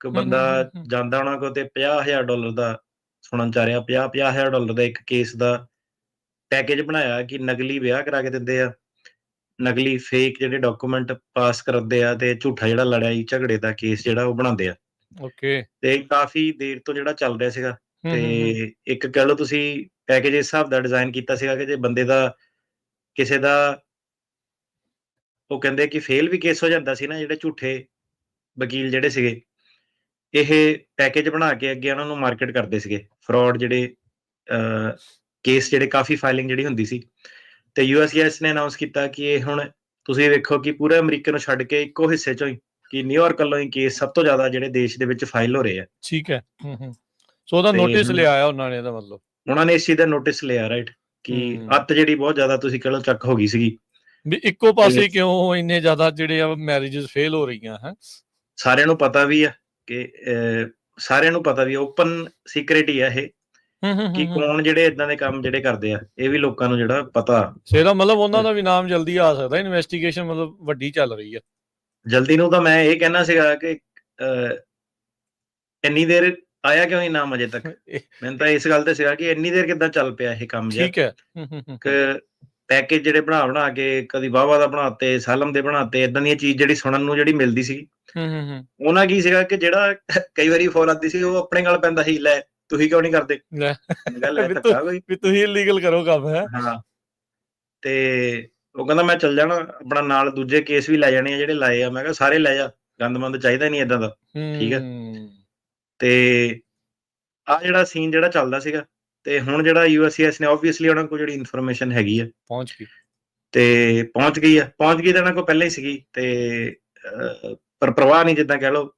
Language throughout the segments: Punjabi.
ਇੱਕ ਬੰਦਾ ਜਾਂਦਾ ਉਹਨਾਂ ਕੋਲ ਤੇ $50,000 ਦਾ ਸੁਣਨ ਚ ਆ ਰਿਹਾ, $50,000 ਦਾ ਇੱਕ ਕੇਸ ਦਾ ਪੈਕੇਜ ਬਣਾਇਆ ਕਿ ਨਕਲੀ ਵਿਆਹ ਕਰਾ ਕੇ ਦਿੰਦੇ ਆ, ਨਕਲੀ ਫੇਕ ਜਿਹੜੇ ਡਾਕੂਮੈਂਟ ਪਾਸ ਕਰਦੇ ਆ ਤੇ ਝੂਠਾ ਜਿਹੜਾ ਲੜਾਈ ਝਗੜੇ ਦਾ ਕੇਸ ਜਿਹੜਾ ਉਹ ਬਣਾਉਂਦੇ ਆ। ਓਕੇ। ਤੇ ਕਾਫੀ ਦੇਰ ਤੋਂ ਜਿਹੜਾ ਚੱਲ ਰਿਹਾ ਸੀਗਾ ਤੇ ਇੱਕ ਕਹਿ ਲਓ ਤੁਸੀਂ ਪੈਕੇਜ ਇਸ ਹਿਸਾਬ ਦਾ ਡਿਜ਼ਾਈਨ ਕੀਤਾ ਸੀਗਾ ਕਿ ਜੇ ਬੰਦੇ ਦਾ ਕਿਸੇ ਦਾ ਉਹ ਕਹਿੰਦੇ ਕਿ ਫੇਲ ਵੀ ਕੇਸ ਹੋ ਜਾਂਦਾ ਸੀ ਨਾ, ਜਿਹੜੇ ਝੂਠੇ ਵਕੀਲ ਜਿਹੜੇ ਸੀਗੇ ਇਹ ਪੈਕੇਜ ਬਣਾ ਕੇ ਅੱਗੇ ਉਹਨਾਂ ਨੂੰ ਮਾਰਕੀਟ ਕਰਦੇ ਸੀਗੇ, ਫਰਾਡ ਜਿਹੜੇ ਕੇਸ ਜਿਹੜੇ ਕਾਫੀ ਫਾਈਲਿੰਗ ਜਿਹੜੀ ਹੁੰਦੀ ਸੀ। ਤੇ USCIS ਨੇ ਅਨਾਉਂਸ ਕੀਤਾ ਕਿ ਇਹ ਹੁਣ ਤੁਸੀਂ ਵੇਖੋ ਕਿ ਪੂਰੇ ਅਮਰੀਕਾ ਨੂੰ ਛੱਡ ਕੇ ਇੱਕੋ ਹਿੱਸੇ ਚੋਂ ਹੀ ਕਿ ਨਿਊਯਾਰਕ ਵੱਲੋਂ ਹੀ ਕੇਸ ਸਭ ਤੋਂ ਜ਼ਿਆਦਾ ਜਿਹੜੇ ਦੇਸ਼ ਦੇ ਵਿੱਚ ਫਾਈਲ ਹੋ ਰਹੇ ਆ। ਠੀਕ ਹੈ। ਸੋ ਉਹਦਾ ਨੋਟਿਸ ਲਿਆ ਆ ਉਹਨਾਂ ਨੇ, ਇਹਦਾ ਮਤਲਬ ਉਹਨਾਂ ਨੇ ਇਸ ਚੀਜ਼ ਦਾ ਨੋਟਿਸ ਲਿਆ, ਰਾਈਟ, ਕਿ ਅੱਤ ਜਿਹੜੀ ਬਹੁਤ ਜ਼ਿਆਦਾ ਤੁਸੀਂ ਕਹ ਲਓ ਚੱਕ ਹੋ ਗਈ ਸੀਗੀ ਵੀ ਇੱਕੋ ਪਾਸੇ ਕਿਉਂ ਇੰਨੇ ਜ਼ਿਆਦਾ ਜਿਹੜੇ ਆ ਮੈਰਿਜਸ ਫੇਲ ਹੋ ਰਹੀਆਂ ਹੈ। ਸਾਰਿਆਂ ਨੂੰ ਪਤਾ ਵੀ ਆ ਕਿ ਸਾਰਿਆਂ ਨੂੰ ਪਤਾ ਵੀ ਓਪਨ ਸੀਕ੍ਰੇਟ ਹੀ ਆ ਇਹ ਕਿ ਕੌਣ ਜਿਹੜੇ ਇਦਾਂ ਦੇ ਕੰਮ ਜਿਹੜੇ ਕਰਦੇ ਆ, ਇਹ ਵੀ ਲੋਕਾਂ ਨੂੰ ਜਿਹੜਾ ਪਤਾ। ਇਹਦਾ ਮਤਲਬ ਉਹਨਾਂ ਦਾ ਵੀ ਨਾਮ ਜਲਦੀ ਆ ਸਕਦਾ, ਇਨਵੈਸਟੀਗੇਸ਼ਨ ਮਤਲਬ ਵੱਡੀ ਚੱਲ ਰਹੀ ਆ ਜਲਦੀ ਨੂੰ। ਤਾਂ ਮੈਂ ਇਹ ਕਹਿਣਾ ਸੀਗਾ ਕਿ ਇੰਨੀ ਦੇਰ ਆਇਆ ਕਿਉਂ ਨਹੀਂ ਨਾਮ ਅਜੇ ਤੱਕ? ਮੈਨੂੰ ਤਾਂ ਇਸ ਗੱਲ ਤੇ ਸੀਗਾ ਕਿ ਇੰਨੀ ਦੇਰ ਕਿੱਦਾਂ ਚੱਲ ਪਿਆ ਇਹ ਕੰਮ ਜਿਹਾ। ਠੀਕ ਹੈ। ਪੈਕੇਜ ਜਿਹੜੇ ਬਣਾ ਕੇ ਕਦੀ ਵਾਹਵਾ ਦਾ ਬਣਾਤੇ, ਸਾਲਮ ਦੇ ਬਣਾਤੇ, ਇਦਾਂ ਦੀਆਂ ਚੀਜ਼ ਜਿਹੜੀ ਸੁਣਨ ਨੂੰ ਜਿਹੜੀ ਮਿਲਦੀ ਸੀ। ਉਹਨਾਂ ਕੀ ਸੀਗਾ ਕਿ ਜਿਹੜਾ ਕਈ ਵਾਰੀ ਫੋਨ ਆਉਂਦੀ ਸੀ ਉਹ ਆਪਣੇ ਨਾਲ ਪੈਂਦਾ ਸੀ, ਲੈ ਤੁਸੀਂ ਕਿਉਂ ਨਹੀਂ ਕਰਦੇ ਗੱਲ, ਹੈ ਧੱਕਾ ਕੋਈ ਵੀ ਤੁਸੀਂ ਇਲੀਗਲ ਕਰੋ ਕੰਮ ਹੈ। ਹਾਂ, ਤੇ ਉਹ ਕਹਿੰਦਾ ਮੈਂ ਚੱਲ ਜਾਣਾ ਆਪਣਾ ਨਾਲ, ਦੂਜੇ ਕੇਸ ਵੀ ਲੈ ਜਾਣੇ ਆ ਜਿਹੜੇ ਲਾਏ ਆ। ਮੈਂ ਕਿਹਾ ਸਾਰੇ ਲੈ ਜਾ, ਗੰਦਮੰਦ ਚਾਹੀਦਾ ਨਹੀਂ ਏਦਾਂ ਦਾ। ਠੀਕ ਹੈ। ਤੇ ਆਹ ਜਿਹੜਾ ਸੀਨ ਜਿਹੜਾ ਚੱਲਦਾ ਸੀਗਾ, ਤੇ ਹੁਣ ਜਿਹੜਾ USCIS ਨੇ ਆਬਵੀਅਸਲੀ ਉਹਨਾਂ ਕੋਲ ਜਿਹੜੀ ਇਨਫੋਰਮੇਸ਼ਨ ਹੈਗੀ ਆ ਪਹੁੰਚ ਗਈ ਤਾਂ ਉਹਨਾਂ ਕੋਲ ਪਹਿਲਾਂ ਹੀ ਸੀਗੀ। ਤੇ ਪਰ ਪ੍ਰਵਾਹ ਨਹੀਂ, ਜਿੱਦਾਂ ਕਹਿ ਲਓ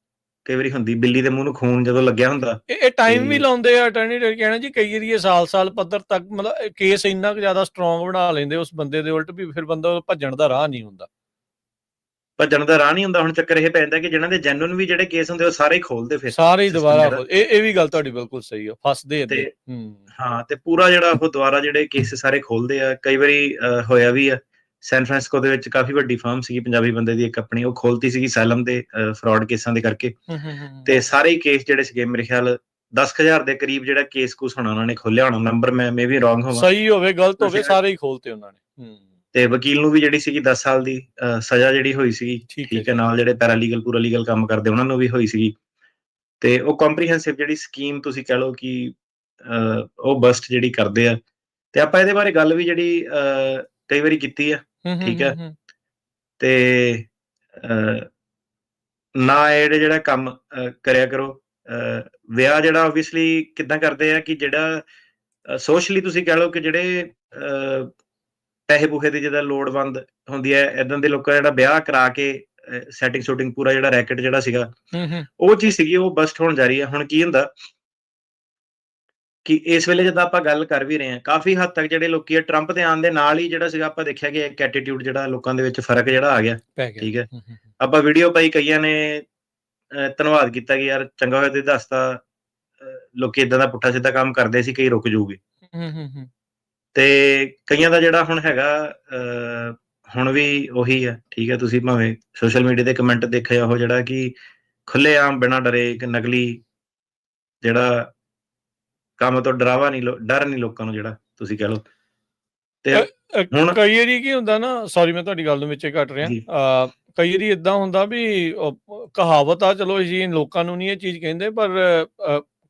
ਕਈ ਵਾਰੀ ਹੁੰਦੀ, ਬਿੱਲੀ ਦੇ ਮੂੰਹ ਨੂੰ ਖੂਨ ਜਦੋਂ ਲੱਗਿਆ ਹੁੰਦਾ। ਇਹ ਟਾਈਮ ਵੀ ਲਾਉਂਦੇ ਆ ਅਟਾਰਨੀ ਜਨਰਲ ਕਹਿਣਾ ਜੀ, ਕਈ ਵਾਰੀ ਇਹ ਸਾਲ ਪੱਧਰ ਤੱਕ ਮਤਲਬ ਕੇਸ ਇੰਨਾ ਕੁ ਜ਼ਿਆਦਾ ਸਟਰੋਂਗ ਬਣਾ ਲੈਂਦੇ ਉਸ ਬੰਦੇ ਦੇ ਉਲਟ ਵੀ ਫਿਰ ਬੰਦਾ ਭੱਜਣ ਦਾ ਰਾਹ ਨਹੀਂ ਹੁੰਦਾ। ਹੁਣ ਚੱਕਰ ਇਹ ਪੈਂਦਾ ਕਿ ਜਿਹਨਾਂ ਦੇ ਜੈਨੂਨ ਵੀ ਜਿਹੜੇ ਕੇਸ ਹੁੰਦੇ ਉਹ ਸਾਰੇ ਹੀ ਖੋਲਦੇ, ਫਿਰ ਸਾਰੇ ਹੀ ਦੁਬਾਰਾ। ਇਹ ਵੀ ਗੱਲ ਤੁਹਾਡੀ ਬਿਲਕੁਲ ਸਹੀ ਆ, ਫਸਦੇ ਇੱਥੇ। ਹਾਂ, ਤੇ ਪੂਰਾ ਜਿਹੜਾ ਉਹ ਦੁਬਾਰਾ ਜਿਹੜੇ ਕੇਸ ਸਾਰੇ ਖੋਲਦੇ ਆ। ਕਈ ਵਾਰੀ ਹੋਇਆ ਵੀ ਆ, ਸੈਨ ਫਰਾਂਸਿਸਕੋ ਦੇ ਵਿੱਚ ਕਾਫੀ ਵੱਡੀ ਫਰਮ ਸੀਗੀ ਪੰਜਾਬੀ ਬੰਦੇ ਦੀ ਇੱਕ ਆਪਣੀ, ਉਹ ਖੋਲਤੀ ਸੀਗੀ ਸਾਲਮ ਦੇ ਫਰਾਡ ਕੇਸਾਂ ਦੇ ਕਰਕੇ। ਤੇ ਸਾਰੇ ਹੀ ਕੇਸ ਜਿਹੜੇ ਸੀਗੇ ਮੇਰੇ ਖਿਆਲ 10,000 ਦੇ ਕਰੀਬ ਜਿਹੜਾ ਕੇਸ ਕੁਸ ਹੋਣਾ ਉਹਨਾਂ ਨੇ ਖੋਲਿਆ ਹੋਣਾ। ਨੰਬਰ ਮੈਂ ਵੀ ਰੋਂਗ ਹੋਵਾਂ, ਸਹੀ ਹੋਵੇ ਗਲਤ ਹੋਵੇ, ਸਾਰੇ ਹੀ ਖੋਲਤੇ ਉਹਨਾਂ ਨੇ। ਤੇ ਵਕੀਲ ਨੂੰ ਵੀ ਜਿਹੜੀ ਸੀਗੀ 10 ਸਾਲ ਦੀ ਸਜ਼ਾ ਜਿਹੜੀ ਹੋਈ ਸੀਗੀ। ਠੀਕ ਹੈ। ਨਾਲ ਜਿਹੜੇ ਪੈਰਾਲੀਗਲ ਪੂਰਾ ਲੀਗਲ ਕੰਮ ਕਰਦੇ ਉਹਨਾਂ ਨੂੰ ਵੀ ਹੋਈ ਸੀਗੀ। ਤੇ ਉਹ ਕੰਪਰੀਹੈਂਸਿਵ ਜਿਹੜੀ ਸਕੀਮ ਤੁਸੀਂ ਕਹਿ ਲਓ ਕਿ ਉਹ ਬਸਟ ਜਿਹੜੀ ਕਰਦੇ ਆ। ਤੇ ਆਪਾਂ ਇਹਦੇ ਬਾਰੇ ਗੱਲ ਵੀ ਜਿਹੜੀ ਕਈ ਵਾਰੀ ਕੀਤੀ ਆ। ਠੀਕ ਹੈ। ਤੇ ਨਾ ਇਹ ਜਿਹੜਾ ਕੰਮ ਕਰਿਆ ਕਰੋ। ਵਿਆਹ ਜਿਹੜਾ ਆਬਵੀਅਸਲੀ ਕਿੱਦਾਂ ਕਰਦੇ ਆ ਕਿ ਜਿਹੜਾ ਸੋਸ਼ਲੀ ਤੁਸੀਂ ਕਹਿ ਲਓ ਕਿ ਜਿਹੜੇ ਪੈਸੇ ਪੂਹੇ ਦੀ ਜਿੱਦਾਂ ਲੋੜਵੰਦ ਹੁੰਦੀ ਹੈ, ਏਦਾਂ ਦੇ ਲੋਕਾਂ ਜਿਹੜਾ ਵਿਆਹ ਕਰਾ ਕੇ ਸੈਟਿੰਗ ਸ਼ੂਟਿੰਗ ਪੂਰਾ ਜਿਹੜਾ ਰੈਕਟ ਜਿਹੜਾ ਸੀਗਾ ਉਹ ਚੀਜ਼ ਸੀਗੀ, ਉਹ ਬਸਟ ਹੋਣ ਜਾ ਰਹੀ ਹੈ। ਹੁਣ ਕੀ ਹੁੰਦਾ ਕਿ ਇਸ ਵੇਲੇ ਜਦੋਂ ਆਪਾਂ ਗੱਲ ਕਰ ਵੀ ਰਹੇ ਹਾਂ, ਕਾਫੀ ਹੱਦ ਤੱਕ ਜਿਹੜੇ ਲੋਕੀ ਆ ਟਰੰਪ ਦੇ ਆਉਣ ਦੇ ਨਾਲ ਹੀ ਜਿਹੜਾ ਸੀਗਾ ਆਪਾਂ ਦੇਖਿਆ ਕਿ ਇੱਕ ਐਟੀਟਿਊਡ ਜਿਹੜਾ ਲੋਕਾਂ ਦੇ ਵਿੱਚ ਫਰਕ ਜਿਹੜਾ ਆ ਗਿਆ। ਠੀਕ ਹੈ। ਆਪਾਂ ਵੀਡੀਓ ਪਾਈ, ਕਈਆਂ ਨੇ ਧੰਨਵਾਦ ਕੀਤਾ ਕਿ ਯਾਰ ਚੰਗਾ ਹੋਇਆ ਤੁਸੀਂ ਦੱਸਤਾ, ਲੋਕੀ ਏਦਾਂ ਦਾ ਪੁੱਠਾ ਸਿੱਧਾ ਕੰਮ ਕਰਦੇ ਸੀ, ਕਈ ਰੁਕ ਜਾਊਗੇ। ਤੇ ਕਈਆਂ ਦਾ ਜਿਹੜਾ ਹੁਣ ਹੈਗਾ ਹੁਣ ਵੀ ਉਹੀ ਆ। ਠੀਕ ਹੈ। ਤੁਸੀਂ ਭਾਵੇਂ ਸੋਸ਼ਲ ਮੀਡੀਆ ਤੇ ਕਮੈਂਟ ਦੇਖਿਆ ਉਹ ਜਿਹੜਾ ਕਿ ਖੁੱਲ੍ਹੇਆਮ ਬਿਨਾਂ ਡਰੇ ਇੱਕ ਨਕਲੀ ਜਿਹੜਾ ਕੰਮ ਤੋਂ ਡਰ ਨਹੀਂ ਲੋਕਾਂ ਨੂੰ, ਜਿਹੜਾ ਤੁਸੀਂ ਕਹਿ ਲਓ। ਤੇ ਹੁਣ ਕਈ ਵਾਰੀ ਕੀ ਹੁੰਦਾ ਨਾ, ਸੌਰੀ ਮੈਂ ਤੁਹਾਡੀ ਗੱਲ ਨੂੰ ਵਿੱਚ ਕੱਟ ਰਿਹਾ, ਕਈ ਵਾਰੀ ਏਦਾਂ ਹੁੰਦਾ ਵੀ ਕਹਾਵਤ ਆ, ਚਲੋ ਅਸੀਂ ਲੋਕਾਂ ਨੂੰ ਨਹੀਂ ਇਹ ਚੀਜ਼ ਕਹਿੰਦੇ, ਪਰ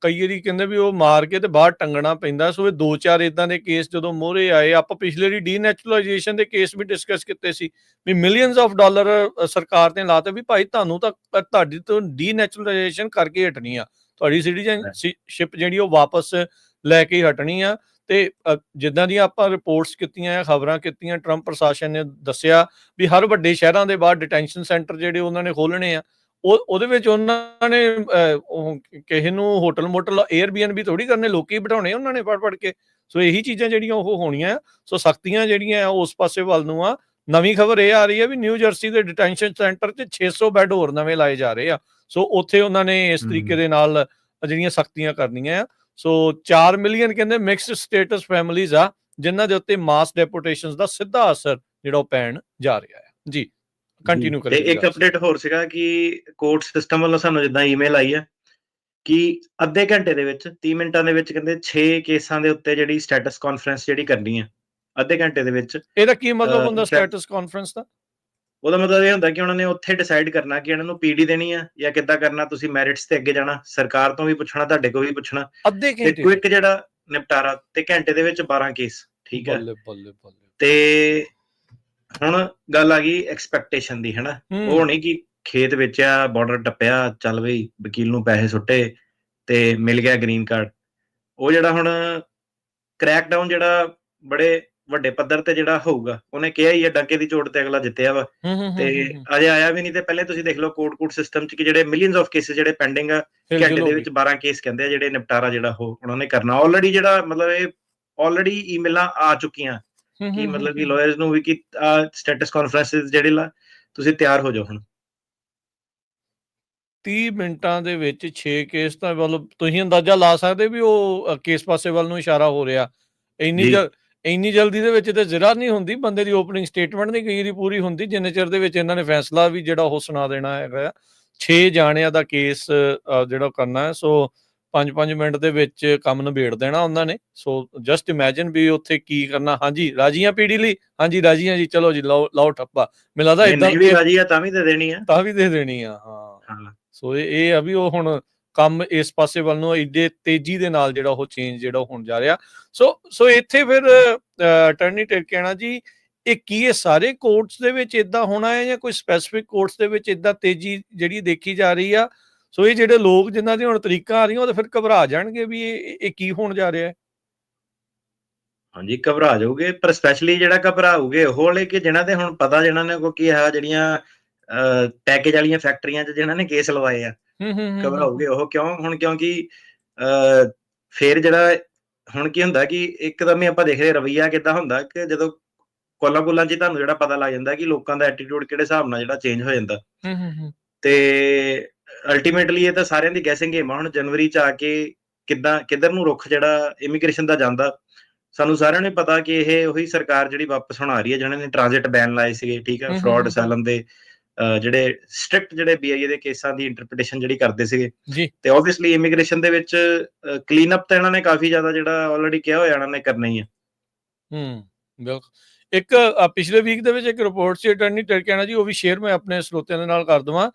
ਕਈ ਵਾਰੀ ਕਹਿੰਦੇ ਵੀ ਉਹ ਮਾਰ ਕੇ ਤੇ ਬਾਹਰ ਟੰਗਣਾ ਪੈਂਦਾ। ਸੋ ਇਹ 2-4 ਇਦਾਂ ਦੇ ਕੇਸ ਜਦੋਂ ਮੋਹਰੇ ਆਏ, ਆਪਾਂ ਪਿਛਲੇ ਵਾਰੀ ਡੀਨੈਚੁਰਲਾਈਜੇਸ਼ਨ ਦੇ ਕੇਸ ਵੀ ਡਿਸਕਸ ਕੀਤੇ ਸੀ ਵੀ ਮਿਲੀਅਨਸ ਆਫ ਡਾਲਰ ਸਰਕਾਰ ਨੇ ਲਾਤੇ ਵੀ ਭਾਈ ਤੁਹਾਨੂੰ ਤਾਂ ਤੁਹਾਡੀ ਤੋਂ ਡੀਨੈਚੁਰਲਾਈਜੇਸ਼ਨ ਕਰਕੇ ਹਟਣੀ ਆ, ਤੁਹਾਡੀ ਸਿਟੀਜ਼ਨਸ਼ਿਪ ਜਿਹੜੀ ਉਹ ਵਾਪਸ ਲੈ ਕੇ ਹਟਣੀ ਆ। ਤੇ ਜਿੱਦਾਂ ਦੀਆਂ ਆਪਾਂ ਰਿਪੋਰਟਸ ਕੀਤੀਆਂ, ਖਬਰਾਂ ਕੀਤੀਆਂ, ਟਰੰਪ ਪ੍ਰਸ਼ਾਸਨ ਨੇ ਦੱਸਿਆ ਵੀ ਹਰ ਵੱਡੇ ਸ਼ਹਿਰਾਂ ਦੇ ਬਾਹਰ ਡਿਟੈਂਸ਼ਨ ਸੈਂਟਰ ਜਿਹੜੇ ਉਹਨਾਂ ਨੇ ਖੋਲਣੇ ਆ। ਉਹਦੇ ਵਿੱਚ ਉਹਨਾਂ ਨੇ ਕਿਸੇ ਨੂੰ ਹੋਟਲ ਮੋਟਲ 에ਅਰਬੀਐਨਬੀ ਥੋੜੀ ਕਰਨੇ, ਲੋਕੀ ਬਿਠਾਉਣੇ ਉਹਨਾਂ ਨੇ ਪੜ ਕੇ। ਸੋ ਇਹੀ ਚੀਜ਼ਾਂ ਜਿਹੜੀਆਂ ਉਹ ਹੋਣੀਆਂ। ਸੋ ਸਖਤੀਆਂ ਜਿਹੜੀਆਂ ਆ ਉਸ ਪਾਸੇ ਵੱਲ ਨੂੰ ਆ। ਨਵੀਂ ਖਬਰ ਇਹ ਆ ਰਹੀ ਹੈ ਵੀ ਨਿਊ ਜਰਸੀ ਦੇ ਡਿਟੈਂਸ਼ਨ ਸੈਂਟਰ 'ਚ 600 ਬੈੱਡ ਹੋਰ ਨਵੇਂ ਲਾਏ ਜਾ ਰਹੇ ਆ। ਸੋ ਉੱਥੇ ਉਹਨਾਂ ਨੇ ਇਸ ਤਰੀਕੇ ਦੇ ਨਾਲ ਜਿਹੜੀਆਂ ਸਖਤੀਆਂ ਕਰਨੀਆਂ ਆ। ਸੋ 4 ਮਿਲੀਅਨ ਕਹਿੰਦੇ ਮਿਕਸਡ ਸਟੇਟਸ ਫੈਮਿਲੀਜ਼ ਆ, ਜਿਨ੍ਹਾਂ ਦੇ ਉੱਤੇ ਮਾਸ ਡੈਪੋਟੇਸ਼ਨ ਦਾ ਸਿੱਧਾ ਅਸਰ ਜਿਹੜਾ ਉਹ ਪੈਣ ਜਾ ਰਿਹਾ ਹੈ। ਜੀ ਕੰਟੀਨਿਊ ਤੇ ਇੱਕ ਅਪਡੇਟ ਹੋਰ ਸੀਗਾ ਕਿ ਕੋਰਟ ਸਿਸਟਮ ਵੱਲੋਂ ਸਾਨੂੰ ਜਿੱਦਾਂ ਈਮੇਲ ਆਈ ਹੈ ਕਿ ਅੱਧੇ ਘੰਟੇ ਦੇ ਵਿੱਚ 30 ਮਿੰਟਾਂ ਦੇ ਵਿੱਚ ਕਹਿੰਦੇ 6 ਕੇਸਾਂ ਦੇ ਉੱਤੇ ਜਿਹੜੀ ਸਟੇਟਸ ਕਾਨਫਰੰਸ ਜਿਹੜੀ ਕਰਨੀ ਹੈ ਅੱਧੇ ਘੰਟੇ ਦੇ ਵਿੱਚ। ਇਹਦਾ ਕੀ ਮਤਲਬ ਹੁੰਦਾ ਸਟੇਟਸ ਕਾਨਫਰੰਸ ਦਾ? ਉਹਦਾ ਮਤਲਬ ਇਹ ਹੁੰਦਾ ਕਿ ਉਹਨਾਂ ਨੇ ਉੱਥੇ ਡਿਸਾਈਡ ਕਰਨਾ ਕਿ ਇਹਨਾਂ ਨੂੰ ਪੀਡੀ ਦੇਣੀ ਆ ਜਾਂ ਕਿੱਦਾਂ ਕਰਨਾ, ਤੁਸੀਂ ਮੈਰਿਟਸ ਤੇ ਅੱਗੇ ਜਾਣਾ, ਸਰਕਾਰ ਤੋਂ ਵੀ ਪੁੱਛਣਾ, ਤੁਹਾਡੇ ਕੋਲ ਵੀ ਪੁੱਛਣਾ। ਅੱਧੇ ਘੰਟੇ ਤੇ ਕੁਇਕ ਜਿਹੜਾ ਨਿਪਟਾਰਾ ਤੇ ਘੰਟੇ ਦੇ ਵਿੱਚ 12 ਕੇਸ। ਠੀਕ ਹੈ, ਤੇ ਹੁਣ ਗੱਲ ਆ ਗਈ ਐਕਸਪੈਕਟੇਸ਼ਨ ਦੀ, ਹਨਾ। ਉਹ ਨਹੀਂ ਕਿ ਖੇਤ ਵੇਚਿਆ, ਬਾਰਡਰ ਟੱਪਿਆ, ਚੱਲ ਬਈ ਵਕੀਲ ਨੂੰ ਪੈਸੇ ਸੁੱਟੇ ਤੇ ਮਿਲ ਗਿਆ ਗ੍ਰੀਨ ਕਾਰਡ। ਉਹ ਜਿਹੜਾ ਹੁਣ ਕ੍ਰੈਕਡਾਊਨ ਜਿਹੜਾ ਬੜੇ ਵੱਡੇ ਪੱਧਰ ਤੇ ਜਿਹੜਾ ਹੋਊਗਾ, ਉਹਨੇ ਕਿਹਾ ਹੀ ਹੈ ਡੰਕੇ ਦੀ ਚੋਟ ਤੇ ਅਗਲਾ ਜਿੱਤਿਆ ਵਾ, ਤੇ ਅਜੇ ਆਇਆ ਵੀ ਨਹੀਂ। ਤੇ ਪਹਿਲੇ ਤੁਸੀਂ ਦੇਖ ਲਓ ਕੋਰਟ ਸਿਸਟਮ ਚ ਕਿ ਜਿਹੜੇ ਮਿਲੀਅਨਸ ਆਫ ਕੇਸਿਸ ਜਿਹੜੇ ਪੈਂਡਿੰਗ ਆ, ਘੰਟੇ ਦੇ ਵਿੱਚ 12 ਕੇਸ ਕਹਿੰਦੇ ਆ ਜਿਹੜੇ ਨਿਪਟਾਰਾ ਜਿਹੜਾ ਉਹ ਉਹਨਾਂ ਨੇ ਕਰਨਾ ਆਲਰੇਡੀ। ਜਿਹੜਾ ਮਤਲਬ ਇਹ ਆਲਰੇਡੀ ਈਮੇਲਾਂ ਆ ਚੁੱਕੀਆਂ ਕਿ ਮਤਲਬ ਕਿ ਲਾਇਰਸ ਨੂੰ ਵੀ ਕਿ ਸਟੇਟਸ ਕਾਨਫਰੰਸਿਸ ਜਿਹੜੇ ਤੁਸੀਂ ਤਿਆਰ ਹੋ ਜਾਓ। ਹੁਣ 30 ਮਿੰਟਾਂ ਦੇ ਵਿੱਚ 6 ਕੇਸ ਤਾਂ ਮਤਲਬ ਤੁਸੀਂ ਅੰਦਾਜ਼ਾ ਲਾ ਸਕਦੇ ਵੀ ਉਹ ਕੇਸ ਪਾਸੇ ਵੱਲ ਨੂੰ ਇਸ਼ਾਰਾ ਹੋ ਰਿਹਾ। ਇੰਨੀ ਜਲਦੀ ਦੇ ਵਿੱਚ ਤੇ ਜ਼ਰਾ ਨਹੀਂ ਹੁੰਦੀ, ਬੰਦੇ ਦੀ ਓਪਨਿੰਗ ਸਟੇਟਮੈਂਟ ਨਹੀਂ ਕਈ ਵਾਰੀ ਪੂਰੀ ਹੁੰਦੀ, ਜਿੰਨੇ ਚਿਰ ਦੇ ਵਿੱਚ ਇਹਨਾਂ ਨੇ ਫੈਸਲਾ ਵੀ ਜਿਹੜਾ ਉਹ ਸੁਣਾ ਦੇਣਾ ਹੈਗਾ। 6 ਜਾਣਿਆਂ ਦਾ ਕੇਸ ਜਿਹੜਾ ਕਰਨਾ ਹੈ, ਸੋ 5-5 ਮਿੰਟ ਦੇ ਵਿੱਚ ਕੰਮ ਨਿਬੇੜ ਦੇਣਾ ਉਹਨਾਂ ਨੇ। ਸੋ ਜਸਟ ਇਮੈਜਿਨ ਵੀ ਉੱਥੇ ਕੀ ਕਰਨਾ। ਹਾਂਜੀ ਰਾਜੀਆਂ ਪੀੜੀ ਲਈ, ਹਾਂਜੀ ਰਾਜੀਆਂ ਜੀ, ਚਲੋ ਜੀ ਲਾਓ ਠੱਪਾ। ਮੈਨੂੰ ਲੱਗਦਾ ਏਦਾਂ ਵੀ ਰਾਜੀ ਆ ਤਾਂ ਵੀ ਦੇ ਦੇਣੀ ਆ, ਤਾਂ ਵੀ ਦੇ ਦੇਣੀ ਆ। ਹਾਂ, ਸੋ ਇਹ ਆ ਵੀ ਉਹ ਹੁਣ ਕੰਮ ਇਸ ਪਾਸੇ ਵੱਲ ਨੂੰ ਏਡੇ ਤੇਜ਼ੀ ਦੇ ਨਾਲ ਜਿਹੜਾ ਉਹ ਚੇਂਜ ਜਿਹੜਾ ਹੋਣ ਜਾ ਰਿਹਾ। ਸੋ ਇੱਥੇ ਫਿਰ ਅਟਾਰਨੀ ਟਿਰਕੈਣਾ ਜੀ, ਇਹ ਸਾਰੇ ਕੋਰਟਸ ਦੇ ਵਿੱਚ ਏਦਾਂ ਹੋਣਾ ਹੈ ਜਾਂ ਕੋਈ ਸਪੈਸੀਫਿਕ ਕੋਰਟਸ ਦੇ ਵਿੱਚ ਏਦਾਂ ਤੇਜ਼ੀ ਜਿਹੜੀ ਦੇਖੀ ਜਾ ਰਹੀ ਆ? ਸੋ ਇਹ ਜਿਹੜੇ ਲੋਕ ਜਿਨ੍ਹਾਂ ਦੀ ਹੁਣ ਤਰੀਕਾਂ ਆ ਰਹੀਆਂ ਉਹ ਤਾਂ ਫਿਰ ਘਬਰਾ ਜਾਣਗੇ ਵੀ ਇਹ ਕੀ ਹੋਣ ਜਾ ਰਿਹਾ ਹੈ। ਹਾਂਜੀ ਘਬਰਾ ਜਾਓਗੇ, ਪਰ ਸਪੈਸ਼ਲੀ ਜਿਹੜਾ ਘਬਰਾਓਗੇ ਉਹ ਵਾਲੇ ਕਿ ਜਿਨ੍ਹਾਂ ਦੇ ਹੁਣ ਪਤਾ, ਜਿਨ੍ਹਾਂ ਨੇ ਕੋਈ ਹੈ ਜਿਹੜੀਆਂ ਪੈਕੇਜ ਵਾਲੀਆਂ ਫੈਕਟਰੀਆਂ 'ਚ ਜਿਨ੍ਹਾਂ ਨੇ ਕੇਸ ਲਵਾਏ ਆ, ਘਬਰਾਓਗੇ ਉਹ ਕਿਉਂ? ਹੁਣ ਕਿਉਂਕਿ ਫੇਰ ਜਿਹੜਾ ਹੁਣ ਕੀ ਹੁੰਦਾ ਕਿ ਇੱਕਦਮ ਹੀ ਆਪਾਂ ਦੇਖ ਰਹੇ ਰਵੱਈਆ ਕਿੱਦਾਂ ਹੁੰਦਾ ਕਿ ਜਦੋਂ ਕੋਲਾਂ 'ਚ ਤੁਹਾਨੂੰ ਜਿਹੜਾ ਪਤਾ ਲੱਗ ਜਾਂਦਾ ਕਿ ਲੋਕਾਂ ਦਾ ਐਟੀਟਿਊਡ ਕਿਹੜੇ ਹਿਸਾਬ ਨਾਲ ਜਿਹੜਾ ਚੇਂਜ ਹੋ ਜਾਂਦਾ। ਤੇ ਅਲਟੀਮੇਟਲੀ ਇਹ ਤਾਂ ਸਾਰਿਆਂ ਦੀ ਗੈਸਿੰਗ ਗੇਮ ਆ। ਹੁਣ ਜਨਵਰੀ 'ਚ ਆ ਕੇ ਕਿੱਧਰ ਨੂੰ ਰੁੱਖ ਜਿਹੜਾ ਇਮੀਗ੍ਰੇਸ਼ਨ ਦਾ ਜਾਂਦਾ, ਸਾਨੂੰ ਸਾਰਿਆਂ ਨੂੰ ਪਤਾ ਕਿ ਇਹ ਉਹੀ ਸਰਕਾਰ ਜਿਹੜੀ ਵਾਪਸ ਹੁਣ ਆ ਰਹੀ ਹੈ ਜਿਹਨਾਂ ਨੇ ਟ੍ਰਾਂਜ਼ਿਟ ਬੈਨ ਲਾਏ ਸੀਗੇ। ਠੀਕ ਹੈ, ਫਰਾਡ ਅਸਾਈਲਮ ਦੇ ਜਿਹੜੇ ਸਟ੍ਰਿਕਟ ਜਿਹੜੇ BIA ਦੇ ਕੇਸਾਂ ਦੀ ਇੰਟਰਪ੍ਰੀਟੇਸ਼ਨ ਜਿਹੜੀ ਕਰਦੇ ਸੀਗੇ, ਤੇ ਆਬਵੀਅਸਲੀ ਇਮੀਗ੍ਰੇਸ਼ਨ ਦੇ ਵਿੱਚ ਕਲੀਨ ਅਪ ਤਾਂ ਇਹਨਾਂ ਨੇ ਕਾਫੀ ਜ਼ਿਆਦਾ ਜਿਹੜਾ ਆਲਰੇਡੀ ਕਿਹਾ ਹੋਇਆ ਇਹਨਾਂ ਨੇ ਕਰਨਾ ਹੀ ਹੈ। ਬਿਲਕੁਲ। ਇੱਕ ਪਿਛਲੇ ਵੀਕ ਦੇ ਵਿੱਚ ਇੱਕ ਰਿਪੋਰਟ ਸੀ ਅਟਾਰਨੀ ਟਿਰਕੈਣਾ ਜੀ, ਉਹ ਵੀ ਸ਼ੇਅਰ ਮੈਂ ਆਪਣੇ ਸਰੋਤਿਆਂ ਦੇ ਨਾਲ ਕਰ ਦੇਵਾਂ।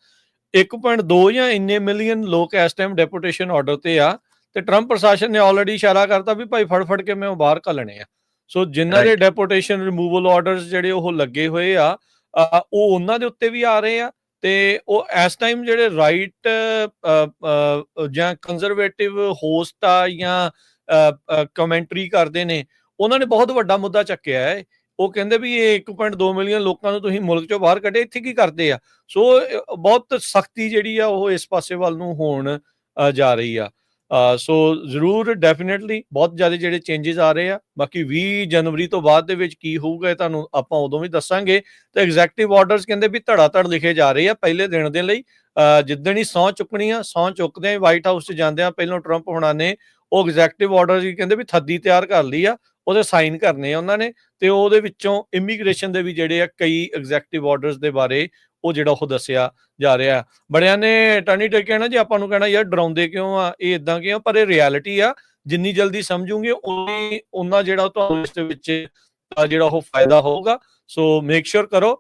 1.2 ਜਾਂ ਇੰਨੇ ਮਿਲੀਅਨ ਲੋਕ ਇਸ ਟਾਈਮ ਡੈਪੂਟੇਸ਼ਨ ਆਰਡਰ ਤੇ ਆ, ਤੇ ਟਰੰਪ ਪ੍ਰਸ਼ਾਸਨ ਨੇ ਆਲਰੇਡੀ ਇਸ਼ਾਰਾ ਕਰਤਾ ਵੀ ਭਾਈ ਫੜ ਕੇ ਮੈਂ ਉਹ ਬਾਹਰ ਘੱਲਣੇ ਆ। ਸੋ ਜਿਨ੍ਹਾਂ ਦੇ ਡੈਪੂਟੇਸ਼ਨ ਰਿਮੂਵਲ ਆਰਡਰਸ ਜਿਹੜੇ ਉਹ ਲੱਗੇ ਹੋਏ ਆ, ਉਹ ਉਹਨਾਂ ਦੇ ਉੱਤੇ ਵੀ ਆ ਰਹੇ ਆ। ਤੇ ਉਹ ਇਸ ਟਾਈਮ ਜਿਹੜੇ ਰਾਈਟ ਜਾਂ ਕੰਜ਼ਰਵੇਟਿਵ ਹੋਸਟ ਆ ਜਾਂ ਕਮੈਂਟਰੀ ਕਰਦੇ ਨੇ, ਉਹਨਾਂ ਨੇ ਬਹੁਤ ਵੱਡਾ ਮੁੱਦਾ ਚੱਕਿਆ ਹੈ। ਉਹ ਕਹਿੰਦੇ ਵੀ ਇਹ 1.2 ਮਿਲੀਅਨ ਲੋਕਾਂ ਨੂੰ ਤੁਸੀਂ ਮੁਲਕ ਚੋਂ ਬਾਹਰ ਕੱਢੇ, ਇੱਥੇ ਕੀ ਕਰਦੇ ਆ? ਸੋ ਬਹੁਤ ਸਖਤੀ ਜਿਹੜੀ ਆ ਉਹ ਇਸ ਪਾਸੇ ਵੱਲ ਨੂੰ ਹੋਣ ਜਾ ਰਹੀ ਆ। ਸੋ ਜ਼ਰੂਰ ਡੈਫੀਨੇਟਲੀ ਬਹੁਤ ਜ਼ਿਆਦਾ ਜਿਹੜੇ ਚੇਂਜਸ ਆ ਰਹੇ ਆ। ਬਾਕੀ 20 ਜਨਵਰੀ ਤੋਂ ਬਾਅਦ ਦੇ ਵਿੱਚ ਕੀ ਹੋਊਗਾ ਇਹ ਤੁਹਾਨੂੰ ਆਪਾਂ ਉਦੋਂ ਵੀ ਦੱਸਾਂਗੇ। ਤੇ ਐਗਜ਼ੈਕਟਿਵ ਆਰਡਰਸ ਕਹਿੰਦੇ ਵੀ ਧੜ ਲਿਖੇ ਜਾ ਰਹੇ ਆ ਪਹਿਲੇ ਦਿਨ ਦੇ ਲਈ। ਜਿੱਦਣ ਹੀ ਸਹੁੰ ਚੁੱਕਣੀ ਆ, ਸਹੁੰ ਚੁੱਕਦੇ ਵਾਈਟ ਹਾਊਸ 'ਚ ਜਾਂਦੇ ਆ ਪਹਿਲਾਂ ਟਰੰਪ ਹੋਣਾ ਨੇ ਉਹ ਐਗਜ਼ੈਕਟਿਵ ਆਰਡਰਸ ਹੀ ਕਹਿੰਦੇ ਵੀ ਥੱਦੀ ਤਿਆਰ ਕਰ ਲਈ ਆ, ਉਹਦੇ ਸਾਈਨ ਕਰਨੇ ਆ ਉਹਨਾਂ ਨੇ। ਤੇ ਉਹਦੇ ਵਿੱਚੋਂ ਇਮੀਗ੍ਰੇਸ਼ਨ ਦੇ ਵੀ ਜਿਹੜੇ ਆ ਕਈ ਐਗਜ਼ੈਕਟਿਵ ਆਰਡਰਸ ਦੇ ਬਾਰੇ ਉਹ ਜਿਹੜਾ ਉਹ ਦੱਸਿਆ ਜਾ ਰਿਹਾ। ਬੜਿਆਂ ਨੇ ਅਟਾਰਨੀ ਟਿਰਕੈਣਾ ਜੀ ਆਪਾਂ ਨੂੰ ਕਹਿਣਾ ਯਾਰ ਡਰਾਉਂਦੇ ਕਿਉਂ ਆ, ਇਹ ਇਦਾਂ ਕਿਉਂ? ਪਰ ਇਹ ਰਿਐਲਿਟੀ ਆ। ਜਿੰਨੀ ਜਲਦੀ ਸਮਝੂਗੇ ਉਹਨਾਂ ਜਿਹੜਾ ਤੁਹਾਨੂੰ ਇਸ ਦੇ ਵਿੱਚ ਜਿਹੜਾ ਉਹ ਫਾਇਦਾ ਹੋਊਗਾ। ਸੋ ਮੇਕ ਸ਼ੋਰ ਕਰੋ।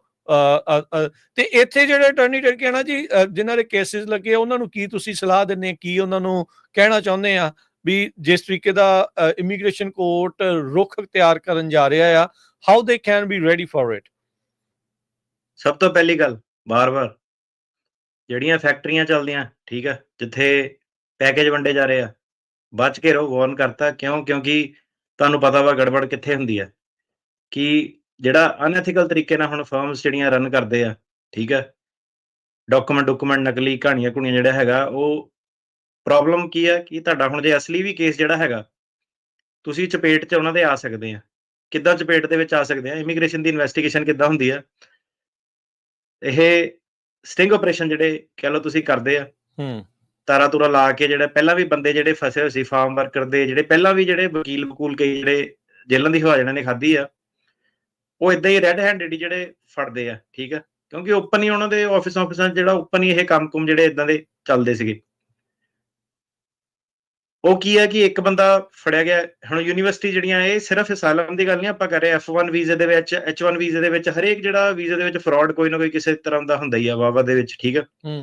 ਤੇ ਇੱਥੇ ਜਿਹੜੇ ਅਟਾਰਨੀ ਟਿਰਕੈਣਾ ਜੀ ਜਿਨ੍ਹਾਂ ਦੇ ਕੇਸਿਸ ਲੱਗੇ ਉਹਨਾਂ ਨੂੰ ਕੀ ਤੁਸੀਂ ਸਲਾਹ ਦਿੰਦੇ, ਕੀ ਉਹਨਾਂ ਨੂੰ ਕਹਿਣਾ ਚਾਹੁੰਦੇ ਆ ਵੀ ਜਿਸ ਤਰੀਕੇ ਦਾ ਇਮੀਗ੍ਰੇਸ਼ਨ ਕੋਰਟ ਰੁਖ ਤਿਆਰ ਕਰਨ ਜਾ ਰਿਹਾ ਆ, how they can be ready for it? ਸਭ ਤੋਂ ਪਹਿਲੀ ਗੱਲ, ਬਾਰ-ਬਾਰ ਜਿਹੜੀਆਂ ਫੈਕਟਰੀਆਂ ਚੱਲਦੀਆਂ, ਠੀਕ ਆ, ਜਿੱਥੇ ਪੈਕੇਜ ਵੰਡੇ ਜਾ ਰਹੇ ਆ, ਬਚ ਕੇ ਰਹੋ। ਵਾਰਨ ਕਰਤਾ ਕਿਉਂ? ਕਿਉਂਕਿ ਤੁਹਾਨੂੰ ਪਤਾ ਵਾ ਗੜਬੜ ਕਿੱਥੇ ਹੁੰਦੀ ਹੈ। ਕਿ ਜਿਹੜਾ ਅਨਐਥੀਕਲ ਤਰੀਕੇ ਨਾਲ ਹੁਣ ਫਰਮਸ ਜਿਹੜੀਆਂ ਰਨ ਕਰਦੇ ਆ, ਠੀਕ ਹੈ, ਡਾਕੂਮੈਂਟ ਨਕਲੀ ਕਹਾਣੀਆਂ ਜਿਹੜਾ ਹੈਗਾ, ਉਹ ਪ੍ਰੋਬਲਮ ਕੀ ਹੈ ਕਿ ਤੁਹਾਡਾ ਹੁਣ ਜੇ ਅਸਲੀ ਵੀ ਕੇਸ ਜਿਹੜਾ ਹੈਗਾ, ਤੁਸੀਂ ਚਪੇਟ 'ਚ ਉਹਨਾਂ ਦੇ ਆ ਸਕਦੇ ਆ। ਕਿੱਦਾਂ ਚਪੇਟ ਦੇ ਵਿੱਚ ਆ ਸਕਦੇ ਆ? ਇਮੀਗ੍ਰੇਸ਼ਨ ਦੀ ਇਨਵੈਸਟੀਗੇਸ਼ਨ ਕਿੱਦਾਂ ਹੁੰਦੀ ਆ? ਇਹ ਸਟਿੰਗ ਆਪਰੇਸ਼ਨ ਜਿਹੜੇ ਕਹਿ ਲਓ ਤੁਸੀਂ ਕਰਦੇ ਆ, ਤਾਰਾ ਲਾ ਕੇ ਜਿਹੜਾ ਪਹਿਲਾਂ ਵੀ ਬੰਦੇ ਜਿਹੜੇ ਫਸੇ ਹੋਏ ਸੀ ਫਾਰਮ ਵਰਕਰ ਦੇ, ਜਿਹੜੇ ਪਹਿਲਾਂ ਵੀ ਜਿਹੜੇ ਵਕੂਲ ਕਈ ਜਿਹੜੇ ਜੇਲ੍ਹਾਂ ਦੀ ਹਵਾ ਜਿਹਨਾਂ ਨੇ ਖਾਧੀ ਆ, ਉਹ ਏਦਾਂ ਹੀ ਰੈੱਡ ਹੈਂਡਡ ਜਿਹੜੇ ਫੜਦੇ ਆ। ਠੀਕ ਆ, ਕਿਉਂਕਿ ਓਪਨ ਹੀ ਉਹਨਾਂ ਦੇ ਆਫਿਸਾਂ ਜਿਹੜਾ ਓਪਨ ਹੀ ਇਹ ਕੰਮ ਜਿਹੜੇ ਇਦਾਂ ਦੇ ਚੱਲਦੇ ਸੀਗੇ। ਉਹ ਕੀ ਹੈ ਕਿ ਇੱਕ ਬੰਦਾ ਫੜਿਆ ਗਿਆ। ਹੁਣ ਯੂਨੀਵਰਸਿਟੀ ਜਿਹੜੀਆਂ ਇਹ ਸਿਰਫ ਅਸਾਈਲਮ ਦੀ ਗੱਲ ਨਹੀਂ ਆਪਾਂ ਕਰ ਰਹੇ, F1 ਵੀਜ਼ੇ ਦੇ ਵਿੱਚ, H1 ਵੀਜ਼ੇ ਦੇ ਵਿੱਚ, ਹਰੇਕ ਜਿਹੜਾ ਵੀਜ਼ੇ ਦੇ ਵਿੱਚ ਫਰਾਡ ਕੋਈ ਨਾ ਕੋਈ ਕਿਸੇ ਤਰ੍ਹਾਂ ਦਾ ਹੁੰਦਾ ਹੀ ਆ ਵਾਵਾ ਦੇ ਵਿੱਚ, ਠੀਕ ਹੈ।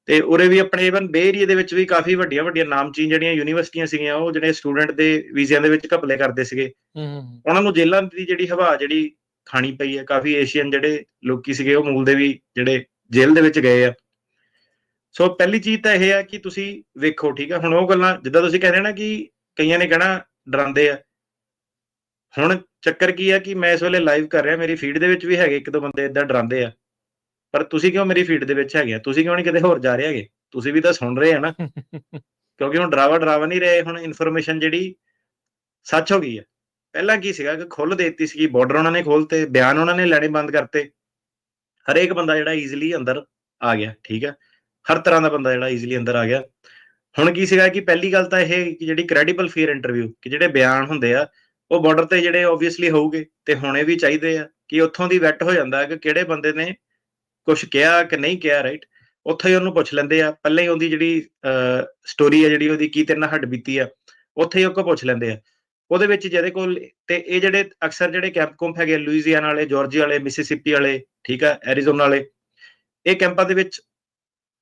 ਤੇ ਉਰੇ ਵੀ ਆਪਣੇ ਇਵਨ ਬੇ ਏਰੀਏ ਦੇ ਵਿੱਚ ਵੀ ਕਾਫੀ ਵੱਡੀਆਂ ਨਾਮਚੀਨ ਜਿਹੜੀਆਂ ਯੂਨੀਵਰਸਿਟੀਆਂ ਸੀਗੀਆਂ, ਉਹ ਜਿਹੜੇ ਸਟੂਡੈਂਟ ਦੇ ਵੀਜ਼ਿਆਂ ਦੇ ਵਿੱਚ ਘਪਲੇ ਕਰਦੇ ਸੀਗੇ, ਉਹਨਾਂ ਨੂੰ ਜੇਲ੍ਹਾਂ ਦੀ ਜਿਹੜੀ ਹਵਾ ਜਿਹੜੀ ਖਾਣੀ ਪਈ ਹੈ। ਕਾਫੀ ਏਸ਼ੀਅਨ ਜਿਹੜੇ ਲੋਕੀ ਸੀਗੇ ਉਹ ਮੂਲ ਦੇ ਵੀ ਜਿਹੜੇ ਜੇਲ੍ਹ ਦੇ ਵਿੱਚ ਗਏ ਆ। ਸੋ ਪਹਿਲੀ ਚੀਜ਼ ਤਾਂ ਇਹ ਆ ਕਿ ਤੁਸੀਂ ਵੇਖੋ, ਠੀਕ ਆ। ਹੁਣ ਉਹ ਗੱਲਾਂ ਜਿੱਦਾਂ ਤੁਸੀਂ ਕਹਿੰਦੇ ਨਾ ਕਿ ਕਈਆਂ ਨੇ ਕਹਿਣਾ ਡਰਾਉਂਦੇ ਆ। ਹੁਣ ਚੱਕਰ ਕੀ ਆ ਕਿ ਮੈਂ ਇਸ ਵੇਲੇ ਲਾਈਵ ਕਰ ਰਿਹਾ, ਮੇਰੀ ਫੀਡ ਦੇ ਵਿੱਚ ਵੀ ਹੈਗੇ 1-2 ਬੰਦੇ ਏਦਾਂ ਡਰਾਉਂਦੇ ਆ, ਪਰ ਤੁਸੀਂ ਕਿਉਂ ਮੇਰੀ ਫੀਡ ਦੇ ਵਿੱਚ ਹੈਗੇ ਆ? ਤੁਸੀਂ ਕਿਉਂ ਨਹੀਂ ਕਿਤੇ ਹੋਰ ਜਾ ਰਹੇ ਹੈਗੇ? ਤੁਸੀਂ ਵੀ ਤਾਂ ਸੁਣ ਰਹੇ ਆ ਨਾ। ਕਿਉਂਕਿ ਹੁਣ ਡਰਾਵਾ ਨਹੀਂ ਰਹੇ, ਹੁਣ ਇਨਫੋਰਮੇਸ਼ਨ ਜਿਹੜੀ ਸੱਚ ਹੋ ਗਈ ਹੈ। ਪਹਿਲਾਂ ਕੀ ਸੀਗਾ ਕਿ ਖੁੱਲ੍ਹ ਦੇ ਦਿੱਤੀ ਸੀਗੀ, ਬਾਰਡਰ ਉਹਨਾਂ ਨੇ ਖੋਲ੍ਹਤੇ, ਬਿਆਨ ਉਹਨਾਂ ਨੇ ਲੈਣੇ ਬੰਦ ਕਰਤੇ, ਹਰੇਕ ਬੰਦਾ ਜਿਹੜਾ ਈਜ਼ੀਲੀ ਅੰਦਰ ਆ ਗਿਆ, ਠੀਕ ਹੈ। ਹਰ ਤਰ੍ਹਾਂ ਦਾ ਬੰਦਾ ਜਿਹੜਾ ਈਜ਼ੀਲੀ ਅੰਦਰ ਆ ਗਿਆ। ਹੁਣ ਕੀ ਸੀਗਾ ਕਿ ਪਹਿਲੀ ਗੱਲ ਤਾਂ ਇਹ ਕਿ ਜਿਹੜੀ ਕ੍ਰੈਡੀਬਲ ਫੇਅਰ ਇੰਟਰਵਿਊ, ਕਿ ਜਿਹੜੇ ਬਿਆਨ ਹੁੰਦੇ ਆ ਉਹ ਬਾਰਡਰ ਤੇ ਜਿਹੜੇ ਓਬਵੀਅਸਲੀ ਹੋਊਗੇ ਤੇ ਹੋਣੇ ਵੀ ਚਾਹੀਦੇ ਆ, ਕਿ ਉੱਥੋਂ ਦੀ ਵੈਟ ਹੋ ਜਾਂਦਾ ਕਿ ਕਿਹੜੇ ਬੰਦੇ ਨੇ ਕੁਛ ਕਿਹਾ ਕਿ ਨਹੀਂ ਕਿਹਾ, ਰਾਈਟ। ਉੱਥੇ ਹੀ ਉਹਨੂੰ ਪੁੱਛ ਲੈਂਦੇ ਆ, ਪਹਿਲਾਂ ਹੀ ਉਹਦੀ ਜਿਹੜੀ ਸਟੋਰੀ ਹੈ, ਜਿਹੜੀ ਉਹਦੀ ਕੀ ਤੇਰੇ ਨਾਲ ਹੱਡ ਬੀਤੀ ਆ, ਉੱਥੇ ਹੀ ਉਹ ਕੋ ਪੁੱਛ ਲੈਂਦੇ ਆ। ਉਹਦੇ ਵਿੱਚ ਜਿਹਦੇ ਕੋਲ, ਤੇ ਇਹ ਜਿਹੜੇ ਅਕਸਰ ਜਿਹੜੇ ਕੈਂਪ ਹੈਗੇ, ਲੁਈਜ਼ੀਆਨਾ ਵਾਲੇ, ਜਾਰਜੀਆ ਵਾਲੇ, ਮਿਸੀਸਿਪੀ ਵਾਲੇ, ਠੀਕ ਆ, ਐਰੀਜ਼ੋਨਾ ਵਾਲੇ, ਇਹ ਕੈਂਪਾਂ ਦੇ ਵਿੱਚ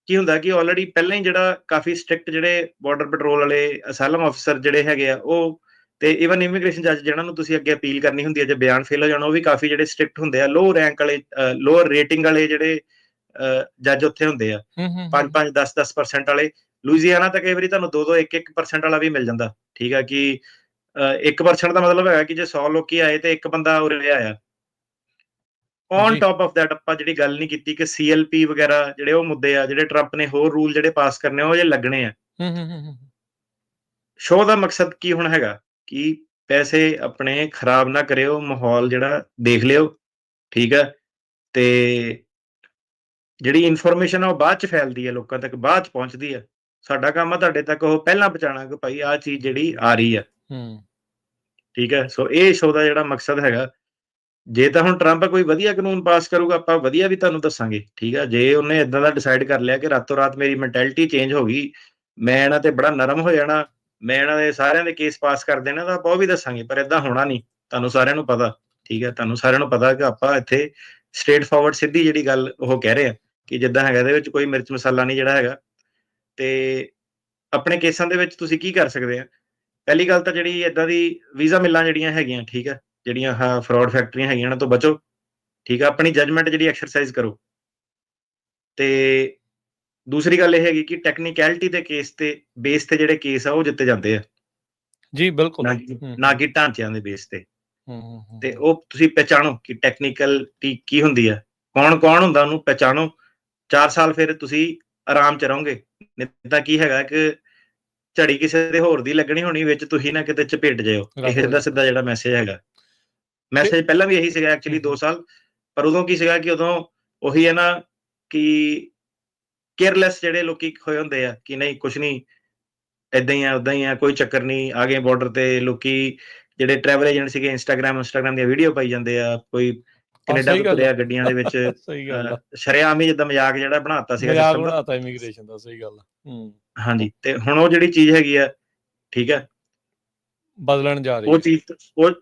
ਕੀ ਹੁੰਦਾ ਕਿ ਆਲਰੇਡੀ ਪਹਿਲਾਂ ਹੀ ਜਿਹੜਾ ਕਾਫੀ ਸਟ੍ਰਿਕਟ ਜਿਹੜੇ ਬਾਰਡਰ ਪੈਟਰੋਲ ਵਾਲੇ, ਅਸਾਈਲਮ ਆਫਿਸਰ ਜਿਹੜੇ ਹੈਗੇ ਆ, ਉਹ ਤੇ ਇਵਨ ਇਮੀਗ੍ਰੇਸ਼ਨ ਜੱਜ ਜਿਹਨਾਂ ਨੂੰ ਤੁਸੀਂ ਅੱਗੇ ਅਪੀਲ ਕਰਨੀ ਹੁੰਦੀ ਹੈ ਜੇ ਬਿਆਨ ਫੇਲ ਹੋ ਜਾਣਾ, ਉਹ ਵੀ ਕਾਫੀ ਜਿਹੜੇ ਸਟ੍ਰਿਕਟ ਹੁੰਦੇ ਆ। ਲੋ ਰੈਂਕ ਵਾਲੇ, ਲੋਅਰ ਰੇਟਿੰਗ ਵਾਲੇ ਜਿਹੜੇ ਜੱਜ ਉੱਥੇ ਹੁੰਦੇ ਆ, 5-5, 10-10% ਵਾਲੇ। ਲੁਈਜ਼ੀਆਨਾ ਤਾਂ ਕਈ ਵਾਰੀ ਤੁਹਾਨੂੰ 2-2, 1-1% ਵਾਲਾ ਵੀ ਮਿਲ ਜਾਂਦਾ, ਠੀਕ ਆ। ਕਿ 1% ਦਾ ਮਤਲਬ ਹੈਗਾ ਕਿ ਜੇ 100 ਲੋਕੀ ਆਏ ਤੇ ਇੱਕ ਬੰਦਾ ਉਰੇ ਆਇਆ। ਔਨ ਟੌਪ ਆਫ ਦੈਟ ਆਪਾਂ ਜਿਹੜੀ ਗੱਲ ਨਹੀਂ ਕੀਤੀ ਕਿ CLP ਵਗੈਰਾ ਜਿਹੜੇ ਉਹ ਮੁੱਦੇ ਆ, ਜਿਹੜੇ ਟਰੰਪ ਨੇ ਹੋਰ ਰੂਲ ਜਿਹੜੇ ਪਾਸ ਕਰਨੇ ਉਹ ਜੇ ਲੱਗਣੇ ਆ। ਸ਼ੋਅ ਦਾ ਮਕਸਦ ਕੀ ਹੁਣ ਹੈਗਾ ਕਿ ਪੈਸੇ ਆਪਣੇ ਖਰਾਬ ਨਾ ਕਰਿਓ, ਮਾਹੌਲ ਜਿਹੜਾ ਦੇਖ ਲਿਓ, ਠੀਕ ਹੈ। ਤੇ ਜਿਹੜੀ ਇਨਫੋਰਮੇਸ਼ਨ ਆ ਉਹ ਬਾਅਦ ਚ ਫੈਲਦੀ ਹੈ, ਲੋਕਾਂ ਤੱਕ ਬਾਅਦ ਚ ਪਹੁੰਚਦੀ ਹੈ। ਸਾਡਾ ਕੰਮ ਆ ਤੁਹਾਡੇ ਤੱਕ ਉਹ ਪਹਿਲਾਂ ਪਹੁੰਚਾਉਣਾ ਕਿ ਭਾਈ ਆਹ ਚੀਜ਼ ਜਿਹੜੀ ਆ ਰਹੀ ਆ, ਠੀਕ ਹੈ। ਸੋ ਇਹ ਸ਼ੋਅ ਦਾ ਜਿਹੜਾ ਮਕਸਦ ਹੈਗਾ, ਜੇ ਤਾਂ ਹੁਣ ਟਰੰਪ ਕੋਈ ਵਧੀਆ ਕਾਨੂੰਨ ਪਾਸ ਕਰੂਗਾ, ਆਪਾਂ ਵਧੀਆ ਵੀ ਤੁਹਾਨੂੰ ਦੱਸਾਂਗੇ, ਠੀਕ ਆ। ਜੇ ਉਹਨੇ ਏਦਾਂ ਦਾ ਡਿਸਾਈਡ ਕਰ ਲਿਆ ਕਿ ਰਾਤੋਂ ਰਾਤ ਮੇਰੀ ਮੈਂਟੈਲਿਟੀ ਚੇਂਜ ਹੋ ਗਈ, ਮੈਂ ਇਹਨਾਂ ਤੇ ਬੜਾ ਨਰਮ ਹੋ ਜਾਣਾ, ਮੈਂ ਇਹਨਾਂ ਦੇ ਸਾਰਿਆਂ ਦੇ ਕੇਸ ਪਾਸ ਕਰ ਦੇਣਾ, ਤਾਂ ਆਪਾਂ ਉਹ ਵੀ ਦੱਸਾਂਗੇ। ਪਰ ਏਦਾਂ ਹੋਣਾ ਨਹੀਂ, ਤੁਹਾਨੂੰ ਸਾਰਿਆਂ ਨੂੰ ਪਤਾ, ਠੀਕ ਹੈ। ਤੁਹਾਨੂੰ ਸਾਰਿਆਂ ਨੂੰ ਪਤਾ ਕਿ ਆਪਾਂ ਇੱਥੇ ਸਟ੍ਰੇਟ ਫਾਰਵਰਡ ਸਿੱਧੀ ਜਿਹੜੀ ਗੱਲ ਉਹ ਕਹਿ ਰਹੇ ਆ ਕਿ ਜਿੱਦਾਂ ਹੈਗਾ ਇਹਦੇ ਵਿੱਚ ਕੋਈ ਮਿਰਚ ਮਸਾਲਾ ਨਹੀਂ ਜਿਹੜਾ ਹੈਗਾ। ਤੇ ਆਪਣੇ ਕੇਸਾਂ ਦੇ ਵਿੱਚ ਤੁਸੀਂ ਕੀ ਕਰ ਸਕਦੇ ਆ? ਪਹਿਲੀ ਗੱਲ ਤਾਂ ਜਿਹੜੀ ਏਦਾਂ ਦੀ ਵੀਜ਼ਾ ਮਿਲਾਂ ਜਿਹੜੀਆਂ ਹੈਗੀਆਂ, ਠੀਕ ਹੈ, ਜਿਹੜੀਆਂ ਫਰਾਡ ਫੈਕਟਰੀਆਂ ਹੈਗੀਆਂ, ਇਹਨਾਂ ਤੋਂ ਬਚੋ, ਠੀਕ ਆ। ਆਪਣੀ ਜਜਮੈਂਟ ਜਿਹੜੀ ਐਕਸਰਸਾਈਜ਼ ਕਰੋ। ਤੇ ਦੂਸਰੀ ਗੱਲ ਇਹ ਹੈਗੀ ਕਿ ਟੈਕਨੀਕੈਲਿਟੀ ਦੇ ਕੇਸ ਤੇ ਬੇਸ ਤੇ ਜਿਹੜੇ ਕੇਸ ਆ ਉਹ ਜਿੱਤੇ ਜਾਂਦੇ ਆ ਜੀ, ਬਿਲਕੁਲ, ਨਾ ਕਿ ਢਾਂਚਿਆਂ ਦੇ ਬੇਸ ਤੇ। ਤੇ ਉਹ ਤੁਸੀਂ ਪਹਿਚਾਣੋ ਕਿ ਟੈਕਨੀਕੈਲਿਟੀ ਕੀ ਹੁੰਦੀ ਆ, ਕੌਣ ਹੁੰਦਾ, ਉਹਨੂੰ ਪਹਿਚਾਣੋ। 4 ਸਾਲ ਫਿਰ ਤੁਸੀਂ ਆਰਾਮ ਚ ਰਹੋਗੇ। ਨਹੀਂ ਤਾਂ ਕੀ ਹੈਗਾ ਕਿ ਝੜੀ ਕਿਸੇ ਦੇ ਹੋਰ ਦੀ ਲੱਗਣੀ ਹੋਣੀ, ਵਿੱਚ ਤੁਸੀਂ ਨਾ ਕਿਤੇ ਚਪੇਟ ਜਾਇਓ। ਇਹ ਸਿੱਧਾ ਜਿਹੜਾ ਮੈਸੇਜ ਹੈਗਾ, ਮੈਸੇਜ ਪਹਿਲਾਂ ਵੀ ਇਹੀ ਸੀਗਾ ਐਕਚੁਅਲੀ 2 ਸਾਲ। ਪਰ ਉਦੋਂ ਕੀ ਸੀਗਾ ਕਿ ਉਦੋਂ ਉਹੀ ਹੈ ਨਾ ਕਿ ਕੇਅਰਲੈਸ ਜਿਹੜੇ ਲੋਕੀ ਹੋਏ ਹੁੰਦੇ ਆ ਕਿ ਨਹੀਂ ਕੁਛ ਨਹੀਂ, ਏਦਾਂ ਹੀ ਆ, ਉਦਾਂ ਹੀ ਆ, ਕੋਈ ਚੱਕਰ ਨਹੀਂ। ਆ ਗਏ ਬਾਰਡਰ ਤੇ ਲੋਕੀ ਜਿਹੜੇ ਟਰੈਵਲ ਏਜੰਟ ਸੀਗੇ, ਇੰਸਟਾਗ੍ਰਾਮ ਦੀਆਂ ਵੀਡੀਓ ਪਾਈ ਜਾਂਦੇ ਆ, ਕੋਈ ਕੈਨੇਡਾ ਤੋਂ ਤੁਰਿਆ ਗੱਡੀਆਂ ਦੇ ਵਿੱਚ, ਸ਼ਰੇਆਮ ਹੀ ਜਿੱਦਾਂ ਮਜ਼ਾਕ ਜਿਹੜਾ ਬਣਾਤਾ ਸੀਗਾ ਸਿਸਟਮ ਦਾ, ਇਮੀਗ੍ਰੇਸ਼ਨ ਦਾ। ਸਹੀ ਗੱਲ ਆ। ਹਾਂਜੀ। ਤੇ ਹੁਣ ਉਹ ਜਿਹੜੀ ਚੀਜ਼ ਹੈਗੀ ਆ, ਠੀਕ ਹੈ, ਬਦਲਣ ਜਾ ਰਹੀ ਹੈ।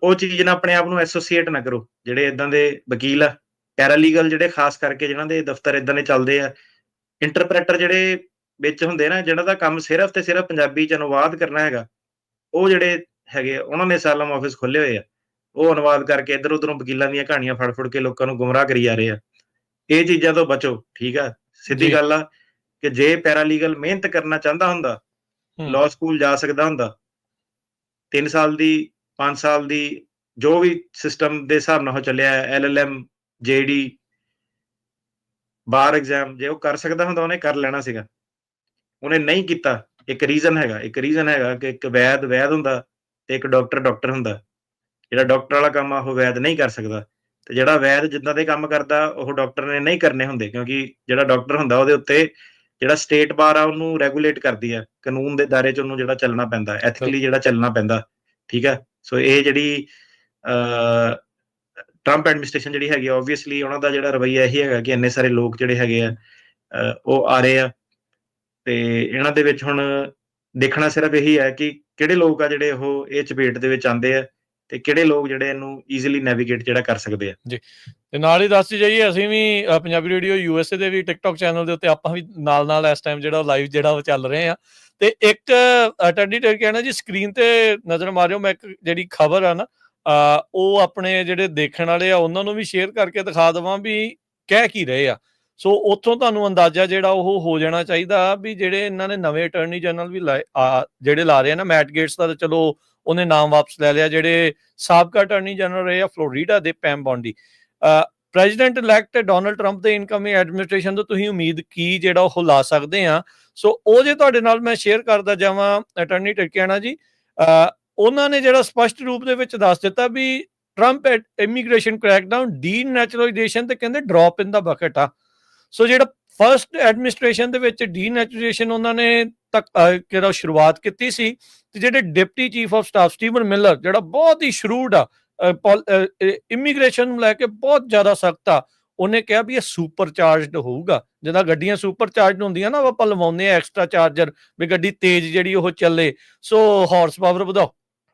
ਉਹ ਚੀਜ਼ ਨਾਲ ਆਪਣੇ ਆਪ ਨੂੰ ਐਸੋਸੀਏਟ ਨਾ ਕਰੋ। ਜਿਹੜੇ ਇਦਾਂ ਦੇ ਵਕੀਲ ਆ, ਪੈਰਾਲੀਗਲ ਜਿਹੜੇ ਖਾਸ ਕਰਕੇ ਜਿਹਨਾਂ ਦੇ ਦਫ਼ਤਰ ਇਦਾਂ ਦੇ ਚੱਲਦੇ ਆ, ਇੰਟਰਪ੍ਰੈਟਰ ਜਿਹੜੇ ਵਿੱਚ ਹੁੰਦੇ ਨਾ, ਜਿਹਨਾਂ ਦਾ ਕੰਮ ਸਿਰਫ ਤੇ ਸਿਰਫ ਪੰਜਾਬੀ ਚ ਅਨੁਵਾਦ ਕਰਨਾ ਹੈਗਾ, ਉਹ ਜਿਹੜੇ ਹੈਗੇ ਉਹਨਾਂ ਨੇ ਅਸਾਈਲਮ ਆਫਿਸ ਖੋਲੇ ਹੋਏ ਆ, ਉਹ ਅਨੁਵਾਦ ਕਰਕੇ ਇੱਧਰ ਉੱਧਰੋਂ ਵਕੀਲਾਂ ਦੀਆਂ ਕਹਾਣੀਆਂ ਫੜ ਕੇ ਲੋਕਾਂ ਨੂੰ ਗੁੰਮਰਾਹ ਕਰੀ ਜਾ ਰਹੇ ਆ। ਇਹ ਚੀਜ਼ਾਂ ਤੋਂ ਬਚੋ, ਠੀਕ ਆ। ਸਿੱਧੀ ਗੱਲ ਆ ਕਿ ਜੇ ਪੈਰਾਲੀਗਲ ਮਿਹਨਤ ਕਰਨਾ ਚਾਹੁੰਦਾ ਹੁੰਦਾ, ਲਾਅ ਸਕੂਲ ਜਾ ਸਕਦਾ ਹੁੰਦਾ, 3 ਸਾਲ ਦੀ, 5 ਸਾਲ ਦੀ, ਜੋ ਵੀ ਸਿਸਟਮ ਦੇ ਹਿਸਾਬ ਨਾਲ ਉਹ ਚੱਲਿਆ, LLM, JD, ਬਾਰ ਐਗਜ਼ਾਮ, ਜੇ ਉਹ ਕਰ ਸਕਦਾ ਹੁੰਦਾ ਉਹਨੇ ਕਰ ਲੈਣਾ ਸੀਗਾ। ਉਹਨੇ ਨਹੀਂ ਕੀਤਾ। ਇੱਕ ਰੀਜ਼ਨ ਹੈਗਾ ਕਿ ਇੱਕ ਵੈਦ ਹੁੰਦਾ ਤੇ ਇੱਕ ਡਾਕਟਰ ਹੁੰਦਾ। ਜਿਹੜਾ ਡਾਕਟਰ ਵਾਲਾ ਕੰਮ ਆ ਉਹ ਵੈਦ ਨਹੀਂ ਕਰ ਸਕਦਾ, ਤੇ ਜਿਹੜਾ ਵੈਦ ਜਿੱਦਾਂ ਦੇ ਕੰਮ ਕਰਦਾ ਉਹ ਡਾਕਟਰ ਨੇ ਨਹੀਂ ਕਰਨੇ ਹੁੰਦੇ, ਕਿਉਂਕਿ ਜਿਹੜਾ ਡਾਕਟਰ ਹੁੰਦਾ ਉਹਦੇ ਉੱਤੇ ਜਿਹੜਾ ਸਟੇਟ ਬਾਰ ਆ ਉਹਨੂੰ ਰੈਗੂਲੇਟ ਕਰਦੀ ਆ, ਕਾਨੂੰਨ ਦੇ ਦਾਇਰੇ ਚ ਉਹਨੂੰ ਜਿਹੜਾ ਚੱਲਣਾ ਪੈਂਦਾ, ਐਥਿਕਲੀ ਜਿਹੜਾ ਚੱਲਣਾ ਪੈਂਦਾ, ਠੀਕ ਹੈ। ਸੋ ਇਹ ਜਿਹੜੀ ਟਰੰਪ ਐਡਮਿਨਿਸਟ੍ਰੇਸ਼ਨ ਜਿਹੜੀ ਹੈਗੀ ਆਬਵੀਅਸਲੀ ਉਹਨਾਂ ਦਾ ਜਿਹੜਾ ਰਵੱਈਆ ਇਹੀ ਹੈਗਾ ਕਿ ਇੰਨੇ ਸਾਰੇ ਲੋਕ ਜਿਹੜੇ ਹੈਗੇ ਆ ਉਹ ਆ ਰਹੇ ਆ, ਤੇ ਇਹਨਾਂ ਦੇ ਵਿੱਚ ਹੁਣ ਦੇਖਣਾ ਸਿਰਫ ਇਹੀ ਹੈ ਕਿ ਕਿਹੜੇ ਲੋਕ ਆ ਜਿਹੜੇ ਉਹ ਇਹ ਚਪੇਟ ਦੇ ਵਿੱਚ ਆਉਂਦੇ ਆ, ਤੇ ਕਿਹੜੇ ਲੋਕ ਜਿਹੜੇ ਇਹਨੂੰ ਈਜ਼ੀਲੀ ਨੈਵੀਗੇਟ ਜਿਹੜਾ ਕਰ ਸਕਦੇ ਆ ਜੀ। ਤੇ ਨਾਲ ਹੀ ਦੱਸੀ ਜਾਈਏ, ਅਸੀਂ ਵੀ ਪੰਜਾਬੀ ਰੇਡੀਓ USA ਦੇ ਵੀ ਟਿਕਟੌਕ ਚੈਨਲ ਦੇ ਉੱਤੇ ਆਪਾਂ ਵੀ ਨਾਲ ਇਸ ਟਾਈਮ ਜਿਹੜਾ ਲਾਈਵ ਜਿਹੜਾ ਉਹ ਚੱਲ ਰਹੇ ਆ। ਤੇ ਇੱਕ ਟੱਡੀ ਕਹਿਣਾ ਜੀ, ਸਕਰੀਨ ਤੇ ਨਜ਼ਰ ਮਾਰਿਓ, ਮੈਂ ਇੱਕ ਜਿਹੜੀ ਖਬਰ ਆ ਨਾ ਉਹ ਆਪਣੇ ਜਿਹੜੇ ਦੇਖਣ ਵਾਲੇ ਆ ਉਹਨਾਂ ਨੂੰ ਵੀ ਸ਼ੇਅਰ ਕਰਕੇ ਦਿਖਾ ਦੇਵਾਂ ਵੀ ਕਹਿ ਕੀ ਰਹੇ ਆ। ਸੋ ਉੱਥੋਂ ਤੁਹਾਨੂੰ ਅੰਦਾਜ਼ਾ ਜਿਹੜਾ ਉਹ ਹੋ ਜਾਣਾ ਚਾਹੀਦਾ ਵੀ ਜਿਹੜੇ ਇਹਨਾਂ ਨੇ ਨਵੇਂ ਅਟਾਰਨੀ ਜਨਰਲ ਵੀ ਜਿਹੜੇ ਲਾ ਰਹੇ ਆ ਨਾ, ਮੈਟ ਗੇਟਸ ਦਾ ਚਲੋ ਉਹਨੇ ਨਾਮ ਵਾਪਸ ਲੈ ਲਿਆ, ਜਿਹੜੇ ਸਾਬਕਾ ਅਟਾਰਨੀ ਜਨਰਲ ਰਹੇ ਆ ਫਲੋਰੀਡਾ ਦੇ Pam Bondi, president elect Donald Trump ਦੇ ਇਨਕਮਿੰਗ ਐਡਮਿਨਿਸਟ੍ਰੇਸ਼ਨ ਤੋਂ ਤੁਸੀਂ ਉਮੀਦ ਕੀ ਜਿਹੜਾ ਉਹ ਲਾ ਸਕਦੇ ਆ। ਸੋ ਉਹ ਜੇ ਤੁਹਾਡੇ ਨਾਲ ਮੈਂ ਸ਼ੇਅਰ ਕਰਦਾ ਜਾਵਾਂ, ਅਟਾਰਨੀ ਟਿਰਕਿਆਨਾ ਜੀ ਉਹਨਾਂ ਨੇ ਜਿਹੜਾ ਸਪਸ਼ਟ ਰੂਪ ਦੇ ਵਿੱਚ ਦੱਸ ਦਿੱਤਾ ਵੀ ਟਰੰਪ ਇਮੀਗ੍ਰੇਸ਼ਨ ਕ੍ਰੈਕਡਾਊਨ, ਡੀਨੈਚੁਰਲਾਈਜੇਸ਼ਨ ਤੇ ਕਹਿੰਦੇ ਡ੍ਰੌਪ ਇਨ ਦਾ ਬਕਟ ਆ। ਸੋ ਜਿਹੜਾ ਫਸਟ ਐਡਮਿਨਿਸਟ੍ਰੇਸ਼ਨ ਦੇ ਵਿੱਚ ਡੀਨੈਚੁਰਲਾਈਜੇਸ਼ਨ ਉਹਨਾਂ ਨੇ ਜਿਹੜਾ ਸ਼ੁਰੂਆਤ ਕੀਤੀ ਸੀ, ਤੇ ਜਿਹੜੇ deputy chief of staff Stephen Miller ਜਿਹੜਾ ਬਹੁਤ ਹੀ ਸ਼ਰੂਡ ਆ ਇਮੀਗ੍ਰੇਸ਼ਨ ਨੂੰ ਲੈ ਕੇ ਬਹੁਤ ਜ਼ਿਆਦਾ ਸਖਤ ਆ, ਉਹਨੇ ਕਿਹਾ ਵੀ ਇਹ ਸੁਪਰ ਚਾਰਜਡ ਹੋਊਗਾ। ਜਿੱਦਾਂ ਗੱਡੀਆਂ ਸੁਪਰ ਚਾਰਜਡ ਹੁੰਦੀਆਂ ਨਾ, ਆਪਾਂ ਲਵਾਉਂਦੇ ਆ ਐਕਸਟਰਾ ਚਾਰਜਰ ਵੀ ਗੱਡੀ ਤੇਜ਼ ਜਿਹੜੀ ਉਹ ਚੱਲੇ, ਸੋ ਹਾਰਸ ਪਾਵਰ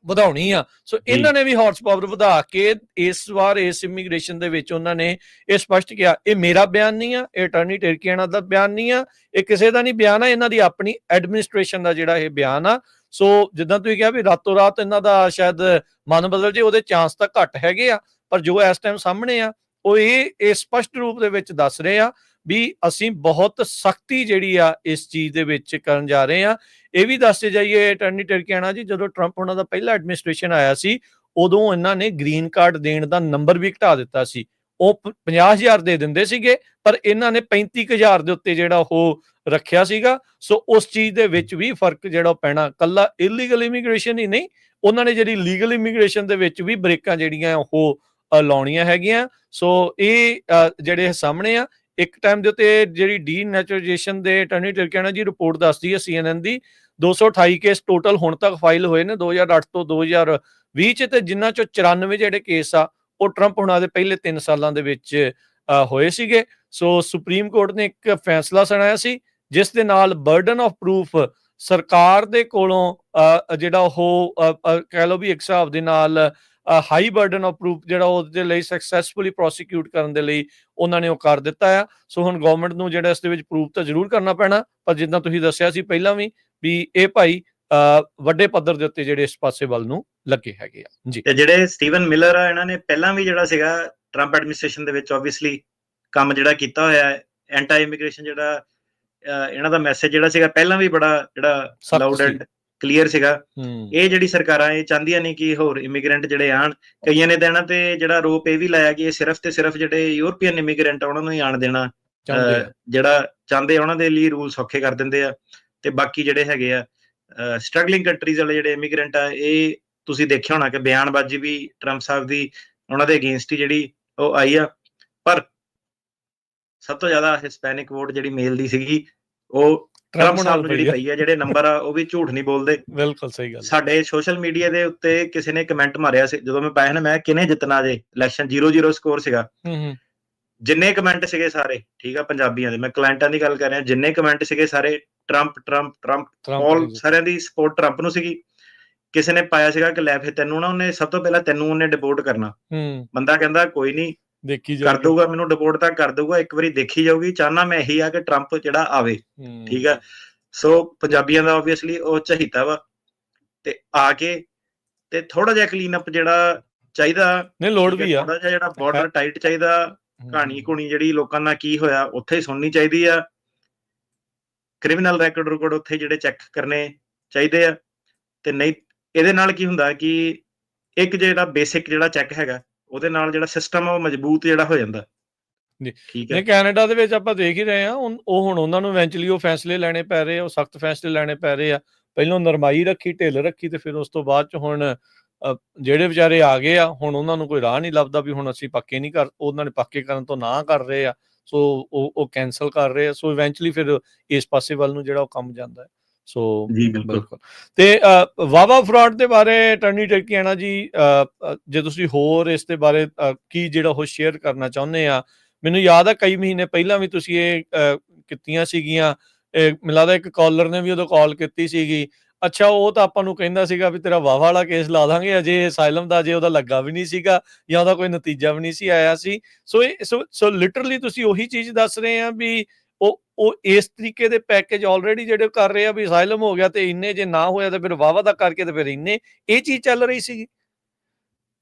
ਵਧਾਉਣੀ ਆ। ਸੋ ਇਹਨਾਂ ਨੇ ਵੀ ਹਾਰਸ ਪਾਵਰ ਵਧਾ ਕੇ ਇਸ ਵਾਰ ਇਸ ਇਮੀਗ੍ਰੇਸ਼ਨ ਦੇ ਵਿੱਚ ਉਹਨਾਂ ਨੇ ਇਹ ਸਪਸ਼ਟ ਕਿਹਾ, ਇਹ ਮੇਰਾ ਬਿਆਨ ਨਹੀਂ ਆ, ਇਹ ਅਟਾਰਨੀ ਟਿਰਕਿਆਨਾ ਦਾ ਬਿਆਨ ਨਹੀਂ ਆ, ਇਹ ਕਿਸੇ ਦਾ ਨਹੀਂ ਬਿਆਨ ਆ, ਇਹਨਾਂ ਦੀ ਆਪਣੀ ਐਡਮਿਨਿਸਟ੍ਰੇਸ਼ਨ ਦਾ ਜਿਹੜਾ ਇਹ ਬਿਆਨ ਆ। ਸੋ ਜਿੱਦਾਂ ਤੁਸੀਂ ਕਿਹਾ ਵੀ ਰਾਤੋਂ ਰਾਤ ਇਹਨਾਂ ਦਾ ਸ਼ਾਇਦ ਮਨ ਬਦਲ ਜੇ, ਉਹਦੇ ਚਾਂਸ ਤਾਂ ਘੱਟ ਹੈਗੇ ਆ, ਪਰ ਜੋ ਇਸ ਟਾਈਮ ਸਾਹਮਣੇ ਆ ਉਹ ਇਹ ਸਪਸ਼ਟ ਰੂਪ ਦੇ ਵਿੱਚ ਦੱਸ ਰਹੇ ਆ ਵੀ ਅਸੀਂ ਬਹੁਤ ਸਖਤੀ ਜਿਹੜੀ ਆ ਇਸ ਚੀਜ਼ ਦੇ ਵਿੱਚ ਕਰਨ ਜਾ ਰਹੇ ਆ। ਇਹ ਵੀ ਦੱਸਦੇ ਜਾਈਏ ਅਟਾਰਨੀ ਟਿਰਕਿਆਨਾ ਜੀ, ਜਦੋਂ ਟਰੰਪ ਉਹਨਾਂ ਦਾ ਪਹਿਲਾ ਐਡਮਿਨਿਸਟ੍ਰੇਸ਼ਨ ਆਇਆ ਸੀ, ਉਦੋਂ ਇਹਨਾਂ ਨੇ ਗ੍ਰੀਨ ਕਾਰਡ ਦੇਣ ਦਾ ਨੰਬਰ ਵੀ ਘਟਾ ਦਿੱਤਾ ਸੀ। ਉਹ 50,000 ਦੇ ਦਿੰਦੇ ਸੀਗੇ, ਪਰ ਇਹਨਾਂ ਨੇ 35,000 ਦੇ ਉੱਤੇ ਜਿਹੜਾ ਉਹ ਰੱਖਿਆ ਸੀਗਾ। ਸੋ ਉਸ ਚੀਜ਼ ਦੇ ਵਿੱਚ ਵੀ ਫਰਕ ਜਿਹੜਾ ਪੈਣਾ, ਕੱਲਾ ਇਲੀਗਲ ਇਮੀਗ੍ਰੇਸ਼ਨ ਹੀ ਨਹੀਂ, ਉਹਨਾਂ ਨੇ ਜਿਹੜੀ ਲੀਗਲ ਇਮੀਗ੍ਰੇਸ਼ਨ ਦੇ ਵਿੱਚ ਵੀ ਬ੍ਰੇਕਾਂ ਜਿਹੜੀਆਂ ਉਹ ਲਾਉਣੀਆਂ ਹੈਗੀਆਂ। ਸੋ ਇਹ ਜਿਹੜੇ ਸਾਹਮਣੇ ਆ, ਇੱਕ ਟਾਈਮ ਦੇ ਉੱਤੇ ਜਿਹੜੀ ਡੀਨੈਚੁਰਲਾਈਜੇਸ਼ਨ ਦੇ ਅਟਾਰਨੀ ਟਿਰਕਿਆਨਾ ਜੀ ਰਿਪੋਰਟ ਦੱਸਦੀ ਹੈ CNN ਦੀ, 228 ਕੇਸ ਟੋਟਲ ਹੁਣ ਤੱਕ ਫਾਈਲ ਹੋਏ ਨੇ 2008 ਤੋਂ 2020 ਚ, ਤੇ ਜਿਨ੍ਹਾਂ ਚੋਂ 94 ਜਿਹੜੇ ਕੇਸ ਆ ਉਹ ਟਰੰਪ ਹੁਣਾਂ ਦੇ ਪਹਿਲੇ 3 ਸਾਲਾਂ ਦੇ ਵਿੱਚ ਹੋਏ ਸੀਗੇ। ਸੋ ਸੁਪਰੀਮ ਕੋਰਟ ਨੇ ਇੱਕ ਫੈਸਲਾ ਸੁਣਾਇਆ ਸੀ, ਜਿਸ ਦੇ ਨਾਲ ਬਰਡਨ ਆਫ ਪ੍ਰੂਫ ਸਰਕਾਰ ਦੇ ਕੋਲੋਂ ਜਿਹੜਾ ਉਹ ਕਹਿ ਲਓ ਵੀ ਇੱਕ ਹਿਸਾਬ ਦੇ ਨਾਲ ਹਾਈ ਬਰਡਨ ਆਫ ਪ੍ਰੂਫ ਜਿਹੜਾ ਉਹਦੇ ਲਈ ਸਕਸੈਸਫੁਲੀ ਪ੍ਰੋਸੀਕਿਊਟ ਕਰਨ ਦੇ ਲਈ ਉਹਨਾਂ ਨੇ ਉਹ ਕਰ ਦਿੱਤਾ ਆ। ਸੋ ਹੁਣ ਗਵਰਨਮੈਂਟ ਨੂੰ ਜਿਹੜਾ ਇਸ ਦੇ ਵਿੱਚ ਪ੍ਰੂਫ ਤਾਂ ਜ਼ਰੂਰ ਕਰਨਾ ਪੈਣਾ, ਪਰ ਜਿੱਦਾਂ ਤੁਸੀਂ ਦੱਸਿਆ ਸੀ ਪਹਿਲਾਂ ਵੀ ਇਹ ਭਾਈ ਵੱਡੇ ਪੱਧਰ ਦੇ ਉੱਤੇ ਜਿਹੜੇ ਇਸ ਪਾਸੇ ਵੱਲ ਨੂੰ ਲੱਗੇ ਹੈਗੇ ਆ ਜੀ। ਤੇ ਜਿਹੜੇ ਸਟੀਵਨ ਮਿਲਰ ਆ, ਇਹਨਾਂ ਨੇ ਪਹਿਲਾਂ ਵੀ ਜਿਹੜਾ ਸੀਗਾ ਟਰੰਪ ਐਡਮਿਨਿਸਟ੍ਰੇਸ਼ਨ ਦੇ ਵਿੱਚ ਆਬਵੀਅਸਲੀ ਕੰਮ ਜਿਹੜਾ ਕੀਤਾ ਹੋਇਆ ਹੈ, ਐਂਟੀ ਇਮੀਗ੍ਰੇਸ਼ਨ ਜਿਹੜਾ ਇਹਨਾਂ ਦਾ ਮੈਸੇਜ ਜਿਹੜਾ ਸੀਗਾ ਪਹਿਲਾਂ ਵੀ ਬੜਾ ਜਿਹੜਾ ਲਾਊਡ ਐਂਡ ਕਲੀਅਰ ਸੀਗਾ। ਇਹ ਜਿਹੜੀ ਸਰਕਾਰਾਂ ਇਹ ਚਾਹੁੰਦੀਆਂ ਨਹੀਂ ਕਿ ਹੋਰ ਇਮੀਗ੍ਰੈਂਟ ਜਿਹੜੇ ਆਣ, ਕਈਆਂ ਨੇ ਤਾਂ ਇਹਨਾਂ ਤੇ ਜਿਹੜਾ ਰੋਪ ਇਹ ਵੀ ਲਾਇਆ ਕਿ ਇਹ ਸਿਰਫ ਤੇ ਸਿਰਫ ਜਿਹੜੇ ਯੂਰਪੀਅਨ ਇਮੀਗ੍ਰੈਂਟ ਆ ਉਹਨਾਂ ਨੂੰ ਹੀ ਆਣ ਦੇਣਾ ਜਿਹੜਾ ਚਾਹੁੰਦੇ, ਉਹਨਾਂ ਦੇ ਲਈ ਰੂਲ ਸੌਖੇ ਕਰ ਦਿੰਦੇ ਆ, ਤੇ ਬਾਕੀ ਜਿਹੜੇ ਹੈਗੇ ਆ ਸਟਰਗਲਿੰਗ ਕੰਟਰੀਜ਼ ਵਾਲੇ ਜਿਹੜੇ ਇਮੀਗ੍ਰੈਂਟ ਆ, ਇਹ ਤੁਸੀਂ ਦੇਖਿਆ ਹੋਣਾ ਕਿ ਬਿਆਨਬਾਜ਼ੀ ਵੀ ਟਰੰਪ ਸਾਹਿਬ ਦੀ ਉਹਨਾਂ ਦੇ ਅਗੇਂਸਟ ਹੀ ਜਿਹੜੀ ਉਹ ਆਈ ਆ। ਪਰ ਸਭ ਤੋਂ ਜ਼ਿਆਦਾ ਹਿਸਪੈਨਿਕ ਵੋਟ ਜਿਹੜੀ ਮੇਲ ਦੀ ਸੀਗੀ ਉਹ ਟਰੰਪ ਸਾਹਿਬ ਨੂੰ ਜਿਹੜੀ ਪਈ ਆ, ਜਿਹੜੇ ਨੰਬਰ ਆ ਉਹ ਵੀ ਝੂਠ ਨਹੀਂ ਬੋਲਦੇ। ਬਿਲਕੁਲ ਸਹੀ ਗੱਲ। ਸਾਡੇ ਸੋਸ਼ਲ ਮੀਡੀਆ ਦੇ ਉੱਤੇ ਕਿਸੇ ਨੇ ਕਮੈਂਟ ਮਾਰਿਆ ਸੀ ਜਦੋਂ ਮੈਂ ਪਾਇਆ ਨਾ, ਮੈਂ ਕਿਹਨੇ ਜਿੱਤਣਾ ਜੇ ਇਲੈਕਸ਼ਨ, 0-0 ਸਕੋਰ ਸੀਗਾ। ਜਿੰਨੇ ਕਮੈਂਟ ਸੀਗੇ ਸਾਰੇ, ਠੀਕ ਆ, ਪੰਜਾਬੀਆਂ ਦੇ, ਮੈਂ ਕਲਾਇੰਟਾਂ ਦੀ ਗੱਲ ਕਰ ਰਿਹਾ, ਜਿੰਨੇ ਕਮੈਂਟ ਸੀਗੇ ਸਾਰੇ ਟਰੰਪ ਟਰੰਪ ਟਰੰਪ, ਆਲ ਸਾਰਿਆਂ ਦੀ ਸਪੋਰਟ ਟਰੰਪ ਨੂੰ ਸੀਗੀ। ਕਿਸੇ ਨੇ ਪਾਇਆ ਸੀਗਾ ਕਿ ਲੈ ਫਿਰ ਤੈਨੂੰ ਨਾ ਉਹਨੇ ਸਭ ਤੋਂ ਪਹਿਲਾਂ ਤੈਨੂੰ ਉਹਨੇ ਡਿਪੋਰਟ ਕਰਨਾ। ਬੰਦਾ ਕਹਿੰਦਾ ਕੋਈ ਨਹੀਂ, ਦੇਖੀ ਕਰ ਦਊਗਾ, ਮੈਨੂੰ ਡਿਪੋਰਟ ਤਾਂ ਕਰ ਦਊਗਾ, ਇੱਕ ਵਾਰੀ ਦੇਖੀ ਜਾਊਗੀ। ਚਾਹਨਾ ਮੈਂ ਇਹੀ ਆ ਕਿ ਟਰੰਪ ਜਿਹੜਾ ਆਵੇ, ਠੀਕ ਆ। ਸੋ ਪੰਜਾਬੀਆਂ ਦਾ ਆਬਵੀਅਸਲੀ ਉਹ ਚਾਹੀਦਾ ਵਾ, ਤੇ ਆ ਕੇ ਤੇ ਥੋੜਾ ਜਿਹਾ ਕਲੀਨ ਅਪ ਜਿਹੜਾ ਚਾਹੀਦਾ, ਨਹੀਂ ਲੋੜ ਵੀ ਆ, ਥੋੜਾ ਜਿਹਾ ਜਿਹੜਾ ਬਾਰਡਰ ਟਾਈਟ ਚਾਹੀਦਾ। ਕਹਾਣੀ ਕੁਣੀ ਜਿਹੜੀ ਲੋਕਾਂ ਨਾਲ ਕੀ ਹੋਇਆ ਉੱਥੇ ਹੀ ਸੁਣਨੀ ਚਾਹੀਦੀ ਆ। ਕ੍ਰਿਮੀਨਲ ਰੈਕੋਰਡ ਉੱਥੇ ਜਿਹੜੇ ਚੈੱਕ ਕਰਨੇ ਚਾਹੀਦੇ ਆ। ਤੇ ਨਹੀਂ ਇਹਦੇ ਨਾਲ ਕੀ ਹੁੰਦਾ ਕਿ ਇੱਕ ਜਿਹੜਾ ਬੇਸਿਕ ਜਿਹੜਾ ਚੈੱਕ ਹੈਗਾ ਉਹਦੇ ਨਾਲ ਜਿਹੜਾ ਸਿਸਟਮ ਆ ਉਹ ਮਜ਼ਬੂਤ ਜਿਹੜਾ ਹੋ ਜਾਂਦਾ। ਠੀਕ ਹੈ, ਕੈਨੇਡਾ ਦੇ ਵਿੱਚ ਆਪਾਂ ਦੇਖ ਹੀ ਰਹੇ ਹਾਂ, ਉਹ ਹੁਣ ਉਹਨਾਂ ਨੂੰ ਇਵੈਂਚੁਅਲੀ ਉਹ ਫੈਸਲੇ ਲੈਣੇ ਪੈ ਰਹੇ ਆ, ਉਹ ਸਖਤ ਫੈਸਲੇ ਲੈਣੇ ਪੈ ਰਹੇ ਆ। ਪਹਿਲਾਂ ਨਰਮਾਈ ਰੱਖੀ, ਢਿੱਲ ਰੱਖੀ, ਤੇ ਫਿਰ ਉਸ ਤੋਂ ਬਾਅਦ ਚ ਹੁਣ ਜਿਹੜੇ ਵਿਚਾਰੇ ਆ ਗਏ ਆ, ਹੁਣ ਉਹਨਾਂ ਨੂੰ ਕੋਈ ਰਾਹ ਨਹੀਂ ਲੱਭਦਾ ਵੀ ਹੁਣ ਅਸੀਂ ਪੱਕੇ ਨਹੀਂ ਕਰ, ਉਹਨਾਂ ਨੇ ਪੱਕੇ ਕਰਨ ਤੋਂ ਨਾ ਕਰ ਰਹੇ ਆ। ਸੋ ਉਹ ਕੈਂਸਲ ਕਰ ਰਹੇ ਆ। ਸੋ ਇਵੈਂਚੁਅਲੀ ਫਿਰ ਇਸ ਪਾਸੇ ਵੱਲ ਨੂੰ ਜਿਹੜਾ ਉਹ ਕੰਮ ਜਾਂਦਾ ਹੈ। ਸੋ ਜੀ ਬਿਲਕੁਲ। ਤੇ ਵਾਵਾ ਫਰਾਡ ਦੇ ਬਾਰੇ ਅਟਾਰਨੀ ਟਰਕੀਆਣਾ ਜੀ, ਜੇ ਤੁਸੀਂ ਹੋਰ ਇਸ ਦੇ ਬਾਰੇ ਕੀ ਜਿਹੜਾ ਉਹ ਸ਼ੇਅਰ ਕਰਨਾ ਚਾਹੁੰਦੇ ਆ? ਮੈਨੂੰ ਯਾਦ ਆ ਕਈ ਮਹੀਨੇ ਪਹਿਲਾਂ ਵੀ ਤੁਸੀਂ ਇਹ ਕੀਤੀਆਂ ਸੀਗੀਆਂ, ਮੈਨੂੰ ਲੱਗਦਾ ਇੱਕ ਕਾਲਰ ਨੇ ਵੀ ਉਦੋਂ ਕਾਲ ਕੀਤੀ ਸੀਗੀ। ਅੱਛਾ, ਉਹ ਤਾਂ ਆਪਾਂ ਨੂੰ ਕਹਿੰਦਾ ਸੀਗਾ ਵੀ ਤੇਰਾ ਵਾਵਾ ਵਾਲਾ ਕੇਸ ਲਾ ਦਾਂਗੇ, ਅਜੇ ਅਸਾਈਲਮ ਦਾ ਅਜੇ ਉਹਦਾ ਲੱਗਾ ਵੀ ਨਹੀਂ ਸੀਗਾ ਜਾਂ ਉਹਦਾ ਕੋਈ ਨਤੀਜਾ ਵੀ ਨਹੀਂ ਸੀ ਆਇਆ ਸੀ। ਸੋ ਲਿਟਰਲੀ ਤੁਸੀਂ ਉਹੀ ਚੀਜ਼ ਦੱਸ ਰਹੇ ਆ ਵੀ ਉਹ ਇਸ ਤਰੀਕੇ ਦੇ ਪੈਕੇਜ ਆਲਰੇਡੀ ਜਿਹੜੇ ਕਰ ਰਹੇ ਆ ਵੀ ਅਸਾਈਲਮ ਹੋ ਗਿਆ ਤੇ ਇੰਨੇ, ਜੇ ਨਾ ਹੋਇਆ ਤਾਂ ਫਿਰ ਵਾਵਾ ਦਾ ਕਰਕੇ ਤੇ ਫਿਰ ਇੰਨੇ, ਇਹ ਚੀਜ਼ ਚੱਲ ਰਹੀ ਸੀਗੀ।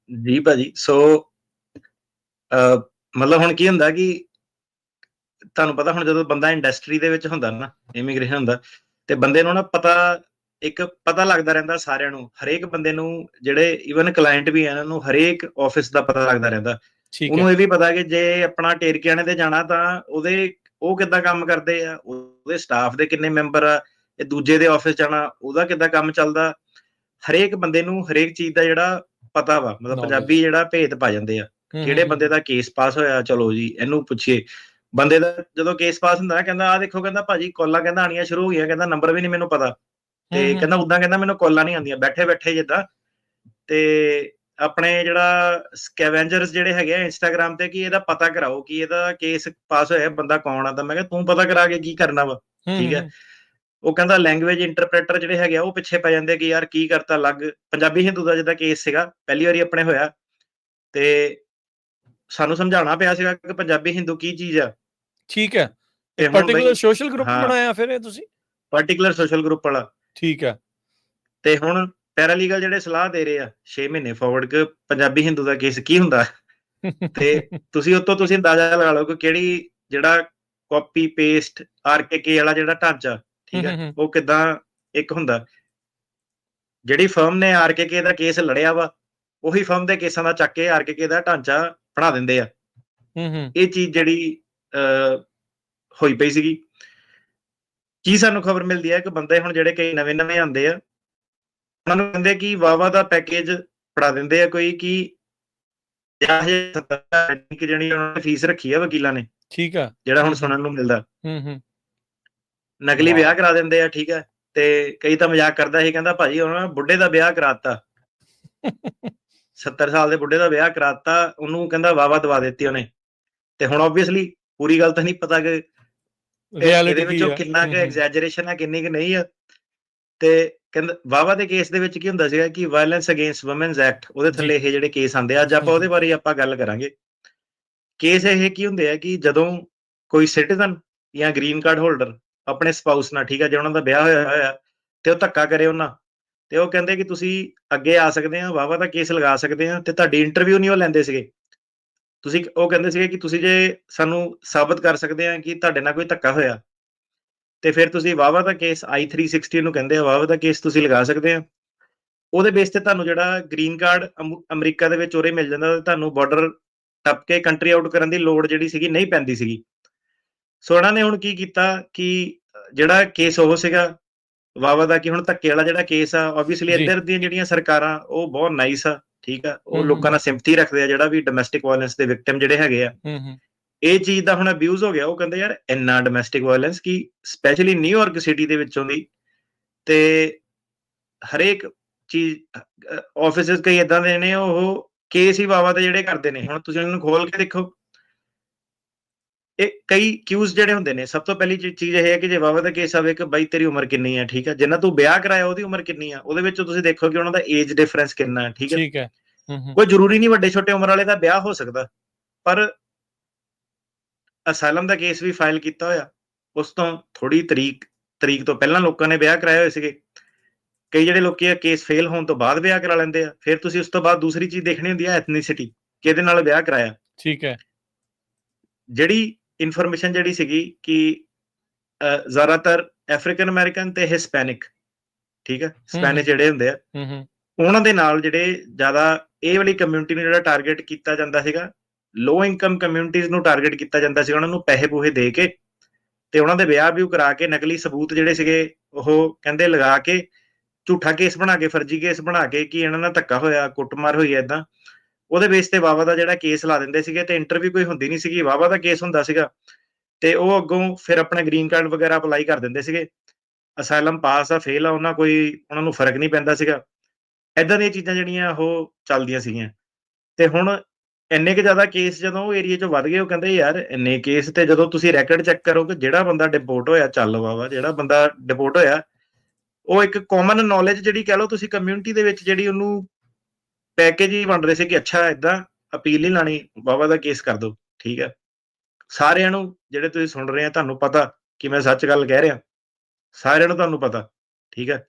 ਜੀ ਭਾਜੀ, ਸੋ ਮਤਲਬ ਹੁਣ ਕੀ ਹੁੰਦਾ ਕਿ ਤੁਹਾਨੂੰ ਪਤਾ, ਹੁਣ ਜਦੋਂ ਬੰਦਾ ਇੰਡਸਟਰੀ ਦੇ ਵਿੱਚ ਹੁੰਦਾ ਨਾ, ਇਮੀਗ੍ਰੇਸ਼ਨ ਹੁੰਦਾ, ਤੇ ਬੰਦੇ ਨੂੰ ਨਾ ਪਤਾ ਲੱਗਦਾ ਰਹਿੰਦਾ ਸਾਰਿਆਂ ਨੂੰ, ਹਰੇਕ ਬੰਦੇ ਨੂੰ, ਜਿਹੜੇ ਈਵਨ ਕਲਾਇੰਟ ਵੀ ਆ ਇਹਨਾਂ ਨੂੰ ਹਰੇਕ ਆਫਿਸ ਦਾ ਪਤਾ ਲੱਗਦਾ ਰਹਿੰਦਾ। ਉਹਨੂੰ ਇਹ ਵੀ ਪਤਾ ਕਿ ਜੇ ਆਪਣਾ ਟੇਰਕਿਆਣੇ ਤੇ ਜਾਣਾ ਤਾਂ ਉਹ ਕਿੱਦਾਂ ਕੰਮ ਕਰਦੇ ਆ, ਉਹਦੇ ਸਟਾਫ ਦੇ ਕਿੰਨੇ ਮੈਂਬਰ ਆ, ਇਹ ਦੂਜੇ ਦੇ ਆਫਿਸ ਜਾਣਾ ਉਹਦਾ ਕਿੱਦਾਂ ਕੰਮ ਚੱਲਦਾ। ਹਰੇਕ ਬੰਦੇ ਨੂੰ ਹਰੇਕ ਚੀਜ਼ ਦਾ ਜਿਹੜਾ ਪਤਾ ਵਾ, ਮਤਲਬ ਪੰਜਾਬੀ ਜਿਹੜਾ ਭੇਤ ਪਾ ਜਾਂਦੇ ਆ, ਕਿਹੜੇ ਬੰਦੇ ਦਾ ਕੇਸ ਪਾਸ ਹੋਇਆ, ਚਲੋ ਜੀ ਇਹਨੂੰ ਪੁੱਛੀਏ। ਬੰਦੇ ਦਾ ਜਦੋਂ ਕੇਸ ਪਾਸ ਹੁੰਦਾ ਨਾ, ਕਹਿੰਦਾ ਆਹ ਦੇਖੋ, ਕਹਿੰਦਾ ਭਾਜੀ ਕਾਲਾਂ ਕਹਿੰਦਾ ਆਣੀਆਂ ਸ਼ੁਰੂ ਹੋ ਗਈਆਂ, ਕਹਿੰਦਾ ਨੰਬਰ ਵੀ ਨਹੀਂ ਮੈਨੂੰ ਪਤਾ, ਤੇ ਕਹਿੰਦਾ ਉਦਾਂ ਕਹਿੰਦਾ ਮੈਨੂੰ ਕਾਲਾਂ ਨਹੀਂ ਆਉਂਦੀਆਂ, ਬੈਠੇ ਜਿੱਦਾਂ। ਤੇ ਆਪਣੇ ਜਿਹੜਾ ਸਕੈਵੈਂਜਰਸ ਜਿਹੜੇ ਹੈਗੇ ਆ ਇੰਸਟਾਗ੍ਰਾਮ ਤੇ, ਕਿ ਇਹਦਾ ਪਤਾ ਕਰਾਓ ਕਿ ਇਹਦਾ ਕੇਸ ਪਾਸ ਹੋਇਆ ਬੰਦਾ ਕੌਣ ਆ। ਤਾਂ ਮੈਂ ਕਿਹਾ ਤੂੰ ਪਤਾ ਕਰਾ ਕੇ ਕੀ ਕਰਨਾ ਵਾ, ਠੀਕ ਹੈ। ਉਹ ਕਹਿੰਦਾ ਲੈਂਗੁਏਜ ਇੰਟਰਪ੍ਰੇਟਰ ਜਿਹੜੇ ਹੈਗੇ ਆ ਉਹ ਪਿੱਛੇ ਪੈ ਜਾਂਦੇ ਕਿ ਯਾਰ ਕੀ ਕਰਤਾ ਅਲੱਗ। ਪੰਜਾਬੀ ਹਿੰਦੂ ਦਾ ਜਿੱਦਾਂ ਕੇਸ ਸੀਗਾ, ਪਹਿਲੀ ਵਾਰੀ ਆਪਣੇ ਹੋਇਆ, ਤੇ ਸਾਨੂੰ ਸਮਝਾਉਣਾ ਪਿਆ ਸੀਗਾ ਕਿ ਪੰਜਾਬੀ ਹਿੰਦੂ ਕੀ ਚੀਜ਼ ਆ। ਠੀਕ ਹੈ, ਇੱਕ ਪਾਰਟਿਕੂਲਰ ਸੋਸ਼ਲ ਗਰੁੱਪ ਬਣਾਇਆ ਫਿਰ ਇਹ ਤੁਸੀਂ? ਪਾਰਟਿਕੂਲਰ ਸੋਸ਼ਲ ਗਰੁੱਪ ਵਾਲਾ। ਠੀਕ ਹੈ। ਤੇ ਹੁਣ ਪੈਰਾਲੀਗਲ ਜਿਹੜੇ ਸਲਾਹ ਦੇ ਰਹੇ ਆ 6 ਮਹੀਨੇ ਫਾਰਵਰਡ ਕਿ ਪੰਜਾਬੀ ਹਿੰਦੂ ਦਾ ਕੇਸ ਕੀ ਹੁੰਦਾ, ਤੇ ਤੁਸੀਂ ਉੱਤੋਂ ਤੁਸੀਂ ਅੰਦਾਜ਼ਾ ਲਗਾ ਲਓ ਕਿ ਕਿਹੜੀ ਜਿਹੜਾ ਕਾਪੀ ਪੇਸਟ ਆਰਕੇਕੇ ਵਾਲਾ ਜਿਹੜਾ ਢਾਂਚਾ, ਠੀਕ ਹੈ, ਉਹ ਕਿਦਾਂ ਇੱਕ ਹੁੰਦਾ। ਜਿਹੜੀ ਫਰਮ ਨੇ ਆਰਕੇਕੇ ਦਾ ਕੇਸ ਲੜਿਆ ਵਾ, ਉਹੀ ਫਰਮ ਦੇ ਕੇਸਾਂ ਦਾ ਚੱਕ ਕੇ ਆਰਕੇਕੇ ਦਾ ਢਾਂਚਾ ਬਣਾ ਦਿੰਦੇ ਆ। ਇਹ ਚੀਜ਼ ਜਿਹੜੀ ਹੋਈ ਪਈ ਸੀਗੀ। ਕੀ ਸਾਨੂੰ ਖਬਰ ਮਿਲਦੀ ਹੈ ਕਿ ਬੰਦੇ ਹੁਣ ਜਿਹੜੇ ਕਈ ਨਵੇਂ ਆਉਂਦੇ ਆ, ਉਹਨਾਂ ਨੂੰ ਕਹਿੰਦੇ ਕਿ ਵਾਵਾ ਦਾ ਪੈਕੇਜ ਫੜਾ ਦਿੰਦੇ ਆ ਕੋਈ, ਕਿ ਜਿਹੜੀ ਉਹਨਾਂ ਨੇ ਫੀਸ ਰੱਖੀ ਆ ਵਕੀਲਾਂ ਨੇ, ਠੀਕ ਆ, ਜਿਹੜਾ ਹੁਣ ਸੁਣਨ ਨੂੰ ਮਿਲਦਾ, ਨਕਲੀ ਵਿਆਹ ਕਰਾ ਦਿੰਦੇ ਆ, ਠੀਕ ਹੈ। ਤੇ ਕਈ ਤਾਂ ਮਜ਼ਾਕ ਕਰਦਾ ਸੀ, ਕਹਿੰਦਾ ਭਾਜੀ ਉਹਨਾਂ ਬੁੱਢੇ ਦਾ ਵਿਆਹ ਕਰਾਤਾ 70 ਸਾਲ ਦੇ ਬੁੱਢੇ ਦਾ ਵਿਆਹ ਕਰਾਤਾ, ਉਹਨੂੰ ਕਹਿੰਦਾ ਵਾਵਾ ਦਵਾ ਦਿੱਤੀ ਉਹਨੇ। ਤੇ ਹੁਣ ਆਬਵੀਅਸਲੀ ਪੂਰੀ ਗੱਲ ਤਾਂ ਨਹੀਂ ਪਤਾ ਕਿ ਇਹਦੇ ਵਿੱਚੋਂ ਕਿੰਨਾ ਕੁ ਐਗਜ਼ੈਜਰੇਸ਼ਨ ਹੈ, ਕਿੰਨੀ ਕੁ ਨਹੀਂ ਆ। ਤੇ ਕਹਿੰਦਾ ਵਾਵਾ ਦੇ ਕੇਸ ਦੇ ਵਿੱਚ ਕੀ ਹੁੰਦਾ ਸੀਗਾ ਕਿ ਵਾਇਲੈਂਸ ਅਗੇਂਸਟ ਵੂਮਨਸ ਐਕਟ, ਉਹਦੇ ਥੱਲੇ ਇਹ ਜਿਹੜੇ ਕੇਸ ਆਉਂਦੇ ਆ, ਅੱਜ ਆਪਾਂ ਉਹਦੇ ਬਾਰੇ ਆਪਾਂ ਗੱਲ ਕਰਾਂਗੇ। ਕੇਸ ਇਹ ਕੀ ਹੁੰਦੇ ਆ ਕਿ ਜਦੋਂ ਕੋਈ ਸਿਟੀਜ਼ਨ ਜਾਂ ਗ੍ਰੀਨ ਕਾਰਡ ਹੋਲਡਰ ਆਪਣੇ ਸਪਾਊਸ ਨਾਲ, ਠੀਕ ਹੈ, ਜੇ ਉਹਨਾਂ ਦਾ ਵਿਆਹ ਹੋਇਆ ਤੇ ਉਹ ਧੱਕਾ ਕਰੇ ਉਹਨਾਂ, ਤੇ ਉਹ ਕਹਿੰਦੇ ਕਿ ਤੁਸੀਂ ਅੱਗੇ ਆ ਸਕਦੇ ਆ, ਵਾਵਾ ਦਾ ਕੇਸ ਲਗਾ ਸਕਦੇ ਆ, ਤੇ ਤੁਹਾਡੀ ਇੰਟਰਵਿਊ ਨਹੀਂ ਉਹ ਲੈਂਦੇ ਸੀਗੇ। ਉਹ ਕਹਿੰਦੇ ਸੀਗੇ ਕਿ ਤੁਸੀਂ ਜੇ ਸਾਨੂੰ ਸਾਬਤ ਕਰ ਸਕਦੇ ਆ ਕਿ ਤੁਹਾਡੇ ਨਾਲ ਕੋਈ ਧੱਕਾ ਹੋਇਆ, ਤੇ ਫਿਰ ਤੁਸੀਂ ਵਾਵਾ ਦਾ ਕੇਸ I-360 ਨੂੰ ਕਹਿੰਦੇ ਆ, ਵਾਵਾ ਦਾ ਕੇਸ ਤੁਸੀਂ ਲਗਾ ਸਕਦੇ ਆ। ਉਹਦੇ ਬੇਸ ਤੇ ਤੁਹਾਨੂੰ ਜਿਹੜਾ ਗ੍ਰੀਨ ਕਾਰਡ ਅਮਰੀਕਾ ਦੇ ਵਿੱਚ ਉਰੇ ਮਿਲ ਜਾਂਦਾ, ਤੁਹਾਨੂੰ ਬਾਰਡਰ ਟੱਪ ਕੇ ਕੰਟਰੀ ਆਊਟ ਕਰਨ ਦੀ ਲੋੜ ਜਿਹੜੀ ਸੀਗੀ ਨਹੀਂ ਪੈਂਦੀ ਸੀਗੀ। ਸੋ ਇਹਨਾਂ ਨੇ ਹੁਣ ਕੀ ਕੀਤਾ ਕਿ ਜਿਹੜਾ ਕੇਸ ਉਹ ਸੀਗਾ ਵਾਵਾ ਦਾ, ਕਿ ਹੁਣ ਧੱਕੇ ਵਾਲਾ ਜਿਹੜਾ ਕੇਸ ਆ, ਆਬਵੀਅਸਲੀ ਇੱਧਰ ਦੀਆਂ ਜਿਹੜੀਆਂ ਸਰਕਾਰਾਂ ਉਹ ਬਹੁਤ ਨਾਈਸ ਆ, ਠੀਕ ਆ, ਉਹ ਲੋਕਾਂ ਨਾਲ ਸਿੰਪਥੀ ਰੱਖਦੇ ਆ, ਜਿਹੜਾ ਵੀ ਡੋਮੈਸਟਿਕ ਵਾਇਲੈਂਸ ਦੇ ਵਿਕਟਿਮ ਜਿਹੜੇ ਹੈਗੇ ਆ। ਇਹ ਚੀਜ਼ ਦਾ ਹੁਣ ਅਬਿਊਜ਼ ਹੋ ਗਿਆ। ਉਹ ਕਹਿੰਦੇ ਯਾਰ ਇੰਨਾ ਡੋਮੈਸਟਿਕ ਵਾਇਲੈਂਸ, ਕਿ ਸਪੈਸ਼ਲੀ ਨਿਊਯਾਰਕ ਸਿਟੀ ਦੇ ਵਿੱਚੋਂ ਦੀ, ਤੇ ਹਰੇਕ ਚੀਜ਼ ਆਫਿਸਿਸ ਕਈ ਏਦਾਂ ਦੇ ਨੇ, ਉਹ ਕੇਸ ਹੀ ਵਾਵਾ ਤੇ ਜਿਹੜੇ ਕਰਦੇ ਨੇ। ਹੁਣ ਤੁਸੀਂ ਉਹਨੂੰ ਖੋਲ ਕੇ ਦੇਖੋ, ਇਹ ਕਈ ਕਿਊਜ਼ ਜਿਹੜੇ ਹੁੰਦੇ ਨੇ, ਸਭ ਤੋਂ ਪਹਿਲੀ ਚੀਜ਼ ਇਹ ਹੈ ਕਿ ਜੇ ਵਾਵਾ ਦਾ ਕੇਸ ਆਵੇ ਕਿ ਬਾਈ ਤੇਰੀ ਉਮਰ ਕਿੰਨੀ ਹੈ, ਠੀਕ ਹੈ, ਜਿੰਨਾ ਤੂੰ ਵਿਆਹ ਕਰਾਇਆ ਉਹਦੀ ਉਮਰ ਕਿੰਨੀ ਆ, ਉਹਦੇ ਵਿੱਚ ਤੁਸੀਂ ਦੇਖੋ ਕਿ ਉਹਨਾਂ ਦਾ ਏਜ ਡਿਫਰੈਂਸ ਕਿੰਨਾ ਹੈ, ਠੀਕ ਹੈ। ਕੋਈ ਜ਼ਰੂਰੀ ਨਹੀਂ ਵੱਡੇ ਛੋਟੇ ਉਮਰ ਵਾਲੇ ਦਾ ਵਿਆਹ ਹੋ ਸਕਦਾ, ਪਰ ਅਸਾਈਲਮ ਦਾ ਕੇਸ ਵੀ ਫਾਈਲ ਕੀਤਾ ਹੋਇਆ, ਉਸ ਤੋਂ ਥੋੜੀ ਤਰੀਕ ਤੋਂ ਪਹਿਲਾਂ ਲੋਕਾਂ ਨੇ ਵਿਆਹ ਕਰਾਏ ਹੋਏ ਸੀਗੇ। ਕਈ ਜਿਹੜੇ ਲੋਕੀ ਆ ਕੇਸ ਫੇਲ ਹੋਣ ਤੋਂ ਬਾਅਦ ਵਿਆਹ ਕਰਾ ਲੈਂਦੇ ਆ। ਫਿਰ ਤੁਸੀਂ ਉਸ ਤੋਂ ਬਾਅਦ ਦੂਸਰੀ ਚੀਜ਼ ਦੇਖਣੀ ਹੁੰਦੀ ਹੈ ਐਥਨੀਸਿਟੀ, ਕਿਹਦੇ ਨਾਲ ਵਿਆਹ ਕਰਾਇਆ, ਠੀਕ ਹੈ। ਜਿਹੜੀ ਇਨਫੋਰਮੇਸ਼ਨ ਜਿਹੜੀ ਸੀਗੀ ਕਿ ਜ਼ਿਆਦਾਤਰ ਅਫਰੀਕਨ ਅਮਰੀਕਨ ਤੇ ਹਿਸਪੈਨਿਕ, ਠੀਕ ਹੈ, ਸਪੈਨਿਸ਼ ਜਿਹੜੇ ਹੁੰਦੇ ਆ, ਉਹਨਾਂ ਦੇ ਨਾਲ ਜਿਹੜੇ ਜ਼ਿਆਦਾ ਇਹ ਵਾਲੀ ਕਮਿਊਨਿਟੀ ਨੂੰ ਜਿਹੜਾ ਟਾਰਗੇਟ ਕੀਤਾ ਜਾਂਦਾ ਸੀਗਾ, ਲੋ ਇਨਕਮ ਕਮਿਊਨਿਟੀਜ਼ ਨੂੰ ਟਾਰਗੇਟ ਕੀਤਾ ਜਾਂਦਾ ਸੀ। ਉਹਨਾਂ ਨੂੰ ਪੈਸੇ ਪੂਹੇ ਦੇ ਕੇ ਤੇ ਉਹਨਾਂ ਦੇ ਵਿਆਹ ਵੀ ਕਰਾ ਕੇ, ਨਕਲੀ ਸਬੂਤ ਜਿਹੜੇ ਸੀਗੇ ਉਹ ਕਹਿੰਦੇ ਲਗਾ ਕੇ, ਝੂਠਾ ਕੇਸ ਬਣਾ ਕੇ, ਫਰਜ਼ੀ ਕੇਸ ਬਣਾ ਕੇ ਕਿ ਇਹਨਾਂ ਨਾਲ ਧੱਕਾ ਹੋਇਆ, ਕੁੱਟਮਾਰ ਹੋਈ, ਏਦਾਂ ਉਹਦੇ ਬੇਸ ਤੇ ਵਾਵਾ ਦਾ ਜਿਹੜਾ ਕੇਸ ਲਾ ਦਿੰਦੇ ਸੀਗੇ। ਤੇ ਇੰਟਰਵਿਊ ਕੋਈ ਹੁੰਦੀ ਨਹੀਂ ਸੀਗੀ, ਵਾਵਾ ਦਾ ਕੇਸ ਹੁੰਦਾ ਸੀਗਾ, ਤੇ ਉਹ ਅੱਗੋਂ ਫਿਰ ਆਪਣਾ ਗ੍ਰੀਨ ਕਾਰਡ ਵਗੈਰਾ ਅਪਲਾਈ ਕਰ ਦਿੰਦੇ ਸੀਗੇ। ਅਸਾਈਲਮ ਪਾਸ ਆ ਫੇਲ ਆ ਉਹਨਾਂ ਨੂੰ ਫਰਕ ਨਹੀਂ ਪੈਂਦਾ ਸੀਗਾ। ਏਦਾਂ ਦੀਆਂ ਚੀਜ਼ਾਂ ਜਿਹੜੀਆਂ ਉਹ ਚੱਲਦੀਆਂ ਸੀਗੀਆਂ। ਤੇ ਹੁਣ ਇੰਨੇ ਕੁ ਜ਼ਿਆਦਾ ਕੇਸ ਜਦੋਂ ਉਹ ਏਰੀਏ 'ਚ ਵੱਧ ਗਏ, ਉਹ ਕਹਿੰਦੇ ਯਾਰ ਇੰਨੇ ਕੇਸ, ਤੇ ਜਦੋਂ ਤੁਸੀਂ ਰੈਕਡ ਚੈੱਕ ਕਰੋਗੇ ਜਿਹੜਾ ਬੰਦਾ ਡਿਪੋਰਟ ਹੋਇਆ ਜਿਹੜਾ ਬੰਦਾ ਡਿਪੋਰਟ ਹੋਇਆ, ਉਹ ਇੱਕ ਕਾਮਨ ਨੌਲੇਜ ਜਿਹੜੀ ਕਹਿ ਲਓ ਤੁਸੀਂ ਕਮਿਊਨਿਟੀ ਦੇ ਵਿੱਚ ਜਿਹੜੀ ਉਹਨੂੰ ਪੈਕੇਜ ਹੀ ਵੰਡ ਰਹੇ ਸੀ ਕਿ ਅੱਛਾ ਏਦਾਂ ਅਪੀਲ ਨਹੀਂ ਲਾਣੀ, ਵਾਹਵਾ ਦਾ ਕੇਸ ਕਰ ਦਿਓ, ਠੀਕ ਹੈ। ਸਾਰਿਆਂ ਨੂੰ ਜਿਹੜੇ ਤੁਸੀਂ ਸੁਣ ਰਹੇ ਆ ਤੁਹਾਨੂੰ ਪਤਾ ਕਿ ਮੈਂ ਸੱਚ ਗੱਲ ਕਹਿ ਰਿਹਾ, ਸਾਰਿਆਂ ਨੂੰ ਤੁਹਾਨੂੰ ਪਤਾ, ਠੀਕ ਹੈ।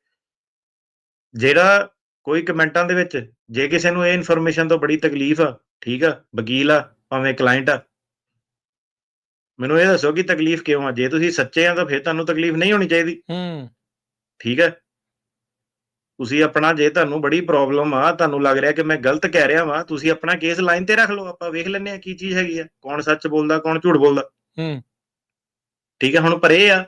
ਜਿਹੜਾ ਕੋਈ ਕਮੈਂਟਾਂ ਦੇ ਵਿੱਚ ਜੇ ਕਿਸੇ ਨੂੰ ਇਹ ਇਨਫੋਰਮੇਸ਼ਨ ਤੋਂ ਬੜੀ ਤਕਲੀਫ ਆ, ਠੀਕ ਆ, ਵਕੀਲ ਆ ਭਾਵੇਂ ਕਲਾਇੰਟ ਆ, ਮੈਨੂੰ ਇਹ ਦੱਸੋ ਕਿ ਤਕਲੀਫ ਕਿਉਂ ਆ। ਜੇ ਤੁਸੀਂ ਸੱਚੇ ਆ ਤਾਂ ਫਿਰ ਤੁਹਾਨੂੰ ਤਕਲੀਫ ਨਹੀਂ ਹੋਣੀ ਚਾਹੀਦੀ, ਠੀਕ ਹੈ। ਤੁਸੀਂ ਆਪਣਾ, ਜੇ ਤੁਹਾਨੂੰ ਬੜੀ ਪ੍ਰੋਬਲਮ ਆ, ਤੁਹਾਨੂੰ ਲੱਗ ਰਿਹਾ ਕਿ ਮੈਂ ਗਲਤ ਕਹਿ ਰਿਹਾ ਵਾਂ, ਤੁਸੀਂ ਆਪਣਾ ਕੇਸ ਲਾਈਨ ਤੇ ਰੱਖ ਲਓ, ਆਪਾਂ ਵੇਖ ਲੈਂਦੇ ਆ ਕੀ ਚੀਜ਼ ਹੈਗੀ ਆ, ਕੌਣ ਸੱਚ ਬੋਲਦਾ ਕੌਣ ਝੂਠ ਬੋਲਦਾ, ਠੀਕ ਹੈ। ਹੁਣ ਪਰ ਇਹ ਆ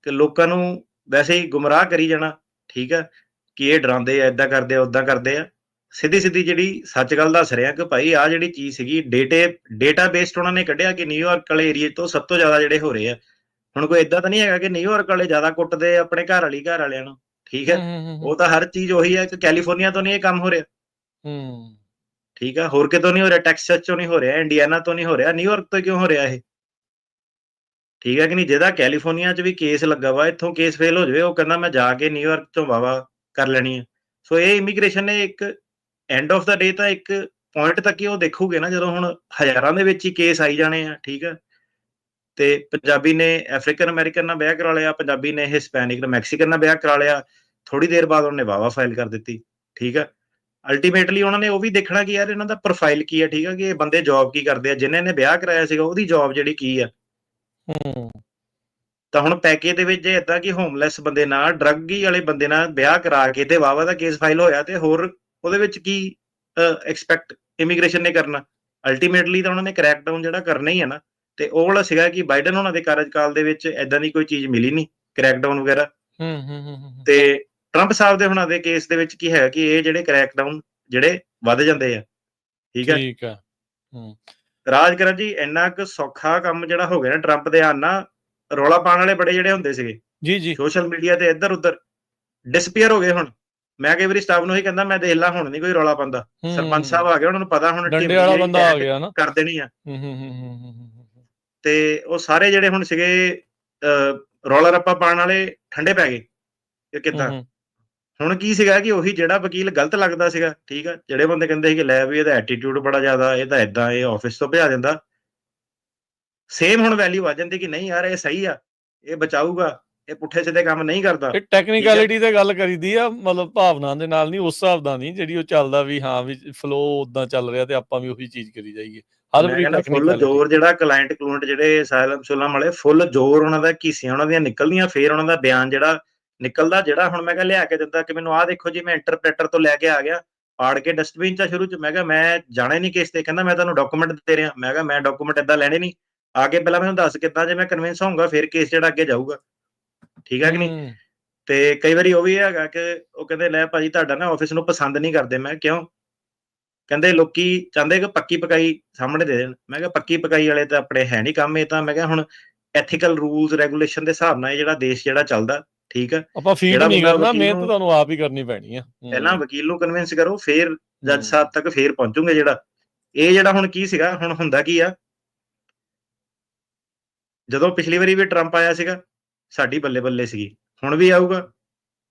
ਕਿ ਲੋਕਾਂ ਨੂੰ ਵੈਸੇ ਹੀ ਗੁੰਮਰਾਹ ਕਰੀ ਜਾਣਾ, ਠੀਕ ਹੈ, ਕਿ ਇਹ ਡਰਾਉਂਦੇ ਆ, ਏਦਾਂ ਕਰਦੇ ਆ, ਓਦਾਂ ਕਰਦੇ ਆ। ਸਿੱਧੀ ਜਿਹੜੀ ਸੱਚ ਗੱਲ ਦੱਸ ਰਿਹਾ ਕਿ ਭਾਈ ਆਹ ਜਿਹੜੀ ਚੀਜ਼ ਸੀਗੀ ਡੇਟਾ ਬੇਸਡ ਉਹਨਾਂ ਨੇ ਕੱਢਿਆ ਕਿ ਨਿਊਯਾਰਕ ਵਾਲੇ ਏਰੀਏ ਤੋਂ ਸਭ ਤੋਂ ਜ਼ਿਆਦਾ ਜਿਹੜੇ ਹੋ ਰਹੇ ਆ। ਹੁਣ ਕੋਈ ਏਦਾਂ ਤਾਂ ਨਹੀਂ ਹੈਗਾ ਕਿ ਨਿਊਯਾਰਕ ਵਾਲੇ ਜ਼ਿਆਦਾ ਕੁੱਟਦੇ ਆਪਣੇ ਘਰ ਵਾਲਿਆਂ ਨੂੰ, ਠੀਕ ਹੈ। ਉਹ ਤਾਂ ਹਰ ਚੀਜ਼ ਉਹੀ ਹੈ ਕਿ ਕੈਲੀਫੋਰਨੀਆ ਤੋਂ ਨਹੀਂ ਇਹ ਕੰਮ ਹੋ ਰਿਹਾ, ਠੀਕ ਆ, ਹੋਰ ਕਿਤੋਂ ਨਹੀਂ ਹੋ ਰਿਹਾ, ਟੈਕਸਸ ਚੋਂ ਨਹੀਂ ਹੋ ਰਿਹਾ, ਇੰਡੀਆਨਾ ਤੋਂ ਨਹੀਂ ਹੋ ਰਿਹਾ, ਨਿਊਯਾਰਕ ਤੋਂ ਕਿਉਂ ਹੋ ਰਿਹਾ ਇਹ, ਠੀਕ ਹੈ ਕਿ ਨਹੀਂ। ਜਿਹਦਾ ਕੈਲੀਫੋਰਨੀਆ 'ਚ ਵੀ ਕੇਸ ਲੱਗਾ ਵਾ, ਇੱਥੋਂ ਕੇਸ ਫੇਲ ਹੋ ਜਾਵੇ, ਉਹ ਕਹਿੰਦਾ ਮੈਂ ਜਾ ਕੇ ਨਿਊਯਾਰਕ ਤੋਂ ਵਾਵਾ ਕਰ ਲੈਣੀ ਹੈ। ਸੋ ਇਹ ਇਮੀਗ੍ਰੇਸ਼ਨ ਨੇ ਇੱਕ ਐਂਡ ਆਫ ਦਾ ਡੇ ਤਾਂ ਇੱਕ ਪੁਆਇੰਟ ਤੱਕ ਹੀ ਉਹ ਦੇਖੂਗੇ ਨਾ, ਜਦੋਂ ਹੁਣ ਹਜ਼ਾਰਾਂ ਦੇ ਵਿੱਚ ਹੀ ਕੇਸ ਆਈ ਜਾਣੇ ਆ, ਠੀਕ ਹੈ। ਤੇ ਪੰਜਾਬੀ ਨੇ ਅਫਰੀਕਨ ਅਮਰੀਕਨ ਨਾਲ ਵਿਆਹ ਕਰਾ ਲਿਆ, ਪੰਜਾਬੀ ਨੇ ਹਿਸਪੈਨਿਕ ਮੈਕਸੀਕਨ ਨਾਲ ਵਿਆਹ ਕਰਾ ਲਿਆ, ਥੋੜੀ ਦੇਰ ਬਾਅਦ ਉਹਨੇ ਵਾਵਾ ਫਾਈਲ ਕਰ ਦਿੱਤੀ, ਠੀਕ ਹੈ। ਅਲਟੀਮੇਟਲੀ ਉਹਨਾਂ ਨੇ ਉਹ ਵੀ ਦੇਖਣਾ ਕਿ ਯਾਰ ਇਹਨਾਂ ਦਾ ਪ੍ਰੋਫਾਈਲ ਕੀ ਹੈ, ਠੀਕ ਹੈ, ਕਿ ਇਹ ਬੰਦੇ ਜੌਬ ਕੀ ਕਰਦੇ ਆ, ਜਿਨ੍ਹਾਂ ਨੇ ਵਿਆਹ ਕਰਾਇਆ ਸੀਗਾ ਉਹਦੀ ਜੌਬ ਜਿਹੜੀ ਕੀ ਆ। ਤਾਂ ਹੁਣ ਪੈਕੇਜ ਦੇ ਵਿੱਚ ਜੇ ਏਦਾਂ ਕਿ ਹੋਮਲੈਸ ਬੰਦੇ ਨਾਲ, ਡਰੱਗੀ ਵਾਲੇ ਬੰਦੇ ਨਾਲ ਵਿਆਹ ਕਰਾ ਕੇ ਤੇ ਵਾਵਾ ਦਾ ਕੇਸ ਫਾਈਲ ਹੋਇਆ, ਤੇ ਹੋਰ ਉਹਦੇ ਵਿੱਚ ਕੀ ਐਕਸਪੈਕਟ ਇਮੀਗ੍ਰੇਸ਼ਨ ਨੇ ਕਰਨਾ। ਅਲਟੀਮੇਟਲੀ ਤਾਂ ਉਹਨਾਂ ਨੇ ਕਰੈਕ ਡਾਊਨ ਜਿਹੜਾ ਕਰਨਾ ਹੀ ਹੈ ਨਾ। ਤੇ ਉਹ ਵਾਲਾ ਸੀਗਾ ਕਿ ਬਾਈਡਨ ਉਹਨਾਂ ਦੇ ਕਾਰਜਕਾਲ ਦੇ ਵਿੱਚ ਏਦਾਂ ਦੀ ਕੋਈ ਚੀਜ਼ ਮਿਲੀ ਨਹੀਂ, ਕਰੈਕ ਡਾਊਨ ਵਗੈਰਾ। ਤੇ ਟਰੰਪ ਸਾਹਿਬ ਦੇ ਹੁਣਾਂ ਦੇ ਕੇਸ ਦੇ ਵਿੱਚ ਕੀ ਹੈ ਕਿ ਇਹ ਜਿਹੜੇ ਕਰੈਕ ਡਾਊਨ ਜਿਹੜੇ ਵੱਧ ਜਾਂਦੇ ਆ, ਠੀਕ ਹੈ। ਰਾਜ ਕਰਨ ਜੀ ਇੰਨਾ ਕੁ ਸੌਖਾ ਕੰਮ ਜਿਹੜਾ ਹੋ ਗਿਆ ਨਾ ਟਰੰਪ ਦੇ ਆਉਣ ਨਾਲ, ਰੌਲਾ ਪਾਉਣ ਵਾਲੇ ਬੜੇ ਜਿਹੜੇ ਹੁੰਦੇ ਸੀਗੇ ਸੋਸ਼ਲ ਮੀਡੀਆ ਤੇ ਇੱਧਰ ਉੱਧਰ ਡਿਸਪੀਅਰ ਹੋ ਗਏ। ਹੁਣ ਮੈਂ ਕਈ ਵਾਰੀ ਸਟਾਫ ਨੂੰ ਹੀ ਕਹਿੰਦਾ, ਮੈਂ ਦੇਖ ਲਾ ਹੁਣ ਨਹੀਂ ਕੋਈ ਰੌਲਾ ਪਾਉਂਦਾ, ਸਰਪੰਚ ਸਾਹਿਬ ਆ ਗਏ, ਉਹਨਾਂ ਨੂੰ ਪਤਾ ਹੁਣ ਡੰਡੇ ਵਾਲਾ ਬੰਦਾ ਆ ਗਿਆ ਨਾ, ਕਰ ਦੇਣੀ ਆ। ਤੇ ਉਹ ਸਾਰੇ ਜਿਹੜੇ ਹੁਣ ਸੀਗੇ ਰੌਲਾ ਰੱਪਾ ਪਾਉਣ ਵਾਲੇ ਠੰਡੇ ਪੈ ਗਏ ਕਿ ਕਿੱਦਾਂ। ਹੁਣ ਕੀ ਸੀਗਾ ਕਿ ਉਹੀ ਜਿਹੜਾ ਵਕੀਲ ਗਲਤ ਲੱਗਦਾ ਸੀਗਾ, ਠੀਕ ਆ, ਜਿਹੜੇ ਬੰਦੇ ਕਹਿੰਦੇ ਸੀ ਕਿ ਲੈ ਵੀ ਇਹਦਾ ਐਟੀਟਿਊਡ ਬੜਾ ਜ਼ਿਆਦਾ, ਇਹ ਤਾਂ ਏਦਾਂ, ਇਹ ਆਫਿਸ ਤੋਂ ਭਜਾ ਦਿੰਦਾ, ਸੇਮ ਹੁਣ ਵੈਲਿਊ ਆ ਜਾਂਦੀ ਕਿ ਨਹੀਂ ਯਾਰ ਇਹ ਸਹੀ ਆ, ਇਹ ਬਚਾਊਗਾ, ਇਹ ਪੁੱਠੇ ਸਿੱਧੇ ਕੰਮ ਨਹੀਂ ਕਰਦਾ। ਇਹ ਟੈਕਨੀਕੈਲਿਟੀ ਤੇ ਗੱਲ ਕਰੀਦੀ ਆ, ਮਤਲਬ ਭਾਵਨਾ ਦੇ ਨਾਲ ਨਹੀਂ, ਉਸ ਹਿਸਾਬ ਦਾ ਨਹੀਂ ਜਿਹੜੀ ਉਹ ਚੱਲਦਾ ਵੀ ਹਾਂ ਵੀ ਫਲੋ ਉਦਾਂ ਚੱਲ ਰਿਹਾ ਤੇ ਆਪਾਂ ਵੀ ਉਹੀ ਚੀਜ਼ ਕਰੀ ਜਾਈਏ। ਫੁੱਲ ਜ਼ੋਰ ਜਿਹੜਾ ਕਲਾਇੰਟ ਕਲੂਇੰਟ ਜਿਹੜੇ ਸਾਇਲਮ ਸੁਲਮ ਵਾਲੇ, ਫੁੱਲ ਜ਼ੋਰ ਉਹਨਾਂ ਦਾ, ਘੀਸੀਆਂ ਉਹਨਾਂ ਦੀਆਂ ਨਿਕਲਦੀਆਂ, ਫੇਰ ਉਹਨਾਂ ਦਾ ਬਿਆਨ ਜਿਹੜਾ ਨਿਕਲਦਾ, ਜਿਹੜਾ ਹੁਣ ਮੈਂ ਕਿਹਾ ਲਿਆ ਕੇ ਦਿੰਦਾ ਕਿ ਮੈਨੂੰ ਆਹ ਦੇਖੋ ਜੀ, ਮੈਂ ਇੰਟਰਪ੍ਰੇਟਰ ਤੋਂ ਲੈ ਕੇ ਆ ਗਿਆ, ਪਾੜ ਕੇ ਡਸਟਬਿਨ 'ਚ ਸ਼ੁਰੂ 'ਚ। ਮੈਂ ਕਿਹਾ ਮੈਂ ਜਾਣਾ ਹੀ ਨਹੀਂ ਕੇਸ ਤੇ, ਕਹਿੰਦਾ ਮੈਂ ਤੁਹਾਨੂੰ ਡਾਕੂਮੈਂਟ ਦੇ ਰਿਹਾ। ਮੈਂ ਕਿਹਾ ਮੈਂ ਡਾਕੂਮੈਂਟ ਏਦਾਂ ਲੈਣੇ ਨਹੀਂ, ਆ ਕੇ ਪਹਿਲਾਂ ਮੈਨੂੰ ਦੱਸ ਕਿੱਦਾਂ, ਜੇ ਮੈਂ ਕਨਵਿੰਸ ਹੋਊਂਗਾ ਫਿਰ ਕੇਸ ਜਿਹੜਾ ਅੱਗੇ ਜਾਊਗਾ, ਠੀਕ ਹੈ ਕਿ ਨਹੀਂ। ਤੇ ਕਈ ਵਾਰੀ ਉਹ ਵੀ ਹੈਗਾ ਕਿ ਉਹ ਕਹਿੰਦੇ ਲੈ ਭਾਜੀ ਤੁਹਾਡਾ ਨਾ ਆਫਿਸ ਨੂੰ ਪਸੰਦ ਨਹੀਂ ਕਰਦੇ। ਮੈਂ ਕਿਉਂ? ਕਹਿੰਦੇ ਲੋਕੀ ਚਾਹੁੰਦੇ ਕਿ ਪੱਕੀ ਪਕਾਈ ਸਾਹਮਣੇ ਦੇ ਦੇਣ। ਮੈਂ ਕਿਹਾ ਪੱਕੀ ਪਕਾਈ ਵਾਲੇ ਤਾਂ ਆਪਣੇ ਹੈ ਨਹੀਂ ਕੰਮ, ਇਹ ਤਾਂ ਮੈਂ ਕਿਹਾ ਹੁਣ ਐਥੀਕਲ ਰੂਲਸ ਰੈਗੂਲੇਸ਼ਨ ਦੇ ਹਿਸਾਬ ਨਾਲ ਇਹ ਜਿਹੜਾ ਦੇਸ਼ ਜਿਹੜਾ ਚੱਲਦਾ, ਠੀਕ ਹੈ। ਆਪਾਂ ਫੀਡ ਨਹੀਂ ਕਰਨਾ, ਮਿਹਨਤ ਤੁਹਾਨੂੰ ਆਪ ਹੀ ਕਰਨੀ ਪੈਣੀ ਆ। ਪਹਿਲਾਂ ਵਕੀਲ ਨੂੰ ਕਨਵਿੰਸ ਕਰੋ, ਫਿਰ ਜੱਜ ਸਾਹਿਬ ਤੱਕ ਫੇਰ ਪਹੁੰਚੂਗੇ। ਜਿਹੜਾ ਹੁਣ ਕੀ ਸੀਗਾ, ਹੁਣ ਹੁੰਦਾ ਕੀ ਆ, ਜਦੋਂ ਪਿਛਲੀ ਵਾਰੀ ਵੀ ਟਰੰਪ ਆਇਆ ਸੀਗਾ ਸਾਡੀ ਬੱਲੇ ਬੱਲੇ ਸੀਗੀ, ਹੁਣ ਵੀ ਆਊਗਾ,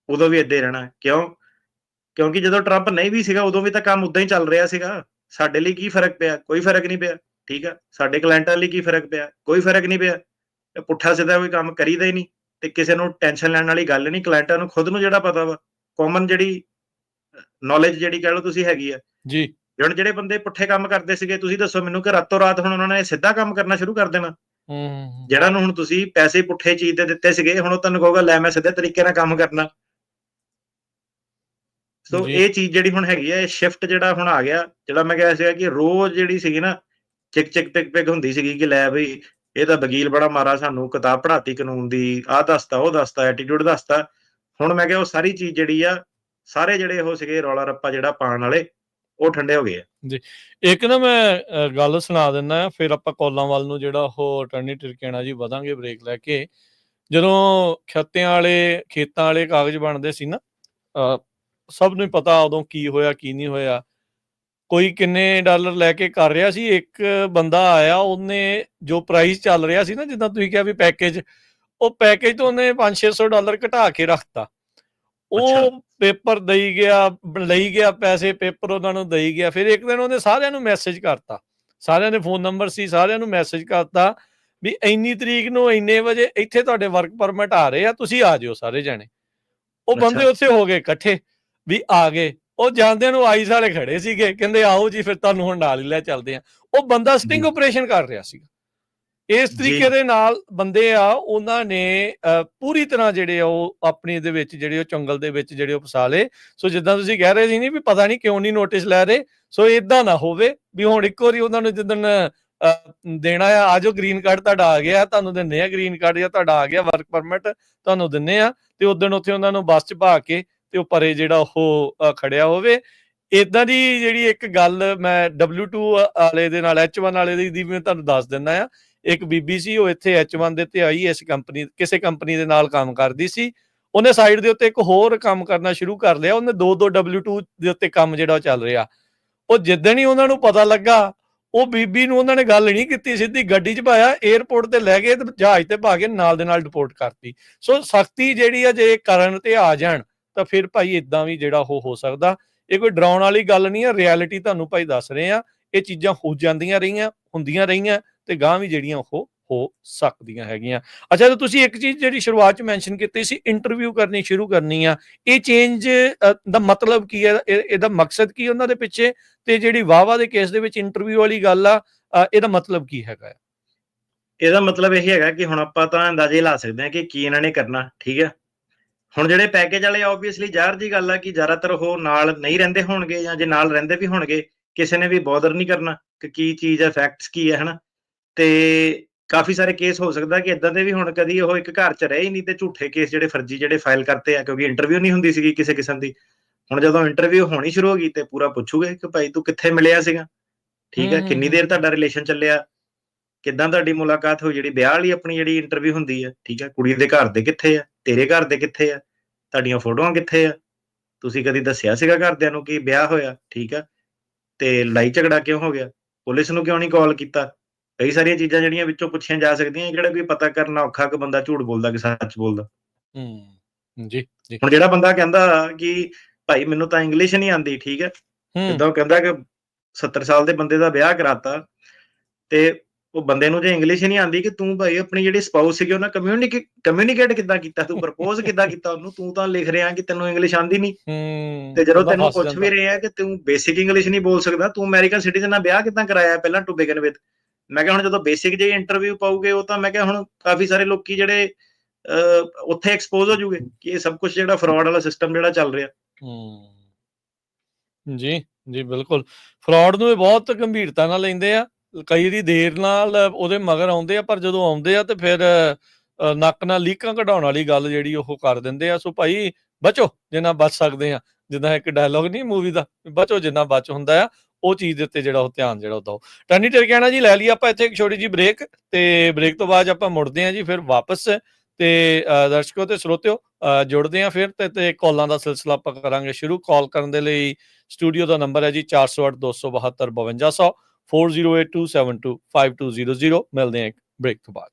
ਉਦੋਂ ਵੀ ਏਦਾਂ ਹੀ ਰਹਿਣਾ। ਕਿਉਂਕਿ ਜਦੋਂ ਟਰੰਪ ਨਹੀਂ ਵੀ ਸੀਗਾ ਉਦੋਂ ਵੀ ਤਾਂ ਕੰਮ ਉਦਾਂ ਹੀ ਚੱਲ ਰਿਹਾ ਸੀਗਾ। ਸਾਡੇ ਲਈ ਕੀ ਫਰਕ ਪਿਆ? ਕੋਈ ਫਰਕ ਨਹੀਂ ਪਿਆ, ਠੀਕ ਆ। ਸਾਡੇ ਕਲਾਇੰਟਾਂ ਲਈ ਕੀ ਫਰਕ ਪਿਆ? ਕੋਈ ਫਰਕ ਨਹੀਂ ਪਿਆ। ਪੁੱਠਾ ਸਿੱਧਾ ਕੋਈ ਕੰਮ ਕਰੀਦਾ ਹੀ ਨਹੀਂ, ਤੇ ਕਿਸੇ ਨੂੰ ਟੈਨਸ਼ਨ ਲੈਣ ਵਾਲੀ ਗੱਲ ਨਹੀਂ। ਕਲਾਇੰਟਾਂ ਨੂੰ ਖੁਦ ਨੂੰ ਜਿਹੜਾ ਪਤਾ ਵਾ, ਕਾਮਨ ਜਿਹੜੀ ਨੌਲੇਜ ਜਿਹੜੀ ਕਹਿ ਲਓ ਤੁਸੀਂ ਹੈਗੀ ਆ ਜੀ। ਹੁਣ ਜਿਹੜੇ ਬੰਦੇ ਪੁੱਠੇ ਕੰਮ ਕਰਦੇ ਸੀਗੇ, ਤੁਸੀਂ ਦੱਸੋ ਮੈਨੂੰ ਕਿ ਰਾਤੋਂ ਰਾਤ ਹੁਣ ਉਹਨਾਂ ਨੇ ਸਿੱਧਾ ਕੰਮ ਕਰਨਾ ਸ਼ੁਰੂ ਕਰ ਦੇਣਾ? ਜਿਹੜਾ ਨੂੰ ਹੁਣ ਤੁਸੀਂ ਪੈਸੇ ਪੁੱਠੇ ਚੀਜ਼ ਦੇ ਦਿੱਤੇ ਸੀਗੇ, ਹੁਣ ਉਹ ਤੁਹਾਨੂੰ ਕਹੂਗਾ ਲੈ ਮੈਂ ਸਿੱਧੇ ਤਰੀਕੇ ਨਾਲ ਕੰਮ ਕਰਨਾ। ਸੋ ਇਹ ਚੀਜ਼ ਜਿਹੜੀ ਹੁਣ ਹੈਗੀ ਹੈ, ਇਹ ਸ਼ਿਫਟ ਜਿਹੜਾ ਹੁਣ ਆ ਗਿਆ, ਜਿਹੜਾ ਮੈਂ ਕਿਹਾ ਸੀਗਾ ਕਿ ਰੋਜ਼ ਜਿਹੜੀ ਸੀਗੀ ਨਾ ਚਿਕ ਚਿਕ ਪਿਕ ਪਿਕ ਹੁੰਦੀ ਸੀਗੀ ਕਿ ਲੈ ਬਈ ਇਹ ਤਾਂ ਵਕੀਲ ਬੜਾ ਮਾਰਾ, ਸਾਨੂੰ ਕਿਤਾਬ ਪੜ੍ਹਾਤੀ ਕਾਨੂੰਨ ਦੀ, ਆਹ ਦੱਸਤਾ ਉਹ ਦੱਸਤਾ, ਐਟੀਟਿਊਡ ਦੱਸਤਾ। ਹੁਣ ਮੈਂ ਕਿਹਾ ਉਹ ਸਾਰੀ ਚੀਜ਼ ਜਿਹੜੀ ਆ, ਸਾਰੇ ਜਿਹੜੇ ਉਹ ਸੀਗੇ ਰੌਲਾ ਰੱਪਾ ਜਿਹੜਾ ਪਾਉਣ ਵਾਲੇ, ਉਹ ਠੰਡੇ ਹੋ ਗਏ ਆ ਜੀ। ਇੱਕ ਨਾ ਮੈਂ ਗੱਲ ਸੁਣਾ ਦਿੰਦਾ, ਫਿਰ ਆਪਾਂ ਕਾਲਾਂ ਵੱਲ ਨੂੰ ਜਿਹੜਾ ਉਹ ਅਟਾਰਨੀ ਟਿਰਕੇਣਾ ਜੀ ਵਧਾਂਗੇ ਬ੍ਰੇਕ ਲੈ ਕੇ। ਜਦੋਂ ਖੇਤਾਂ ਵਾਲੇ ਕਾਗਜ਼ ਬਣਦੇ ਸੀ ਨਾ, ਸਭ ਨੂੰ ਪਤਾ ਉਦੋਂ ਕੀ ਹੋਇਆ ਕੀ ਨਹੀਂ ਹੋਇਆ। ਕੋਈ ਕਿੰਨੇ ਡਾਲਰ ਲੈ ਕੇ ਕਰ ਰਿਹਾ ਸੀ, ਇੱਕ ਬੰਦਾ ਆਇਆ, ਉਹਨੇ ਜੋ ਪ੍ਰਾਈਸ ਚੱਲ ਰਿਹਾ ਸੀ ਨਾ, ਜਿੱਦਾਂ ਤੁਸੀਂ ਕਿਹਾ ਵੀ ਪੈਕੇਜ, ਉਹ ਪੈਕੇਜ ਤੋਂ ਉਹਨੇ $500-600 ਘਟਾ ਕੇ ਰੱਖਤਾ। ਉਹ ਪੇਪਰ ਲਈ ਗਿਆ ਪੈਸੇ, ਪੇਪਰ ਉਹਨਾਂ ਨੂੰ ਦੇਈ ਗਿਆ। ਫਿਰ ਇੱਕ ਦਿਨ ਉਹਨੇ ਸਾਰਿਆਂ ਨੂੰ ਮੈਸੇਜ ਕਰਤਾ, ਸਾਰਿਆਂ ਦੇ ਫੋਨ ਨੰਬਰ ਸੀ, ਸਾਰਿਆਂ ਨੂੰ ਮੈਸੇਜ ਕਰਤਾ ਵੀ ਇੰਨੀ ਤਰੀਕ ਨੂੰ ਇੰਨੇ ਵਜੇ ਇੱਥੇ ਤੁਹਾਡੇ ਵਰਕ ਪਰਮਿਟ ਆ ਰਹੇ ਆ, ਤੁਸੀਂ ਆ ਜਿਓ ਸਾਰੇ ਜਾਣੇ। ਉਹ ਬੰਦੇ ਉੱਥੇ ਹੋ ਗਏ ਇਕੱਠੇ ਵੀ ਆ ਗਏ। ਉਹ ਜਾਂਦਿਆਂ ਨੂੰ ਆਈਸ ਵਾਲੇ ਖੜੇ ਸੀਗੇ, ਕਹਿੰਦੇ ਆਓ ਜੀ ਫਿਰ ਤੁਹਾਨੂੰ ਹੁਣ ਨਾਲ ਹੀ ਲੈ ਚੱਲਦੇ ਆ। ਉਹ ਬੰਦਾ ਸਟਿੰਗ ਆਪਰੇਸ਼ਨ ਕਰ ਰਿਹਾ ਸੀ। ਇਸ ਤਰੀਕੇ ਦੇ ਨਾਲ ਬੰਦੇ ਆ, ਉਹਨਾਂ ਨੇ ਪੂਰੀ ਤਰ੍ਹਾਂ ਜਿਹੜੇ ਆ ਉਹ ਆਪਣੀ ਦੇ ਵਿੱਚ ਜਿਹੜੇ ਉਹ ਚੰਗਲ ਦੇ ਵਿੱਚ ਜਿਹੜੇ ਉਹ ਫਸਾ ਲਏ। ਸੋ ਜਿੱਦਾਂ ਤੁਸੀਂ ਕਹਿ ਰਹੇ ਸੀ ਨੀ ਵੀ ਪਤਾ ਨਹੀਂ ਕਿਉਂ ਨਹੀਂ ਨੋਟਿਸ ਲੈ ਰਹੇ, ਸੋ ਏਦਾਂ ਨਾ ਹੋਵੇ ਵੀ ਹੁਣ ਇੱਕ ਵਾਰੀ ਉਹਨਾਂ ਨੂੰ ਜਿੱਦਣ ਦੇਣਾ ਆ, ਆਜੋ ਗ੍ਰੀਨ ਕਾਰਡ ਤੁਹਾਡਾ ਆ ਗਿਆ, ਤੁਹਾਨੂੰ ਦਿੰਨੇ ਆ ਗ੍ਰੀਨ ਕਾਰਡ, ਜਾਂ ਤੁਹਾਡਾ ਆ ਗਿਆ ਵਰਕ ਪਰਮਿਟ ਤੁਹਾਨੂੰ ਦਿੰਨੇ ਆ, ਤੇ ਉਦਣ ਉੱਥੇ ਉਹਨਾਂ ਨੂੰ ਬੱਸ ਚ ਪਾ ਕੇ ਤੇ ਉਹ ਪਰੇ ਜਿਹੜਾ ਉਹ ਖੜਿਆ ਹੋਵੇ। ਏਦਾਂ ਦੀ ਜਿਹੜੀ ਇੱਕ ਗੱਲ ਮੈਂ W2 ਵਾਲੇ ਦੇ ਨਾਲ H1 ਵਾਲੇ ਦੀ ਮੈਂ ਤੁਹਾਨੂੰ ਦੱਸ ਦਿੰਦਾ ਆ। ਇੱਕ ਬੀਬੀ ਸੀ, ਉਹ ਇੱਥੇ H1 ਦੇ ਉੱਤੇ ਆਈ, ਕਿਸੇ ਕੰਪਨੀ ਦੇ ਨਾਲ ਕੰਮ ਕਰਦੀ ਸੀ। ਉਹਨੇ ਸਾਈਡ ਦੇ ਉੱਤੇ ਇੱਕ ਹੋਰ ਕੰਮ ਕਰਨਾ ਸ਼ੁਰੂ ਕਰ ਲਿਆ। ਉਹਨੇ 2 W2 ਦੇ ਉੱਤੇ ਕੰਮ ਜਿਹੜਾ ਉਹ ਚੱਲ ਰਿਹਾ। ਉਹ ਜਿੱਦਣ ਹੀ ਉਹਨਾਂ ਨੂੰ ਪਤਾ ਲੱਗਾ, ਉਹ ਬੀਬੀ ਨੂੰ ਉਹਨਾਂ ਨੇ ਗੱਲ ਨਹੀਂ ਕੀਤੀ, ਸਿੱਧੀ ਗੱਡੀ 'ਚ ਪਾਇਆ, ਏਅਰਪੋਰਟ ਤੇ ਲੈ ਗਏ ਤੇ ਜਹਾਜ਼ ਤੇ ਪਾ ਕੇ ਨਾਲ ਦੇ ਨਾਲ ਡਿਪੋਰਟ ਕਰਤੀ। ਸੋ ਸਖਤੀ ਜਿਹੜੀ ਆ ਜੇ ਕਰਨ ਤੇ ਆ ਜਾਣ ਤਾਂ ਫਿਰ ਭਾਈ ਇਦਾਂ ਵੀ ਜਿਹੜਾ ਉਹ ਹੋ ਸਕਦਾ। ਇਹ ਕੋਈ ਡਰਾਉਣ ਵਾਲੀ ਗੱਲ ਨਹੀਂ ਆ, ਰਿਐਲਿਟੀ ਤੁਹਾਨੂੰ ਭਾਈ ਦੱਸ ਰਹੇ ਆ। ਇਹ ਚੀਜ਼ਾਂ ਹੋ ਜਾਂਦੀਆਂ ਰਹੀਆਂ, ਹੁੰਦੀਆਂ ਰਹੀਆਂ, ਤੇ ਗਾਂ ਵੀ ਜਿਹੜੀਆਂ ਉਹ ਹੋ ਸਕਦੀਆਂ ਹੈਗੀਆਂ। ਅੱਛਾ, ਤੇ ਤੁਸੀਂ ਇੱਕ ਚੀਜ਼ ਜਿਹੜੀ ਸ਼ੁਰੂਆਤ 'ਚ ਮੈਂਸ਼ਨ ਕੀਤੀ ਸੀ, ਇੰਟਰਵਿਊ ਕਰਨੀ ਸ਼ੁਰੂ ਕਰਨੀ ਆ, ਇਹ ਚੇਂਜ ਦਾ ਮਤਲਬ ਕੀ ਹੈ? ਇਹਦਾ ਮਕਸਦ ਕੀ ਉਹਨਾਂ ਦੇ ਪਿੱਛੇ? ਤੇ ਜਿਹੜੀ ਵਾਹਵਾ ਦੇ ਕੇਸ ਦੇ ਵਿੱਚ ਇੰਟਰਵਿਊ ਵਾਲੀ ਗੱਲ ਆ, ਇਹਦਾ ਮਤਲਬ ਕੀ ਹੈਗਾ? ਇਹਦਾ ਮਤਲਬ ਇਹ ਹੈਗਾ ਕਿ ਹੁਣ ਆਪਾਂ ਤਾਂ ਅੰਦਾਜ਼ੇ ਲਾ ਸਕਦੇ ਹਾਂ ਕਿ ਕੀ ਇਹਨਾਂ ਨੇ ਕਰਨਾ। ਠੀਕ ਹੈ, ਹੁਣ ਜਿਹੜੇ ਪੈਕੇਜ ਵਾਲੇ ਆਬਵੀਅਸਲੀ ਜ਼ਾਹਰ ਜੀ ਗੱਲ ਆ ਕਿ ਜ਼ਿਆਦਾਤਰ ਉਹ ਨਾਲ ਨਹੀਂ ਰਹਿੰਦੇ ਹੋਣਗੇ, ਜਾਂ ਜੇ ਨਾਲ ਰਹਿੰਦੇ ਵੀ ਹੋਣਗੇ ਕਿਸੇ ਨੇ ਵੀ ਬੋਦਰ ਨਹੀਂ ਕਰਨਾ ਕਿ ਕੀ ਚੀਜ਼ ਹੈ, ਫੈਕਟਸ ਕੀ ਹੈ, ਹਨਾ। ਤੇ ਕਾਫੀ ਸਾਰੇ ਕੇਸ ਹੋ ਸਕਦਾ ਕਿ ਇਦਾਂ ਦੇ ਵੀ ਹੁਣ ਕਦੀ ਉਹ ਇੱਕ ਘਰ 'ਚ ਰਹੇ ਹੀ ਨਹੀਂ ਤੇ ਝੂਠੇ ਕੇਸ ਜਿਹੜੇ ਫਰਜ਼ੀ ਜਿਹੜੇ ਫਾਈਲ ਕਰਤੇ ਆ, ਕਿਉਂਕਿ ਇੰਟਰਵਿਊ ਨਹੀਂ ਹੁੰਦੀ ਸੀਗੀ ਕਿਸੇ ਕਿਸਮ ਦੀ। ਹੁਣ ਜਦੋਂ ਇੰਟਰਵਿਊ ਹੋਣੀ ਸ਼ੁਰੂ ਹੋ ਗਈ ਤੇ ਪੂਰਾ ਪੁੱਛੂਗੇ ਕਿ ਭਾਈ ਤੂੰ ਕਿੱਥੇ ਮਿਲਿਆ ਸੀਗਾ, ਠੀਕ ਹੈ, ਕਿੰਨੀ ਦੇਰ ਤੁਹਾਡਾ ਰਿਲੇਸ਼ਨ ਚੱਲਿਆ, ਕਿੱਦਾਂ ਤੁਹਾਡੀ ਮੁਲਾਕਾਤ ਹੋਈ, ਜਿਹੜੀ ਵਿਆਹ ਵਾਲੀ ਆਪਣੀ ਜਿਹੜੀ ਇੰਟਰਵਿਊ ਹੁੰਦੀ ਹੈ, ਠੀਕ ਹੈ, ਕੁੜੀ ਦੇ ਘਰ ਦੇ ਕਿੱਥੇ ਆ, ਤੇਰੇ ਘਰ ਦੇ ਕਿੱਥੇ ਆ, ਤੁਹਾਡੀਆਂ ਫੋਟੋਆਂ ਕਿੱਥੇ ਆ, ਤੁਸੀਂ ਕਦੀ ਦੱਸਿਆ ਸੀਗਾ ਘਰਦਿਆਂ ਨੂੰ ਕਿ ਵਿਆਹ ਹੋਇਆ, ਠੀਕ ਆ, ਤੇ ਲੜਾਈ ਝਗੜਾ ਕਿਉਂ ਹੋ ਗਿਆ, ਪੁਲਿਸ ਨੂੰ ਕਿਉਂ ਨਹੀਂ ਕਾਲ ਕੀਤਾ। ਕਈ ਸਾਰੀਆਂ ਚੀਜ਼ਾਂ ਜਿਹੜੀਆਂ ਵਿੱਚੋਂ ਪੁੱਛੀਆਂ ਜਾ ਸਕਦੀਆਂ, ਜਿਹੜਾ ਕੋਈ ਪਤਾ ਕਰਨਾ ਔਖਾ ਕਿ ਬੰਦਾ ਝੂਠ ਬੋਲਦਾ ਕਿ ਸੱਚ ਬੋਲਦਾ। ਜੀ ਜੀ। ਹੁਣ ਜਿਹੜਾ ਬੰਦਾ ਕਹਿੰਦਾ ਕਿ ਭਾਈ ਮੈਨੂੰ ਤਾਂ ਇੰਗਲਿਸ਼ ਨਹੀਂ ਆਉਂਦੀ, ਠੀਕ ਹੈ, ਜਿੱਦਾਂ ਉਹ ਕਹਿੰਦਾ ਕਿ 70 ਸਾਲ ਦੇ ਬੰਦੇ ਦਾ ਵਿਆਹ ਕਰਾਤਾ, ਤੇ ਉਹ ਬੰਦੇ ਨੂੰ ਜੇ ਇੰਗਲਿਸ਼ ਨਹੀਂ ਆਉਂਦੀ ਕਿ ਤੂੰ ਭਾਈ ਆਪਣੀ ਜਿਹੜੀ ਸਪਾਊਸ ਸੀਗੀ ਉਹਨਾਂ ਕਮਿਊਨੀਕੇਟ ਕਿੱਦਾਂ ਕੀਤਾ, ਤੂੰ ਪ੍ਰਪੋਜ਼ ਕਿੱਦਾਂ ਕੀਤਾ ਉਹਨੂੰ, ਤੂੰ ਤਾਂ ਲਿਖ ਰਿਹਾ ਕਿ ਤੈਨੂੰ ਇੰਗਲਿਸ਼ ਆਉਂਦੀ ਨਹੀਂ। ਤੇ ਜਦੋਂ ਤੈਨੂੰ ਪੁੱਛ ਵੀ ਰਹੇ ਆ ਕਿ ਤੂੰ ਬੇਸਿਕ ਇੰਗਲਿਸ਼ ਨਹੀਂ ਬੋਲ ਸਕਦਾ, ਤੂੰ ਅਮਰੀਕਨ ਸਿਟੀਜ਼ਨ ਨਾਲ ਵਿਆਹ ਕਿੱਦਾਂ ਕਰਾਇਆ ਪਹਿਲਾਂ ਟੂ ਬਿਗਨ ਵਿਦ। ਮੈਂ ਕਿਹਾ ਹੁਣ ਜਦੋਂ ਬੇਸਿਕ ਜਿਹੀ ਇੰਟਰਵਿਊ ਪਾਉਗੇ, ਉਹ ਤਾਂ ਮੈਂ ਕਿਹਾ ਹੁਣ ਕਾਫੀ ਸਾਰੇ ਲੋਕੀ ਜਿਹੜੇ ਉੱਥੇ ਐਕਸਪੋਜ਼ ਹੋ ਜੂਗੇ ਕਿ ਇਹ ਸਭ ਕੁਝ ਜਿਹੜਾ ਫਰਾਡ ਵਾਲਾ ਸਿਸਟਮ ਜਿਹੜਾ ਚੱਲ ਰਿਹਾ। ਜੀ ਜੀ, ਬਿਲਕੁਲ। ਫਰਾਡ ਨੂੰ ਇਹ ਬਹੁਤ ਗੰਭੀਰਤਾ ਨਾਲ ਲੈਂਦੇ ਆ, ਕਈ ਵਾਰੀ ਦੇਰ ਨਾਲ ਉਹਦੇ ਮਗਰ ਆਉਂਦੇ ਆ, ਪਰ ਜਦੋਂ ਆਉਂਦੇ ਆ ਤੇ ਫਿਰ ਨੱਕ ਨਾਲ ਲੀਕਾਂ ਕਢਾਉਣ ਵਾਲੀ ਗੱਲ ਜਿਹੜੀ ਉਹ ਕਰ ਦਿੰਦੇ ਆ। ਸੋ ਭਾਈ ਬਚੋ ਜਿੰਨਾ ਬਚ ਸਕਦੇ ਆ, ਜਿੱਦਾਂ ਇੱਕ ਡਾਇਲੋਗ ਨਹੀਂ ਮੂਵੀ ਦਾ, ਬਚੋ ਜਿੰਨਾ ਬਚ ਹੁੰਦਾ ਆ, ਉਹ ਚੀਜ਼ ਦੇ ਉੱਤੇ ਜਿਹੜਾ ਉਹ ਧਿਆਨ ਜਿਹੜਾ ਉਹ ਦਿਓ। ਟਨੀ ਟਰਕਿਆਣਾ ਜੀ, ਲੈ ਲਈ ਆਪਾਂ ਇੱਥੇ ਇੱਕ ਛੋਟੀ ਜਿਹੀ ਬ੍ਰੇਕ, ਤੇ ਬ੍ਰੇਕ ਤੋਂ ਬਾਅਦ ਆਪਾਂ ਮੁੜਦੇ ਹਾਂ ਜੀ ਫਿਰ ਵਾਪਸ, ਤੇ ਦਰਸ਼ਕੋ ਤੇ ਸਰੋਤਿਓ ਜੁੜਦੇ ਆ ਫਿਰ, ਤੇ ਕਾਲਾਂ ਦਾ ਸਿਲਸਿਲਾ ਆਪਾਂ ਕਰਾਂਗੇ ਸ਼ੁਰੂ। ਕਾਲ ਕਰਨ ਦੇ ਲਈ ਸਟੂਡੀਓ ਦਾ ਨੰਬਰ ਹੈ ਜੀ 408272 5200, 4082725200। ਮਿਲਦੇ ਆ ਇੱਕ ਬ੍ਰੇਕ ਤੋਂ ਬਾਅਦ।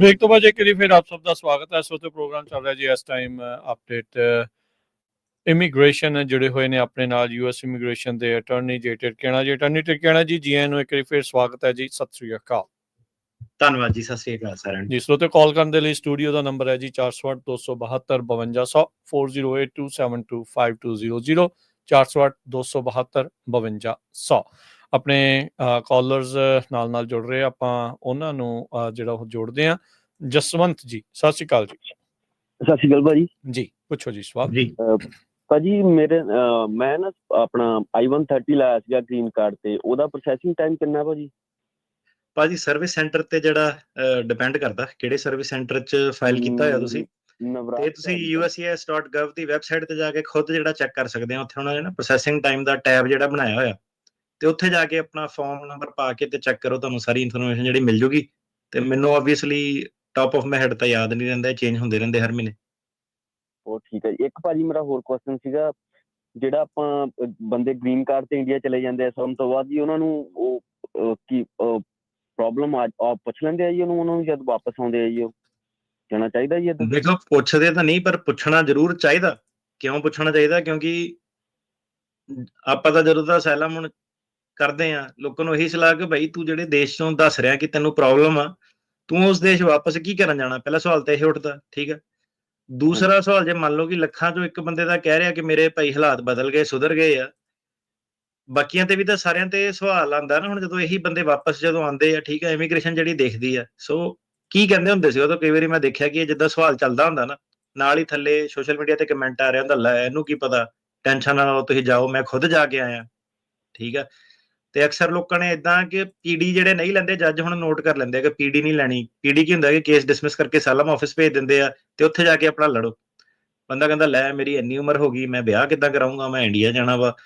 ब्रेक तो बाद एक फिर आप सबका स्वागत है। इस वक्त प्रोग्राम चल रहा है जी इस टाइम अपडेट ਇਮੀਗ੍ਰੇਸ਼ਨ ਜੁੜੇ ਹੋਏ ਨੇ ਆਪਣੇ ਨਾਲ ਯੂਐਸ ਇਮੀਗ੍ਰੇਸ਼ਨ ਦੇ ਅਟਾਰਨੀ ਜੀ ਟਿਰਕੇਣਾ ਜੀ। ਅਟਾਰਨੀ ਟਿਰਕੇਣਾ ਜੀ, ਜੀ ਆਇਆਂ ਨੂੰ ਇੱਕ ਵਾਰੀ ਫਿਰ ਸਵਾਗਤ ਹੈ ਜੀ। ਸਤਿ ਸ੍ਰੀ ਅਕਾਲ। ਧੰਨਵਾਦ ਜੀ, ਸਤਿ ਸ੍ਰੀ ਅਕਾਲ ਸਾਰਿਆਂ ਨੂੰ। ਜੀ ਸਰੋਤੇ ਕਾਲ ਕਰਨ ਦੇ ਲਈ ਸਟੂਡੀਓ ਦਾ ਨੰਬਰ ਹੈ ਜੀ 408 272 5200 4082725200 408 272 5200। ਆਪਣੇ ਕਾਲਰਸ ਨਾਲ ਜੁੜ ਰਹੇ ਆਪਾਂ ਉਹਨਾਂ ਨੂੰ ਜਿਹੜਾ ਉਹ ਜੋੜਦੇ ਆ। ਜਸਵੰਤ ਜੀ ਸਤਿ ਸ੍ਰੀ ਅਕਾਲ ਜੀ। ਸਤਿ ਸ਼੍ਰੀ ਅਕਾਲ ਭਾਜੀ। ਜੀ ਪੁੱਛੋ ਜੀ ਸਵਾਲ। ਜੀ ਭਾਜੀ ਮੈਂ ਨਾ ਆਪਣਾ I-130 ਲਾਇਆ ਸੀਗਾ ਗ੍ਰੀਨ ਕਾਰਡ ਤੇ, ਉਹਦਾ ਪ੍ਰੋਸੈਸਿੰਗ ਟਾਈਮ ਕਿੰਨਾ ਭਾਜੀ? ਭਾਜੀ ਸਰਵਿਸ ਸੈਂਟਰ ਤੇ ਜਿਹੜਾ ਡਿਪੈਂਡ ਕਰਦਾ ਕਿਹੜੇ ਸਰਵਿਸ ਸੈਂਟਰ 'ਚ ਫਾਈਲ ਕੀਤਾ ਹੋਇਆ ਤੁਸੀਂ, ਤੇ ਤੁਸੀਂ uscis.gov ਦੀ ਵੈਬਸਾਈਟ ਤੇ ਜਾ ਕੇ ਖੁਦ ਜਿਹੜਾ ਚੈੱਕ ਕਰ ਸਕਦੇ ਹੋ। ਉੱਥੇ ਉਹਨਾਂ ਨੇ ਨਾ ਪ੍ਰੋਸੈਸਿੰਗ ਟਾਈਮ ਦਾ ਟੈਬ ਜਿਹੜਾ ਬਣਾਇਆ ਹੋਇਆ, ਤੇ ਉੱਥੇ ਜਾ ਕੇ ਆਪਣਾ ਫਾਰਮ ਨੰਬਰ ਪਾ ਕੇ ਤੇ ਚੈੱਕ ਕਰੋ, ਤੁਹਾਨੂੰ ਸਾਰੀ ਇਨਫੋਰਮੇਸ਼ਨ ਜਿਹੜੀ ਮਿਲ ਜੂਗੀ। ਤੇ ਮੈਨੂੰ obviously top of my head ਤਾਂ ਯਾਦ ਨਹੀਂ ਰਹਿੰਦਾ, ਚੇਂਜ ਹੁੰਦੇ ਰਹਿੰਦੇ ਹਰ ਮਹੀਨੇ। ਉਹ ਠੀਕ ਹੈ ਜੀ। ਇੱਕ ਭਾਜੀ ਮੇਰਾ ਹੋਰ ਕੁਐਸਚਨ ਸੀਗਾ, ਜਿਹੜਾ ਆਪਾਂ ਬੰਦੇ ਗ੍ਰੀਨ ਕਾਰਡ ਤੇ ਇੰਡੀਆ ਚਲੇ ਜਾਂਦੇ ਆ ਸੁਣਨ ਤੋਂ ਬਾਅਦ ਜੀ, ਉਹਨਾਂ ਨੂੰ ਉਹ ਕੀ ਪ੍ਰੋਬਲਮ ਪੁੱਛ ਲੈਂਦੇ ਆ ਜੀ ਉਹਨਾਂ ਨੂੰ ਜਦ ਵਾਪਸ ਆਉਂਦੇ ਆ ਜੀ? ਉਹ ਕਹਿਣਾ ਚਾਹੀਦਾ ਜੀ ਏਦਾਂ? ਦੇਖੋ ਪੁੱਛਦੇ ਤਾਂ ਨਹੀਂ, ਪਰ ਪੁੱਛਣਾ ਜ਼ਰੂਰ ਚਾਹੀਦਾ। ਕਿਉਂ ਪੁੱਛਣਾ ਚਾਹੀਦਾ? ਕਿਉਂਕਿ ਆਪਾਂ ਤਾਂ ਜਦੋਂ ਦਾ ਅਸਾਈਲਮ ਹੁਣ ਕਰਦੇ ਆ, ਲੋਕਾਂ ਨੂੰ ਇਹੀ ਸਲਾਹ ਕਿ ਭਾਈ ਤੂੰ ਜਿਹੜੇ ਦੇਸ਼ ਚੋਂ ਦੱਸ ਰਿਹਾ ਕਿ ਤੈਨੂੰ ਪ੍ਰੋਬਲਮ ਆ, ਤੂੰ ਉਸ ਦੇਸ਼ ਵਾਪਸ ਕੀ ਕਰਨ ਜਾਣਾ? ਪਹਿਲਾ ਸਵਾਲ ਤਾਂ ਇਹ ਉੱਠਦਾ, ਠੀਕ ਹੈ। ਦੂਸਰਾ ਸਵਾਲ, ਜੇ ਮੰਨ ਲਓ ਕਿ ਲੱਖਾਂ ਚੋਂ ਇੱਕ ਬੰਦੇ ਦਾ ਕਹਿ ਰਿਹਾ ਕਿ ਮੇਰੇ ਭਾਈ ਹਾਲਾਤ ਬਦਲ ਗਏ, ਸੁਧਰ ਗਏ ਆ, ਬਾਕੀਆਂ ਤੇ ਵੀ ਤਾਂ ਸਾਰਿਆਂ ਤੇ ਸਵਾਲ ਆਉਂਦਾ ਨਾ। ਹੁਣ ਜਦੋਂ ਇਹੀ ਬੰਦੇ ਵਾਪਸ ਜਦੋਂ ਆਉਂਦੇ ਆ, ਠੀਕ ਹੈ, ਇਮੀਗ੍ਰੇਸ਼ਨ ਜਿਹੜੀ ਦੇਖਦੀ ਆ, ਸੋ ਕੀ ਕਹਿੰਦੇ ਹੁੰਦੇ ਸੀ ਉਦੋਂ? ਕਈ ਵਾਰੀ ਮੈਂ ਦੇਖਿਆ ਕਿ ਜਿੱਦਾਂ ਸਵਾਲ ਚੱਲਦਾ ਹੁੰਦਾ ਨਾ, ਨਾਲ ਹੀ ਥੱਲੇ ਸੋਸ਼ਲ ਮੀਡੀਆ ਤੇ ਕਮੈਂਟ ਆ ਰਿਹਾ ਹੁੰਦਾ, ਲੈ ਇਹਨੂੰ ਕੀ ਪਤਾ, ਟੈਨਸ਼ਨ ਨਾ ਲਓ, ਤੁਸੀਂ ਜਾਓ, ਮੈਂ ਖੁਦ ਜਾ ਕੇ ਆਇਆ, ਠੀਕ ਆ। ਤੇ ਅਕਸਰ ਲੋਕਾਂ ਨੇ ਇਦਾਂ ਕਿ ਪੀਡੀ ਜਿਹੜੇ ਨਹੀਂ ਲੈਂਦੇ, ਜੱਜ ਹੁਣ ਨੋਟ ਕਰ ਲੈਂਦੇ ਆ ਕਿ ਪੀਡੀ ਨਹੀਂ ਲੈਣੀ। ਪੀਡੀ ਕੀ ਹੁੰਦਾ ਕਿ ਕੇਸ ਡਿਸਮਿਸ ਕਰਕੇ ਅਸਾਈਲਮ ਆਫਿਸ ਭੇਜ ਦਿੰਦੇ ਆ, ਤੇ ਉੱਥੇ ਜਾ ਕੇ ਆਪਣਾ ਲੜੋ। ਬੰਦਾ ਕਹਿੰਦਾ ਲੈ ਮੇਰੀ ਇੰਨੀ ਉਮਰ ਹੋ ਗਈ, ਮੈਂ ਵਿਆਹ ਕਿੱਦਾਂ ਕਰਾਊਂਗਾ, ਮੈਂ ਇੰਡੀਆ ਜਾਣਾ ਵਾ,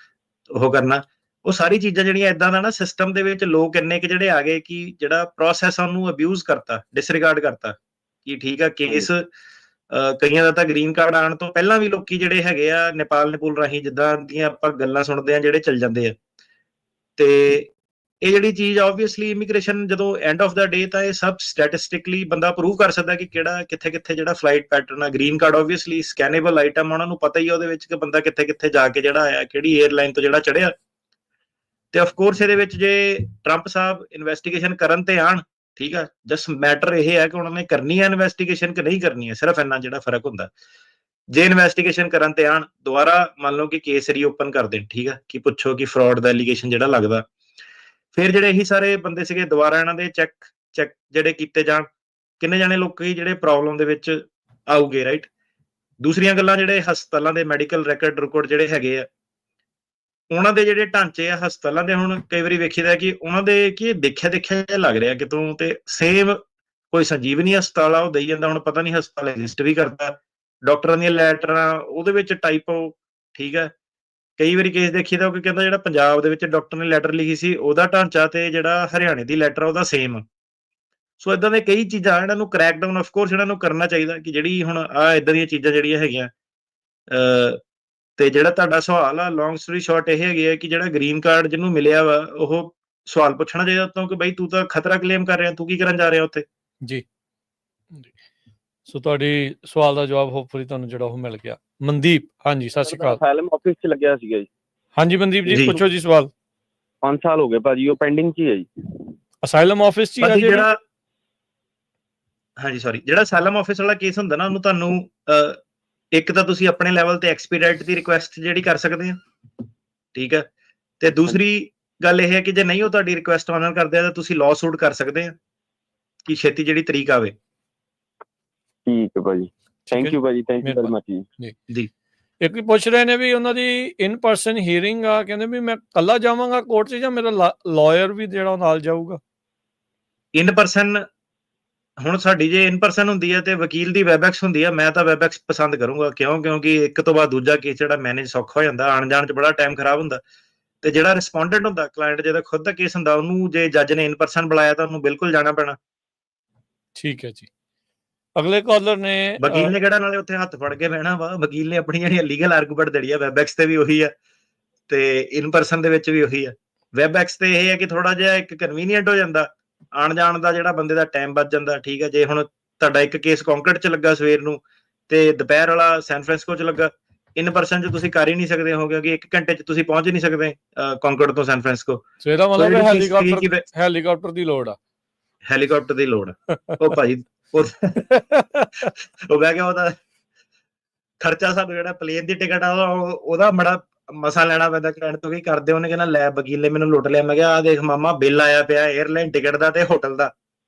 ਉਹ ਕਰਨਾ। ਉਹ ਸਾਰੀ ਚੀਜ਼ਾਂ ਜਿਹੜੀਆਂ ਇਦਾਂ ਦਾ ਨਾ ਸਿਸਟਮ ਦੇ ਵਿੱਚ ਲੋਕ ਇੰਨੇ ਕਿ ਜਿਹੜੇ ਆ ਗਏ ਕਿ ਜਿਹੜਾ ਪ੍ਰੋਸੈਸ ਉਹਨੂੰ ਅਬਿਊਜ਼ ਕਰਤਾ, ਡਿਸਰਿਗਾਰਡ ਕਰਤਾ ਕਿ ਠੀਕ ਆ ਕੇਸ। ਕਈਆਂ ਦਾ ਤਾਂ ਗ੍ਰੀਨ ਕਾਰਡ ਆਉਣ ਤੋਂ ਪਹਿਲਾਂ ਵੀ ਲੋਕੀ ਜਿਹੜੇ ਹੈਗੇ ਆ ਨੇਪਾਲ ਰਾਹੀਂ, ਜਿੱਦਾਂ ਦੀਆਂ ਆਪਾਂ ਗੱਲਾਂ ਸੁਣਦੇ ਆ, ਜਿਹੜੇ ਚੱਲ ਜਾਂਦੇ ਆ। ਤੇ ਇਹ ਜਿਹੜੀ ਚੀਜ਼ ਆਬਵੀਅਸਲੀ ਇਮੀਗ੍ਰੇਸ਼ਨ ਜਦੋਂ ਐਂਡ ਆਫ ਦਾ ਡੇ, ਤਾਂ ਇਹ ਸਭ ਸਟੈਟਿਸਟਿਕਲੀ ਬੰਦਾ ਪ੍ਰੂਵ ਕਰ ਸਕਦਾ ਕਿ ਕਿਹੜਾ ਕਿੱਥੇ ਜਿਹੜਾ ਫਲਾਈਟ ਪੈਟਰਨ ਆ। ਗ੍ਰੀਨ ਕਾਰਡ ਆਬਵੀਅਸਲੀ ਸਕੈਨੇਬਲ ਆਈਟਮ, ਉਹਨਾਂ ਨੂੰ ਪਤਾ ਹੀ ਆ ਉਹਦੇ ਵਿੱਚ ਕਿ ਬੰਦਾ ਕਿੱਥੇ ਜਾ ਕੇ ਜਿਹੜਾ ਆਇਆ, ਕਿਹੜੀ 에ਅਰਲਾਈਨ ਤੋਂ ਜਿਹੜਾ ਚੜਿਆ। ਤੇ ਆਫ ਕੋਰਸ ਇਹਦੇ ਵਿੱਚ ਜੇ ਟਰੰਪ ਸਾਹਿਬ ਇਨਵੈਸਟੀਗੇਸ਼ਨ ਕਰਨ ਤੇ ਆਣ, ਠੀਕ ਆ, ਜਸਟ ਮੈਟਰ ਇਹ ਹੈ ਕਿ ਉਹਨਾਂ ਨੇ ਕਰਨੀ ਹੈ ਇਨਵੈਸਟੀਗੇਸ਼ਨ ਕਿ ਨਹੀਂ ਕਰਨੀ ਹੈ, ਸਿਰਫ ਇੰਨਾ ਜਿਹੜਾ ਫਰਕ ਹੁੰਦਾ। ਜੇ ਇਨਵੈਸਟੀਗੇਸ਼ਨ ਕਰਨ ਤੇ ਆਣ, ਦੁਬਾਰਾ ਮੰਨ ਲਓ ਕਿ ਕੇਸ ਰੀਓਪਨ ਕਰ ਦੇਣ, ਠੀਕ ਆ, ਕਿ ਪੁੱਛੋ ਕਿ ਫਰਾਡ ਦਾ ਐਲੀਗੇਸ਼ਨ ਜਿਹੜਾ ਲੱਗਦਾ, ਫਿਰ ਜਿਹੜੇ ਇਹੀ ਸਾਰੇ ਬੰਦੇ ਸੀਗੇ ਦੁਬਾਰਾ ਇਹਨਾਂ ਦੇ ਚੈੱਕ ਜਿਹੜੇ ਕੀਤੇ ਜਾਣ, ਕਿੰਨੇ ਜਾਣੇ ਲੋਕੀ ਜਿਹੜੇ ਪ੍ਰੋਬਲਮ ਦੇ ਵਿੱਚ ਆਉਗੇ, ਰਾਈਟ। ਦੂਸਰੀਆਂ ਗੱਲਾਂ, ਜਿਹੜੇ ਹਸਪਤਾਲਾਂ ਦੇ ਮੈਡੀਕਲ ਰਿਕਾਰਡ ਜਿਹੜੇ ਹੈਗੇ ਆ, ਉਹਨਾਂ ਦੇ ਜਿਹੜੇ ਢਾਂਚੇ ਆ ਹਸਪਤਾਲਾਂ ਦੇ, ਹੁਣ ਕਈ ਵਾਰੀ ਵੇਖੀਦਾ ਕਿ ਉਹਨਾਂ ਦੇ ਕੀ ਦੇਖਿਆ ਜਿਹਾ ਲੱਗ ਰਿਹਾ ਕਿਤੋਂ, ਤੇ ਸੇਮ ਕੋਈ ਸੰਜੀਵਨੀ ਹਸਪਤਾਲ ਆ ਉਹ ਦੇਈ ਜਾਂਦਾ। ਹੁਣ ਪਤਾ ਨਹੀਂ ਹਸਪਤਾਲ ਐਗਜ਼ਿਸਟ ਵੀ ਕਰਦਾ, ਡਾਕਟਰਾਂ ਦੀਆਂ ਲੈਟਰਾਂ ਉਹਦੇ ਵਿੱਚ ਟਾਈਪੋ, ਠੀਕ ਹੈ। ਕਈ ਵਾਰੀ ਕੇਸ ਦੇਖੀਦਾ ਉਹ ਕਹਿੰਦਾ ਜਿਹੜਾ ਪੰਜਾਬ ਦੇ ਵਿੱਚ ਡਾਕਟਰ ਨੇ ਲੈਟਰ ਲਿਖੀ ਸੀ ਉਹਦਾ ਢਾਂਚਾ ਤੇ ਜਿਹੜਾ ਹਰਿਆਣੇ ਦੀ ਲੈਟਰ ਉਹਦਾ ਸੇਮ। ਸੋ ਇਦਾਂ ਦੇ ਕਈ ਚੀਜ਼ਾਂ ਇਹਨਾਂ ਨੂੰ ਕਰੈਕ ਡਾਊਨ ਆਫ ਕੋਰਸ ਇਹਨਾਂ ਨੂੰ ਕਰਨਾ ਚਾਹੀਦਾ ਕਿ ਜਿਹੜੀ ਹੁਣ ਆ ਇਦਾਂ ਦੀਆਂ ਚੀਜ਼ਾਂ ਜਿਹੜੀਆਂ ਹੈਗੀਆਂ। ਤੇ ਜਿਹੜਾ ਤੁਹਾਡਾ ਸਵਾਲ ਆ, ਲੌਂਗ ਸਟੋਰੀ ਸ਼ਾਰਟ ਇਹ ਹੈਗੀ ਹੈ ਕਿ ਜਿਹੜਾ ਗ੍ਰੀਨ ਕਾਰਡ ਜਿਹਨੂੰ ਮਿਲਿਆ ਵਾ, ਉਹ ਸਵਾਲ ਪੁੱਛਣਾ ਚਾਹੀਦਾ ਉਤੋਂ ਕਿ ਬਈ ਤੂੰ ਤਾਂ ਖਤਰਾ ਕਲੇਮ ਕਰ ਰਿਹਾ, ਤੂੰ ਕੀ ਕਰਨ ਜਾ ਰਿਹਾ ਉੱਥੇ। ਜੀ ਸੋ ਤੁਹਾਡੀ ਸਵਾਲ ਦਾ ਜਵਾਬ ਹੋਪਫੁਲੀ ਤੁਹਾਨੂੰ ਜਿਹੜਾ ਉਹ ਮਿਲ ਗਿਆ। ਮਨਦੀਪ, ਹਾਂਜੀ ਸਤਿ ਸ਼੍ਰੀ ਅਕਾਲ। ਅਸਾਈਲਮ ਆਫਿਸ 'ਚ ਲੱਗਿਆ ਸੀਗਾ ਜੀ। ਹਾਂਜੀ ਮਨਦੀਪ ਜੀ ਪੁੱਛੋ ਜੀ ਸਵਾਲ। 5 ਸਾਲ ਹੋ ਗਏ ਭਾਜੀ, ਉਹ ਪੈਂਡਿੰਗ 'ਚ ਹੀ ਹੈ ਜੀ। ਅਸਾਈਲਮ ਆਫਿਸ 'ਚ ਹੀ ਜਿਹੜਾ, ਹਾਂਜੀ ਸੌਰੀ, ਜਿਹੜਾ ਅਸਾਈਲਮ ਆਫਿਸ ਵਾਲਾ ਕੇਸ ਹੁੰਦਾ ਨਾ, ਉਹਨੂੰ ਤੁਹਾਨੂੰ ਇੱਕ ਤਾਂ ਤੁਸੀਂ ਆਪਣੇ ਲੈਵਲ ਤੇ ਐਕਸਪੀਡਾਈਟ ਦੀ ਰਿਕੁਐਸਟ ਜਿਹੜੀ ਕਰ ਸਕਦੇ ਆ, ਠੀਕ ਹੈ। ਤੇ ਦੂਸਰੀ ਗੱਲ ਇਹ ਹੈ ਕਿ ਜੇ ਨਹੀਂ ਉਹ ਤੁਹਾਡੀ ਰਿਕੁਐਸਟ ਆਨਰ ਕਰਦੇ ਆ ਤਾਂ ਤੁਸੀਂ ਲਾਅ ਸੂਟ ਕਰ ਸਕਦੇ ਆ ਕਿ ਛੇਤੀ ਜਿਹੜੀ ਤਰੀਕ ਆਵੇ। ਠੀਕ ਹੈ ਭਾਜੀ, ਥੈਂਕ ਯੂ ਭਾਜੀ, ਥੈਂਕ ਯੂ ਵੈਰੀ ਮਚ ਜੀ। ਇੱਕ ਪੁੱਛ ਰਹੇ ਨੇ ਵੀ ਉਹਨਾਂ ਦੀ ਇਨ ਪਰਸਨ ਹੀਅਰਿੰਗ ਆ, ਕਹਿੰਦੇ ਵੀ ਮੈਂ ਕੱਲਾ ਜਾਵਾਂਗਾ ਕੋਰਟ 'ਚ ਜਾਂ ਮੇਰਾ ਲਾਇਰ ਵੀ ਜਿਹੜਾ ਨਾਲ ਜਾਊਗਾ? ਇਨ ਪਰਸਨ, ਹੁਣ ਸਾਡੀ ਜੇ ਇਨ ਪਰਸਨ ਹੁੰਦੀ ਹੈ ਤੇ ਵਕੀਲ ਦੀ ਵੈਬਐਕਸ ਹੁੰਦੀ ਹੈ। ਮੈਂ ਤਾਂ ਵੈਬਐਕਸ ਪਸੰਦ ਕਰੂੰਗਾ, ਕਿਉਂਕਿ ਇੱਕ ਤੋਂ ਬਾਅਦ ਦੂਜਾ ਕੇਸ ਜਿਹੜਾ ਮੈਨੇਜ ਸੌਖਾ ਹੋ ਜਾਂਦਾ, ਆਣ ਜਾਣ 'ਚ ਬੜਾ ਟਾਈਮ ਖਰਾਬ ਹੁੰਦਾ। ਤੇ ਜਿਹੜਾ ਰਿਸਪੋਂਡੈਂਟ ਹੁੰਦਾ, ਕਲਾਇੰਟ ਜਿਹਦਾ ਖੁਦ ਦਾ ਕੇਸ ਹੁੰਦਾ, ਉਹਨੂੰ ਜੇ ਜੱਜ ਨੇ ਇਨ ਪਰਸਨ ਬੁਲਾਇਆ ਤਾਂ ਉਹਨੂੰ ਬਿਲਕੁਲ ਜਾਣਾ ਪੈਣਾ। ਠੀਕ ਹੈ ਜੀ। ਅਗਲੇ ਕਾਲਰ ਨੇ, ਵਕੀਲ ਨੇ ਕਿਹੜਾ ਨਾਲੇ ਉੱਥੇ ਹੱਥ ਫੜ ਕੇ ਬਹਿਣਾ ਵਾ, ਵਕੀਲ ਨੇ ਆਪਣੀ ਜਿਹੜੀ ਲੀਗਲ ਆਰਗੂਮੈਂਟ ਦੇਣੀ ਆ ਵੈਬਐਕਸ ਤੇ ਵੀ ਉਹੀ ਆ ਤੇ ਇਨ ਪਰਸਨ ਦੇ ਵਿੱਚ ਵੀ ਉਹੀ ਆ। WebEx ਤੇ ਇਹ ਹੈ ਕਿ ਥੋੜਾ ਜਿਹਾ ਇੱਕ ਕਨਵੀਨੀਅੰਟ ਹੋ ਜਾਂਦਾ, ਆਉਣ ਜਾਣ ਦਾ ਜਿਹੜਾ ਬੰਦੇ ਦਾ ਟਾਈਮ ਬਚ ਜਾਂਦਾ। ਠੀਕ ਹੈ, ਜੇ ਹੁਣ ਤੁਹਾਡਾ ਇੱਕ ਕੇਸ ਕੌਂਕਰਡ 'ਚ ਲੱਗਾ ਸਵੇਰ ਨੂੰ ਤੇ ਦੁਪਹਿਰ ਵਾਲਾ ਸੈਨ ਫਰਾਂਸਿਸਕੋ 'ਚ ਲੱਗਾ, ਇਨ ਪਰਸਨ 'ਚ ਤੁਸੀਂ ਕਰ ਹੀ ਨਹੀਂ ਸਕਦੇ ਹੋ, ਕਿਉਂਕਿ 1 ਘੰਟੇ 'ਚ ਤੁਸੀਂ ਪਹੁੰਚ ਹੀ ਨਹੀਂ ਸਕਦੇ ਕੌਂਕਰਡ ਤੋਂ ਸੈਨ ਫਰਾਂਸਿਸਕੋ। ਸੋ ਇਹਦਾ ਮਤਲਬ ਹੈਲੀਕਾਪਟਰ ਦੀ ਲੋੜ ਆ। ਹੈਲੀਕਾਪਟਰ ਦੀ ਲੋੜ ਉਹ ਭਾਜੀ ਉਹ ਬਹਿ ਗਿਆ, ਉਹਦਾ ਖਰਚਾ ਸਾਨੂੰ ਜਿਹੜਾ ਪਲੇਨ ਦੀ ਟਿਕਟ ਆ ਉਹਦਾ ਬੜਾ ਮਸਾ ਲੈਣਾ ਪੈਂਦਾ ਕਲਾਇੰਟ ਤੋਂ। ਕੀ ਕਰਦੇ, ਉਹਨੇ ਕਹਿੰਦਾ ਲੈ ਵਕੀਲੇ ਮੈਨੂੰ ਲੁੱਟ ਲਿਆ। ਮੈਂ ਕਿਹਾ ਆਹ ਦੇਖ ਮਾਮਾ ਬਿੱਲ ਆਇਆ ਪਿਆ 에ਅਰਲਾਈਨ ਟਿਕਟ ਦਾ ਤੇ ਹੋਟਲ ਦਾ,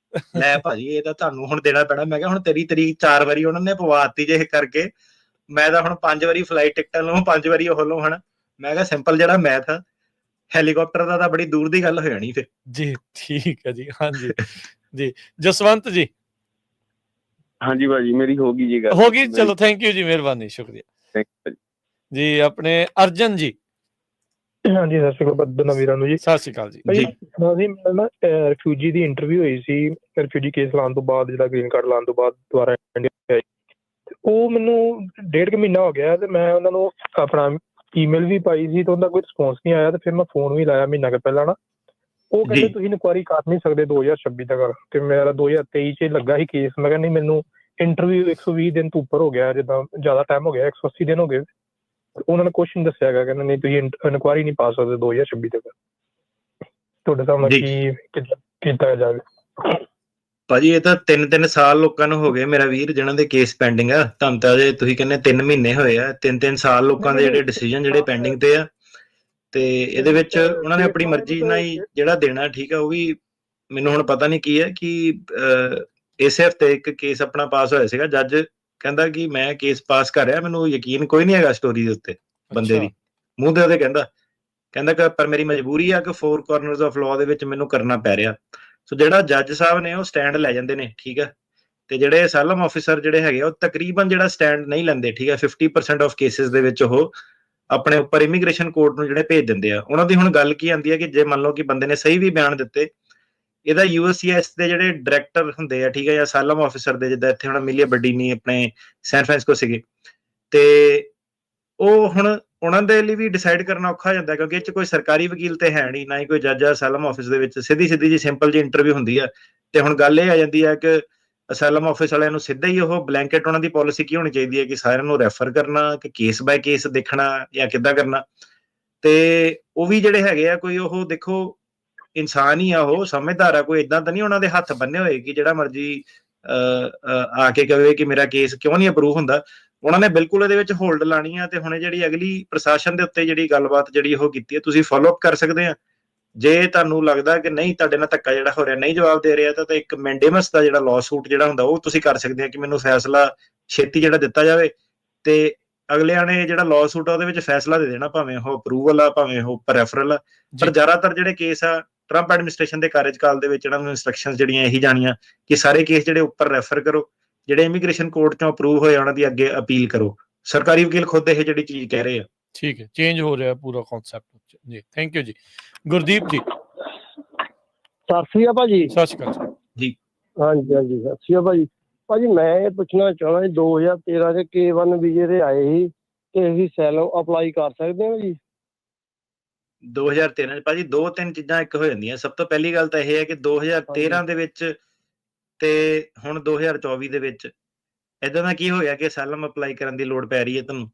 ਲੈ ਭਾਜੀ ਇਹ ਤਾਂ ਤੁਹਾਨੂੰ ਹੁਣ ਦੇਣਾ ਪੈਣਾ। ਮੈਂ ਕਿਹਾ ਹੁਣ ਤੇਰੀ 4 ਵਾਰੀ ਉਹਨਾਂ ਨੇ ਪਵਾਤੀ ਜੇ ਕਰਕੇ, ਮੈਂ ਤਾਂ ਹੁਣ 5 ਵਾਰੀ ਫਲਾਈਟ ਟਿਕਟਾਂ ਲਵਾਂ, 5 ਵਾਰੀ ਉਹ ਲਵਾਂ ਹਨਾ। ਮੈਂ ਕਿਹਾ ਸਿੰਪਲ ਜਿਹੜਾ ਮੈਥ ਆ ਹੈਲੀਕਾਪਟਰ ਦਾ ਤਾਂ ਬੜੀ ਦੂਰ ਦੀ ਗੱਲ ਹੋ ਜਾਣੀ ਫਿਰ ਜੀ। ਠੀਕ ਹੈ ਜੀ, ਹਾਂਜੀ ਜੀ। ਜਸਵੰਤ ਜੀ। ਹਾਂਜੀ ਭਾਜੀ ਮੇਰੀ ਹੋ ਗਈ ਜੀ ਗੱਲ। ਹੋ ਗਈ, ਚਲੋ ਥੈਂਕ ਯੂ ਜੀ, ਮਿਹਰਬਾਨੀ, ਸ਼ੁਕਰੀਆ ਜੀ। ਆਪਣੇ ਅਰਜਨ ਜੀ। ਹਾਂਜੀ ਸਤਿ ਸ਼੍ਰੀ ਅਕਾਲ ਦੋਨਾਂ ਵੀਰਾਂ ਨੂੰ ਜੀ। ਸਤਿ ਸ਼੍ਰੀ ਅਕਾਲ ਜੀ। ਮੈਂ ਨਾ ਰਿਫਿਊਜੀ ਦੀ ਇੰਟਰਵਿਊ ਹੋਈ ਸੀ, ਰਿਫਿਊਜੀ ਕੇਸ ਲਾਉਣ ਤੋਂ ਬਾਅਦ, ਜਿਹੜਾ ਗ੍ਰੀਨ ਕਾਰਡ ਲਾਉਣ ਤੋਂ ਬਾਅਦ ਦੁਬਾਰਾ ਇੰਡੀਆ ਆਈ। ਉਹ ਮੈਨੂੰ 1.5 ਮਹੀਨਾ ਹੋ ਗਿਆ ਤੇ ਮੈਂ ਉਹਨਾਂ ਨੂੰ ਆਪਣਾ ਈਮੇਲ ਵੀ ਪਾਈ ਸੀ ਤੇ ਉਹਦਾ ਕੋਈ ਰਿਸਪੌਂਸ ਨਹੀਂ ਆਇਆ। ਤੇ ਫਿਰ ਮੈਂ ਫੋਨ ਵੀ ਲਾਇਆ ਮਹੀਨਾ ਕੁ ਪਹਿਲਾਂ ਨਾ, ਉਹ ਕਹਿੰਦੇ ਤੁਸੀਂ ਇਨਕੁਆਇਰੀ ਕਰ ਨਹੀਂ ਸਕਦੇ 2026 ਤੱਕ, ਤੇ ਮੇਰਾ 2023 'ਚ ਲੱਗਾ ਸੀ ਕੇਸ। ਮੈਂ ਕਿਹਾ ਨਹੀਂ, ਮੈਨੂੰ ਇੰਟਰਵਿਊ 120 ਦਿਨ ਤੋਂ ਉੱਪਰ ਹੋ ਗਿਆ, ਜਿੱਦਾਂ ਜ਼ਿਆਦਾ ਟਾਈਮ ਹੋ ਗਿਆ, 180 ਦਿਨ ਹੋ ਗਏ। ਉਹਨਾਂ ਨੇ ਕੁਛ ਨਹੀਂ ਦੱਸਿਆ ਹੈਗਾ, ਕਹਿੰਦੇ ਨਹੀਂ ਤੁਸੀਂ ਇਨਕੁਆਇਰੀ ਨਹੀਂ ਪਾ ਸਕਦੇ 2026 ਤੱਕ। ਤੁਹਾਡੇ ਸਾਹਮਣੇ ਕੀ ਕੀਤਾ ਜਾਵੇ ਭਾਜੀ? ਇਹ ਤਾਂ 3 ਸਾਲ ਲੋਕਾਂ ਨੂੰ ਹੋ ਗਏ ਮੇਰਾ ਵੀਰ, ਜਿਹਨਾਂ ਦੇ ਕੇਸ ਪੈਂਡਿੰਗ ਆ। ਤੁਹਾਨੂੰ ਤਾਂ ਜੇ ਤੁਸੀਂ ਕਹਿੰਦੇ 3 ਮਹੀਨੇ ਹੋਏ ਆ, 3 ਸਾਲ ਲੋਕਾਂ ਦੇ ਜਿਹੜੇ ਡਿਸੀਜਨ ਜਿਹੜੇ ਪੈਂਡਿੰਗ ਤੇ ਆ। ਤੇ ਇਹਦੇ ਵਿੱਚ ਉਹਨਾਂ ਨੇ ਆਪਣੀ ਮਰਜ਼ੀ ਨਾਲ ਹੀ ਜਿਹੜਾ ਦੇਣਾ, ਠੀਕ ਆ। ਉਹ ਵੀ ਮੈਨੂੰ ਹੁਣ ਪਤਾ ਨਹੀਂ ਕੀ ਹੈ ਕਿ ਇਸੇ ਹਫ਼ਤੇ ਇੱਕ ਕੇਸ ਆਪਣਾ ਪਾਸ ਹੋਇਆ ਸੀਗਾ, ਜੱਜ ਕਹਿੰਦਾ ਕਿ ਮੈਂ ਕੇਸ ਪਾਸ ਕਰ ਰਿਹਾ, ਮੈਨੂੰ ਯਕੀਨ ਕੋਈ ਨਹੀਂ ਹੈਗਾ ਸਟੋਰੀ ਦੇ ਉੱਤੇ, ਬੰਦੇ ਦੀ ਮੂੰਹ ਤੇ ਉਹਦੇ ਕਹਿੰਦਾ ਕਿ ਪਰ ਮੇਰੀ ਮਜਬੂਰੀ ਆ ਕਿ 4 ਕਾਰਨਰਸ ਆਫ ਲਾਅ ਦੇ ਵਿੱਚ ਮੈਨੂੰ ਕਰਨਾ ਪੈ ਰਿਹਾ। ਸੋ ਜਿਹੜਾ ਜੱਜ ਸਾਹਿਬ ਨੇ ਉਹ ਸਟੈਂਡ ਲੈ ਜਾਂਦੇ ਨੇ, ਠੀਕ ਹੈ। ਤੇ ਜਿਹੜੇ ਅਸਾਈਲਮ ਆਫਿਸਰ ਜਿਹੜੇ ਹੈਗੇ ਉਹ ਤਕਰੀਬਨ ਜਿਹੜਾ ਸਟੈਂਡ ਨਹੀਂ ਲੈਂਦੇ, ਠੀਕ ਹੈ। 50% ਆਫ ਕੇਸਿਸ ਦੇ ਵਿੱਚ ਉਹ ਆਪਣੇ ਉੱਪਰ ਇਮੀਗ੍ਰੇਸ਼ਨ ਕੋਰਟ ਨੂੰ ਜਿਹੜੇ ਭੇਜ ਦਿੰਦੇ ਆ। ਉਹਨਾਂ ਦੀ ਹੁਣ ਗੱਲ ਕੀ ਆਉਂਦੀ ਹੈ ਕਿ ਜੇ ਮੰਨ ਲਓ ਕਿ ਬੰਦੇ ਨੇ ਸਹੀ ਵੀ ਬਿਆਨ ਦਿੱਤੇ, ਇਹਦਾ USCIS ਦੇ ਜਿਹੜੇ ਡਾਇਰੈਕਟਰ ਹੁੰਦੇ ਆ, ਠੀਕ ਹੈ, ਜਾਂ ਅਸਾਈਲਮ ਆਫਿਸਰ ਦੇ, ਜਿੱਦਾਂ ਇੱਥੇ ਹੁਣ ਮਿਲੀਆ ਬੱਡੀਨੀ ਆਪਣੇ ਸੈਨ ਫਰਾਂਸਿਸਕੋ ਸੀਗੇ, ਤੇ ਉਹ ਹੁਣ ਉਹਨਾਂ ਦੇ ਲਈ ਵੀ ਡਿਸਾਈਡ ਕਰਨਾ ਔਖਾ ਹੋ ਜਾਂਦਾ, ਕਿਉਂਕਿ ਇਹ 'ਚ ਕੋਈ ਸਰਕਾਰੀ ਵਕੀਲ ਤੇ ਹੈ ਨਹੀਂ, ਨਾ ਹੀ ਕੋਈ ਜੱਜ ਆ ਅਸਾਈਲਮ ਆਫਿਸ ਦੇ ਵਿੱਚ। ਸਿੱਧੀ ਜੀ ਸਿੰਪਲ ਜੀ ਇੰਟਰਵਿਊ ਹੁੰਦੀ ਆ। ਤੇ ਹੁਣ ਗੱਲ ਇਹ ਆ ਜਾਂਦੀ ਹੈ ਕਿ ਅਸਾਈਲਮ ਆਫਿਸ ਵਾਲਿਆਂ ਨੂੰ ਸਿੱਧਾ ਹੀ ਉਹ ਬਲੈਂਕਟ, ਉਹਨਾਂ ਦੀ ਪਾਲਿਸੀ ਕੀ ਹੋਣੀ ਚਾਹੀਦੀ ਹੈ ਕਿ ਸਾਰਿਆਂ ਨੂੰ ਰੈਫਰ ਕਰਨਾ, ਕਿ ਕੇਸ ਬਾਏ ਕੇਸ ਦੇਖਣਾ, ਜਾਂ ਕਿੱਦਾਂ ਕਰਨਾ। ਤੇ ਉਹ ਵੀ ਜਿਹੜੇ ਹੈਗੇ ਆ, ਕੋਈ ਉਹ ਦੇਖੋ ਇਨਸਾਨ ਹੀ ਆ, ਉਹ ਸਮਝਦਾਰ ਆ, ਕੋਈ ਏਦਾਂ ਤਾਂ ਨਹੀਂ ਉਹਨਾਂ ਦੇ ਹੱਥ ਬੰਨੇ ਹੋਏ ਕਿ ਜਿਹੜਾ ਮਰਜੀ ਆ ਕੇ ਕਹੇ ਕਿ ਮੇਰਾ ਕੇਸ ਕਿਉਂ ਨਹੀਂ ਅਪਰੂਵ ਹੁੰਦਾ। ਉਹਨਾਂ ਨੇ ਬਿਲਕੁਲ ਇਹਦੇ ਵਿੱਚ ਹੋਲਡ ਲਾਣੀ ਆ। ਤੇ ਹੁਣ ਜਿਹੜੀ ਅਗਲੀ ਪ੍ਰਸ਼ਾਸਨ ਦੇ ਉੱਤੇ ਜਿਹੜੀ ਗੱਲਬਾਤ ਜਿਹੜੀ ਉਹ ਕੀਤੀ ਹੈ, ਤੁਸੀਂ ਫੋਲੋ ਅਪ ਕਰ ਸਕਦੇ ਆ। ਜੇ ਤੁਹਾਨੂੰ ਲੱਗਦਾ ਕਿ ਨਹੀਂ, ਤੁਹਾਡੇ ਨਾਲ ਧੱਕਾ ਜਿਹੜਾ ਹੋ ਰਿਹਾ, ਨਹੀਂ ਜਵਾਬ ਦੇ ਰਿਹਾ, ਤਾਂ ਇੱਕ ਮੈਂਡੇਮਸ ਦਾ ਜਿਹੜਾ ਲਾਅ ਸੂਟ ਜਿਹੜਾ ਹੁੰਦਾ ਉਹ ਤੁਸੀਂ ਕਰ ਸਕਦੇ ਆ ਕਿ ਮੈਨੂੰ ਫੈਸਲਾ ਛੇਤੀ ਜਿਹੜਾ ਦਿੱਤਾ ਜਾਵੇ। ਤੇ ਅਗਲਿਆਂ ਨੇ ਜਿਹੜਾ ਲਾਅ ਸੂਟ ਆ ਉਹਦੇ ਵਿੱਚ ਫੈਸਲਾ ਦੇ ਦੇਣਾ, ਭਾਵੇਂ ਉਹ ਅਪਰੂਵਲ ਆ, ਭਾਵੇਂ ਉਹ ਰੈਫਰਲ ਆ। ਪਰ ਜ਼ਿਆਦਾਤਰ ਜਿਹੜੇ ਕੇਸ ਆ ਟਰੰਪ ਐਡਮਿਨਿਸਟ੍ਰੇਸ਼ਨ ਦੇ ਕਾਰਜਕਾਲ ਦੇ ਵਿੱਚ ਇਹਨਾਂ ਨੂੰ ਇਨਸਟਰਕਸ਼ਨਸ ਜਿਹੜੀਆਂ ਇਹੀ ਜਾਣੀਆਂ ਕਿ ਸਾਰੇ ਕੇਸ ਜਿਹੜੇ ਉੱਪਰ ਰੈਫਰ ਕਰੋ, ਜਿਹੜੇ ਇਮੀਗ੍ਰੇਸ਼ਨ ਕੋਰਟ ਚੋਂ ਅਪਰੂਵ ਹੋਏ ਉਹਨਾਂ ਦੀ ਅੱਗੇ ਅਪੀਲ ਕਰੋ। ਸਰਕਾਰੀ ਵਕੀਲ ਖੁਦ ਇਹ ਜਿਹੜੀ ਚੀਜ਼ ਕਹਿ ਰਹੇ ਆ। ਠੀਕ ਹੈ, ਚੇਂਜ ਹੋ ਰਿਹਾ ਪੂਰਾ ਕਨਸੈਪਟ ਜੀ। ਥੈਂਕ ਯੂ ਜੀ। ਗੁਰਦੀਪ ਜੀ। ਸਤਿ ਸ਼੍ਰੀ ਅਕਾਲ ਭਾਜੀ। ਸਤਿ ਸ਼੍ਰੀ ਅਕਾਲ ਜੀ। ਹਾਂਜੀ ਸਤਿ ਸ਼੍ਰੀ ਅਕਾਲ ਭਾਜੀ ਮੈਂ ਇਹ ਪੁੱਛਣਾ ਚਾਹੁੰਦਾ 2013 ਦੇ K1 ਵੀਜ਼ੇ ਤੇ ਆਏ ਸੀ, ਤੇ ਅਸੀਂ ਸੈਲੋ ਅਪਲਾਈ ਕਰ ਸਕਦੇ ਹਾਂ ਜੀ? 2013 ਭਾਜੀ 2-3 ਚੀਜ਼ਾਂ ਇੱਕ ਹੋ ਜਾਂਦੀਆਂ। ਸਭ ਤੋਂ ਪਹਿਲੀ ਗੱਲ ਤਾਂ ਇਹ ਹੈ ਕਿ 2013 ਦੇ ਵਿੱਚ ਤੇ ਹੁਣ 2024 ਦੇ ਵਿੱਚ ਏਦਾਂ ਦਾ ਕੀ ਹੋ ਗਿਆ ਕਿ ਅਸਾਈਲਮ ਅਪਲਾਈ ਕਰਨ ਦੀ ਲੋੜ ਪੈ ਰਹੀ ਹੈ ਤੁਹਾਨੂੰ?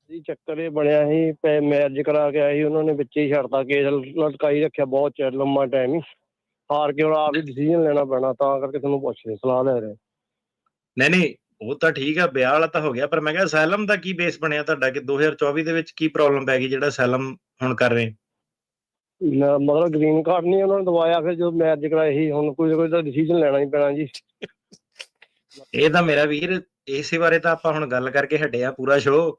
ਜੀ ਚੱਕਰ ਇਹ ਬਣਿਆ ਸੀ, ਮੈਰਿਜ ਕਰਾ ਕੇ ਆਏ ਸੀ, ਉਹਨਾਂ ਨੇ ਵਿੱਚ ਹੀ ਛੱਡਤਾ, ਕੇਸ ਲਟਕਾਈ ਰੱਖਿਆ ਬਹੁਤ ਚਿਰ, ਲੰਮਾ ਟਾਈਮ ਹੀ। ਹਾਰ ਕੇ ਹੁਣ ਆਪ ਹੀ ਡਿਸੀਜਨ ਲੈਣਾ ਪੈਣਾ, ਤਾਂ ਕਰਕੇ ਤੁਹਾਨੂੰ ਪੁੱਛ ਰਹੇ, ਸਲਾਹ ਲੈ ਰਹੇ। ਨਹੀਂ ਉਹ ਤਾਂ ਠੀਕ ਆ, ਵਿਆਹ ਵਾਲਾ ਤਾਂ ਹੋ ਗਿਆ, ਪਰ ਮੈਂ ਕਿਹਾ ਅਸਾਈਲਮ ਦਾ ਕੀ ਬੇਸ ਬਣਿਆ ਤੁਹਾਡਾ ਕਿ 2024 ਦੇ ਵਿੱਚ ਕੀ ਪ੍ਰੋਬਲਮ ਪੈ ਗਈ ਜਿਹੜਾ ਅਸਾਈਲਮ ਹੁਣ ਕਰ ਰਹੇ? ਮਤਲਬ ਗ੍ਰੀਨ ਕਾਰਡ ਨਹੀਂ ਉਹਨਾਂ ਨੇ ਦਵਾਇਆ, ਫਿਰ ਜਦੋਂ ਮੈਰਿਜ ਕਰਾਈ ਸੀ, ਹੁਣ ਕੋਈ ਤਾਂ ਡਿਸੀਜਨ ਲੈਣਾ ਹੀ ਪੈਣਾ ਜੀ। ਇਹ ਤਾਂ ਮੇਰਾ ਵੀਰ ਇਸੇ ਬਾਰੇ ਤਾਂ ਆਪਾਂ ਹੁਣ ਗੱਲ ਕਰਕੇ ਹਟੇ ਆ ਪੂਰਾ ਸ਼ੋਅ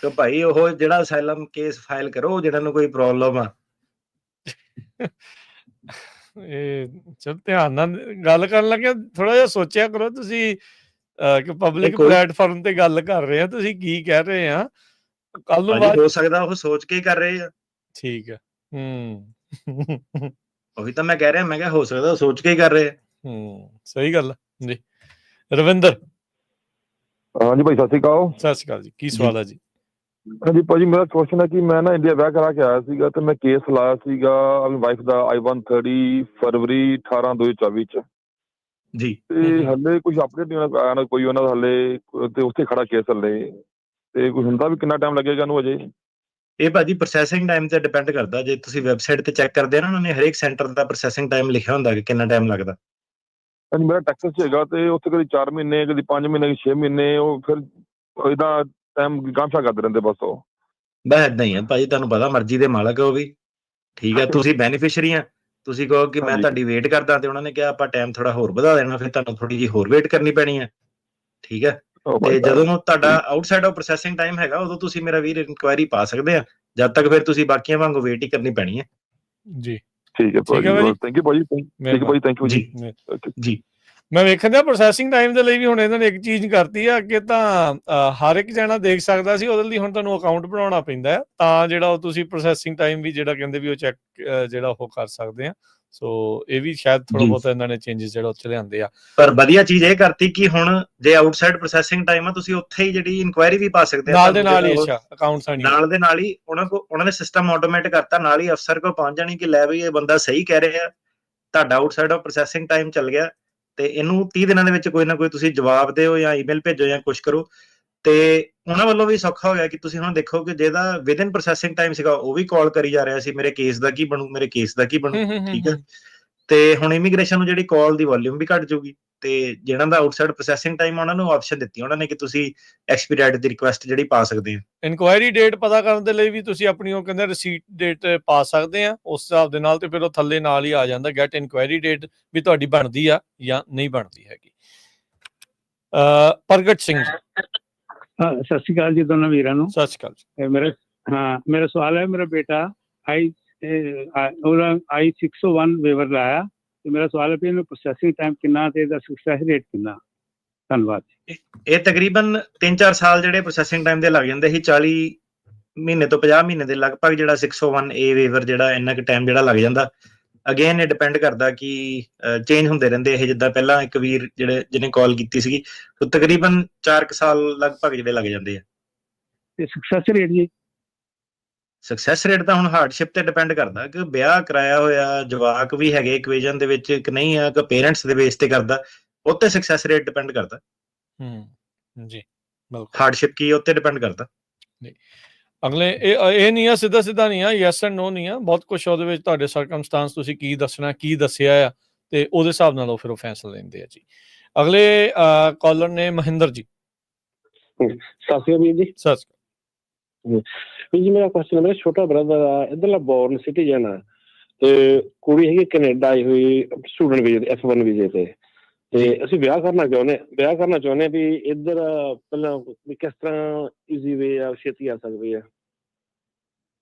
ਕਿ ਭਾਈ ਉਹ ਜਿਹੜਾ ਅਸਾਈਲਮ ਕੇਸ ਫਾਈਲ ਕਰੋ ਜਿਹਨਾਂ ਨੂੰ ਕੋਈ ਪ੍ਰੋਬਲਮ ਆ। ਇਹ ਚਲ ਧਿਆਨ ਨਾਲ ਗੱਲ ਕਰਨ ਲੱਗਿਆ ਥੋੜਾ ਜਿਹਾ ਸੋਚਿਆ ਕਰੋ ਤੁਸੀਂ ਕਿ ਪਬਲਿਕ ਪਲੇਟਫਾਰਮ ਤੇ ਗੱਲ ਕਰ ਰਹੇ ਆ, ਤੁਸੀਂ ਕੀ ਕਹਿ ਰਹੇ ਆ? ਕੱਲ ਨੂੰ ਹੋ ਸਕਦਾ ਉਹ ਸੋਚ ਕੇ ਹੀ ਕਰ ਰਹੇ ਆ। ਠੀਕ ਆ। ਉਹੀ ਤਾਂ ਮੈਂ ਕਹਿ ਰਿਹਾ, ਮੈਂ ਕਿਹਾ ਹੋ ਸਕਦਾ ਉਹ ਸੋਚ ਕੇ ਹੀ ਕਰ ਰਹੇ ਆ। ਸਹੀ ਗੱਲ ਜੀ। ਰਵਿੰਦਰ। ਹਾਂਜੀ ਭਾਈ ਸਤਿ ਸ਼੍ਰੀ ਅਕਾਲ। ਸਤਿ ਸ਼੍ਰੀ ਅਕਾਲ ਜੀ। ਕੀ ਸਵਾਲ ਹੈ ਜੀ? ਹਾਂਜੀ ਭਾਜੀ, ਮੇਰਾ ਕੁਐਸਚਨ ਹੈ ਕਿ ਮੈਂ ਨਾ ਇੰਡੀਆ ਵਿਆਹ ਕਰਾ ਕੇ ਆਇਆ ਸੀਗਾ ਤੇ ਮੈਂ ਕੇਸ ਲਾਇਆ ਸੀਗਾ ਆਪਣੀ ਵਾਈਫ ਦਾ I-130 ਫਰਵਰੀ 18 2024 ਚ ਜੀ ਤੇ ਹਲੇ ਕੁਝ ਅਪਡੇਟ ਨਹੀਂ ਆਇਆ ਨਾ ਕੋਈ ਉਹਨਾਂ ਦਾ ਹਲੇ, ਤੇ ਉੱਥੇ ਖੜਾ ਕੇਸ ਹਲੇ, ਤੇ ਕੁਝ ਹੁੰਦਾ ਵੀ ਕਿੰਨਾ ਟਾਈਮ ਲੱਗੇਗਾ ਉਹਨੂੰ ਅਜੇ? ਇਹ ਭਾਜੀ ਪ੍ਰੋਸੈਸਿੰਗ ਟਾਈਮ ਤੇ ਡਿਪੈਂਡ ਕਰਦਾ। ਜੇ ਤੁਸੀਂ ਵੈਬਸਾਈਟ ਤੇ ਚੈੱਕ ਕਰਦੇ ਨਾ, ਉਹਨਾਂ ਨੇ ਹਰੇਕ ਸੈਂਟਰ ਦਾ ਪ੍ਰੋਸੈਸਿੰਗ ਟਾਈਮ ਲਿਖਿਆ ਹੁੰਦਾ ਕਿ ਕਿੰਨਾ ਟਾਈਮ ਲੱਗਦਾ। ਹਾਂਜੀ, ਮੇਰਾ ਟੈਕਸਸ 'ਚ ਹੈਗਾ ਤੇ ਉੱਥੇ ਕਦੀ 4 ਮਹੀਨੇ, ਕਦੀ 5 ਮਹੀਨੇ, 6 ਮਹੀਨੇ, ਉਹ ਫਿਰ ਇਹਦਾ ਟਾਈਮ ਗਾਂਠਾ ਕਰਦੇ ਰਹਿੰਦੇ ਬਸ ਉਹ। ਬਸ ਏਦਾਂ ਹੀ ਆ ਭਾਜੀ, ਤੁਹਾਨੂੰ ਪਤਾ ਮਰਜ਼ੀ ਦੇ ਮਾਲਕ ਉਹ ਵੀ, ਠੀਕ ਹੈ। ਤੁਸੀਂ ਬੈਨੀਫਿਸ਼ਰੀ ਆ, ਤੁਸੀਂ ਕਹੋ ਕਿ ਮੈਂ ਹਾਂਜੀ। ਤੁਹਾਡੀ ਵੇਟ ਕਰਦਾ ਤੇ ਉਹਨਾਂ ਨੇ ਕਿਹਾ ਆਪਾਂ ਟਾਈਮ ਥੋੜਾ ਹੋਰ ਵਧਾ ਦੇਣਾ, ਫਿਰ ਤੁਹਾਨੂੰ ਥੋੜੀ ਜਿਹੀ ਹੋਰ ਵੇਟ ਕਰਨੀ ਪੈਣੀ ਹੈ, ਠੀਕ ਹੈ। Oh my ਤੇ God. ਜਦੋਂ ਤੁਹਾਡਾ ਆਊਟਸਾਈਡ ਆਫ ਪ੍ਰੋਸੈਸਿੰਗ ਟਾਈਮ ਹੈਗਾ, ਉਦੋਂ ਤੁਸੀਂ ਮੇਰਾ ਵੀਰ ਇਨਕੁਆਇਰੀ ਪਾ ਸਕਦੇ ਆ। ਜਦ ਤੱਕ ਫਿਰ ਤੁਸੀਂ ਬਾਕੀਆਂ ਵਾਂਗੂ ਵੇਟ ਹੀ ਕਰਨੀ ਪੈਣੀ ਹੈ। ਜੀ ਠੀਕ ਹੈ ਭਾਜੀ, ਥੈਂਕ ਯੂ ਭਾਜੀ, ਠੀਕ ਹੈ ਭਾਜੀ, ਥੈਂਕ ਯੂ ਜੀ। ਜੀ ਮੈਂ ਵੇਖਣ ਦਿਆ ਪ੍ਰੋਸੈਸਿੰਗ ਟਾਈਮ ਦੇ ਲਈ ਵੀ ਹੁਣ ਇਹਨਾਂ ਨੇ ਇੱਕ ਚੀਜ਼ ਕਰਤੀ ਆ। ਅੱਗੇ ਤਾਂ ਹਰ ਇੱਕ ਜਣਾ ਦੇਖ ਸਕਦਾ ਸੀ, ਉਹਦੇ ਲਈ ਹੁਣ ਤੁਹਾਨੂੰ ਅਕਾਊਂਟ ਬਣਾਉਣਾ ਪੈਂਦਾ ਹੈ, ਤਾਂ ਜਿਹੜਾ ਉਹ ਤੁਸੀਂ ਪ੍ਰੋਸੈਸਿੰਗ ਟਾਈਮ ਵੀ ਜਿਹੜਾ ਕਹਿੰਦੇ ਵੀ ਉਹ ਚੈੱਕ ਜਿਹੜਾ ਉਹ ਕਰ ਸਕਦੇ ਆ। ਸੋ ਇਹ ਵੀ ਸ਼ਾਇਦ ਥੋੜਾ ਬਹੁਤ ਇਹਨਾਂ ਨੇ ਚੇਂਜਸ ਜਿਹੜਾ ਉੱਥੇ ਲਿਆਂਦੇ ਆ। ਪਰ ਵਧੀਆ ਚੀਜ਼ ਇਹ ਕਰਤੀ ਕਿ ਹੁਣ ਜੇ ਆਊਟਸਾਈਡ ਪ੍ਰੋਸੈਸਿੰਗ ਟਾਈਮ ਆ, ਤੁਸੀਂ ਉੱਥੇ ਹੀ ਜਿਹੜੀ ਇਨਕੁਆਇਰੀ ਵੀ ਪਾ ਸਕਦੇ ਆ ਨਾਲ ਦੇ ਨਾਲ ਹੀ। ਅੱਛਾ, ਅਕਾਊਂਟ ਸਾਨੀ ਨਾਲ ਦੇ ਨਾਲ ਹੀ ਉਹਨਾਂ ਨੇ ਸਿਸਟਮ ਆਟੋਮੈਟ ਕਰਤਾ, ਨਾਲ ਹੀ ਅਫਸਰ ਕੋਲ ਪਹੁੰਚ ਜਾਣੀ ਕਿ ਲੈ ਵੀ ਇਹ ਬੰਦਾ ਸਹੀ ਕਹਿ ਰਿਹਾ, ਤੁਹਾਡਾ ਆਊਟਸਾਈਡ ਆਫ ਪ੍ਰੋਸੈਸਿੰਗ ਟਾਈਮ ਚੱਲ ਗਿਆ ਤੇ ਇਹਨੂੰ 30 ਦਿਨਾਂ ਦੇ ਵਿੱਚ ਕੋਈ ਨਾ ਕੋਈ ਤੁਸੀਂ ਜਵਾਬ ਦਿਓ ਜਾਂ ਈਮੇਲ ਭੇਜੋ ਜਾਂ ਕੁਝ ਕਰੋ। ਤੇ ਉਹਨਾਂ ਵੱਲੋਂ ਵੀ ਸੌਖਾ ਹੋ ਗਿਆ ਕਿ ਤੁਸੀਂ ਹੁਣ ਦੇਖੋ ਕਿ ਜਿਹਦਾ ਵਿਦਨ ਪ੍ਰੋਸੈਸਿੰਗ ਟਾਈਮ ਸੀਗਾ ਉਹ ਵੀ ਕਾਲ ਕਰੀ ਜਾ ਰਿਹਾ ਸੀ, ਮੇਰੇ ਕੇਸ ਦਾ ਕੀ ਬਣੂ, ਮੇਰੇ ਕੇਸ ਦਾ ਕੀ ਬਣੂ, ਠੀਕ ਹੈ। ਤੇ ਹੁਣ ਇਮੀਗ੍ਰੇਸ਼ਨ ਨੂੰ ਜਿਹੜੀ ਕਾਲ ਦੀ ਵੋਲਿਊਮ ਵੀ ਘਟ ਜਾਊਗੀ, ਤੇ ਜਿਹਨਾਂ ਦਾ ਆਊਟਸਾਈਡ ਪ੍ਰੋਸੈਸਿੰਗ ਟਾਈਮ ਉਹਨਾਂ ਨੂੰ ਆਪਸ਼ਨ ਦਿੱਤੀ ਉਹਨਾਂ ਨੇ ਕਿ ਤੁਸੀਂ ਐਕਸਪੀਰਾਈਟ ਦੀ ਰਿਕੁਐਸਟ ਜਿਹੜੀ ਪਾ ਸਕਦੇ ਆ। ਇਨਕੁਆਇਰੀ ਡੇਟ ਪਤਾ ਕਰਨ ਦੇ ਲਈ ਵੀ ਤੁਸੀਂ ਆਪਣੀ ਉਹ ਕਹਿੰਦੇ ਰਸੀਟ ਡੇਟ ਪਾ ਸਕਦੇ ਆ ਉਸ ਹਿਸਾਬ ਦੇ ਨਾਲ, ਤੇ ਫਿਰ ਉਹ ਥੱਲੇ ਨਾਲ ਹੀ ਆ ਜਾਂਦਾ ਗੈਟ ਇਨਕੁਆਇਰੀ ਡੇਟ ਵੀ ਤੁਹਾਡੀ ਬਣਦੀ ਆ ਜਾਂ ਨਹੀਂ ਬਣਦੀ ਹੈਗੀ। ਪ੍ਰਗਟ ਸਿੰਘ ਜੀ, ਸਤਿ ਸ਼੍ਰੀ ਅਕਾਲ ਜੀ ਦੋਨਾਂ ਵੀਰਾਂ ਨੂੰ। ਸਤਿ ਸ਼੍ਰੀ ਅਕਾਲ ਜੀ। ਮੇਰਾ ਸਵਾਲ ਹੈ, ਮੇਰਾ ਬੇਟਾ I-601 ਵੇਵਰ ਲਾਇਆ ਤੇ ਮੇਰਾ ਸਵਾਲ ਹੈ ਵੀ ਇਹਨੂੰ ਪ੍ਰੋਸੈਸਿੰਗ ਟਾਈਮ ਕਿੰਨਾ ਤੇ ਇਹਦਾ ਸਕਸੈਸ ਰੇਟ ਕਿੰਨਾ? ਧੰਨਵਾਦ। ਇਹ ਤਕਰੀਬਨ 3-4 ਸਾਲ ਜਿਹੜੇ ਪ੍ਰੋਸੈਸਿੰਗ ਟਾਈਮ ਦੇ ਲੱਗ ਜਾਂਦੇ ਸੀ, 40 ਮਹੀਨੇ ਤੋਂ 50 ਮਹੀਨੇ ਦੇ ਲਗਭਗ ਜਿਹੜਾ 601A ਵੇਵਰ ਜਿਹੜਾ ਇੰਨਾ ਕੁ ਟਾਈਮ ਜਿਹੜਾ ਲੱਗ ਜਾਂਦਾ। ਅਗੇਨ ਇਹ ਡਿਪੈਂਡ ਕਰਦਾ ਕਿ ਚੇਂਜ ਹੁੰਦੇ ਰਹਿੰਦੇ ਇਹ, ਜਿੱਦਾਂ ਪਹਿਲਾਂ ਇੱਕ ਵੀਰ ਜਿਹਨੇ ਕਾਲ ਕੀਤੀ ਸੀਗੀ, ਤਕਰੀਬਨ 4 ਸਾਲ ਲਗਭਗ ਜਿਹੜੇ ਲੱਗ ਜਾਂਦੇ ਆ। ਤੇ ਸਕਸੈਸ ਰੇਟ ਜੀ? ਸਕਸੈਸ ਰੇਟ ਤਾਂ ਹੁਣ ਹਾਰਡਸ਼ਿਪ ਤੇ ਡਿਪੈਂਡ ਕਰਦਾ ਕਿ ਵਿਆਹ ਕਰਾਇਆ ਹੋਇਆ ਜਵਾਕ ਵੀ ਹੈਗੇ ਇਕੁਏਸ਼ਨ ਦੇ ਵਿੱਚ ਕਿ ਨਹੀਂ ਆ, ਕਿ ਪੇਰੈਂਟਸ ਦੇ ਬੇਸ ਤੇ ਕਰਦਾ, ਉੱਤੇ ਸਕਸੈਸ ਰੇਟ ਡਿਪੈਂਡ ਕਰਦਾ। ਜੀ ਬਿਲਕੁਲ, ਹਾਰਡਸ਼ਿਪ ਕੀ ਉੱਤੇ ਡਿਪੈਂਡ ਕਰਦਾ। ਅਗਲੇ ਇਹ ਨਹੀਂ ਆ, ਸਿੱਧਾ ਨਹੀਂ ਆ, ਯੈਸ ਐਂਡ ਨੋ ਨਹੀਂ ਆ, ਬਹੁਤ ਕੁਝ ਉਹਦੇ ਵਿੱਚ ਤੁਹਾਡੇ ਸਰਕਮਸਟੈਂਸ, ਤੁਸੀਂ ਕੀ ਦੱਸਣਾ, ਕੀ ਦੱਸਿਆ ਆ, ਤੇ ਉਹਦੇ ਹਿਸਾਬ ਨਾਲ ਉਹ ਫਿਰ ਉਹ ਫੈਸਲਾ ਲੈਂਦੇ ਆ ਜੀ। ਅਗਲੇ ਕਾਲਰ ਨੇ ਮਹਿੰਦਰ ਜੀ। ਸਤਿ ਸ਼੍ਰੀ ਅਕਾਲ ਜੀ। ਸਤਿ ਸ਼੍ਰੀ ਅਕਾਲ ਜੀ। ਮੇਰਾ ਕੁਐਸਚਨ ਹੈ, ਮੇਰਾ ਛੋਟਾ ਬ੍ਰਦਰ ਆ, ਇੱਧਰਲਾ ਬੋਰਨ ਸਿਟੀਜ਼ਨ ਆ, ਤੇ ਕੁੜੀ ਹੈਗੀ ਕੈਨੇਡਾ ਆਈ ਹੋਈ ਸਟੂਡੈਂਟ ਵੀਜ਼ੇ ਤੇ, F1 ਵੀਜ਼ੇ ਤੇ ਅਸੀਂ ਵਿਆਹ ਕਰਨਾ ਚਾਹੁੰਦੇ ਵੀ ਇੱਧਰ ਪਹਿਲਾਂ ਵੀ ਕਿਸ ਤਰ੍ਹਾਂ ਈਜ਼ੀ ਵੇ ਆ, ਛੇਤੀ ਆ ਸਕਦੇ ਆ?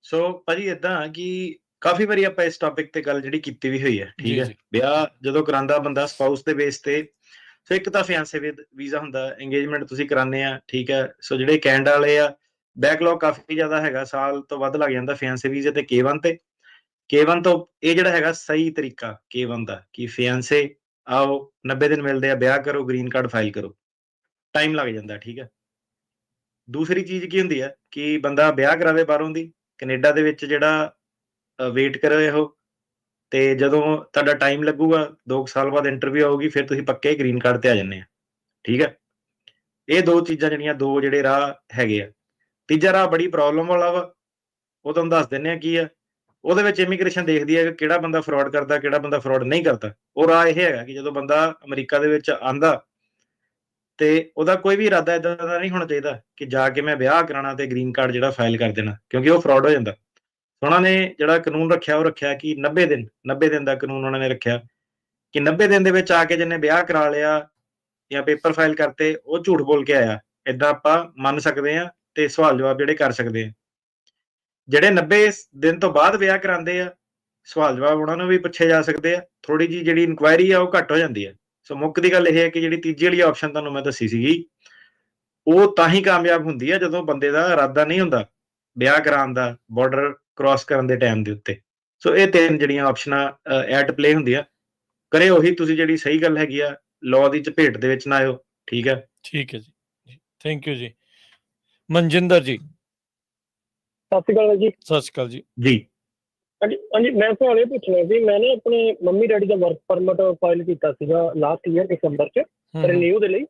ਸੋ ਭਾਜੀ ਏਦਾਂ ਕਿ ਕਾਫੀ ਵਾਰੀ ਆਪਾਂ ਇਸ ਟੌਪਿਕ ਤੇ ਗੱਲ ਜਿਹੜੀ ਕੀਤੀ ਵੀ ਹੋਈ ਹੈ, ਠੀਕ ਹੈ। ਵਿਆਹ ਜਦੋਂ ਕਰਾਂਦਾ ਬੰਦਾ ਸਪਾਊਸ ਦੇ ਬੇਸ ਤੇ, ਸੋ ਇੱਕ ਤਾਂ ਫਿਆਂਸੇ ਵੀਜ਼ਾ ਹੁੰਦਾ, ਇੰਗੇਜਮੈਂਟ ਤੁਸੀਂ ਕਰਾਉਂਦੇ ਆ, ਠੀਕ ਹੈ। ਸੋ ਜਿਹੜੇ ਕੈਨੇਡਾ ਵਾਲੇ ਆ, ਬੈਕਲੌਗ ਕਾਫੀ ਜ਼ਿਆਦਾ ਹੈਗਾ, ਸਾਲ ਤੋਂ ਵੱਧ ਲੱਗ ਜਾਂਦਾ ਫਿਆਂਸੇ ਵੀਜ਼ੇ ਤੇ K1 ਤੇ। K1 ਤੋਂ ਇਹ ਜਿਹੜਾ ਹੈਗਾ ਸਹੀ ਤਰੀਕਾ K1 ਦਾ ਕਿ ਫਿਆਂਸੇ ਆਓ, 90 ਦਿਨ ਮਿਲਦੇ ਆ, ਵਿਆਹ ਕਰੋ, ਗ੍ਰੀਨ ਕਾਰਡ ਫਾਈਲ ਕਰੋ, ਟਾਈਮ ਲੱਗ ਜਾਂਦਾ, ਠੀਕ ਹੈ। ਦੂਸਰੀ ਚੀਜ਼ ਕੀ ਹੁੰਦੀ ਹੈ ਕਿ ਬੰਦਾ ਵਿਆਹ ਕਰਾਵੇ ਬਾਹਰੋਂ ਦੀ, ਕੈਨੇਡਾ ਦੇ ਵਿੱਚ ਜਿਹੜਾ ਵੇਟ ਕਰੇ ਉਹ, ਤੇ ਜਦੋਂ ਤੁਹਾਡਾ ਟਾਈਮ ਲੱਗੂਗਾ 2 ਸਾਲ ਬਾਅਦ ਇੰਟਰਵਿਊ ਆਊਗੀ, ਫਿਰ ਤੁਸੀਂ ਪੱਕੇ ਗ੍ਰੀਨ ਕਾਰਡ ਤੇ ਆ ਜਾਂਦੇ ਆ, ਠੀਕ ਹੈ। ਇਹ ਦੋ ਚੀਜ਼ਾਂ ਜਿਹੜੀਆਂ, ਦੋ ਜਿਹੜੇ ਰਾਹ ਹੈਗੇ ਆ। ਤੀਜਾ ਰਾਹ ਬੜੀ ਪ੍ਰੋਬਲਮ ਵਾਲਾ ਵਾ, ਉਹ ਤੁਹਾਨੂੰ ਦੱਸ ਦਿੰਦੇ ਆ ਕੀ ਆ। ਉਹਦੇ ਵਿੱਚ ਇਮੀਗ੍ਰੇਸ਼ਨ ਦੇਖਦੀ ਹੈ ਕਿ ਕਿਹੜਾ ਬੰਦਾ ਫਰਾਡ ਕਰਦਾ, ਕਿਹੜਾ ਬੰਦਾ ਫਰਾਡ ਨਹੀਂ ਕਰਦਾ। ਉਹ ਰਾਹ ਇਹ ਹੈਗਾ ਕਿ ਜਦੋਂ ਬੰਦਾ ਅਮਰੀਕਾ ਦੇ ਵਿੱਚ ਆਂਦਾ ਤੇ ਉਹਦਾ ਕੋਈ ਵੀ ਇਰਾਦਾ ਇਦਾਂ ਦਾ ਨਹੀਂ ਹੋਣਾ ਚਾਹੀਦਾ ਕਿ ਜਾ ਕੇ ਮੈਂ ਵਿਆਹ ਕਰਾਉਣਾ ਤੇ ਗ੍ਰੀਨ ਕਾਰਡ ਜਿਹੜਾ ਫਾਈਲ ਕਰ ਦੇਣਾ, ਕਿਉਂਕਿ ਉਹ ਫਰਾਡ ਹੋ ਜਾਂਦਾ। ਉਹਨਾਂ ਨੇ ਜਿਹੜਾ ਕਾਨੂੰਨ ਰੱਖਿਆ ਉਹ ਰੱਖਿਆ ਕਿ 90 ਦਿਨ ਦਾ ਕਾਨੂੰਨ ਉਹਨਾਂ ਨੇ ਰੱਖਿਆ ਕਿ 90 ਦਿਨ ਦੇ ਵਿੱਚ ਆ ਕੇ ਜਿਹਨੇ ਵਿਆਹ ਕਰਾ ਲਿਆ ਜਾਂ ਪੇਪਰ ਫਾਈਲ ਕਰਤੇ, ਉਹ ਝੂਠ ਬੋਲ ਕੇ ਆਇਆ, ਏਦਾਂ ਆਪਾਂ ਮੰਨ ਸਕਦੇ ਹਾਂ ਤੇ ਸਵਾਲ ਜਵਾਬ ਜਿਹੜੇ ਕਰ ਸਕਦੇ ਆ। ਜਿਹੜੇ 90 ਦਿਨ ਤੋਂ ਬਾਅਦ ਵਿਆਹ ਕਰਾਉਂਦੇ ਆ, ਸਵਾਲ ਜਵਾਬ ਉਹਨਾਂ ਨੂੰ ਵੀ ਪੁੱਛੇ ਜਾ ਸਕਦੇ ਆ, ਥੋੜੀ ਜਿਹੀ ਜਿਹੜੀ ਇਨਕੁਆਇਰੀ ਆ ਉਹ ਘੱਟ ਹੋ ਜਾਂਦੀ ਹੈ। ਸੋ ਮੁੱਖ ਦੀ ਗੱਲ ਇਹ ਹੈ ਕਿ ਜਿਹੜੀ ਤੀਜੀ ਵਾਲੀ ਆਪਸ਼ਨ ਤੁਹਾਨੂੰ ਮੈਂ ਦੱਸੀ ਸੀਗੀ, ਉਹ ਤਾਂ ਹੀ ਕਾਮਯਾਬ ਹੁੰਦੀ ਹੈ ਜਦੋਂ ਬੰਦੇ ਦਾ ਇਰਾਦਾ ਨਹੀਂ ਹੁੰਦਾ ਵਿਆਹ ਕਰਾਉਣ ਦਾ, ਬਾਰਡਰ ਕ੍ਰਾਸ ਕਰਨ ਦੇ ਟਾਈਮ ਦੇ ਉੱਤੇ। ਸੋ ਇਹ 3 ਜਿਹੜੀਆਂ ਆਪਸ਼ਨਾਂ ਐਟ ਪਲੇ ਹੁੰਦੀਆਂ। ਕਰੇ ਉਹੀ ਤੁਸੀਂ ਜਿਹੜੀ ਸਹੀ ਗੱਲ ਹੈਗੀ ਆ, ਲਾਅ ਦੀ ਚਪੇਟ ਦੇ ਵਿੱਚ ਨਾ ਆਇਓ, ਠੀਕ ਹੈ। ਠੀਕ ਹੈ ਜੀ, ਥੈਂਕ ਯੂ ਜੀ। ਮਨਜਿੰਦਰ ਜੀ। ਸਤਿ ਸ਼੍ਰੀ ਅਕਾਲ ਜੀ। ਸਤਿ ਸ਼੍ਰੀ ਅਕਾਲ ਜੀ। ਜੀ ਹਾਂਜੀ, ਮੈਂ ਸਵਾਲ ਇਹ ਪੁੱਛਣਾ ਸੀ, ਮੈਂ ਨਾ ਆਪਣੇ ਮੰਮੀ ਡੈਡੀ ਦਾ ਵਰਕ ਪਰਮਿਟ ਫਾਈਲ ਕੀਤਾ ਸੀਗਾ ਲਾਸਟ ਈਅਰ ਦਸੰਬਰ 'ਚ ਰਿਨਿਊ ਦੇ ਲਈ,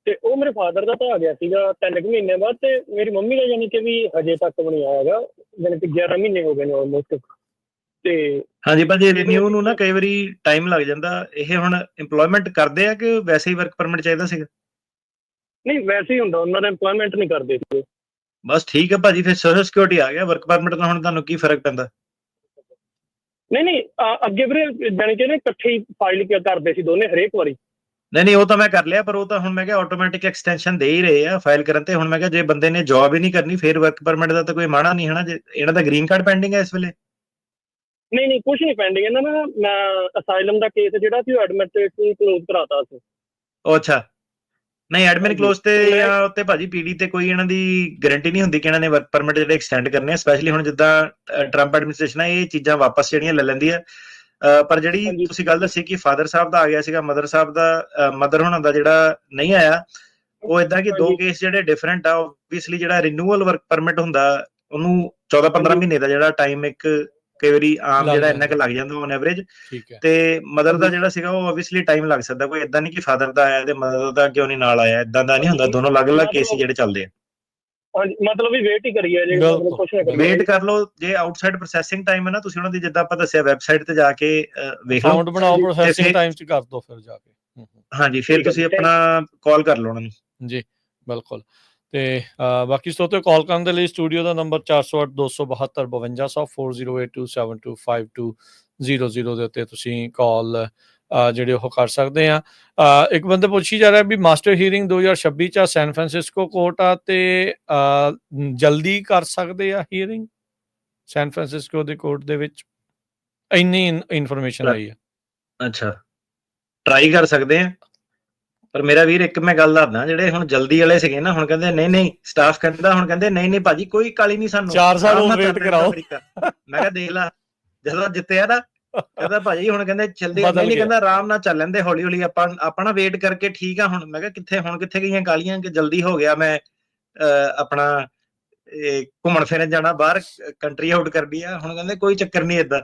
ਤੇ ਉਹ ਮੇਰੇ ਫਾਦਰ ਦਾ ਤਾਂ ਆ ਗਿਆ ਸੀਗਾ 3 ਮਹੀਨੇ ਬਾਅਦ, ਤੇ ਮੇਰੀ ਮੰਮੀ ਦਾ ਯਾਨੀ ਕਿ ਵੀ ਹਜੇ ਤੱਕ ਵੀ ਨਹੀਂ ਆਇਆ ਹੈਗਾ, ਯਾਨੀ ਕਿ 11 ਮਹੀਨੇ ਹੋ ਗਏ ਨੇ ਆਲਮੋਸਟ। ਤੇ ਹਾਂਜੀ ਭਾਜੀ, ਰਿਨਿਊ ਨੂੰ ਨਾ ਕਈ ਵਾਰੀ ਟਾਈਮ ਲੱਗ ਜਾਂਦਾ। ਇਹ ਹੁਣ ਇੰਪਲੋਇਮੈਂਟ ਕਰਦੇ ਆ ਕਿ ਵੈਸੇ ਹੀ ਵਰਕ ਪਰਮਿਟ ਚਾਹੀਦਾ ਸੀਗਾ? ਨਹੀਂ, ਵੈਸੇ ਹੀ ਹੁੰਦਾ, ਉਹਨਾਂ ਦਾ ਇੰਪਲੋਇਮੈਂਟ ਨਹੀਂ ਕਰਦੇ ਸੀ। ਬਸ ਠੀਕ ਹੈ ਭਾਜੀ, ਫਿਰ ਸੋਸ਼ਲ ਸਿਕਿਉਰਿਟੀ ਆ ਗਿਆ। ਵਰਕ ਪਰਮਿਟ ਨਾਲ ਹੁਣ ਤੁਹਾਨੂੰ ਕੀ ਫਰਕ ਪੈਂਦਾ? ਨਹੀਂ, ਅੱਗੇ ਵੀਰੇ ਜਾਣੀ ਕਿ ਨਾ ਇਕੱਠੇ ਹੀ ਫਾਈਲ ਕਰਦੇ ਸੀ ਦੋਨੇ ਹਰੇਕ ਵਾਰੀ। ਨਹੀਂ ਉਹ ਤਾਂ ਮੈਂ ਕਰ ਲਿਆ, ਪਰ ਉਹ ਤਾਂ ਹੁਣ ਮੈਂ ਕਿਹਾ ਆਟੋਮੈਟਿਕ ਐਕਸਟੈਂਸ਼ਨ ਦੇ ਹੀ ਰਹੇ ਆ ਫਾਈਲ ਕਰਨ ਤੇ। ਹੁਣ ਮੈਂ ਕਿਹਾ ਜੇ ਬੰਦੇ ਨੇ ਜੌਬ ਹੀ ਨਹੀਂ ਕਰਨੀ ਫਿਰ ਵਰਕ ਪਰਮਿਟ ਦਾ ਤਾਂ ਕੋਈ ਮਾਣਾ ਨਹੀਂ ਹੈ ਨਾ। ਜੇ ਇਹਨਾਂ ਦਾ ਗ੍ਰੀਨ ਕਾਰਡ ਪੈਂਡਿੰਗ ਹੈ ਇਸ ਵੇਲੇ? ਨਹੀਂ ਕੁਝ ਨਹੀਂ ਪੈਂਡਿੰਗ ਇਹਨਾਂ ਦਾ। ਮੈਂ ਅਸਾਈਲਮ ਦਾ ਕੇਸ ਜਿਹੜਾ ਸੀ ਉਹ ਐਡਮਿਨਿਸਟ੍ਰੇਟਿਵ ਕਲੋਜ਼ ਕਰਾਤਾ ਸੀ। ਉਹ ਅੱਛਾ, ਨਹੀਂ ਐਡਮਿਨ ਕਲੋਜ਼ ਤੇ ਜਾਂ ਉੱਤੇ ਭਾਜੀ ਪੀਡੀ ਤੇ ਕੋਈ ਇਹਨਾਂ ਦੀ ਗਾਰੰਟੀ ਨਹੀਂ ਹੁੰਦੀ ਕਿ ਇਹਨਾਂ ਨੇ ਵਰਕ ਪਰਮਿਟ ਜਿਹੜੇ ਐਕਸਟੈਂਡ ਕਰਨੇ ਆ। ਸਪੈਸ਼ਲੀ ਹੁਣ ਜਿੱਦਾਂ ਟਰੰਪ ਐਡਮਿਨਿਸਟ੍ਰੇਸ਼ਨ ਹੈ, ਇਹ ਚੀਜ਼ਾਂ ਵਾਪਸ ਜਿਹੜੀਆਂ ਲੈ ਲੈਂਦੀ ਹੈ। ਪਰ ਜਿਹੜੀ ਤੁਸੀਂ ਗੱਲ ਦੱਸੀ ਕਿ ਫਾਦਰ ਸਾਹਿਬ ਦਾ ਆ ਗਿਆ ਸੀਗਾ, ਮਦਰ ਸਾਹਿਬ ਦਾ, ਮਦਰ ਹੋਣਾ ਦਾ ਜਿਹੜਾ ਨਹੀਂ ਆਇਆ, ਉਹ ਇਦਾਂ ਕਿ ਦੋ ਕੇਸ ਜਿਹੜੇ ਡਿਫਰੈਂਟ ਆ। ਓਬਵੀਅਸਲੀ ਜਿਹੜਾ ਰਿਨਿਊਅਲ ਵਰਕ ਪਰਮਿਟ ਹੁੰਦਾ ਉਹਨੂੰ 14-15 ਮਹੀਨੇ ਦਾ ਜਿਹੜਾ ਟਾਈਮ ਇੱਕ ਕਈ ਵਾਰੀ ਆਮ ਜਿਹੜਾ ਇੰਨਾ ਕੁ ਲੱਗ ਜਾਂਦਾ ਔਨ ਐਵਰੇਜ। ਤੇ ਮਦਰ ਦਾ ਜਿਹੜਾ ਸੀਗਾ ਉਹ ਓਬਵੀਅਸਲੀ ਟਾਈਮ ਲੱਗ ਸਕਦਾ। ਕੋਈ ਇਦਾਂ ਨਹੀਂ ਕਿ ਫਾਦਰ ਦਾ ਆਇਆ ਤੇ ਮਦਰ ਦਾ ਕਿਉਂ ਨਹੀਂ ਨਾਲ ਆਇਆ, ਇਦਾਂ ਦਾ ਨਹੀਂ ਹੁੰਦਾ। ਦੋਨੋਂ ਅਲੱਗ-ਅਲੱਗ ਕੇਸ ਜਿਹੜੇ ਚੱਲਦੇ ਆ। ਹਾਂਜੀ, ਮਤਲਬ ਵੀ ਵੇਟ ਹੀ ਕਰੀਏ ਜੀ, ਕੁਝ ਨਾ ਵੇਟ ਕਰ ਲਓ। ਜੇ ਆਊਟਸਾਈਡ ਪ੍ਰੋਸੈਸਿੰਗ ਟਾਈਮ ਹੈ ਨਾ, ਤੁਸੀਂ ਉਹਨਾਂ ਦੀ ਜਿੱਦਾਂ ਆਪਾਂ ਦੱਸਿਆ ਵੈਬਸਾਈਟ ਤੇ ਜਾ ਕੇ ਵੇਖ ਲਓ, ਅਕਾਊਂਟ ਬਣਾਓ, ਪ੍ਰੋਸੈਸਿੰਗ ਟਾਈਮ ਚ ਕਰ ਦੋ ਫਿਰ ਜਾ ਕੇ। ਹਾਂਜੀ, ਫਿਰ ਤੁਸੀਂ ਆਪਣਾ ਕਾਲ ਕਰ ਲਓ ਉਹਨਾਂ ਨੂੰ। ਜੀ ਬਿਲਕੁਲ। ਤੇ ਬਾਕੀ ਸਰੋਤਿਓ, ਕਾਲ ਕਰਨ ਦੇ ਲਈ ਸਟੂਡੀਓ ਦਾ ਨੰਬਰ 4082725200 4082725200 ਦੇ ਉੱਤੇ ਤੁਸੀਂ ਕਾਲ ਜਿਹੜੇ ਉਹ ਕਰ ਸਕਦੇ ਆ। ਇੱਕ ਬੰਦੇ ਪੁੱਛੀ ਜਾ ਰਿਹਾ ਵੀ ਮਾਸਟਰ ਹੀਅਰਿੰਗ 2026 ਚ ਸੈਨ ਫਰਾਂਸਿਸਕੋ ਕੋਰਟ ਆ, ਤੇ ਜਲਦੀ ਕਰ ਸਕਦੇ ਆ ਹੀਅਰਿੰਗ ਸੈਨ ਫਰਾਂਸਿਸਕੋ ਦੇ ਕੋਰਟ ਦੇ ਵਿੱਚ? ਇੰਨੀ ਇਨਫੋਰਮੇਸ਼ਨ ਆਈ ਹੈ। ਅੱਛਾ, ਟਰਾਈ ਕਰ ਸਕਦੇ ਆ। ਪਰ ਮੇਰਾ ਵੀਰ ਇੱਕ ਮੈਂ ਗੱਲ ਦੱਸਦਾ, ਜਿਹੜੇ ਹੁਣ ਜਲਦੀ ਵਾਲੇ ਸੀਗੇ ਨਾ, ਹੁਣ ਕਹਿੰਦੇ ਨਹੀਂ ਸਟਾਫ ਕਹਿੰਦਾ, ਹੁਣ ਕਹਿੰਦੇ ਨਹੀਂ ਭਾਜੀ ਕੋਈ ਕਾਲੀ ਨਹੀਂ, ਸਾਨੂੰ 4 ਸਾਲ ਹੋਰ ਵੇਟ ਕਰਾਓ। ਮੈਂ ਕਿਹਾ ਦੇਖ ਲਾ, ਜਦੋਂ ਜਿੱਤਿਆ ਨਾ ਕਹਿੰਦਾ ਭਾਜੀ ਹੁਣ ਕਹਿੰਦੇ ਜਲਦੀ ਨਹੀਂ, ਕਹਿੰਦਾ ਆਰਾਮ ਨਾਲ ਚੱਲ ਲੈਂਦੇ, ਹੌਲੀ ਹੌਲੀ ਆਪਾਂ ਨਾ ਵੇਟ ਕਰਕੇ ਠੀਕ ਆ। ਹੁਣ ਮੈਂ ਕਿਹਾ ਕਿੱਥੇ ਗਈਆਂ ਕਾਲੀਆਂ ਕਿ ਜਲਦੀ ਹੋ ਗਿਆ, ਮੈਂ ਆਪਣਾ ਘੁੰਮਣ ਫਿਰਨ ਜਾਣਾ, ਬਾਹਰ ਕੰਟਰੀ ਆਊਟ ਕਰਨੀ ਆ। ਹੁਣ ਕਹਿੰਦੇ ਕੋਈ ਚੱਕਰ ਨਹੀਂ ਏਦਾਂ।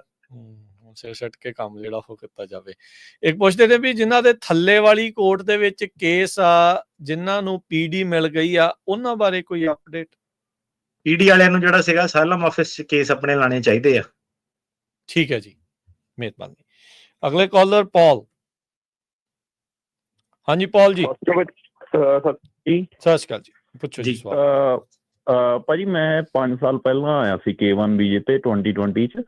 ਸਿਰ ਸੱਟ ਕੇ ਕੰਮ ਜਿਹੜਾ ਉਹ ਕੀਤਾ ਜਾਵੇ। ਇੱਕ ਪੁੱਛਦੇ ਨੇ ਵੀ ਜਿਨ੍ਹਾਂ ਦੇ ਥੱਲੇ ਵਾਲੀ ਕੋਰਟ ਦੇ ਵਿੱਚ ਕੇਸ ਆ, ਜਿਨ੍ਹਾਂ ਨੂੰ ਪੀਡੀ ਮਿਲ ਗਈ ਆ, ਉਹਨਾਂ ਬਾਰੇ ਕੋਈ ਅਪਡੇਟ? ਪੀਡੀ ਵਾਲਿਆਂ ਨੂੰ ਜਿਹੜਾ ਸੀਗਾ ਅਸਾਈਲਮ ਆਫਿਸ 'ਚ ਕੇਸ ਆਪਣੇ ਲਾਣੇ ਚਾਹੀਦੇ ਆ। ਠੀਕ ਹੈ ਜੀ, ਮਿਹਰਬਾਨੀ। ਅਗਲੇ ਕਾਲਰ ਪੌਲ। ਹਾਂਜੀ ਪੌਲ ਜੀ। ਸਤਿ ਸ਼੍ਰੀ ਅਕਾਲ ਜੀ, ਪੁੱਛੋ ਜੀ ਸਵਾਲ। ਭਾਜੀ ਮੈਂ 5 ਸਾਲ ਪਹਿਲਾਂ ਆਇਆ ਸੀ K1 ਵੀਜ਼ੇ ਤੇ 2020 ਚ,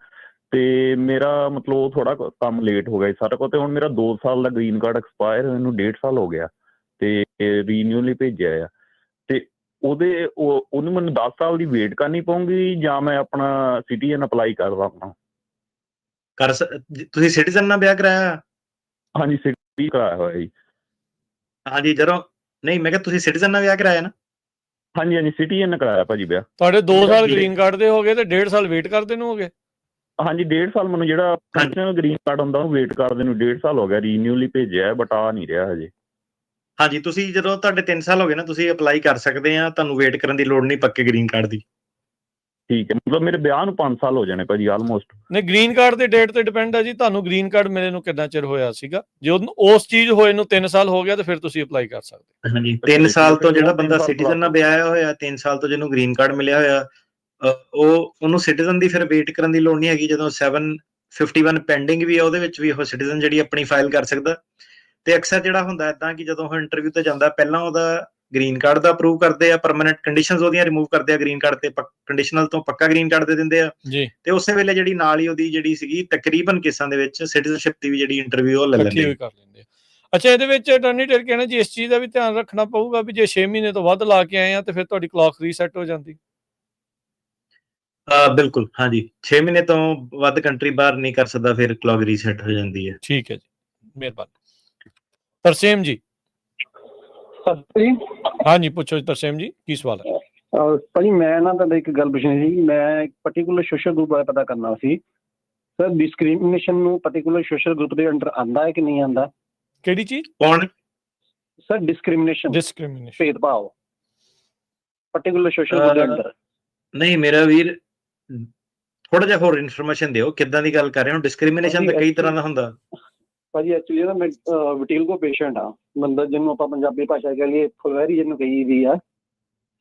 ਤੇ ਮੇਰਾ ਮਤਲਬ ਥੋੜਾ ਕੰਮ ਲੇਟ ਹੋ ਗਿਆ ਸਾਰਾ ਕੁਝ, ਤੇ ਹੁਣ ਮੇਰਾ 2 ਸਾਲ ਦਾ ਗ੍ਰੀਨ ਕਾਰਡ ਐਕਸਪਾਇਰ, ਮੈਨੂੰ 1.5 ਸਾਲ ਹੋ ਗਿਆ ਤੇ ਰੀਨਿਊ ਲਈ ਭੇਜਿਆ ਆ। ਤੇ ਉਹਨੂੰ ਮੈਨੂੰ 10 ਸਾਲ ਦੀ ਵੇਟ ਕਰਨੀ ਪਊਗੀ ਜਾਂ ਮੈਂ ਆਪਣਾ ਸਿਟੀਜ਼ਨ ਅਪਲਾਈ ਕਰਦਾ ਆਪਣਾ? ਤੁਸੀਂ ਸਿਟੀਜ਼ਨ ਨਾਲ ਵਿਆਹ ਕਰਾਇਆ? ਹਾਂਜੀ, ਸਿਟੀ ਕਰਾਇਆ ਹੋਇਆ ਜੀ। ਹਾਂਜੀ, ਜਦੋਂ ਨਹੀਂ ਮੈਂ ਕਿਹਾ ਤੁਸੀਂ ਸਿਟੀਜ਼ਨ ਨਾਲ ਵਿਆਹ ਕਰਾਇਆ ਨਾ? ਹਾਂਜੀ, ਸਿਟੀਜ਼ਨ ਕਰਾਇਆ ਭਾਜੀ ਵਿਆਹ। ਤੁਹਾਡੇ 2 ਸਾਲ ਗ੍ਰੀਨ ਕਾਰਡ ਦੇ ਹੋ ਗਏ ਤੇ 1.5 ਸਾਲ ਵੇਟ ਕਰਦੇ ਨੂੰ ਹੋ ਗਏ? ਹਾਂਜੀ, 1.5 ਸਾਲ ਮੈਨੂੰ ਜਿਹੜਾ ਫੰਕਸ਼ਨਲ ਗ੍ਰੀਨ ਕਾਰਡ ਹੁੰਦਾ ਉਹ ਵੇਟ ਕਰਦੇ ਨੂੰ 1.5 ਸਾਲ ਹੋ ਗਿਆ। ਰੀਨਿਊ ਲਈ ਭੇਜਿਆ ਬਟ ਆ ਨਹੀਂ ਰਿਹਾ ਹਜੇ। ਹਾਂਜੀ, ਤੁਸੀਂ ਜਦੋਂ ਤੁਹਾਡੇ 3 ਸਾਲ ਹੋ ਗਏ ਨਾ, ਤੁਸੀਂ ਅਪਲਾਈ ਕਰ ਸਕਦੇ ਆ, ਤੁਹਾਨੂੰ ਵੇਟ ਕਰਨ ਦੀ ਲੋੜ ਨਹੀਂ ਪੱਕੇ ਗ੍ਰੀਨ ਕਾਰਡ ਦੀ। ਠੀਕ ਹੈ, ਮਤਲਬ ਮੇਰੇ ਵਿਆਹ ਨੂੰ 5 ਸਾਲ ਹੋ ਜਾਣੇ ਭਾਜੀ ਆਲਮੋਸਟ। ਨਹੀਂ, ਗ੍ਰੀਨ ਕਾਰਡ ਦੇ ਡੇਟ ਤੇ ਡਿਪੈਂਡ ਹੈ ਜੀ। ਤੁਹਾਨੂੰ ਗ੍ਰੀਨ ਕਾਰਡ ਮਿਲੇ ਨੂੰ ਕਿੰਨਾ ਚਿਰ ਹੋਇਆ ਸੀਗਾ? ਜੇ ਉਸ ਚੀਜ਼ ਹੋਏ ਨੂੰ 3 ਸਾਲ ਹੋ ਗਿਆ ਤਾਂ ਫਿਰ ਤੁਸੀਂ ਅਪਲਾਈ ਕਰ ਸਕਦੇ। ਹਾਂਜੀ, 3 ਸਾਲ ਤੋਂ ਜਿਹੜਾ ਬੰਦਾ ਸਿਟੀਜ਼ਨ ਨਾਲ ਵਿਆਹਿਆ ਹੋਇਆ, 3 ਸਾਲ ਤੋਂ ਜਿਹਨੂੰ ਗ੍ਰੀਨ ਕਾਰਡ ਮਿਲਿਆ ਹੋਇਆ, ਉਹਨੂੰ ਸਿਟੀਜ਼ਨ ਦੀ ਫਿਰ ਵੇਟ ਕਰਨ ਦੀ ਲੋੜ ਨਹੀਂ ਹੈਗੀ। ਜਦੋਂ 751 ਪੈਂਡਿੰਗ ਵੀ ਆ, ਉਹਦੇ ਵਿੱਚ ਵੀ ਉਹ ਸਿਟੀਜ਼ਨ ਜਿਹੜੀ ਆਪਣੀ ਫਾਈਲ ਕਰ ਸਕਦਾ। ਤੇ ਅਕਸਰ ਜਿਹੜਾ ਹੁੰਦਾ ਇਦਾਂ ਕਿ ਜਦੋਂ ਉਹ ਇੰਟਰਵਿਊ ਤੇ ਜਾਂਦਾ, ਪਹਿਲਾਂ ਉਹਦਾ ਗ੍ਰੀਨ ਕਾਰਡ ਦਾ ਅਪਰੂਵ ਕਰਦੇ ਆ, ਪਰਮਾਨੈਂਟ ਕੰਡੀਸ਼ਨਸ ਉਹਦੀਆਂ ਰਿਮੂਵ ਕਰਦੇ ਆ ਗ੍ਰੀਨ ਕਾਰਡ ਤੇ, ਕੰਡੀਸ਼ਨਲ ਤੋਂ ਪੱਕਾ ਗ੍ਰੀਨ ਕਾਰਡ ਦੇ ਦਿੰਦੇ ਆ ਜੀ। ਤੇ ਉਸੇ ਵੇਲੇ ਜਿਹੜੀ ਨਾਲ ਹੀ ਉਹਦੀ ਜਿਹੜੀ ਸੀਗੀ ਤਕਰੀਬਨ ਕੇਸਾਂ ਦੇ ਵਿੱਚ ਸਿਟੀਜ਼ਨਸ਼ਿਪ ਦੀ ਵੀ ਜਿਹੜੀ ਇੰਟਰਵਿਊ ਉਹ ਲੈ ਲੈਂਦੇ ਆ। ਅੱਛਾ, ਇਹਦੇ ਵਿੱਚ ਅਟਾਰਨੀ ਜਨਰਲ ਕਹਿੰਦੇ ਜੀ ਇਸ ਚੀਜ਼ ਦਾ ਵੀ ਧਿਆਨ ਰੱਖਣਾ ਪਊਗਾ ਵੀ ਜੇ 6 ਮਹੀਨੇ ਤੋਂ ਵੱਧ ਲਾ ਕੇ ਆਏ ਆ ਤੇ ਫਿਰ ਤੁਹਾਡੀ ਕਲੌਕ ਰੀਸੈਟ ਹੋ ਜਾਂਦੀ? ਬਿਲਕੁਲ, ਹਾਂਜੀ, 6 ਮਹੀਨੇ ਤੋਂ ਵੱਧ ਕੰਟਰੀ ਬਾਹਰ ਨਹੀਂ ਕਰ ਸਕਦਾ, ਫਿਰ ਕਲੌਕ ਰੀਸੈਟ ਹੋ ਜਾਂਦੀ ਹੈ। ਠੀਕ ਹੈ ਜੀ, ਮਿਹਰਬਾਨੀ। ਤਰਸੇਮ ਜੀ। ਹਾਂਜੀ, ਪੁੱਛੋ ਜੀ ਤਰਸੇਮ ਜੀ, ਕੀ ਸਵਾਲ ਹੈ? ਭਾਜੀ ਮੈਂ ਨਾ ਤੁਹਾਡਾ ਇੱਕ ਗੱਲ ਪੁੱਛਣੀ ਸੀ। ਮੈਂ ਇੱਕ ਪਰਟੀਕੂਲਰ ਸੋਸ਼ਲ ਗਰੁੱਪ ਬਾਰੇ ਪਤਾ ਕਰਨਾ ਸੀ ਸਰ। ਡਿਸਕ੍ਰਿਮੀਨੇਸ਼ਨ ਨੂੰ ਪਰਟੀਕੂਲਰ ਸੋਸ਼ਲ ਗਰੁੱਪ ਦੇ ਅੰਡਰ ਆਉਂਦਾ ਹੈ ਕਿ ਨਹੀਂ ਆਉਂਦਾ? ਕਿਹੜੀ ਚੀਜ਼? ਕੌਣ ਸਰ? ਡਿਸਕ੍ਰਿਮੀਨੇਸ਼ਨ ਭੇਦਭਾਵ ਪਰਟੀਕੂਲਰ ਸੋਸ਼ਲ ਗਰੁੱਪ ਦੇ ਅੰਡਰ। ਨਹੀਂ ਮੇਰਾ ਵੀਰ, ਥੋੜਾ ਜਿਹਾ ਹੋਰ ਇਨਫੋਰਮੇਸ਼ਨ ਦਿਓ, ਕਿੱਦਾਂ ਦੀ ਗੱਲ ਕਰ ਰਹੇ ਹੋ? ਡਿਸਕ੍ਰਿਮੀਨੇਸ਼ਨ ਤਾਂ ਕਈ ਤਰ੍ਹਾਂ ਦਾ ਹੁੰਦਾ ਭਾਜੀ। ਐਕਚੁਅਲੀ ਨਾ ਮੈਂ ਵਿਟਿਲਗੋ ਪੇਸ਼ੈਂਟ ਆ, ਬੰਦਾ ਜਿਹਨੂੰ ਆਪਾਂ ਪੰਜਾਬੀ ਭਾਸ਼ਾ ਕਹਿ ਲਈਏ ਫੁਲਵੈਰੀ ਜਿਹਨੂੰ ਕਹੀ ਦੀ ਆ,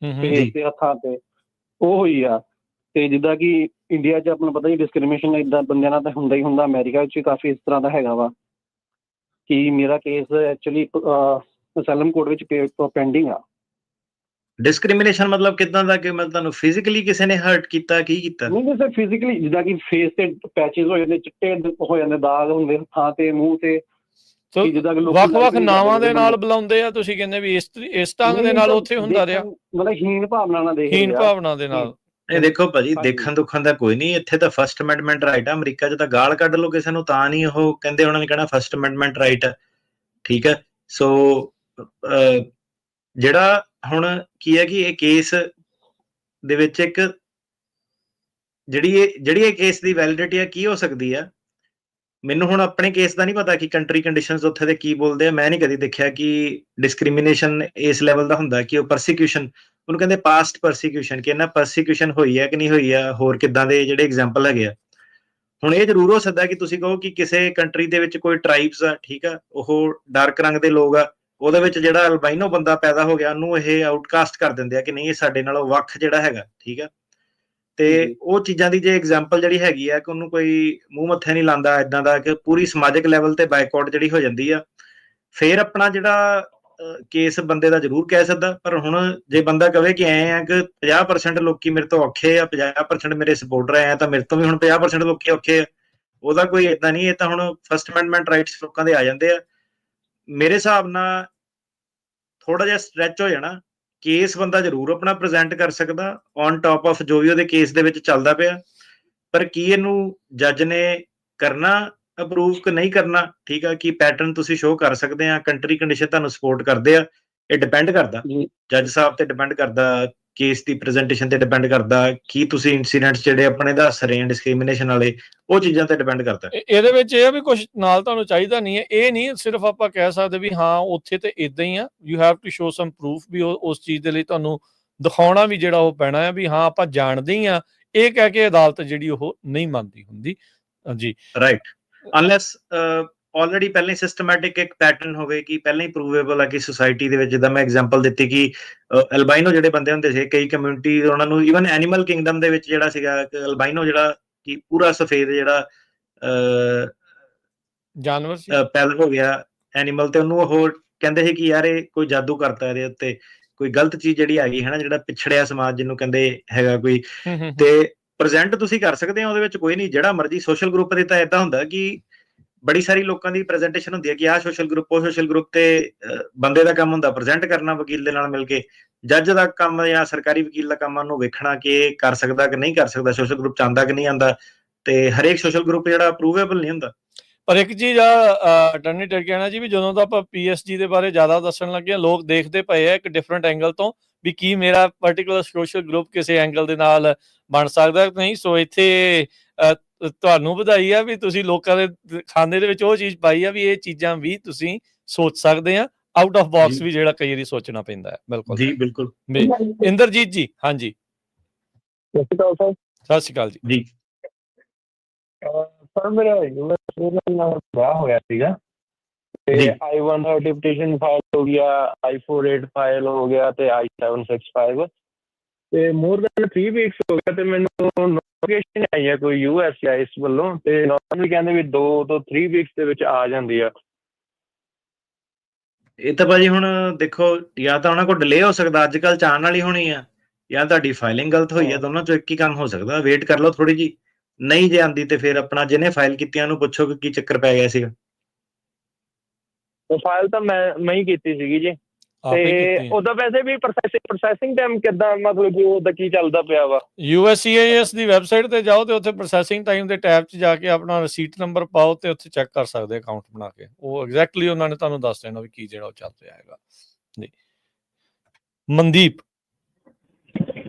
ਫੇਸ ਤੇ ਹੱਥਾਂ ਤੇ ਉਹ ਹੋਈ ਆ। ਤੇ ਜਿੱਦਾਂ ਕਿ ਇੰਡੀਆ 'ਚ ਆਪਾਂ ਨੂੰ ਪਤਾ ਹੀ ਡਿਸਕ੍ਰਿਮੀਨੇਸ਼ਨ ਇੱਦਾਂ ਬੰਦਿਆਂ ਨਾਲ ਤਾਂ ਹੁੰਦਾ ਹੀ ਹੁੰਦਾ, ਅਮਰੀਕਾ 'ਚ ਕਾਫੀ ਇਸ ਤਰ੍ਹਾਂ ਦਾ ਹੈਗਾ ਵਾ। ਕਿ ਮੇਰਾ ਕੇਸ ਐਕਚੁਅਲੀ ਅਸਾਈਲਮ ਕੋਰਟ ਵਿੱਚ ਪੈਂਡਿੰਗ ਆ। ਡਿਸਕ੍ਰਿਮੀਨੇਸ਼ਨ ਮਤਲਬ ਕਿੱਦਾਂ ਦਾ? ਕਿ ਮਤਲਬ ਤੁਹਾਨੂੰ ਫਿਜ਼ੀਕਲੀ ਕਿਸੇ ਨੇ ਹਰਟ ਕੀਤਾ, ਕੀ ਕੀਤਾ? ਨਹੀਂ ਸਰ, ਫਿਜ਼ੀਕਲੀ ਜਿੱਦਾਂ ਕਿ ਫੇਸ ਤੇ ਪੈਚਿਸ ਹੋ ਜਾਂਦੇ, ਚਿੱਟੇ ਹੋ ਜਾਂਦੇ ਦਾਗ ਹੁੰਦੇ ਹੱਥਾਂ ਤੇ, ਮੂੰਹ ਤੇ। ਜਿੱਦਾਂ ਕਿ ਵੱਖ-ਵੱਖ ਨਾਵਾਂ ਦੇ ਨਾਲ ਬੁਲਾਉਂਦੇ ਆ, ਤੁਸੀਂ ਕਹਿੰਦੇ ਵੀ ਇਸ ਢੰਗ ਦੇ ਨਾਲ ਉੱਥੇ ਹੁੰਦਾ ਰਿਹਾ? ਮਤਲਬ ਹੀਨ ਭਾਵਨਾ ਨਾਲ ਦੇਖਦੇ ਆ। ਹੀਨ ਭਾਵਨਾ ਦੇ ਨਾਲ। ਇਹ ਦੇਖੋ ਭਾਜੀ, ਦੇਖਣ ਦੁੱਖਣ ਦਾ ਕੋਈ ਨਹੀਂ, ਇੱਥੇ ਤਾਂ ਫਸਟ ਅਮੈਂਡਮੈਂਟ ਰਾਈਟ ਆ। ਅਮਰੀਕਾ 'ਚ ਤਾਂ ਗਾਲ ਕੱਢ ਲਓ ਕਿਸੇ ਨੂੰ ਤਾਂ ਨਹੀਂ ਉਹ ਕਹਿੰਦੇ, ਉਹਨਾਂ ਨੇ ਕਹਿਣਾ ਫਸਟ ਅਮੈਂਡਮੈਂਟ ਰਾਈਟ ਆ, ਠੀਕ ਹੈ। ਸੋ ਜਿਹੜਾ ਹੁਣ ਕੀ ਹੈ ਕਿ ਇਹ ਕੇਸ ਦੇ ਵਿੱਚ ਇੱਕ ਜਿਹੜੀ ਇਹ ਕੇਸ ਦੀ ਵੈਲਿਡਿਟੀ ਆ ਕੀ ਹੋ ਸਕਦੀ ਆ, ਮੈਨੂੰ ਹੁਣ ਆਪਣੇ ਕੇਸ ਦਾ ਨਹੀਂ ਪਤਾ ਕਿ ਕੰਟਰੀ ਕੰਡੀਸ਼ਨਸ ਉੱਥੇ ਦੇ ਕੀ ਬੋਲਦੇ ਆ। ਮੈਂ ਨਹੀਂ ਕਦੀ ਦੇਖਿਆ ਕਿ ਡਿਸਕ੍ਰਿਮੀਨੇਸ਼ਨ ਇਸ ਲੈਵਲ ਦਾ ਹੁੰਦਾ ਕਿ ਉਹ ਪਰਸੀਕਿਊਸ਼ਨ, ਉਹਨੂੰ ਕਹਿੰਦੇ ਪਾਸਟ ਪਰਸੀਕਿਊਸ਼ਨ, ਕਿ ਇਹਨਾਂ ਪਰਸੀਕਿਊਸ਼ਨ ਹੋਈ ਹੈ ਕਿ ਨਹੀਂ ਹੋਈ ਆ, ਹੋਰ ਕਿੱਦਾਂ ਦੇ ਜਿਹੜੇ ਐਗਜ਼ਾਮਪਲ ਹੈਗੇ ਆ। ਹੁਣ ਇਹ ਜ਼ਰੂਰ ਹੋ ਸਕਦਾ ਕਿ ਤੁਸੀਂ ਕਹੋ ਕਿ ਕਿਸੇ ਕੰਟਰੀ ਦੇ ਵਿੱਚ ਕੋਈ ਟਰਾਈਬਸ ਆ, ਠੀਕ ਆ, ਉਹ ਡਾਰਕ ਰੰਗ ਦੇ ਲੋਕ ਆ, ਉਹਦੇ ਵਿੱਚ ਜਿਹੜਾ ਅਲਬਾਈਨੋ ਬੰਦਾ ਪੈਦਾ ਹੋ ਗਿਆ ਉਹਨੂੰ ਇਹ ਆਊਟਕਾਸਟ ਕਰ ਦਿੰਦੇ ਆ ਕਿ ਨਹੀਂ ਇਹ ਸਾਡੇ ਨਾਲੋਂ ਵੱਖ ਜਿਹੜਾ ਹੈਗਾ, ਠੀਕ ਆ। ਤੇ ਉਹ ਚੀਜ਼ਾਂ ਦੀ ਜੇ ਐਗਜ਼ਾਮਪਲ ਜਿਹੜੀ ਹੈਗੀ ਆ ਕਿ ਉਹਨੂੰ ਕੋਈ ਮੂੰਹ ਮੱਥੇ ਨਹੀਂ ਲਾਉਂਦਾ ਇਦਾਂ ਦਾ, ਕਿ ਪੂਰੀ ਸਮਾਜਿਕ ਲੈਵਲ ਤੇ ਬਾਈਕਾਟ ਜਿਹੜੀ ਹੋ ਜਾਂਦੀ ਆ, ਫਿਰ ਆਪਣਾ ਜਿਹੜਾ ਕੇਸ ਬੰਦੇ ਦਾ ਜ਼ਰੂਰ ਕਹਿ ਸਕਦਾ। ਪਰ ਹੁਣ ਜੇ ਬੰਦਾ ਕਵੇ ਕਿ ਐ ਆ ਕਿ 50% ਲੋਕੀ ਮੇਰੇ ਤੋਂ ਔਖੇ ਆ, 50% ਮੇਰੇ ਸਪੋਰਟਰ ਆ, ਤਾਂ ਮੇਰੇ ਤੋਂ ਵੀ ਹੁਣ 50% ਲੋਕੀ ਔਖੇ ਆ, ਉਹਦਾ ਕੋਈ ਏਦਾਂ ਨਹੀਂ। ਇਹ ਤਾਂ ਹੁਣ ਫਸਟ ਅਮੈਂਡਮੈਂਟ ਰਾਈਟਸ ਲੋਕਾਂ ਦੇ ਆ ਜਾਂਦੇ ਆ। ਮੇਰੇ ਹਿਸਾਬ ਨਾਲ ਥੋੜਾ ਜਿਹਾ ਸਟ੍ਰੈਚ ਹੋ ਜਾਣਾ। ਕੇਸ ਬੰਦਾ ਜ਼ਰੂਰ ਆਪਣਾ ਪ੍ਰੈਜ਼ੈਂਟ ਕਰ ਸਕਦਾ ਔਨ ਟਾਪ ਆਫ ਜੋ ਵੀ ਉਹਦੇ ਕੇਸ ਦੇ ਵਿੱਚ ਚੱਲਦਾ ਪਿਆ, ਪਰ ਕੀ ਇਹਨੂੰ ਜੱਜ ਨੇ ਕਰਨਾ ਅਪਰੂਵ ਕਿ ਨਹੀਂ ਕਰਨਾ, ਠੀਕ ਆ, ਕਿ ਪੈਟਰਨ ਤੁਸੀਂ ਸ਼ੋਅ ਕਰ ਸਕਦੇ ਆ, ਕੰਟਰੀ ਕੰਡੀਸ਼ਨ ਤੁਹਾਨੂੰ ਸਪੋਰਟ ਕਰਦੇ ਆ, ਇਹ ਡਿਪੈਂਡ ਕਰਦਾ ਜੱਜ ਸਾਹਿਬ ਤੇ, ਡਿਪੈਂਡ ਕਰਦਾ ਕੇਸ ਦੀ ਪ੍ਰੈਜ਼ੈਂਟੇਸ਼ਨ ਤੇ, ਡਿਪੈਂਡ ਕਰਦਾ ਕੀ ਤੁਸੀਂ ਇਨਸੀਡੈਂਟਸ ਜਿਹੜੇ ਆਪਣੇ ਦੱਸ ਰਹੇ ਆ ਡਿਸਕ੍ਰਿਮੀਨੇਸ਼ਨ ਵਾਲੇ, ਉਹ ਚੀਜ਼ਾਂ ਤੇ ਡਿਪੈਂਡ ਕਰਦਾ। ਇਹਦੇ ਵਿੱਚ ਇਹ ਵੀ ਕੁਝ ਨਾਲ ਤੁਹਾਨੂੰ ਚਾਹੀਦਾ ਨਹੀਂ ਹੈ, ਇਹ ਨਹੀਂ ਸਿਰਫ ਆਪਾਂ ਕਹਿ ਸਕਦੇ ਵੀ ਹਾਂ ਉੱਥੇ ਤੇ ਇਦਾਂ ਹੀ ਆ। You have to show some proof ਵੀ ਉਸ ਚੀਜ਼ ਦੇ ਲਈ ਤੁਹਾਨੂੰ ਦਿਖਾਉਣਾ ਵੀ ਜਿਹੜਾ ਉਹ ਪੈਣਾ ਹੈ ਵੀ ਹਾਂ ਆਪਾਂ ਜਾਣਦੇ ਹੀ ਆ। ਇਹ ਕਹਿ ਕੇ ਅਦਾਲਤ ਜਿਹੜੀ ਉਹ ਨਹੀਂ ਮੰਨਦੀ ਹੁੰਦੀ ਜੀ, ਰਾਈਟ, ਅਨਲੈਸ ਆਲਰੇਡੀ ਪਹਿਲਾਂ ਹੀ ਸਿਸਟਮੈਟਿਕ ਇੱਕ ਪੈਟਰਨ ਹੋਵੇ ਕਿ ਪਹਿਲਾਂ ਹੀ ਪ੍ਰੂਵੇਬਲ ਹੈ ਕਿ ਸੁਸਾਇਟੀ ਦੇ ਵਿੱਚ, ਜਿੱਦਾਂ ਮੈਂ ਐਗਜ਼ਾਮਪਲ ਦਿੱਤੀ ਕਿ ਅਲਬਾਈਨੋ ਜਿਹੜੇ ਬੰਦੇ ਹੁੰਦੇ ਸੀ ਕਈ ਕਮਿਊਨਿਟੀ, ਉਹਨਾਂ ਨੂੰ ਈਵਨ ਐਨੀਮਲ ਕਿੰਗਡਮ ਦੇ ਵਿੱਚ ਜਿਹੜਾ ਸੀਗਾ ਅਲਬਾਈਨੋ ਜਿਹੜਾ ਕਿ ਪੂਰਾ ਸਫੇਦ ਜਿਹੜਾ ਜਾਨਵਰ ਸੀ, ਪੈਦਾ ਹੋ ਗਿਆ ਐਨੀਮਲ, ਤੇ ਉਹਨੂੰ ਉਹ ਕਹਿੰਦੇ ਸੀ ਕਿ ਯਾਰ ਇਹ ਕੋਈ ਜਾਦੂ ਕਰਤਾ ਇਹਦੇ ਉੱਤੇ, ਕੋਈ ਗਲਤ ਚੀਜ਼ ਜਿਹੜੀ ਹੈਗੀ ਹੈ ਨਾ, ਜਿਹੜਾ ਪਿਛੜਿਆ ਸਮਾਜ ਜਿਹਨੂੰ ਕਹਿੰਦੇ ਹੈਗਾ ਕੋਈ, ਤੇ ਪ੍ਰੈਜ਼ੈਂਟ ਤੁਸੀਂ ਕਰ ਸਕਦੇ ਹੋ ਉਹਦੇ ਵਿੱਚ ਕੋਈ ਨਹੀਂ, ਜਿਹੜਾ ਮਰਜ਼ੀ ਸੋਸ਼ਲ ਗਰੁੱਪ ਦੇ। ਤਾਂ ਏਦਾਂ ਹੁੰਦਾ ਕਿ ਬੜੀ ਸਾਰੀ ਲੋਕਾਂ ਦੀ ਪ੍ਰੈਜ਼ੈਂਟੇਸ਼ਨ ਹੁੰਦੀ ਹੈ ਕਿ ਆਹ ਸੋਸ਼ਲ ਗਰੁੱਪ, ਉਹ ਸੋਸ਼ਲ ਗਰੁੱਪ, ਤੇ ਬੰਦੇ ਦਾ ਕੰਮ ਹੁੰਦਾ ਪ੍ਰੈਜ਼ੈਂਟ ਕਰਨਾ ਵਕੀਲ ਦੇ ਨਾਲ ਮਿਲ ਕੇ। ਜੱਜ ਦਾ ਕੰਮ ਜਾਂ ਸਰਕਾਰੀ ਵਕੀਲ ਦਾ ਕੰਮ ਉਹਨੂੰ ਵੇਖਣਾ ਕਿ ਇਹ ਕਰ ਸਕਦਾ ਕਿ ਨਹੀਂ ਕਰ ਸਕਦਾ, ਸੋਸ਼ਲ ਗਰੁੱਪ ਚ ਆਉਂਦਾ ਕਿ ਨਹੀਂ ਆਉਂਦਾ, ਤੇ ਹਰੇਕ ਸੋਸ਼ਲ ਗਰੁੱਪ ਜਿਹੜਾ ਅਪਰੂਵੇਬਲ ਨਹੀਂ ਹੁੰਦਾ। ਪਰ ਇੱਕ ਚੀਜ਼ ਆ ਅਟਾਰਨੀ ਟਰਕੀਆਣਾ ਜੀ, ਵੀ ਜਦੋਂ ਤੋਂ ਆਪਾਂ PSG ਦੇ ਬਾਰੇ ਜ਼ਿਆਦਾ ਦੱਸਣ ਲੱਗੇ, ਲੋਕ ਦੇਖਦੇ ਪਏ ਆ ਇੱਕ ਡਿਫਰੈਂਟ ਐਂਗਲ ਤੋਂ ਵੀ ਕੀ ਮੇਰਾ ਪਰਟੀਕੁਲਰ ਸੋਸ਼ਲ ਗਰੁੱਪ ਕਿਸੇ ਐਂਗਲ ਦੇ ਨਾਲ ਬਣ ਸਕਦਾ ਨਹੀਂ। ਸੋ ਇੱਥੇ ਤੁਹਾਨੂੰ ਵਧਾਈ ਆ ਵੀ ਤੁਸੀਂ ਲੋਕਾਂ ਦੇ ਖਾਨੇ ਦੇ ਵਿੱਚ ਉਹ ਚੀਜ਼ ਪਾਈ ਆ ਵੀ ਇਹ ਚੀਜ਼ਾਂ ਵੀ ਤੁਸੀਂ ਸੋਚ ਸਕਦੇ ਆ, ਆਊਟ ਆਫ ਬਾਕਸ ਵੀ ਜਿਹੜਾ ਕਈ ਵਾਰੀ ਸੋਚਣਾ ਪੈਂਦਾ ਹੈ। ਬਿਲਕੁਲ ਜੀ, ਬਿਲਕੁਲ। ਇੰਦਰਜੀਤ ਜੀ, ਹਾਂਜੀ ਸਤਿ ਸ਼੍ਰੀ ਅਕਾਲ ਜੀ। ਸਰ ਮੇਰਾ ਨਾਲ ਵਿਆਹ ਹੋਇਆ ਸੀਗਾ, ਤੇ I-130 ਪਟੀਸ਼ਨ ਫਾਈਲ ਹੋ ਗਿਆ, I-48 ਫਾਈਲ ਹੋ ਗਿਆ, ਤੇ I-765, ਤੇ ਮੋਰ ਦੈਨ 3 ਵੀਕਸ ਹੋ ਗਿਆ, ਤੇ ਮੈਨੂੰ ਨੋਟੀਫਿਕੇਸ਼ਨ ਆਈ ਹੈ ਕੋਈ USCIS ਵੱਲੋਂ, ਤੇ ਨਾਰਮਲੀ ਕਹਿੰਦੇ ਵੀ 2 ਤੋਂ 3 ਵੀਕਸ ਦੇ ਵਿੱਚ ਆ ਜਾਂਦੀ ਆ। ਇਹ ਤਾਂ ਭਾਜੀ ਹੁਣ ਦੇਖੋ, ਜਾਂ ਤਾਂ ਉਹਨਾਂ ਕੋਲ ਡਿਲੇ ਹੋ ਸਕਦਾ, ਅੱਜ ਕੱਲ੍ਹ ਚਾਹਣ ਵਾਲੀ ਹੋਣੀ ਆ, ਜਾਂ ਤੁਹਾਡੀ ਫਾਈਲਿੰਗ ਗਲਤ ਹੋਈ ਆ, ਦੋਨਾਂ ਚੋਂ ਇੱਕ ਹੀ ਕੰਮ ਹੋ ਸਕਦਾ। ਵੇਟ ਕਰ ਲਓ ਥੋੜੀ ਜੀ, ਨਹੀਂ ਜੇ ਆਂਦੀ ਤੇ ਫਿਰ ਆਪਣਾ ਜਿਹਨੇ ਫਾਈਲ ਕੀਤੀਆਂ ਉਹਨੂੰ ਪੁੱਛੋ ਕਿ ਕੀ ਚੱਕਰ ਪੈ ਗਿਆ ਸੀਗਾ। ਫਾਈਲ ਤਾਂ ਮੈਂ ਹੀ ਕੀਤੀ ਸੀਗੀ ਜੀ, ਤੇ ਉਹਦਾ ਵੈਸੇ ਵੀ ਪ੍ਰੋਸੈਸਿੰਗ ਟਾਈਮ ਕਿੱਦਾਂ, ਮਤਲਬ ਕਿ ਉਹਦਾ ਕੀ ਚੱਲਦਾ ਪਿਆ ਵਾ? USCIS ਦੀ ਵੈਬਸਾਈਟ ਤੇ ਜਾਓ ਤੇ ਉੱਥੇ ਪ੍ਰੋਸੈਸਿੰਗ ਟਾਈਮ ਦੇ ਟੈਬ 'ਚ ਜਾ ਕੇ ਆਪਣਾ ਰਸੀਟ ਨੰਬਰ ਪਾਓ ਤੇ ਉੱਥੇ ਚੈੱਕ ਕਰ ਸਕਦੇ ਅਕਾਊਂਟ ਬਣਾ ਕੇ। ਉਹ ਐਗਜ਼ੈਕਟਲੀ ਉਹਨਾਂ ਨੇ ਤੁਹਾਨੂੰ ਦੱਸ ਦੇਣਾ ਵੀ ਕੀ ਜਿਹੜਾ ਉਹ ਚੱਲ ਰਿਹਾ ਹੈਗਾ ਜੀ। ਮਨਦੀਪ,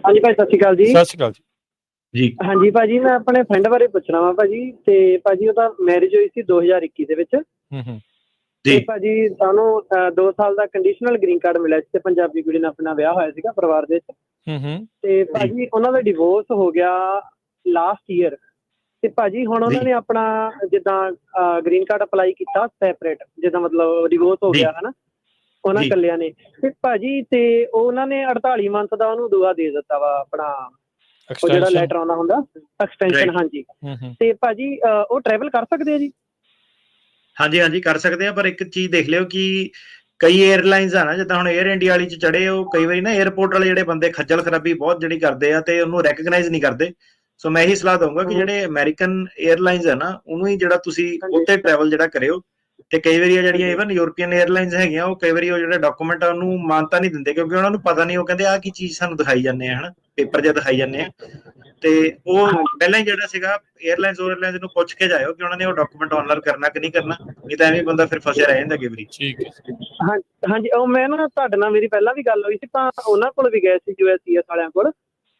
ਹਾਂਜੀ ਭਾਈ ਸਤਿ ਸ਼੍ਰੀ ਅਕਾਲ ਜੀ। ਸਤਿ ਸ਼੍ਰੀ ਅਕਾਲ ਜੀ। ਹਾਂਜੀ ਭਾਜੀ, ਮੈਂ ਆਪਣੇ ਫਰੈਂਡ ਬਾਰੇ ਪੁੱਛਣਾ ਵਾ ਭਾਜੀ। ਤੇ ਭਾਜੀ ਉਹਦਾ ਮੈਰਿਜ ਹੋਈ ਸੀ 2021 ਦੇ ਵਿੱਚ, ਤੇ ਭਾਜੀ ਸਾਨੂੰ 2 ਸਾਲ ਦਾ ਕੰਡੀਸ਼ਨਲ ਗ੍ਰੀਨ ਕਾਰਡ ਮਿਲਿਆ ਸੀ ਤੇ ਪੰਜਾਬੀ ਕੁੜੀ ਨਾਲ ਆਪਣਾ ਵਿਆਹ ਹੋਇਆ ਸੀਗਾ ਪਰਿਵਾਰ ਦੇ ਵਿੱਚ। ਤੇ ਭਾਜੀ ਉਹਨਾਂ ਦਾ ਡਿਵੋਰਸ ਹੋ ਗਿਆ ਲਾਸਟ ਈਅਰ। ਤੇ ਭਾਜੀ ਹੁਣ ਉਹਨਾਂ ਨੇ ਆਪਣਾ ਜਿੱਦਾਂ ਗ੍ਰੀਨ ਕਾਰਡ ਅਪਲਾਈ ਕੀਤਾ ਸੈਪਰੇਟ, ਜਿੱਦਾਂ ਮਤਲਬ ਡਿਵੋਰਸ ਹੋ ਗਿਆ ਹਨਾ ਉਹਨਾਂ ਇਕੱਲਿਆਂ ਨੇ। ਤੇ ਭਾਜੀ ਤੇ ਉਹਨਾਂ ਨੇ 48 ਮੰਥ ਦਾ ਉਹਨੂੰ ਦੁਆ ਦੇ ਦਿੱਤਾ ਵਾ ਆਪਣਾ, ਉਹ ਜਿਹੜਾ ਲੈਟਰ ਆਉਂਦਾ ਹੁੰਦਾ ਐਕਸਟੈਂਸ਼ਨ। ਹਾਂਜੀ ਤੇ ਭਾਜੀ ਉਹ ਟਰੈਵਲ ਕਰ ਸਕਦੇ ਆ ਜੀ? ਹਾਂਜੀ ਕਰ ਸਕਦੇ ਆ, ਪਰ ਇੱਕ ਚੀਜ਼ ਦੇਖ ਲਿਓ ਕਿ ਕਈ 에ਅਰਲਾਈਨਸ ਆ ਨਾ, ਜਿੱਦਾਂ ਹੁਣ 에ਅਰ ਇੰਡੀਆ ਵਾਲੀ ਚ ਚੜੇ, ਉਹ ਕਈ ਵਾਰੀ ਨਾ 에ਅਰਪੋਰਟ ਵਾਲੇ ਜਿਹੜੇ ਬੰਦੇ ਖੱਜਲ ਖਰਾਬੀ ਬਹੁਤ ਜਿਹੜੀ ਕਰਦੇ ਆ ਤੇ ਉਹਨੂੰ ਰੈਕਗਨਾਈਜ਼ ਨਹੀਂ ਕਰਦੇ। ਸੋ ਮੈਂ ਇਹੀ ਸਲਾਹ ਦਊਂਗਾ ਕਿ ਜਿਹੜੇ ਅਮਰੀਕਨ 에ਅਰਲਾਈਨਸ ਹੈ ਨਾ, ਉਹਨੂੰ ਹੀ ਜਿਹੜਾ ਤੁਸੀਂ ਉੱਤੇ ਟਰੈਵਲ ਜਿਹੜਾ ਕਰਿਓ। ਤੇ ਕਈ ਵਾਰੀ ਜਿਹੜੀਆਂ ਈਵਨ ਯੂਰਪੀਅਨ 에ਅਰਲਾਈਨਸ ਹੈਗੀਆਂ, ਉਹ ਕਈ ਵਾਰੀ ਉਹ ਜਿਹੜੇ ਡਾਕੂਮੈਂਟ ਆ ਉਹਨੂੰ ਮਾਨਤਾ ਨਹੀਂ ਦਿੰਦੇ, ਕਿਉਂਕਿ ਉਹਨਾਂ ਨੂੰ ਪਤਾ ਨਹੀਂ, ਉਹ ਕਹਿੰਦੇ ਆਹ ਕੀ ਚੀਜ਼ ਸਾਨੂੰ ਦਿਖਾਈ ਜਾਂਦੇ ਆ ਹਨਾ, ਪੇਪਰ ਜਿਹਾ ਦਿਖਾਈ ਜਾਂਦੇ ਆ। ਤੇ ਉਹ ਪਹਿਲਾਂ ਹੀ ਜਿਹੜਾ ਸੀਗਾ 에ਅਰਲਾਈਨਸ ਨੂੰ ਪੁੱਛ ਕੇ ਜਾਇਓ ਕਿ ਉਹਨਾਂ ਨੇ ਉਹ ਡਾਕੂਮੈਂਟ ਆਨਰ ਕਰਨਾ ਕਿ ਨਹੀਂ ਕਰਨਾ, ਨਹੀਂ ਤਾਂ ਐਵੇਂ ਬੰਦਾ ਫਿਰ ਫਸਿਆ ਰਹਿ ਜਾਂਦਾ ਕਈ ਵਾਰੀ। ਠੀਕ ਹੈ। ਹਾਂਜੀ ਉਹ ਮੈਂ ਨਾ ਤੁਹਾਡੇ ਨਾਲ ਮੇਰੀ ਪਹਿਲਾਂ ਵੀ ਗੱਲ ਹੋਈ ਸੀ, ਤਾਂ ਉਹਨਾਂ ਕੋਲ ਵੀ ਗਏ ਸੀ USCIS ਵਾਲਿਆਂ ਕੋਲ।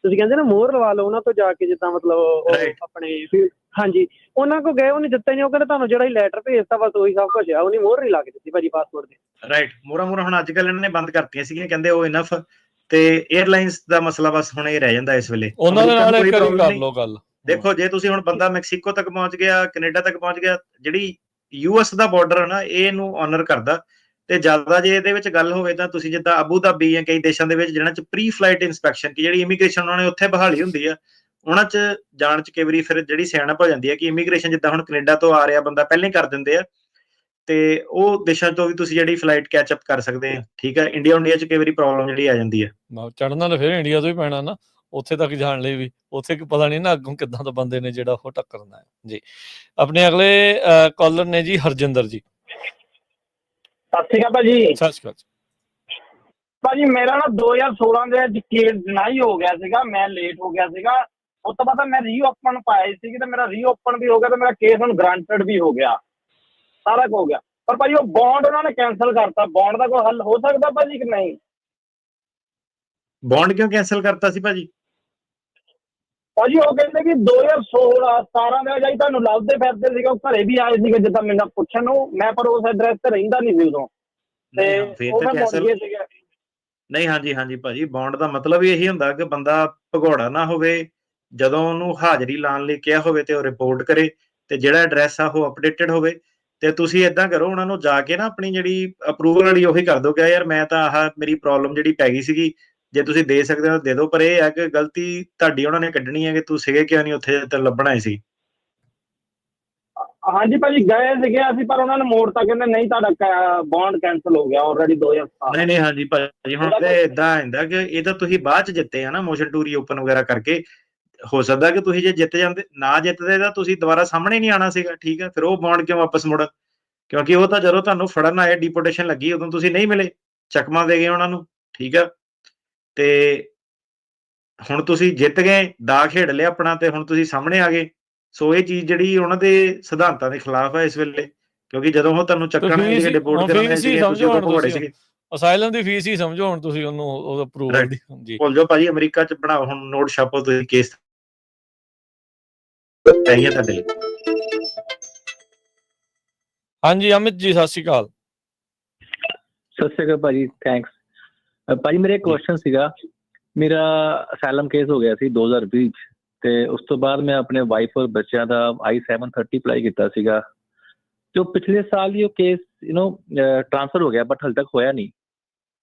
ਤੁਸੀਂ ਕਹਿੰਦੇ ਨਾ ਮੋਹਰ ਲਵਾ ਲਓ ਉਹਨਾਂ ਤੋਂ ਜਾ ਕੇ, ਜਿੱਦਾਂ ਮਤਲਬ ਆਪਣੇ ਹਾਂਜੀ ਉਹਨਾਂ ਕੋਲ ਗਏ, ਉਹਨੇ ਦਿੱਤਾ ਨਹੀਂ। ਉਹ ਕਹਿੰਦੇ ਤੁਹਾਨੂੰ ਜਿਹੜਾ ਲੈਟਰ ਭੇਜਤਾ ਬਸ ਉਹੀ ਸਭ ਕੁਝ ਆ, ਉਹਨੇ ਮੋਹਰ ਨਹੀਂ ਲਾ ਕੇ ਦਿੱਤੀ ਭਾਜੀ ਪਾਸਪੋਰਟ ਦੇ। ਰਾਈਟ, ਮੋਹਰਾਂ ਹੁਣ ਅੱਜ ਕੱਲ੍ਹ ਇਹਨਾਂ ਨੇ ਬੰਦ ਕਰਤੀਆਂ ਸੀਗੀਆਂ, ਕਹਿੰਦੇ ਉਹ ਇਨਫ। ਤੇ 에ਅਰਲਾਈਨਸ ਦਾ ਮਸਲਾ ਬਸ ਹੁਣ ਇਹ ਰਹਿ ਜਾਂਦਾ ਇਸ ਵੇਲੇ। ਉਹਨਾਂ ਦੇ ਨਾਲ ਇੱਕ ਵਾਰੀ ਕਰ ਲਓ ਗੱਲ। ਦੇਖੋ ਜੇ ਤੁਸੀਂ ਹੁਣ ਬੰਦਾ ਮੈਕਸੀਕੋ ਤੱਕ ਪਹੁੰਚ ਗਿਆ, ਕੈਨੇਡਾ ਤੱਕ ਪਹੁੰਚ ਗਿਆ, ਜਿਹੜੀ US ਦਾ ਬਾਰਡਰ ਹੈ ਨਾ, ਇਹ ਇਹਨੂੰ ਆਨਰ ਕਰਦਾ। ਤੇ ਜ਼ਿਆਦਾ ਜੇ ਇਹਦੇ ਵਿੱਚ ਗੱਲ ਹੋਵੇ ਤਾਂ ਤੁਸੀਂ ਜਿੱਦਾਂ ਅਬੂ ਧਾਬੀ ਜਾਂ ਕਈ ਦੇਸ਼ਾਂ ਦੇ ਵਿੱਚ ਜਿਹਨਾਂ ਚ ਪ੍ਰੀ ਫਲਾਈਟ ਇਨਸਪੈਕਸ਼ਨ, ਕਿ ਜਿਹੜੀ ਇਮੀਗ੍ਰੇਸ਼ਨ ਉਹਨਾਂ ਨੇ ਉੱਥੇ ਬਹਾਲੀ ਹੁੰਦੀ ਆ, ਉਹਨਾਂ ਚ ਜਾਣ ਚ ਕਈ ਵਾਰੀ ਫਿਰ ਜਿਹੜੀ ਸਿਆਣਪ ਹੋ ਜਾਂਦੀ ਹੈ ਕਿ ਇਮੀਗ੍ਰੇਸ਼ਨ ਜਿੱਦਾਂ ਹੁਣ ਕੈਨੇਡਾ ਤੋਂ ਆ ਰਿਹਾ ਬੰਦਾ ਪਹਿਲਾਂ ਹੀ ਕਰ ਦਿੰਦੇ ਆ, ਤੇ ਉਹ ਦੇਸ਼ਾਂ ਤੋਂ ਵੀ ਤੁਸੀਂ ਜਿਹੜੀ ਫਲਾਈਟ ਕੈਚ ਅਪ ਕਰ ਸਕਦੇ ਆ। ਠੀਕ ਹੈ, ਇੰਡੀਆ ਚ ਕਈ ਵਾਰੀ ਪ੍ਰੋਬਲਮ ਜਿਹੜੀ ਆ ਜਾਂਦੀ ਹੈ। ਚੜਨਾ ਤਾਂ ਫਿਰ ਇੰਡੀਆ ਤੋਂ ਹੀ ਪੈਣਾ ਨਾ, ਉੱਥੇ ਤੱਕ ਜਾਣ ਲਈ ਵੀ। ਉੱਥੇ ਪਤਾ ਨਹੀਂ ਨਾ ਅੱਗੋਂ ਕਿੱਦਾਂ ਦਾ ਬੰਦੇ ਨੇ ਜਿਹੜਾ ਉਹ ਟੱਕਰਨਾ ਹੈ ਜੀ। ਆਪਣੇ ਅਗਲੇ ਕਾਲਰ ਨੇ ਜੀ ਹਰਜਿੰਦਰ ਜੀ। ਸਤਿ ਸ਼੍ਰੀ ਅਕਾਲ ਭਾਜੀ। ਸਤਿ ਸ਼੍ਰੀ ਅਕਾਲ ਭਾਜੀ। ਮੇਰਾ ਨਾ 2016 ਦੇ ਵਿੱਚ ਕੇਸ ਡਿਨਾਈ ਹੋ ਗਿਆ ਸੀਗਾ, ਮੈਂ ਲੇਟ ਹੋ ਗਿਆ ਸੀਗਾ। ਉਸ ਤੋਂ ਬਾਅਦ ਮੈਂ ਰੀਓਪਨ ਪਾਏ ਸੀ ਤੇ ਮੇਰਾ ਰੀਓਪਨ ਵੀ ਹੋ ਗਿਆ ਤੇ ਮੇਰਾ ਕੇਸ ਹੁਣ ਗ੍ਰਾਂਟਡ ਵੀ ਹੋ ਗਿਆ, ਸਾਰਾ ਕੁਝ ਹੋ ਗਿਆ। ਪਰ ਭਾਜੀ ਉਹ ਬੌਂਡ ਉਹਨਾਂ ਨੇ ਕੈਂਸਲ ਕਰਤਾ। ਬੌਂਡ ਦਾ ਕੋਈ ਹੱਲ ਹੋ ਸਕਦਾ ਭਾਜੀ ਕਿ ਨਹੀਂ? ਬੌਂਡ ਕਿਉਂ ਕੈਂਸਲ ਕਰਤਾ ਸੀ ਭਾਜੀ? ਭਾਜੀ ਉਹ ਕਹਿੰਦੇ ਕਿ 2016-17 ਦੇ ਜਾਈ ਤੁਹਾਨੂੰ ਲੱਭਦੇ ਫਿਰਦੇ ਸੀਗੇ, ਉਹ ਘਰੇ ਵੀ ਆਏ ਸੀਗੇ ਜਿੱਦਾਂ ਮੈਨੂੰ ਪੁੱਛਣ ਨੂੰ, ਮੈਂ ਪਰ ਉਸ ਐਡਰੈਸ ਤੇ ਰਹਿੰਦਾ ਨਹੀਂ ਸੀ ਉਦੋਂ। ਤੇ ਉਹ ਮੈਂ ਮੁੜ ਗਏ ਸੀਗੇ। ਨਹੀਂ ਹਾਂਜੀ ਭਾਜੀ, ਬੌਂਡ ਦਾ ਮਤਲਬ ਇਹੀ ਹੁੰਦਾ ਕਿ ਬੰਦਾ ਭਗੌੜਾ ਨਾ ਹੋਵੇ, ਜਦੋਂ ਉਹਨੂੰ ਹਾਜ਼ਰੀ ਲਾਉਣ ਲਈ ਕਿਹਾ ਹੋਵੇ ਤੇ ਉਹ ਰਿਪੋਰਟ ਕਰੇ, ਤੇ ਜਿਹੜਾ ਐਡਰੈਸ ਆ ਉਹ ਅਪਡੇਟਡ ਹੋਵੇ। ਤੇ ਤੁਸੀਂ ਏਦਾਂ ਕਰੋ, ਉਹਨਾਂ ਨੂੰ ਜਾ ਕੇ ਨਾ ਆਪਣੀ ਜਿਹੜੀ ਅਪਰੂਵਲ ਵਾਲੀ ਉਹੀ ਕਰ ਦੋ ਕਿ ਯਾਰ ਮੈਂ ਤਾਂ ਆਹ ਮੇਰੀ ਪ੍ਰੋਬਲਮ ਜਿਹੜੀ ਪੈ ਗਈ ਸੀਗੀ, ਜੇ ਤੁਸੀਂ ਦੇ ਸਕਦੇ ਹੋ ਦੇ ਦਿਓ। ਪਰ ਇਹ ਹੈ ਕਿ ਗਲਤੀ ਤੁਹਾਡੀ ਉਹਨਾਂ ਨੇ ਕੱਢਣੀ ਹੈ ਕਿ ਤੂੰ ਸੀਗੇ ਕਿਉਂ ਨਹੀਂ ਉੱਥੇ ਤੇ ਲੱਭਣਾ ਸੀ। ਹਾਂਜੀ ਭਾਜੀ ਗਏ ਸੀਗੇ ਅਸੀਂ, ਪਰ ਉਹਨਾਂ ਨੇ ਮੋੜਤਾ, ਕਹਿੰਦੇ ਨਹੀਂ ਤੁਹਾਡਾ ਬੌਂਡ ਕੈਂਸਲ ਹੋ ਗਿਆ ਆਲਰੇਡੀ 2017। ਨਹੀਂ ਹਾਂਜੀ ਭਾਜੀ, ਹੁਣ ਤੇ ਏਦਾਂ ਹੁੰਦਾ ਕਿ ਇਹ ਤਾਂ ਤੁਸੀਂ ਬਾਅਦ ਚ ਜਿੱਤੇ ਆ ਨਾ, ਮੋਸ਼ਨ ਟੂ ਰੀਓਪਨ ਵਗੈਰਾ ਕਰਕੇ। ਹੋ ਸਕਦਾ ਕਿ ਤੁਸੀਂ ਜੇ ਜਿੱਤ ਜਾਂਦੇ, ਨਾ ਜਿੱਤਦੇ ਤਾਂ ਤੁਸੀਂ ਦੁਬਾਰਾ ਸਾਹਮਣੇ ਨਹੀਂ ਆਉਣਾ ਸੀਗਾ। ਠੀਕ ਹੈ, ਫਿਰ ਉਹ ਬੌਂਡ ਕਿਉਂ ਵਾਪਸ ਮੁੜਨ? ਕਿਉਂਕਿ ਉਹ ਤਾਂ ਜਦੋਂ ਤੁਹਾਨੂੰ ਫੜਨ ਆਏ, ਡਿਪੋਰਟੇਸ਼ਨ ਲੱਗੀ, ਉਦੋਂ ਤੁਸੀਂ ਨਹੀਂ ਮਿਲੇ, ਚਕਮਾ ਦੇ ਗਏ ਉਹਨਾਂ ਨੂੰ। ਠੀਕ ਆ, ਤੇ ਹੁਣ ਤੁਸੀਂ ਜਿੱਤ ਗਏ, ਦਾ ਖੇਡ ਲਿਆ ਆਪਣਾ, ਤੇ ਹੁਣ ਤੁਸੀਂ ਸਾਹਮਣੇ ਆ ਗਏ। ਸੋ ਇਹ ਚੀਜ਼ ਜਿਹੜੀ ਉਹਨਾਂ ਦੇ ਸਿਧਾਂਤਾਂ ਦੇ ਖਿਲਾਫ ਹੈ ਇਸ ਵੇਲੇ, ਕਿਉਂਕਿ ਜਦੋਂ ਉਹ ਤੁਹਾਨੂੰ ਚੱਕਣ ਸੀਗੇ, ਡਿਪੋਰਟ ਕਰਨ ਸੀਗੇ, ਅਸਾਈਲਮ ਦੀ ਫੀਸ ਹੀ ਸਮਝੋ ਹੁਣ ਤੁਸੀਂ ਉਹਨੂੰ, ਉਹ ਅਪਰੂਵਲ ਦੀ। ਜੀ ਭੁੱਲ ਜਾਓ ਭਾਜੀ, ਅਮਰੀਕਾ ਚ ਬਣਾਓ ਹੁਣ, ਨੋਟ ਛਾਪੋ ਤੁਸੀਂ, ਕੇਸ ਪੈ ਗਿਆ ਤੁਹਾਡੇ ਲਈ। ਹਾਂਜੀ ਅਮਿਤ ਜੀ ਸਤਿ ਸ਼੍ਰੀ ਅਕਾਲ। ਸਤਿ ਸ਼੍ਰੀ ਅਕਾਲ ਭਾਜੀ, ਥੈਂਕਸ ਭਾਜੀ। ਮੇਰਾ ਇੱਕ ਕੁਐਸਚਨ ਸੀਗਾ, ਮੇਰਾ ਅਸਾਈਲਮ ਕੇਸ ਹੋ ਗਿਆ ਸੀ 2020 ਚ, ਤੇ ਉਸ ਤੋਂ ਬਾਅਦ ਮੈਂ ਆਪਣੇ ਵਾਈਫ ਔਰ ਬੱਚਿਆਂ ਦਾ I-730 ਅਪਲਾਈ ਕੀਤਾ ਸੀਗਾ, ਤੇ ਉਹ ਪਿਛਲੇ ਸਾਲ ਹੀ ਉਹ ਕੇਸ ਟ੍ਰਾਂਸਫਰ ਹੋ ਗਿਆ, ਬਟ ਹਾਲੇ ਤੱਕ ਹੋਇਆ ਨਹੀਂ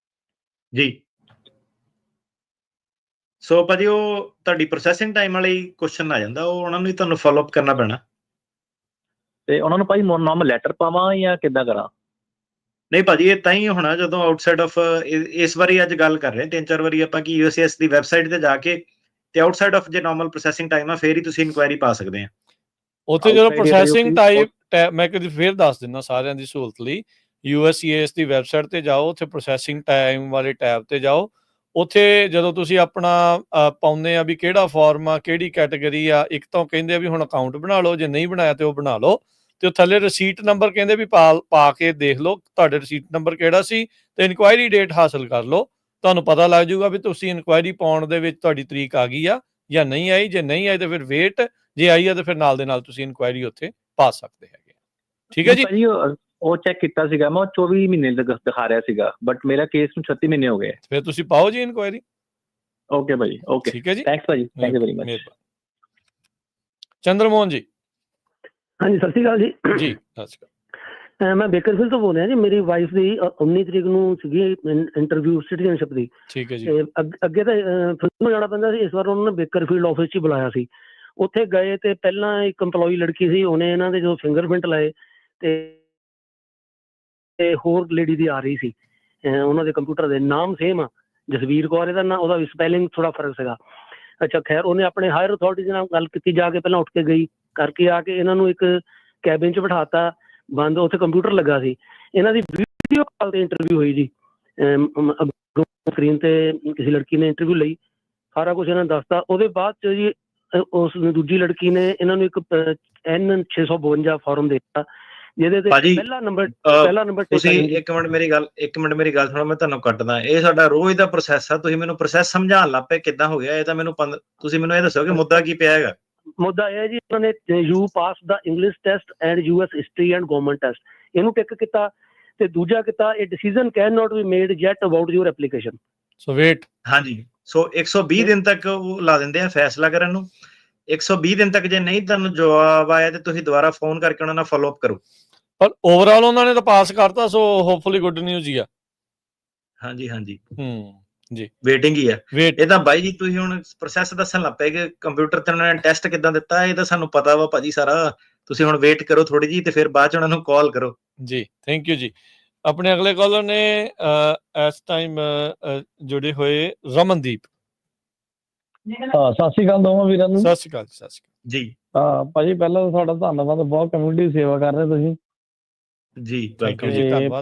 ਜੀ। ਸੋ ਭਾਜੀ ਉਹ ਤੁਹਾਡੀ ਪ੍ਰੋਸੈਸਿੰਗ ਟਾਈਮ ਵਾਲੀ ਕੁਐਸਚਨ ਆ ਜਾਂਦਾ, ਉਹ ਉਹਨਾਂ ਨੂੰ ਹੀ ਤੁਹਾਨੂੰ ਫੋਲੋ ਅਪ ਕਰਨਾ ਪੈਣਾ। ਤੇ ਉਹਨਾਂ ਨੂੰ ਭਾਜੀ ਨਾਰਮਲ ਲੈਟਰ ਪਾਵਾਂ ਜਾਂ ਕਿੱਦਾਂ ਕਰਾਂ? ਨਹੀਂ ਭਾਜੀ, ਇਹ ਤਾਂ ਹੀ ਹੋਣਾ ਜਦੋਂ ਆਊਟਸਾਈਡ ਆਫ, ਇਸ ਵਾਰੀ ਅੱਜ ਗੱਲ ਕਰ ਰਹੇ 3-4 ਵਾਰੀ ਆਪਾਂ ਕਿ USCIS ਦੀ ਵੈਬਸਾਈਟ ਤੇ ਜਾ ਕੇ, ਤੇ ਆਊਟਸਾਈਡ ਆਫ ਜੇ ਨਾਰਮਲ ਪ੍ਰੋਸੈਸਿੰਗ ਟਾਈਮ ਆ ਫੇਰ ਹੀ ਤੁਸੀਂ ਇਨਕੁਆਇਰੀ ਪਾ ਸਕਦੇ ਆ ਉੱਥੇ। ਜਦੋਂ ਪ੍ਰੋਸੈਸਿੰਗ ਟਾਈਮ ਮੈਂ ਕਦੀ ਫੇਰ ਦੱਸ ਦਿੰਦਾ ਸਾਰਿਆਂ ਦੀ ਸਹੂਲਤ ਲਈ, USCIS ਦੀ ਵੈਬਸਾਈਟ ਤੇ ਜਾਓ, ਉੱਥੇ ਪ੍ਰੋਸੈਸਿੰਗ ਟਾਈਮ ਵਾਲੇ ਟੈਬ ਤੇ ਜਾਓ। ਉੱਥੇ ਜਦੋਂ ਤੁਸੀਂ ਆਪਣਾ ਪਾਉਂਦੇ ਆ ਵੀ ਕਿਹੜਾ ਫਾਰਮ ਆ, ਕਿਹੜੀ ਕੈਟਾਗਰੀ ਆ, ਇੱਕ ਤਾਂ ਕਹਿੰਦੇ ਆ ਵੀ ਹੁਣ ਅਕਾਊਂਟ ਬਣਾ ਲਓ, ਜੇ ਨਹੀਂ ਬਣਾਇਆ ਤੇ ਉਹ ਬਣਾ ਲਓ, ਤੇ ਉਹ ਥੱਲੇ ਰਸੀਟ ਨੰਬਰ ਕਹਿੰਦੇ ਵੀ ਪਾ ਕੇ ਦੇਖ ਲਓ ਤੁਹਾਡੇ ਰਸੀਟ ਨੰਬਰ ਕਿਹੜਾ ਸੀ, ਤੇ ਇਨਕੁਆਇਰੀ ਡੇਟ ਹਾਸਲ ਕਰ ਲਓ। ਤੁਹਾਨੂੰ ਪਤਾ ਲੱਗ ਜਾਊਗਾ ਵੀ ਤੁਸੀਂ ਇਨਕੁਆਇਰੀ ਪਾਉਣ ਦੇ ਵਿੱਚ ਤੁਹਾਡੀ ਤਰੀਕ ਆ ਗਈ ਆ ਜਾਂ ਨਹੀਂ ਆਈ। ਜੇ ਨਹੀਂ ਆਈ ਤਾਂ ਫਿਰ ਵੇਟ, ਜੇ ਆਈ ਆ ਤਾਂ ਫਿਰ ਨਾਲ ਦੇ ਨਾਲ ਤੁਸੀਂ ਇਨਕੁਆਇਰੀ ਉੱਥੇ ਪਾ ਸਕਦੇ ਹੈਗੇ। ਠੀਕ ਹੈ ਜੀ। ਉਹ ਚੈੱਕ ਕੀਤਾ ਸੀਗਾ ਮੈਂ, ਉਹ 24 ਮਹੀਨੇ ਦਿਖਾ ਰਿਹਾ ਸੀਗਾ, ਬਟ ਮੇਰਾ ਕੇਸ ਨੂੰ 36 ਮਹੀਨੇ ਹੋ ਗਏ। ਫਿਰ ਤੁਸੀਂ ਪਾਓ ਜੀ ਇਨਕੁਆਇਰੀ। ਓਕੇ ਭਾਜੀ, ਓਕੇ, ਠੀਕ ਹੈ ਜੀ, ਥੈਂਕਸ ਭਾਜੀ, thank you very much. Chandramohan ਜੀ। ਹਾਂਜੀ, ਸਤਿ ਸ਼੍ਰੀ ਅਕਾਲ ਜੀ। ਜੀ ਸਤਿ ਸ਼੍ਰੀ ਅਕਾਲ। ਮੈਂ ਬੇਕਰਫੀਲਡ ਤੋਂ ਬੋਲ ਰਿਹਾ ਜੀ। ਮੇਰੀ ਵਾਈਫ ਦੀ 19 ਤਰੀਕ ਨੂੰ ਸੀਗੀ ਇੰਟਰਵਿਊ ਸਿਟੀਜ਼ਨਸ਼ਿਪ ਦੀ। ਠੀਕ ਹੈ ਜੀ। ਅੱਗੇ ਤਾਂ ਫਿਲਮ ਨੂੰ ਜਾਣਾ ਪੈਂਦਾ ਸੀ, ਇਸ ਵਾਰ ਉਹਨਾਂ ਨੇ ਬੇਕਰਫੀਲਡ ਆਫਿਸ 'ਚ ਹੀ ਬੁਲਾਇਆ ਸੀ। ਉੱਥੇ ਗਏ ਤੇ ਪਹਿਲਾਂ ਇੱਕ EMPLOYEE ਲੜਕੀ ਸੀ, ਉਹਨੇ ਇਹਨਾਂ ਦੇ ਜੋ ਫਿੰਗਰਪ੍ਰਿੰਟ ਲਾਏ ਤੇ ਹੋਰ ਲੇਡੀ ਦੀ ਆ ਰਹੀ ਸੀ, ਉਹਨਾਂ ਦੇ ਕੰਪਿਊਟਰ ਦੇ ਨਾਮ ਸੇਮ ਆ, ਜਸਵੀਰ ਕੌਰ ਇਹਦਾ ਨਾਂ, ਉਹਦਾ ਸਪੈਲਿੰਗ ਥੋੜਾ ਫਰਕ ਸੀਗਾ। ਅੱਛਾ ਖੈਰ, ਉਹਨੇ ਆਪਣੇ ਹਾਇਰ ਅਥਾਰਟੀ ਨਾਲ ਗੱਲ ਕੀਤੀ, ਜਾ ਕੇ ਪਹਿਲਾਂ ਉੱਠ ਕੇ ਗਈ, ਕਰਕੇ ਆ ਕੇ ਇਹਨਾਂ ਨੂੰ ਇੱਕ ਕੈਬਿਨ 'ਚ ਬਿਠਾਤਾ ਬੰਦ, ਉੱਥੇ ਕੰਪਿਊਟਰ ਲੱਗਾ ਸੀ। ਇਹਨਾਂ ਦੀ ਵੀਡੀਓ ਕਾਲ ਤੇ ਇੰਟਰਵਿਊ ਹੋਈ ਜੀ, ਸਕਰੀਨ ਤੇ ਕਿਸੇ ਲੜਕੀ ਨੇ ਇੰਟਰਵਿਊ ਲਈ, ਸਾਰਾ ਕੁਝ ਇਹਨਾਂ ਨੇ ਦੱਸਤਾ। ਉਹਦੇ ਬਾਅਦ 'ਚ ਜੀ ਉਸ ਦੂਜੀ ਲੜਕੀ ਨੇ ਇਹਨਾਂ ਨੂੰ ਇੱਕ N652 ਫਾਰਮ ਦੇ ਦਿੱਤਾ, ਜਿਹਦੇ ਤੇ ਪਹਿਲਾ ਨੰਬਰ ਤੁਸੀਂ ਇੱਕ ਮਿੰਟ ਮੇਰੀ ਗੱਲ ਸੁਣੋ, ਮੈਂ ਤੁਹਾਨੂੰ ਕੱਟਦਾ। ਇਹ ਸਾਡਾ ਰੋਜ਼ ਦਾ ਪ੍ਰੋਸੈਸ ਆ, ਤੁਸੀਂ ਮੈਨੂੰ ਪ੍ਰੋਸੈਸ ਸਮਝਾਉਣ ਲੱਗ ਪਏ, ਕਿੱਦਾਂ ਹੋ ਗਿਆ ਇਹ ਤਾਂ ਮੈਨੂੰ ਤੁਸੀਂ ਮੈਨੂੰ ਇਹ ਦੱਸੋ ਕਿ ਮੁੱਦਾ ਕੀ ਪਿਆ ਹੈਗਾ। ਮੁੱਦਾ ਇਹ ਹੈ ਜੀ, ਉਹਨਾਂ ਨੇ you pass the English test and US history and government test, ਇਹਨੂੰ ਟਿਕ ਕੀਤਾ, ਤੇ ਦੂਜਾ ਕੀਤਾ ਇਹ decision cannot be made yet about your application. So wait. ਹਾਂਜੀ, ਸੋ 120 ਦਿਨ ਤੱਕ ਉਹ ਲਾ ਦਿੰਦੇ ਆ ਫੈਸਲਾ ਕਰਨ ਨੂੰ। 120 ਦਿਨ ਤੱਕ ਜੇ ਨਹੀਂ ਤੁਹਾਨੂੰ ਜਵਾਬ ਆਇਆ ਤੇ ਤੁਸੀਂ ਦੁਬਾਰਾ ਫੋਨ ਕਰਕੇ ਉਹਨਾਂ ਨਾਲ ਫੋਲੋ ਅਪ ਕਰੋ। ਪਰ ਓਵਰਆਲ ਉਹਨਾਂ ਨੇ ਤਾਂ ਪਾਸ ਕਰਤਾ, ਸੋ ਹੋਪਫੁਲੀ ਗੁੱਡ ਨਿਊਜ਼ ਹੀ ਆ। ਹਾਂਜੀ ਹਾਂਜੀ ਜੀ, ਵੇਟਿੰਗ ਹੀ ਆ ਇਹ ਤਾਂ। ਬਾਈ ਜੀ ਤੁਸੀਂ ਹੁਣ ਪ੍ਰੋਸੈਸ ਦੱਸਣ ਲੱਗ ਪਏ ਕਿ ਕੰਪਿਊਟਰ ਤੇ ਉਹਨਾਂ ਨੇ ਟੈਸਟ ਕਿੱਦਾਂ ਦਿੱਤਾ, ਇਹ ਤਾਂ ਸਾਨੂੰ ਪਤਾ ਵਾ ਭਾਜੀ ਸਾਰਾ। ਤੁਸੀਂ ਹੁਣ ਵੇਟ ਕਰੋ ਥੋੜੀ ਜੀ, ਤੇ ਫਿਰ ਬਾਅਦ ਚ ਉਹਨਾਂ ਨੂੰ ਕਾਲ ਕਰੋ ਜੀ। ਥੈਂਕ ਯੂ ਜੀ। ਆਪਣੇ ਅਗਲੇ ਕਾਲਰ ਨੇ ਇਸ ਟਾਈਮ ਜੁੜੇ ਹੋਏ ਰਮਨਦੀਪ। ਸਤਿ ਸ਼੍ਰੀ ਅਕਾਲ ਦੋਵਾਂ ਵੀਰਾਂ ਨੂੰ। ਸਤਿ ਸ਼੍ਰੀ ਅਕਾਲ। ਸਤਿ ਸ਼੍ਰੀ ਅਕਾਲ ਜੀ। ਭਾਜੀ ਪਹਿਲਾਂ ਤਾਂ ਤੁਹਾਡਾ ਧੰਨਵਾਦ, ਬਹੁਤ ਕਮਿਊਨਿਟੀ ਸੇਵਾ ਕਰ ਰਹੇ ਤੁਸੀਂ ਜੀ।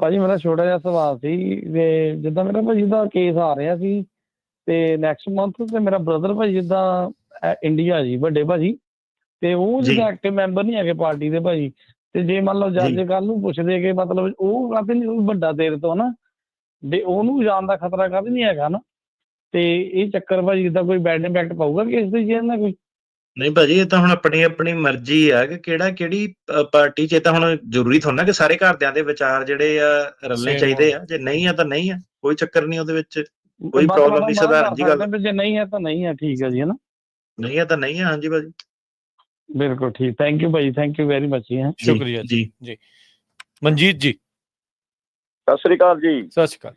ਭਾਜੀ ਮੇਰਾ ਛੋਟਾ ਜਿਹਾ ਸਵਾਲ ਸੀ, ਤੇ ਜਿੱਦਾਂ ਮੇਰਾ ਭਾਜੀ ਦਾ ਕੇਸ ਆ ਰਿਹਾ ਸੀ ਤੇ ਨੈਕਸਟ ਮੰਥ, ਤੇ ਮੇਰਾ ਬ੍ਰਦਰ ਭਾਜੀ ਜਿੱਦਾਂ ਇੰਡੀਆ ਜੀ, ਵੱਡੇ ਭਾਜੀ, ਤੇ ਉਹ ਜਿੱਦਾਂ ਐਕਟਿਵ ਮੈਂਬਰ ਨਹੀਂ ਹੈਗੇ ਪਾਰਟੀ ਦੇ ਭਾਜੀ, ਤੇ ਜੇ ਮੰਨ ਲਓ ਜੱਜ ਕੱਲ ਨੂੰ ਪੁੱਛਦੇ ਕਿ ਮਤਲਬ ਉਹ ਕਾਹਤੇ ਨਹੀਂ ਵੱਡਾ ਤੇਰੇ ਤੋਂ ਨਾ, ਤੇ ਉਹਨੂੰ ਜਾਣ ਦਾ ਖਤਰਾ ਕਾਹਤੇ ਨਹੀਂ ਹੈਗਾ ਨਾ, ਤੇ ਇਹ ਚੱਕਰ ਭਾਜੀ ਜਿੱਦਾਂ ਕੋਈ ਬੈਡ ਇੰਪੈਕਟ ਪਾਊਗਾ ਕੇਸ ਤੇ ਜੀ ਨਾ ਕੋਈ? ਨਹੀਂ ਭਾਜੀ, ਇਹ ਤਾਂ ਹੁਣ ਆਪਣੀ ਮਰਜ਼ੀ ਆ ਕਿ ਕਿਹੜੀ ਪਾਰਟੀ 'ਚ। ਇਹ ਤਾਂ ਹੁਣ ਜ਼ਰੂਰੀ ਥੋੜਾ ਨਾ ਕਿ ਸਾਰੇ ਘਰਦਿਆਂ ਦੇ ਵਿਚਾਰ ਜਿਹੜੇ ਆ ਰਲਣੇ ਚਾਹੀਦੇ ਆ। ਜੇ ਨਹੀਂ ਆ ਤਾਂ ਨਹੀਂ ਆ, ਕੋਈ ਚੱਕਰ ਨਹੀਂ ਉਹਦੇ ਵਿੱਚ, ਕੋਈ ਪ੍ਰੋਬਲਮ ਨਹੀਂ, ਸਧਾਰਨ ਜੀ ਗੱਲ। ਜੇ ਨਹੀਂ ਹੈ ਤਾਂ ਨਹੀਂ ਹੈ, ਠੀਕ ਹੈ ਜੀ, ਹਨਾ। ਨਹੀਂ ਆ ਤਾਂ ਨਹੀਂ ਆ, ਹਾਂਜੀ ਭਾਜੀ, ਬਿਲਕੁਲ ਠੀਕ। ਥੈਂਕ ਯੂ ਭਾਜੀ, ਥੈਂਕ ਯੂ ਵੈਰੀ ਮਚ ਜੀ। ਸ਼ੁਕਰੀਆ ਜੀ। ਜੀ ਮਨਜੀਤ ਜੀ। ਸਤਿ ਸ੍ਰੀ ਅਕਾਲ ਜੀ। ਸਤਿ ਸ਼੍ਰੀ ਅਕਾਲ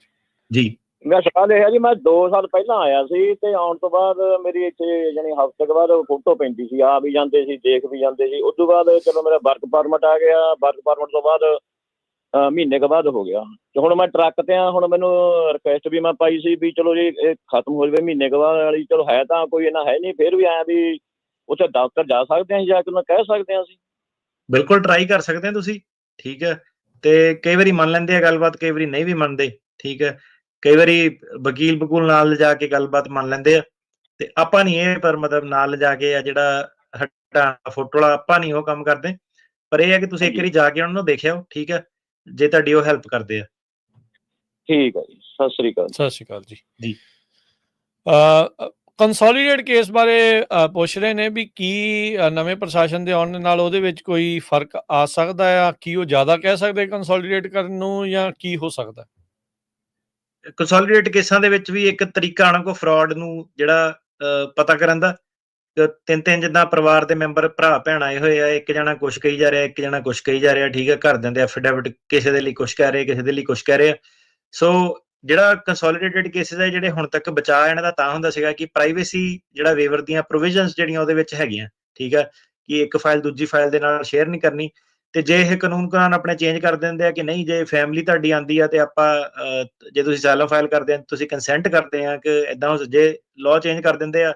ਜੀ। ਮੈਂ ਸਵਾਲ ਇਹ ਹੈ ਜੀ, ਮੈਂ 2 ਸਾਲ ਪਹਿਲਾਂ ਆਇਆ ਸੀ, ਤੇ ਆਉਣ ਤੋਂ ਬਾਅਦ ਮੇਰੀ ਇੱਥੇ ਜਾਣੀ ਹਫ਼ਤੇ ਕੁ ਬਾਅਦ ਫੋਟੋ ਪੈਂਦੀ ਸੀ, ਆ ਵੀ ਜਾਂਦੇ ਸੀ, ਦੇਖ ਵੀ ਜਾਂਦੇ ਸੀ। ਉਸ ਤੋਂ ਬਾਅਦ ਚਲੋ ਮੇਰਾ ਵਰਕ ਪਰਮਿਟ ਆ ਗਿਆ, ਵਰਕ ਪਰਮਿਟ ਤੋਂ ਬਾਅਦ ਮਹੀਨੇ ਕੁ ਬਾਅਦ ਹੋ ਗਿਆ, ਤੇ ਹੁਣ ਮੈਂ ਟਰੱਕ ਤੇ ਆ। ਹੁਣ ਮੈਨੂੰ ਰਿਕੁਐਸਟ ਵੀ ਮੈਂ ਪਾਈ ਸੀ ਵੀ ਚਲੋ ਜੀ ਇਹ ਖਤਮ ਹੋ ਜਾਵੇ ਮਹੀਨੇ ਕੁ ਬਾਅਦ ਵਾਲੀ, ਚਲੋ ਹੈ ਤਾਂ ਕੋਈ ਇੰਨਾ ਹੈ ਨਹੀਂ, ਫਿਰ ਵੀ ਆਇਆ ਵੀ ਉੱਥੇ ਦਫ਼ਤਰ ਜਾ ਸਕਦੇ ਹਾਂ, ਜਾ ਕੇ ਉਹਨਾਂ ਕਹਿ ਸਕਦੇ ਹਾਂ ਅਸੀਂ? ਬਿਲਕੁਲ ਟਰਾਈ ਕਰ ਸਕਦੇ ਹੋ ਤੁਸੀਂ, ਠੀਕ ਹੈ। ਤੇ ਕਈ ਵਾਰੀ ਮੰਨ ਲੈਂਦੇ ਆ ਗੱਲਬਾਤ, ਕਈ ਵਾਰੀ ਨਹੀਂ ਵੀ ਮੰਨਦੇ, ਠੀਕ ਹੈ। ਕਈ ਵਾਰੀ ਵਕੀਲ ਨਾਲ ਲਿਜਾ ਕੇ ਗੱਲਬਾਤ ਮੰਨ ਲੈਂਦੇ ਆ, ਤੇ ਆਪਾਂ ਨਹੀਂ ਇਹ ਪਰ ਮਤਲਬ ਨਾਲ ਲਿਜਾ ਕੇ ਆ ਜਿਹੜਾ ਹਟਾ ਫੋਟੋ ਵਾਲਾ, ਆਪਾਂ ਨਹੀਂ ਉਹ ਕੰਮ ਕਰਦੇ। ਪਰ ਇਹ ਹੈ ਕਿ ਤੁਸੀਂ ਇੱਕ ਵਾਰੀ ਜਾ ਕੇ ਉਹਨਾਂ ਨੂੰ ਦੇਖਿਓ, ਠੀਕ ਹੈ, ਜੇ ਤੁਹਾਡੀ ਉਹ ਹੈਲਪ ਕਰਦੇ ਆ। ਠੀਕ ਹੈ ਜੀ, ਸਤਿ ਸ੍ਰੀ ਅਕਾਲ। ਸਤਿ ਸ਼੍ਰੀ ਅਕਾਲ ਜੀ। ਜੀ। ਕੰਸੋਲੀਡੇਟ ਕੇਸ ਬਾਰੇ ਪੁੱਛ ਰਹੇ ਨੇ ਵੀ ਕੀ ਨਵੇਂ ਪ੍ਰਸ਼ਾਸਨ ਦੇ ਆਉਣ ਨਾਲ ਉਹਦੇ ਵਿੱਚ ਕੋਈ ਫਰਕ ਆ ਸਕਦਾ ਆ? ਕੀ ਉਹ ਜ਼ਿਆਦਾ ਕਹਿ ਸਕਦੇ ਕੰਸੋਲੀਡੇਟ ਕਰਨ ਨੂੰ, ਜਾਂ ਕੀ ਹੋ ਸਕਦਾ? ਕੰਸੋਲੀਡੇਟ ਕੇਸਾਂ ਦੇ ਵਿੱਚ ਵੀ ਇੱਕ ਤਰੀਕਾ ਆਣਾ ਕੋ ਫਰਾਡ ਨੂੰ ਜਿਹੜਾ ਪਤਾ ਕਰਨ ਦਾ। ਤਿੰਨ ਜਿੱਦਾਂ ਪਰਿਵਾਰ ਦੇ ਮੈਂਬਰ ਭਰਾ ਭੈਣ ਆਏ ਹੋਏ ਆ, ਇੱਕ ਜਣਾ ਕੁਛ ਕਹੀ ਜਾ ਰਿਹਾ, ਇੱਕ ਜਣਾ ਕੁਛ ਕਹੀ ਜਾ ਰਿਹਾ, ਠੀਕ ਹੈ। ਘਰਦਿਆਂ ਦੇ ਐਫੀਡੇਵਿਟ ਕਿਸੇ ਦੇ ਲਈ ਕੁਛ ਕਹਿ ਰਹੇ, ਕਿਸੇ ਦੇ ਲਈ ਕੁਛ ਕਹਿ ਰਹੇ ਆ। ਸੋ ਜਿਹੜਾ ਕੰਸੋਲੀਡੇਟਡ ਕੇਸਿਸ ਹੈ, ਜਿਹੜੇ ਹੁਣ ਤੱਕ ਬਚਾਅ ਇਹਨਾਂ ਦਾ ਤਾਂ ਹੁੰਦਾ ਸੀਗਾ ਕਿ ਪ੍ਰਾਈਵੇਸੀ ਜਿਹੜਾ ਵੇਵਰ ਦੀਆਂ ਪ੍ਰੋਵੀਜ਼ਨਸ ਜਿਹੜੀਆਂ ਉਹਦੇ ਵਿੱਚ ਹੈਗੀਆਂ, ਠੀਕ ਹੈ, ਕਿ ਇੱਕ ਫਾਈਲ ਦੂਜੀ ਫਾਈਲ ਦੇ ਨਾਲ ਸ਼ੇਅਰ ਨਹੀਂ ਕਰਨੀ। ਤੇ ਜੇ ਇਹ ਕਾਨੂੰਨ ਆਪਣੇ ਚੇਂਜ ਕਰ ਦਿੰਦੇ ਆ ਕਿ ਨਹੀਂ, ਜੇ ਫੈਮਿਲੀ ਤੁਹਾਡੀ ਆਉਂਦੀ ਆ ਤੇ ਆਪਾਂ ਜੇ ਤੁਸੀਂ ਅਸਾਈਲਮ ਫਾਈਲ ਕਰਦੇ ਆ, ਤੁਸੀਂ ਕੰਸੈਂਟ ਕਰਦੇ ਆ ਕਿ ਏਦਾਂ, ਜੇ ਲਾਅ ਚੇਂਜ ਕਰ ਦਿੰਦੇ ਆ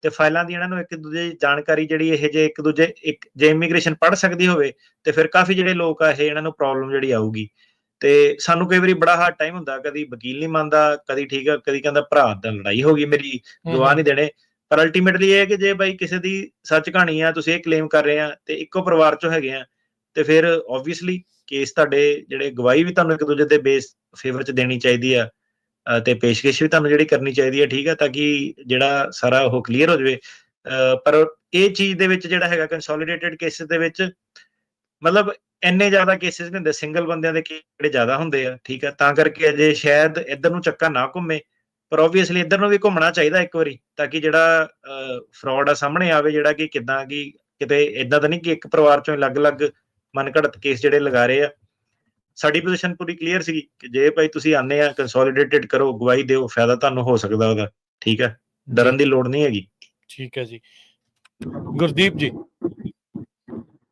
ਤੇ ਫਾਈਲਾਂ ਦੀ ਇਹਨਾਂ ਨੂੰ ਇੱਕ ਦੂਜੇ ਦੀ ਜਾਣਕਾਰੀ ਜਿਹੜੀ ਇਹ ਜੇ ਜੇ ਇਮੀਗ੍ਰੇਸ਼ਨ ਪੜ੍ਹ ਸਕਦੀ ਹੋਵੇ, ਤੇ ਫਿਰ ਕਾਫੀ ਜਿਹੜੇ ਲੋਕ ਆ ਇਹ ਇਹਨਾਂ ਨੂੰ ਪ੍ਰੋਬਲਮ ਜਿਹੜੀ ਆਊਗੀ। ਤੇ ਸਾਨੂੰ ਕਈ ਵਾਰੀ ਬੜਾ ਹਾਰਡ ਟਾਈਮ ਹੁੰਦਾ, ਕਦੀ ਵਕੀਲ ਨਹੀਂ ਮੰਨਦਾ, ਕਦੀ ਠੀਕ ਆ, ਕਦੀ ਕਹਿੰਦਾ ਭਰਾ ਦਾ ਲੜਾਈ ਹੋ ਗਈ ਮੇਰੀ, ਗਵਾਹ ਨਹੀਂ ਦੇਣੇ। ਪਰ ਅਲਟੀਮੇਟਲੀ ਇਹ ਹੈ ਕਿ ਜੇ ਬਾਈ ਕਿਸੇ ਦੀ ਸੱਚ ਕਹਾਣੀ ਆ, ਤੁਸੀਂ ਇਹ ਕਲੇਮ ਕਰ ਰਹੇ ਆ ਤੇ ਇੱਕੋ ਪਰਿਵਾਰ ਚੋਂ ਹੈਗੇ ਆ, ਤੇ ਫਿਰ ਓਬਵੀਅਸਲੀ ਕੇਸ ਤੁਹਾਡੇ ਜਿਹੜੇ ਗਵਾਹੀ ਵੀ ਤੁਹਾਨੂੰ ਇੱਕ ਦੂਜੇ ਦੇ ਬੇਸ ਫੇਵਰ ਚ ਦੇਣੀ ਚਾਹੀਦੀ ਆ, ਤੇ ਪੇਸ਼ਕਸ਼ ਵੀ ਤੁਹਾਨੂੰ ਜਿਹੜੀ ਕਰਨੀ ਚਾਹੀਦੀ ਹੈ, ਠੀਕ ਹੈ, ਤਾਂ ਕਿ ਜਿਹੜਾ ਸਾਰਾ ਉਹ ਕਲੀਅਰ ਹੋ ਜਾਵੇ। ਪਰ ਇਹ ਚੀਜ਼ ਦੇ ਵਿੱਚ ਜਿਹੜਾ ਹੈਗਾ ਕੰਸੋਲੀਡੇਟਡ ਕੇਸਿਸ ਦੇ ਵਿੱਚ, ਮਤਲਬ ਇੰਨੇ ਜ਼ਿਆਦਾ ਕੇਸਿਸ ਨਹੀਂ ਹੁੰਦੇ, ਸਿੰਗਲ ਬੰਦਿਆਂ ਦੇ ਜਿਹੜੇ ਜ਼ਿਆਦਾ ਹੁੰਦੇ ਆ, ਠੀਕ ਹੈ, ਤਾਂ ਕਰਕੇ ਅਜੇ ਸ਼ਾਇਦ ਇੱਧਰ ਨੂੰ ਚੱਕਾ ਨਾ ਘੁੰਮੇ, ਪਰ ਓਬਵੀਅਸਲੀ ਇੱਧਰ ਨੂੰ ਵੀ ਘੁੰਮਣਾ ਚਾਹੀਦਾ ਇੱਕ ਵਾਰੀ, ਤਾਂ ਕਿ ਜਿਹੜਾ ਫਰਾਡ ਆ ਸਾਹਮਣੇ ਆਵੇ, ਜਿਹੜਾ ਕਿ ਕਿੱਦਾਂ ਕਿ ਕਿਤੇ ਇਦਾਂ ਤਾਂ ਨਹੀਂ ਕਿ ਇੱਕ ਪਰਿਵਾਰ ਚੋਂ ਅਲੱਗ-ਅਲੱਗ ਮਨਘੜਤ ਕੇਸ ਜਿਹੜੇ ਲਗਾ ਰਹੇ ਆ। ਸਾਡੀ ਪੋਜੀਸ਼ਨ ਪੂਰੀ ਕਲੀਅਰ ਸੀਗੀ ਕਿ ਜੇ ਭਾਈ ਤੁਸੀਂ ਆਨੇ ਆ ਕੰਸੋਲੀਡੇਟਡ ਕਰੋ, ਗਵਾਹੀ ਦਿਓ, ਫਾਇਦਾ ਤੁਹਾਨੂੰ ਹੋ ਸਕਦਾ ਉਹਦਾ, ਠੀਕ ਹੈ, ਡਰਨ ਦੀ ਲੋੜ ਨਹੀਂ ਹੈਗੀ। ਠੀਕ ਹੈ ਜੀ। ਗੁਰਦੀਪ ਜੀ,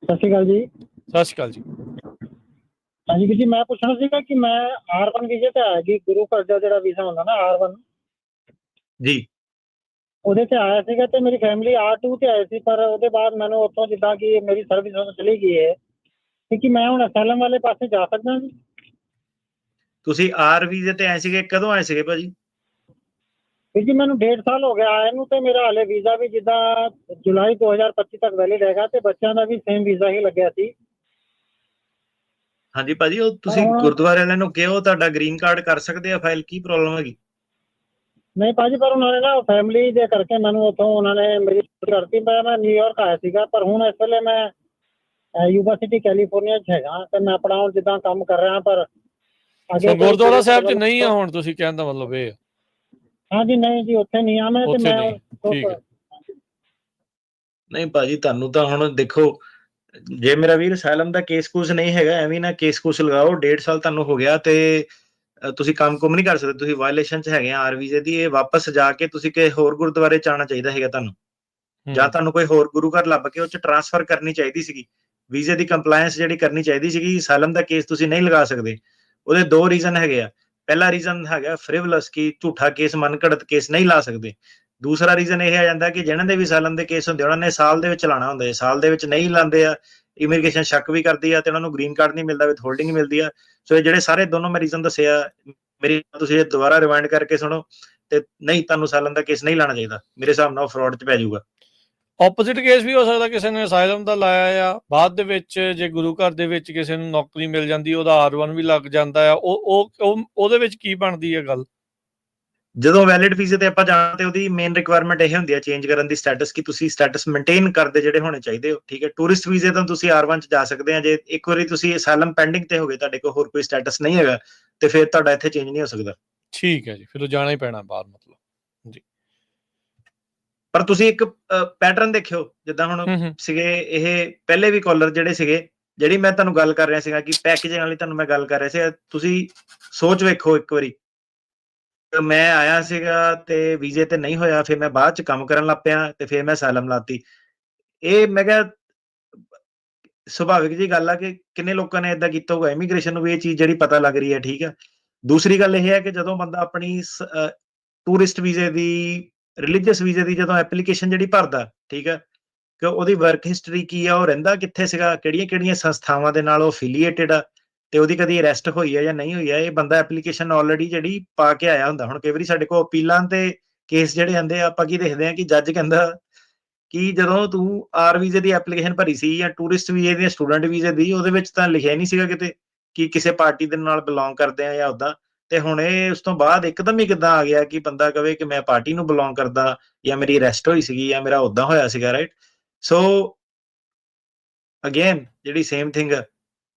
ਸਤਿ ਸ਼੍ਰੀ ਅਕਾਲ ਜੀ। ਸਤਿ ਸ਼੍ਰੀ ਅਕਾਲ ਜੀ। ਹਾਂਜੀ ਵੀਰ ਜੀ, ਮੈਂ ਪੁੱਛਣਾ ਸੀਗਾ ਕਿ ਮੈਂ R1 ਵੀਜ਼ੇ ਤੇ ਆਇਆ ਜੀ, ਗੁਰੂ ਘਰ ਦਾ ਜਿਹੜਾ ਵੀਜ਼ਾ ਹੁੰਦਾ ਨਾ R1 ਜੀ, ਉਹਦੇ ਤੇ ਆਇਆ ਸੀਗਾ, ਤੇ ਮੇਰੀ ਫੈਮਿਲੀ R2 ਤੇ ਆਈ ਸੀ, ਪਰ ਉਹਦੇ ਬਾਅਦ ਮੈਨੂੰ ਉੱਥੋਂ ਜਿੱਦਾਂ ਕਿ ਮੇਰੀ ਸਰਵਿਸ ਉਦੋਂ ਚਲੀ ਗਈ ਹੈ, ਤੇ ਕੀ ਮੈਂ ਹੁਣ ਅਸਾਈਲਮ ਵਾਲੇ ਪਾਸੇ ਜਾ ਸਕਦਾ ਜੀ? ਤੁਸੀਂ R ਵੀਜ਼ੇ ਤੇ ਆਏ ਸੀਗੇ, ਕਦੋਂ ਆਏ ਸੀਗੇ ਭਾਜੀ? ਵੀਰ ਜੀ ਮੈਨੂੰ 1.5 ਸਾਲ ਹੋ ਗਿਆ ਆਏ ਨੂੰ, ਤੇ ਮੇਰਾ ਹਾਲੇ ਵੀਜ਼ਾ ਵੀ ਜਿੱਦਾਂ ਜੁਲਾਈ 2025 ਤੱਕ ਵੈਲਿਡ ਹੈਗਾ, ਤੇ ਬੱਚਿਆਂ ਦਾ ਵੀ ਸੇਮ ਵੀਜ਼ਾ ਹੀ ਲੱਗਿਆ ਸੀ। ਹਾਂਜੀ ਭਾਜੀ, ਉਹ ਤੁਸੀਂ ਗੁਰਦੁਆਰੇ ਵਾਲਿਆਂ ਨੂੰ ਕਿਹਾ ਤੁਹਾਡਾ ਗ੍ਰੀਨ ਕਾਰਡ ਕਰ ਸਕਦੇ ਆ ਫਾਈਲ, ਕੀ ਪ੍ਰੋਬਲਮ ਹੈਗੀ? ਨਹੀਂ ਭਾਜੀ, ਪਰ ਉਹਨਾਂ ਨੇ ਨਾ ਫੈਮਿਲੀ ਦੇ ਕਰਕੇ ਮੈਨੂੰ ਉੱਥੋਂ ਉਹਨਾਂ ਨੇ ਮੇਰੀ ਕਰਤੀ। ਮੈਂ ਨਿਊਯਾਰਕ ਆਇਆ ਸੀਗਾ, ਪਰ ਹੁਣ ਇਸ ਵੇਲੇ ਮੈਂ ਯੂਨੀਵਰਸਿਟੀ ਕੈਲੀਫੋਰਨੀਆ 'ਚ ਹੈਗਾ, ਤੇ ਮੈਂ ਆਪਣਾ ਹੁਣ ਜਿੱਦਾਂ ਕੰਮ ਕਰ ਰਿਹਾ, ਪਰ ਗੁਰਦੁਆਰਾ ਸਾਹਿਬ 'ਚ ਨਹੀਂ ਆ ਹੁਣ, ਤੁਸੀਂ ਕਹਿਣ ਦਾ ਮਤਲਬ ਇਹ? ਹਾਂਜੀ ਨਹੀਂ ਜੀ, ਉੱਥੇ ਨਹੀਂ ਆ ਮੈਂ, ਤੇ ਮੈਂ ਠੀਕ ਹੈ। ਨਹੀਂ ਭਾਜੀ, ਤੁਹਾਨੂੰ ਤਾਂ ਹੁਣ ਦੇਖੋ, ਜੇ ਮੇਰਾ ਵੀਰ ਅਸਾਈਲਮ ਦਾ ਕੇਸ ਕੁਛ ਨਹੀਂ ਹੈਗਾ, ਐਵੇਂ ਨਾ ਕੇਸ ਕੁਛ ਲਗਾਓ। 1.5 ਸਾਲ ਤੁਹਾਨੂੰ ਹੋ ਗਿਆ ਤੇ ਤੁਸੀਂ ਕੰਮ ਕੁਮ ਨਹੀਂ ਕਰ ਸਕਦੇ, ਤੁਸੀਂ ਵਾਇਲੇਸ਼ਨ 'ਚ ਹੈਗੇ ਆ ਆਰ ਵੀਜ਼ੇ ਦੀ। ਇਹ ਵਾਪਸ ਜਾ ਕੇ ਤੁਸੀਂ ਕਿਸੇ ਹੋਰ ਗੁਰਦੁਆਰੇ 'ਚ ਆਉਣਾ ਚਾਹੀਦਾ ਹੈਗਾ ਤੁਹਾਨੂੰ, ਜਾਂ ਤੁਹਾਨੂੰ ਕੋਈ ਹੋਰ ਗੁਰੂ ਘਰ ਲੱਭ ਕੇ ਉਹ 'ਚ ਟ੍ਰਾਂਸਫਰ ਕਰਨੀ ਚਾਹੀਦੀ ਸੀਗੀ। ਵੀਜ਼ੇ ਦੀ ਕੰਪਲਾਇੰਸ ਜਿਹੜੀ ਕਰਨੀ ਚਾਹੀਦੀ ਸੀਗੀ। ਅਸਾਈਲਮ ਦਾ ਕੇਸ ਤੁਸੀਂ ਨਹੀਂ ਲਗਾ ਸਕਦੇ। ਉਹਦੇ 2 ਰੀਜ਼ਨ ਹੈਗੇ ਆ। ਪਹਿਲਾ ਰੀਜ਼ਨ ਹੈਗਾ ਫ੍ਰਿਵਲਸ, ਕਿ ਝੂਠਾ ਕੇਸ, ਮਨਘੜਤ ਕੇਸ ਨਹੀਂ ਲਾ ਸਕਦੇ। ਦੂਸਰਾ ਰੀਜ਼ਨ ਇਹ ਆ ਜਾਂਦਾ ਕਿ ਜਿਹਨਾਂ ਦੇ ਵੀ ਅਸਾਈਲਮ ਦੇ ਕੇਸ ਹੁੰਦੇ ਉਹਨਾਂ ਨੇ ਸਾਲ ਦੇ ਵਿੱਚ ਲਾਣਾ ਹੁੰਦਾ ਹੈ, ਸਾਲ ਦੇ ਵਿੱਚ ਨਹੀਂ ਲਾਉਂਦੇ ਆ, ਇਮੀਗ੍ਰੇਸ਼ਨ ਸ਼ੱਕ ਵੀ ਕਰਦੀ ਆ ਤੇ ਉਹਨਾਂ ਨੂੰ ਗ੍ਰੀਨ ਕਾਰਡ ਨਹੀਂ ਮਿਲਦਾ, ਵਿਦ ਹੋਲਡਿੰਗ ਮਿਲਦੀ ਆ। ਸੋ ਇਹ ਜਿਹੜੇ ਸਾਰੇ ਦੋਨੋਂ ਮੈਂ ਰੀਜ਼ਨ ਦੱਸੇ ਆ, ਮੇਰੀ ਤੁਸੀਂ ਦੁਬਾਰਾ ਰਿਵਾਈਂਡ ਕਰਕੇ ਸੁਣੋ, ਤੇ ਨਹੀਂ, ਤੁਹਾਨੂੰ ਅਸਾਈਲਮ ਦਾ ਕੇਸ ਨਹੀਂ ਲਾਣਾ ਚਾਹੀਦਾ। ਮੇਰੇ ਹਿਸਾਬ ਨਾਲ ਫਰਾਡ 'ਚ ਪੈ ਜਾਊਗਾ। ਆਪੋਜ਼ਿਟ ਕੇਸ ਵੀ ਹੋ ਸਕਦਾ, ਕਿਸੇ ਨੇ ਅਸਾਈਲਮ ਦਾ ਲਾਇਆ ਆ, ਬਾਅਦ ਦੇ ਵਿੱਚ ਜੇ ਗੁਰੂ ਘਰ ਦੇ ਵਿੱਚ ਕਿਸੇ ਨੂੰ ਨੌਕਰੀ ਮਿਲ ਜਾਂਦੀ, ਉਹਦਾ R1 ਵੀ ਲੱਗ ਜਾਂਦਾ ਆ, ਉਹਦੇ ਵਿੱਚ ਕੀ ਬਣਦੀ ਹੈ ਗੱਲ? ਜਦੋਂ ਵੈਲਿਡ ਵੀਜ਼ੇ ਤੇ ਆਪਾਂ ਜਾਣਾ ਤੇ ਉਹਦੀ ਮੇਨ ਰਿਕੁਆਇਰਮੈਂਟ ਇਹ ਹੁੰਦੀ ਹੈ ਚੇਂਜ ਕਰਨ ਦੀ ਸਟੇਟਸ, ਕਿ ਤੁਸੀਂ ਸਟੇਟਸ ਮੇਨਟੇਨ ਕਰਦੇ ਜਿਹੜੇ ਹੋਣੇ ਚਾਹੀਦੇ ਹੋ, ਠੀਕ ਹੈ। ਟੂਰਿਸਟ ਵੀਜ਼ੇ ਤਾਂ ਤੁਸੀਂ R1 'ਚ ਜਾ ਸਕਦੇ ਆ। ਜੇ ਇੱਕ ਵਾਰੀ ਤੁਸੀਂ ਅਸਾਈਲਮ ਪੈਂਡਿੰਗ ਤੇ ਹੋ ਗਏ, ਤੁਹਾਡੇ ਕੋਲ ਹੋਰ ਕੋਈ ਸਟੇਟਸ ਨਹੀਂ ਹੈਗਾ, ਤੇ ਫਿਰ ਤੁਹਾਡਾ ਇੱਥੇ ਚੇਂਜ ਨਹੀਂ ਹੋ ਸਕਦਾ। ਠੀਕ ਹੈ ਜੀ, ਫਿਰ ਉਹ ਜਾਣਾ ਹੀ ਪੈਣਾ ਬਾਹਰ, ਮਤਲਬ ਜੀ। ਪਰ ਤੁਸੀਂ ਇੱਕ ਪੈਟਰਨ ਦੇਖਿਓ, ਜਿੱਦਾਂ ਹੁਣ ਸੀਗੇ ਇਹ ਪਹਿਲੇ ਵੀ ਕਾਲਰ ਜਿਹੜੇ ਸੀਗੇ, ਜਿਹੜੀ ਮੈਂ ਤੁਹਾਨੂੰ ਗੱਲ ਕਰ ਰਿਹਾ ਸੀਗਾ ਕਿ ਪੈਕੇਜਿੰਗ ਵਾਲੀ ਤੁਹਾਨੂੰ ਮੈਂ ਗੱਲ ਕਰ ਰਿਹਾ ਸੀ, ਤੁਸੀਂ ਸੋਚ ਵੇਖੋ ਇੱਕ ਵਾਰੀ। ਮੈਂ ਆਇਆ ਸੀਗਾ ਤੇ ਵੀਜ਼ੇ ਤੇ ਨਹੀਂ ਹੋਇਆ, ਫਿਰ ਮੈਂ ਬਾਅਦ 'ਚ ਕੰਮ ਕਰਨ ਲੱਗ ਪਿਆ, ਤੇ ਫਿਰ ਮੈਂ ਅਸਾਈਲਮ ਲਾਤੀ। ਇਹ ਮੈਂ ਕਿਹਾ ਸੁਭਾਵਿਕ ਜੀ ਗੱਲ ਆ ਕਿ ਕਿੰਨੇ ਲੋਕਾਂ ਨੇ ਏਦਾਂ ਕੀਤਾ ਹੋਊਗਾ। ਇਮੀਗ੍ਰੇਸ਼ਨ ਨੂੰ ਵੀ ਇਹ ਚੀਜ਼ ਜਿਹੜੀ ਪਤਾ ਲੱਗ ਰਹੀ ਹੈ, ਠੀਕ ਹੈ। ਦੂਸਰੀ ਗੱਲ ਇਹ ਹੈ ਕਿ ਜਦੋਂ ਬੰਦਾ ਆਪਣੀ ਟੂਰਿਸਟ ਵੀਜ਼ੇ ਦੀ, ਰਿਲੀਜੀਅਸ ਵੀਜ਼ੇ ਦੀ ਜਦੋਂ ਐਪਲੀਕੇਸ਼ਨ ਜਿਹੜੀ ਭਰਦਾ, ਠੀਕ ਹੈ, ਕਿ ਉਹਦੀ ਵਰਕ ਹਿਸਟਰੀ ਕੀ ਆ, ਉਹ ਰਹਿੰਦਾ ਕਿੱਥੇ ਸੀਗਾ, ਕਿਹੜੀਆਂ-ਕਿਹੜੀਆਂ ਸੰਸਥਾਵਾਂ ਦੇ ਨਾਲ ਉਹ ਅਫੀਲੀਏਟਡ ਆ, ਤੇ ਉਹਦੀ ਕਦੀ ਅਰੈਸਟ ਹੋਈ ਹੈ ਜਾਂ ਨਹੀਂ ਹੋਈ ਹੈ, ਇਹ ਬੰਦਾ ਐਪਲੀਕੇਸ਼ਨ ਆਲਰੇਡੀ ਜਿਹੜੀ ਪਾ ਕੇ ਆਇਆ ਹੁੰਦਾ। ਹੁਣ ਕਈ ਵਾਰੀ ਸਾਡੇ ਕੋਲ ਅਪੀਲਾਂ ਤੇ ਕੇਸ ਜਿਹੜੇ ਆਉਂਦੇ ਆ, ਆਪਾਂ ਕੀ ਦੇਖਦੇ ਆ ਕਿ ਜੱਜ ਕਹਿੰਦਾ ਕਿ ਜਦੋਂ ਤੂੰ ਆਰ ਵੀਜ਼ੇ ਦੀ ਐਪਲੀਕੇਸ਼ਨ ਭਰੀ ਸੀ ਜਾਂ ਟੂਰਿਸਟ ਵੀਜ਼ੇ ਦੀ, ਸਟੂਡੈਂਟ ਵੀਜ਼ੇ ਦੀ, ਉਹਦੇ ਵਿੱਚ ਤਾਂ ਲਿਖਿਆ ਨਹੀਂ ਸੀਗਾ ਕਿਤੇ ਕਿ ਕਿਸੇ ਪਾਰਟੀ ਦੇ ਨਾਲ ਬਿਲੋਂਗ ਕਰਦੇ ਆ ਜਾਂ ਉੱਦਾਂ। ਤੇ ਹੁਣ ਇਹ ਉਸ ਤੋਂ ਬਾਅਦ ਇੱਕਦਮ ਹੀ ਕਿੱਦਾਂ ਆ ਗਿਆ ਕਿ ਬੰਦਾ ਕਵੇ ਕਿ ਮੈਂ ਪਾਰਟੀ ਨੂੰ ਬਿਲੋਂਗ ਕਰਦਾ, ਜਾਂ ਮੇਰੀ ਅਰੈਸਟ ਹੋਈ ਸੀਗੀ, ਜਾਂ ਮੇਰਾ ਉੱਦਾਂ ਹੋਇਆ ਸੀਗਾ, ਰਾਈਟ। ਸੋ ਅਗੇਨ ਜਿਹੜੀ ਸੇਮ ਥਿੰਗ ਆ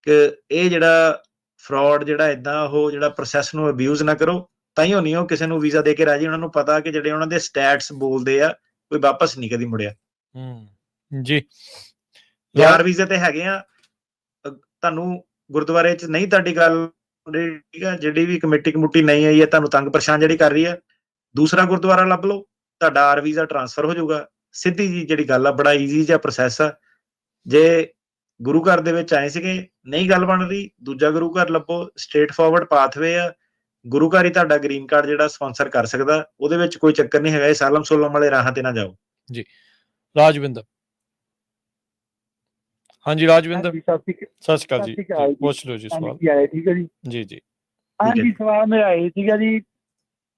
ਕਿ ਇਹ ਜਿਹੜਾ ਫਰਾਡ ਜਿਹੜਾ ਏਦਾਂ, ਉਹ ਜਿਹੜਾ ਪ੍ਰੋਸੈਸ ਨੂੰ ਅਬਿਊਜ਼ ਨਾ ਕਰੋ, ਤਾਂ ਹੀ ਨਹੀਂ ਉਹ ਕਿਸੇ ਨੂੰ ਵੀਜ਼ਾ ਦੇ ਕੇ ਰਾਜੀ। ਉਹਨਾਂ ਨੂੰ ਪਤਾ ਕਿ ਜਿਹੜੇ ਉਹਨਾਂ ਦੇ ਸਟੈਟਸ ਬੋਲਦੇ ਆ, ਕੋਈ ਵਾਪਸ ਨਹੀਂ ਕਦੀ ਮੁੜਿਆ। ਜੀ, ਯਾਰ ਵੀਜ਼ੇ ਤੇ ਹੈਗੇ ਆ, ਤੁਹਾਨੂੰ ਗੁਰਦੁਆਰੇ 'ਚ ਨਹੀਂ ਤੁਹਾਡੀ ਗੱਲ, ਠੀਕ ਆ, ਜਿਹੜੀ ਵੀ ਕਮੇਟੀ ਨਹੀਂ ਆਈ ਹੈ, ਤੁਹਾਨੂੰ ਤੰਗ ਪਰੇਸ਼ਾਨ ਜਿਹੜੀ ਕਰ ਰਹੀ ਹੈ, ਦੂਸਰਾ ਗੁਰਦੁਆਰਾ ਲੱਭ ਲਓ, ਤੁਹਾਡਾ ਆਰ ਵੀਜ਼ਾ ਟ੍ਰਾਂਸਫਰ ਹੋ ਜਾਊਗਾ। ਸਿੱਧੀ ਜੀ ਜਿਹੜੀ ਗੱਲ ਆ, ਬੜਾ ਈਜ਼ੀ ਜਿਹਾ ਪ੍ਰੋਸੈਸ ਆ। ਜੇ ਗੁਰੂ ਘਰ ਦੇ ਵਿੱਚ ਆਏ ਸੀਗੇ, ਨਹੀਂ ਗੱਲ ਬਣ ਰਹੀ, ਦੂਜਾ ਗੁਰੂ ਘਰ ਲੱਭੋ, ਸਟ੍ਰੇਟ ਫਾਰਵਰਡ ਪਾਥਵੇ ਆ। ਗੁਰੂ ਘਰ ਹੀ ਤੁਹਾਡਾ ਗ੍ਰੀਨ ਕਾਰਡ ਜਿਹੜਾ ਸਪਾਂਸਰ ਕਰ ਸਕਦਾ, ਉਹਦੇ ਵਿੱਚ ਕੋਈ ਚੱਕਰ ਨਹੀਂ ਹੈਗਾ। ਇਹ ਸਾਲਮ ਸੋਲਮ ਵਾਲੇ ਰਾਹਾਂ ਤੇ ਨਾ ਜਾਓ ਜੀ। ਰਾਜਵਿੰਦਰ, ਹਾਂਜੀ ਰਾਜਵਿੰਦਰ, ਸਤਿ ਸ਼੍ਰੀ ਅਕਾਲ ਜੀ, ਪੁੱਛ ਲਓ ਜੀ ਸਵਾਲ। ਠੀਕ ਹੈ ਜੀ। ਜੀ ਜੀ, ਹਾਂਜੀ, ਸਵਾਲ ਮੇਰਾ ਇਹ ਸੀਗਾ ਜੀ,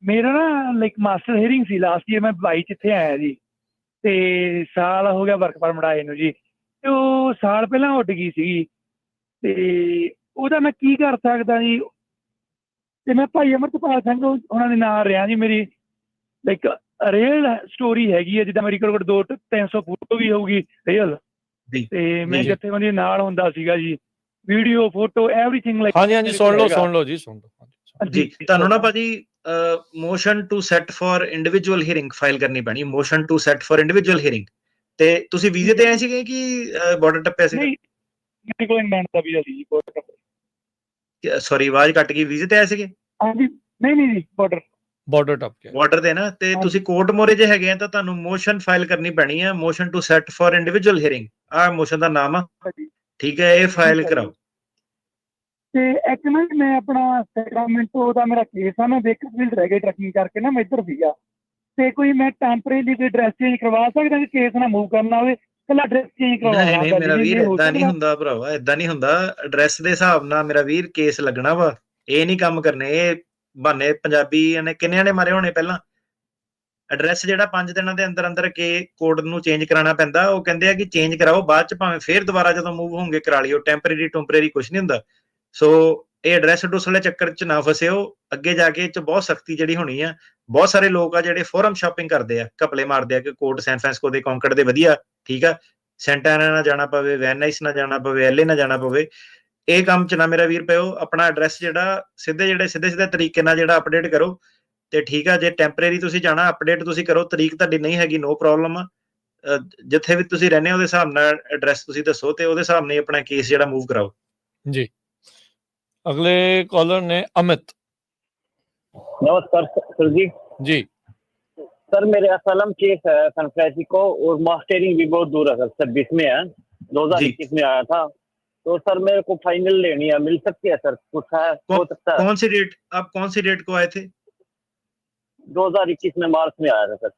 ਮੇਰਾ ਨਾ ਲਾਈਕ ਮਾਸਟਰ ਹੀਅਰਿੰਗ ਸੀ ਲਾਸਟ ਈਅਰ, ਮੈਂ 22 'ਚ ਇੱਥੇ ਆਇਆ ਜੀ, ਤੇ ਸਾਲ ਹੋ ਗਿਆ ਵਰਕ ਪਰਮਿਟ ਆਏ ਨੂੰ ਜੀ, ਤੇ ਉਹ ਸਾਲ ਪਹਿਲਾਂ ਉੱਡ ਗਈ ਸੀਗੀ, ਤੇ ਉਹਦਾ ਮੈਂ ਕੀ ਕਰ ਸਕਦਾ ਜੀ? ਤੇ ਮੈਂ ਭਾਈ ਅਮਰਤਪਾਲ ਸਿੰਘ ਉਹਨਾਂ ਦੇ ਨਾਲ ਰਿਹਾ ਜੀ। ਮੇਰੀ ਲਾਈਕ ਰੀਅਲ ਸਟੋਰੀ ਹੈਗੀ ਹੈ, ਜਿੱਦਾਂ ਮੇਰੀ ਕੋਲ 200-300 ਫੋਟੋ ਵੀ ਹੋਊਗੀ ਰੀਅਲ, ਤੇ ਮੈਂ ਜਥੇਬੰਦੀ ਨਾਲ ਹੁੰਦਾ ਸੀਗਾ ਜੀ। ਵੀਡੀਓ ਫੋਟੋ ਐਵਰੀਥਿੰਗ ਲਾਈਕ ਹਾਂਜੀ ਸੁਣ ਲਓ ਜੀ ਜੀ। ਤੁਹਾਨੂੰ ਨਾ ਭਾਜੀ motion to set for individual hearing file ਕਰਨੀ ਪੈਣੀ, motion to set for individual hearing. ਤੇ ਤੁਸੀਂ ਵੀਜ਼ੇ ਤੇ ਆਏ ਸੀਗੇ ਕਿ ਬਾਰਡਰ ਟੱਪਿਆ ਸੀ? ਨਹੀਂ, ਮੇਰੇ ਕੋਲ ਇੰਗਲੈਂਡ ਦਾ ਵੀਜ਼ਾ ਸੀ ਜੀ, ਬਾਰਡਰ ਟੱਪ। ਸੌਰੀ, ਆਵਾਜ਼ ਕੱਟ ਗਈ। ਵੀਜ਼ੇ ਤੇ ਆਏ ਸੀਗੇ? ਹਾਂਜੀ, ਨਹੀਂ ਜੀ, ਬਾਰਡਰ ਟੱਪ ਕੇ ਬਾਰਡਰ ਤੇ ਨਾ। ਤੇ ਤੁਸੀਂ ਕੋਰਟ ਮੋਰੇ ਜੇ ਹੈਗੇ ਆ ਤਾਂ ਤੁਹਾਨੂੰ ਮੋਸ਼ਨ ਫਾਈਲ ਕਰਨੀ ਪੈਣੀ ਹੈ, motion to set for individual hearing. ਆਹ ਮੋਸ਼ਨ ਦਾ ਨਾਮ ਆ, ਠੀਕ ਹੈ? ਇਹ ਫਾਈਲ ਕਰਾਓ। ਤੇ ਇੱਕ ਨਾ ਮੈਂ ਆਪਣਾ ਸੈਕਰਾਮੈਂਟੋ ਦਾ ਮੇਰਾ ਕੇਸ ਆ, ਮੈਂ ਬੇਕਰਫੀਲਡ ਰਹਿ ਗਏ ਟਰੈਕਿੰਗ ਕਰਕੇ ਨਾ, ਮੈਂ ਇੱਧਰ ਸੀਗਾ। ਤੇ ਕੋਈ ਮੈਂ ਟੈਂਪਰੇਰੀ ਕੋਈ ਐਡਰੈਸ ਚੇਂਜ ਕਰਵਾ ਸਕਦਾ ਕਿ ਕੇਸ ਨਾ ਮੂਵ ਕਰਨਾ ਹੋਵੇ, ਕੱਲਾ ਐਡਰੈਸ ਚੇਂਜ ਕਰਵਾਉਣਾ? ਨਹੀਂ ਮੇਰਾ ਵੀਰ, ਏਦਾਂ ਨਹੀਂ ਹੁੰਦਾ ਭਰਾਵਾ, ਏਦਾਂ ਨਹੀਂ ਹੁੰਦਾ। ਐਡਰੈਸ ਦੇ ਹਿਸਾਬ ਨਾਲ ਮੇਰਾ ਵੀਰ ਕੇਸ ਲੱਗਣਾ ਵਾ। ਇਹ ਨਹੀਂ ਕੰਮ ਕਰਨੇ। ਇਹ ਬਹਾਨੇ ਪੰਜਾਬੀਆਂ ਨੇ ਕਿੰਨਿਆਂ ਨੇ ਮਾਰੇ ਹੋਣੇ ਪਹਿਲਾਂ। ਐਡਰੈਸ ਜਿਹੜਾ 5 ਦਿਨਾਂ ਦੇ ਅੰਦਰ ਅੰਦਰ ਕੇ ਕੋਡ ਨੂੰ ਚੇਂਜ ਕਰਾਉਣਾ ਪੈਂਦਾ। ਉਹ ਕਹਿੰਦੇ ਆ ਕਿ ਚੇਂਜ ਕਰਾਓ, ਬਾਅਦ ਚ ਭਾਵੇਂ ਫੇਰ ਦੁਬਾਰਾ ਜਦੋਂ ਮੂਵ ਹੋਣਗੇ ਕਰਾ ਲਿਓ। ਟੈਂਪਰੇਰੀ ਕੁਝ ਨਹੀਂ ਹੁੰਦਾ। ਸੋ ਇਹ ਐਡਰੈਸ ਡੂਸ ਵਾਲੇ ਚੱਕਰ ਚ ਨਾ ਫਸਿਓ। ਅੱਗੇ ਜਾ ਕੇ ਇਹ ਚ ਬਹੁਤ ਸਖਤੀ ਜਿਹੜੀ ਹੋਣੀ ਆ। ਬਹੁਤ ਸਾਰੇ ਲੋਕ ਆ ਜਿਹੜੇ ਫੋਰਮ ਸ਼ਾਪਿੰਗ ਕਰਦੇ ਆ, ਘਪਲੇ ਮਾਰਦੇ ਆ ਕਿ ਕੋਡ ਸੈਨ ਫਰਾਂਸਿਸਕੋ ਦੇ ਕੌਂਕੜ ਦੇ ਵਧੀਆ, ਠੀਕ ਆ, ਸੈਂਟਾ ਐਨਾ ਨਾ ਜਾਣਾ ਪਵੇ, ਵੈਨਾਈਸ ਨਾ ਜਾਣਾ ਪਵੇ, ਐਲਏ ਨਾ ਜਾਣਾ ਪਵੇ। ਇਹ ਕੰਮ ਚ ਨਾ ਮੇਰਾ ਵੀਰ ਪਿਓ। ਆਪਣਾ ਐਡਰੈਸ ਜਿਹੜਾ ਸਿੱਧੇ ਤਰੀਕੇ ਨਾਲ ਜਿਹੜਾ ਅਪਡੇਟ ਕਰੋ ਤੇ ਠੀਕ ਆ। ਜੇ ਟੈਂਪਰੇਰੀ ਤੁਸੀਂ ਜਾਣਾ, ਅਪਡੇਟ ਤੁਸੀਂ ਕਰੋ। ਤਰੀਕ ਤੁਹਾਡੀ ਨਹੀਂ ਹੈਗੀ, ਨੋ ਪ੍ਰੋਬਲਮ ਆ। ਜਿੱਥੇ ਵੀ ਤੁਸੀਂ ਰਹਿੰਦੇ ਉਹਦੇ ਹਿਸਾਬ ਨਾਲ ਐਡਰੈਸ ਤੁਸੀਂ ਦੱਸੋ ਤੇ ਉਹਦੇ ਹਿਸਾਬ ਨਾਲ ਆਪਣਾ ਕੇਸ ਜਿਹੜਾ ਮੂਵ ਕਰਾਓ ਜੀ। ਅਗਲੇ ਕਾਲਰ ਨੇ ਅਮਿਤ। नमस्कार सर जी। सर मेरे असलम केस है सैन फ्रांसिस्को और मास्टरिंग भी बहुत दूर है सर, 26 में है, 2021 में आया था। तो सर मेरे को फाइनल लेनी है, मिल सकती है सर? कुछ है हो सकता है? आप कौन सी डेट को आए थे? 2021 में मार्च में आया था सर।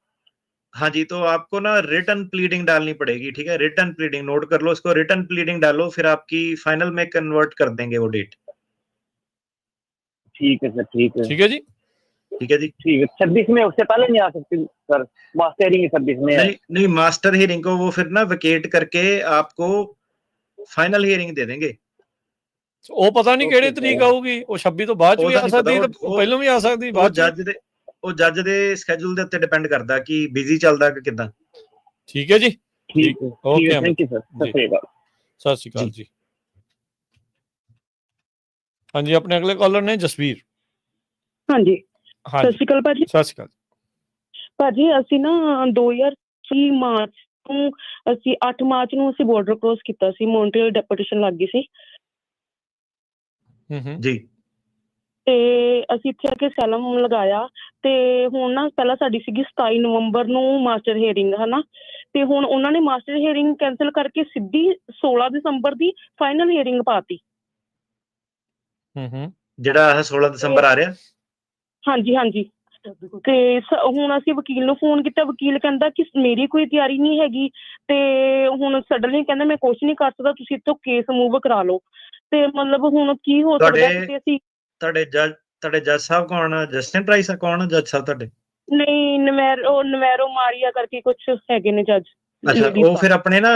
हाँ जी, तो आपको ना रिटर्न प्लीडिंग डालनी पड़ेगी, ठीक है? रिटर्न प्लीडिंग नोट कर लो इसको। रिटर्न प्लीडिंग डालो, फिर आपकी फाइनल में कन्वर्ट कर देंगे वो डेट। ठीक है सर, ठीक है जी, ठीक है जी, ठीक है। 26 में उससे पहले नहीं आ सकती सर? मास्टर हियरिंग 26 में है। नहीं मास्टर हियरिंग को वो फिर ना वेकेट करके आपको फाइनल हियरिंग दे देंगे। ਉਹ ਪਤਾ ਨਹੀਂ ਕਿਹੜੇ ਤਰੀਕ ਆਊਗੀ। ਉਹ 26 ਤੋਂ ਬਾਅਦ ਵੀ ਆ ਸਕਦੀ ਤੇ ਪਹਿਲਾਂ ਵੀ ਆ ਸਕਦੀ। ਬਾਅਦ ਉਹ ਜੱਜ ਦੇ ਸਕੇਜੂਲ ਦੇ ਉੱਤੇ ਡਿਪੈਂਡ ਕਰਦਾ ਕਿ ਬਿਜ਼ੀ ਚੱਲਦਾ ਕਿ ਕਿਦਾਂ। ਠੀਕ ਹੈ ਜੀ, ਠੀਕ ਹੈ, ਓਕੇ, ਥੈਂਕ ਯੂ ਸਰ। ਸਤਿ ਸ਼੍ਰੀ ਅਕਾਲ ਜੀ। ਹਾਂਜੀ, ਆਪਣੇ ਅਗਲੇ ਕਾਲਰ ਨੇ ਜਸਵੀਰ। ਹਾਂਜੀ, ਸਤਿ ਸ਼੍ਰੀ ਅਕਾਲ ਭਾਜੀ। ਸਤਿ ਸ਼੍ਰੀ ਅਕਾਲ ਭਾਜੀ। ਅਸੀਂ ਨਾ 2023 ਮਾਰਚ ਨੂੰ, ਅਸੀਂ 8 ਮਾਰਚ ਨੂੰ ਅਸੀਂ ਬਾਰਡਰ ਕ੍ਰੋਸ ਕੀਤਾ ਸੀ। ਮੌਂਟਰੀਅਲ ਡੈਪੂਟੇਸ਼ਨ ਲੱਗ ਗਈ ਸੀ ਜੀ। ਤੇ ਅਸੀਂ ਇੱਥੇ ਆ ਕੇ ਸੈਲਮ ਲਗਾਇਆ। ਤੇ ਹੁਣ ਨਾ ਪਹਿਲਾਂ ਸਾਡੀ ਸੀਗੀ 27 ਨਵੰਬਰ ਨੂੰ ਮਾਸਟਰ ਹੀਅਰਿੰਗ, ਹਨਾ। ਤੇ ਹੁਣ ਉਹਨਾਂ ਨੇ ਮਾਸਟਰ ਹੀਅਰਿੰਗ ਕੈਂਸਲ ਕਰਕੇ ਸਿੱਧੀ 16 ਦਸੰਬਰ ਦੀ ਫਾਈਨਲ ਹੀਅਰਿੰਗ ਪਾਤੀ। ਜਿਹੜਾ 16 ਦਸੰਬਰ ਆ ਰਿਹਾ। ਹਾਂਜੀ। ਤੇ ਹੁਣ ਅਸੀਂ ਵਕੀਲ ਨੂੰ ਫੋਨ ਕੀਤਾ। ਵਕੀਲ ਕਹਿੰਦਾ ਕਿ ਮੇਰੀ ਕੋਈ ਤਿਆਰੀ ਨਹੀਂ ਹੈਗੀ ਤੇ ਹੁਣ ਸਡਨਲੀ ਕਹਿੰਦਾ ਮੈਂ ਕੁਛ ਨਹੀਂ ਕਰ ਸਕਦਾ, ਤੁਸੀਂ ਇੱਥੋਂ ਕੇਸ ਮੂਵ ਕਰਾ ਲਓ। ਤੇ ਮਤਲਬ ਹੁਣ ਕੀ ਹੋ ਸਕਦਾ ਕਿ ਅਸੀਂ ਤੁਹਾਡੇ ਜੱਜ ਸਾਹਿਬ ਕੌਣ ਆ? ਜਸਟਿਨ ਪ੍ਰਾਈਸ ਆ? ਕੌਣ ਆ ਜੱਜ ਸਾਹਿਬ ਤੁਹਾਡੇ? ਨਹੀਂ, ਨਵੈਰੋ ਮਾਰੀਆ ਕਰਕੇ ਕੁਛ ਹੈਗੇ ਨੇ ਜੱਜ। ਅੱਛਾ, ਉਹ ਫਿਰ ਆਪਣੇ ਨਾ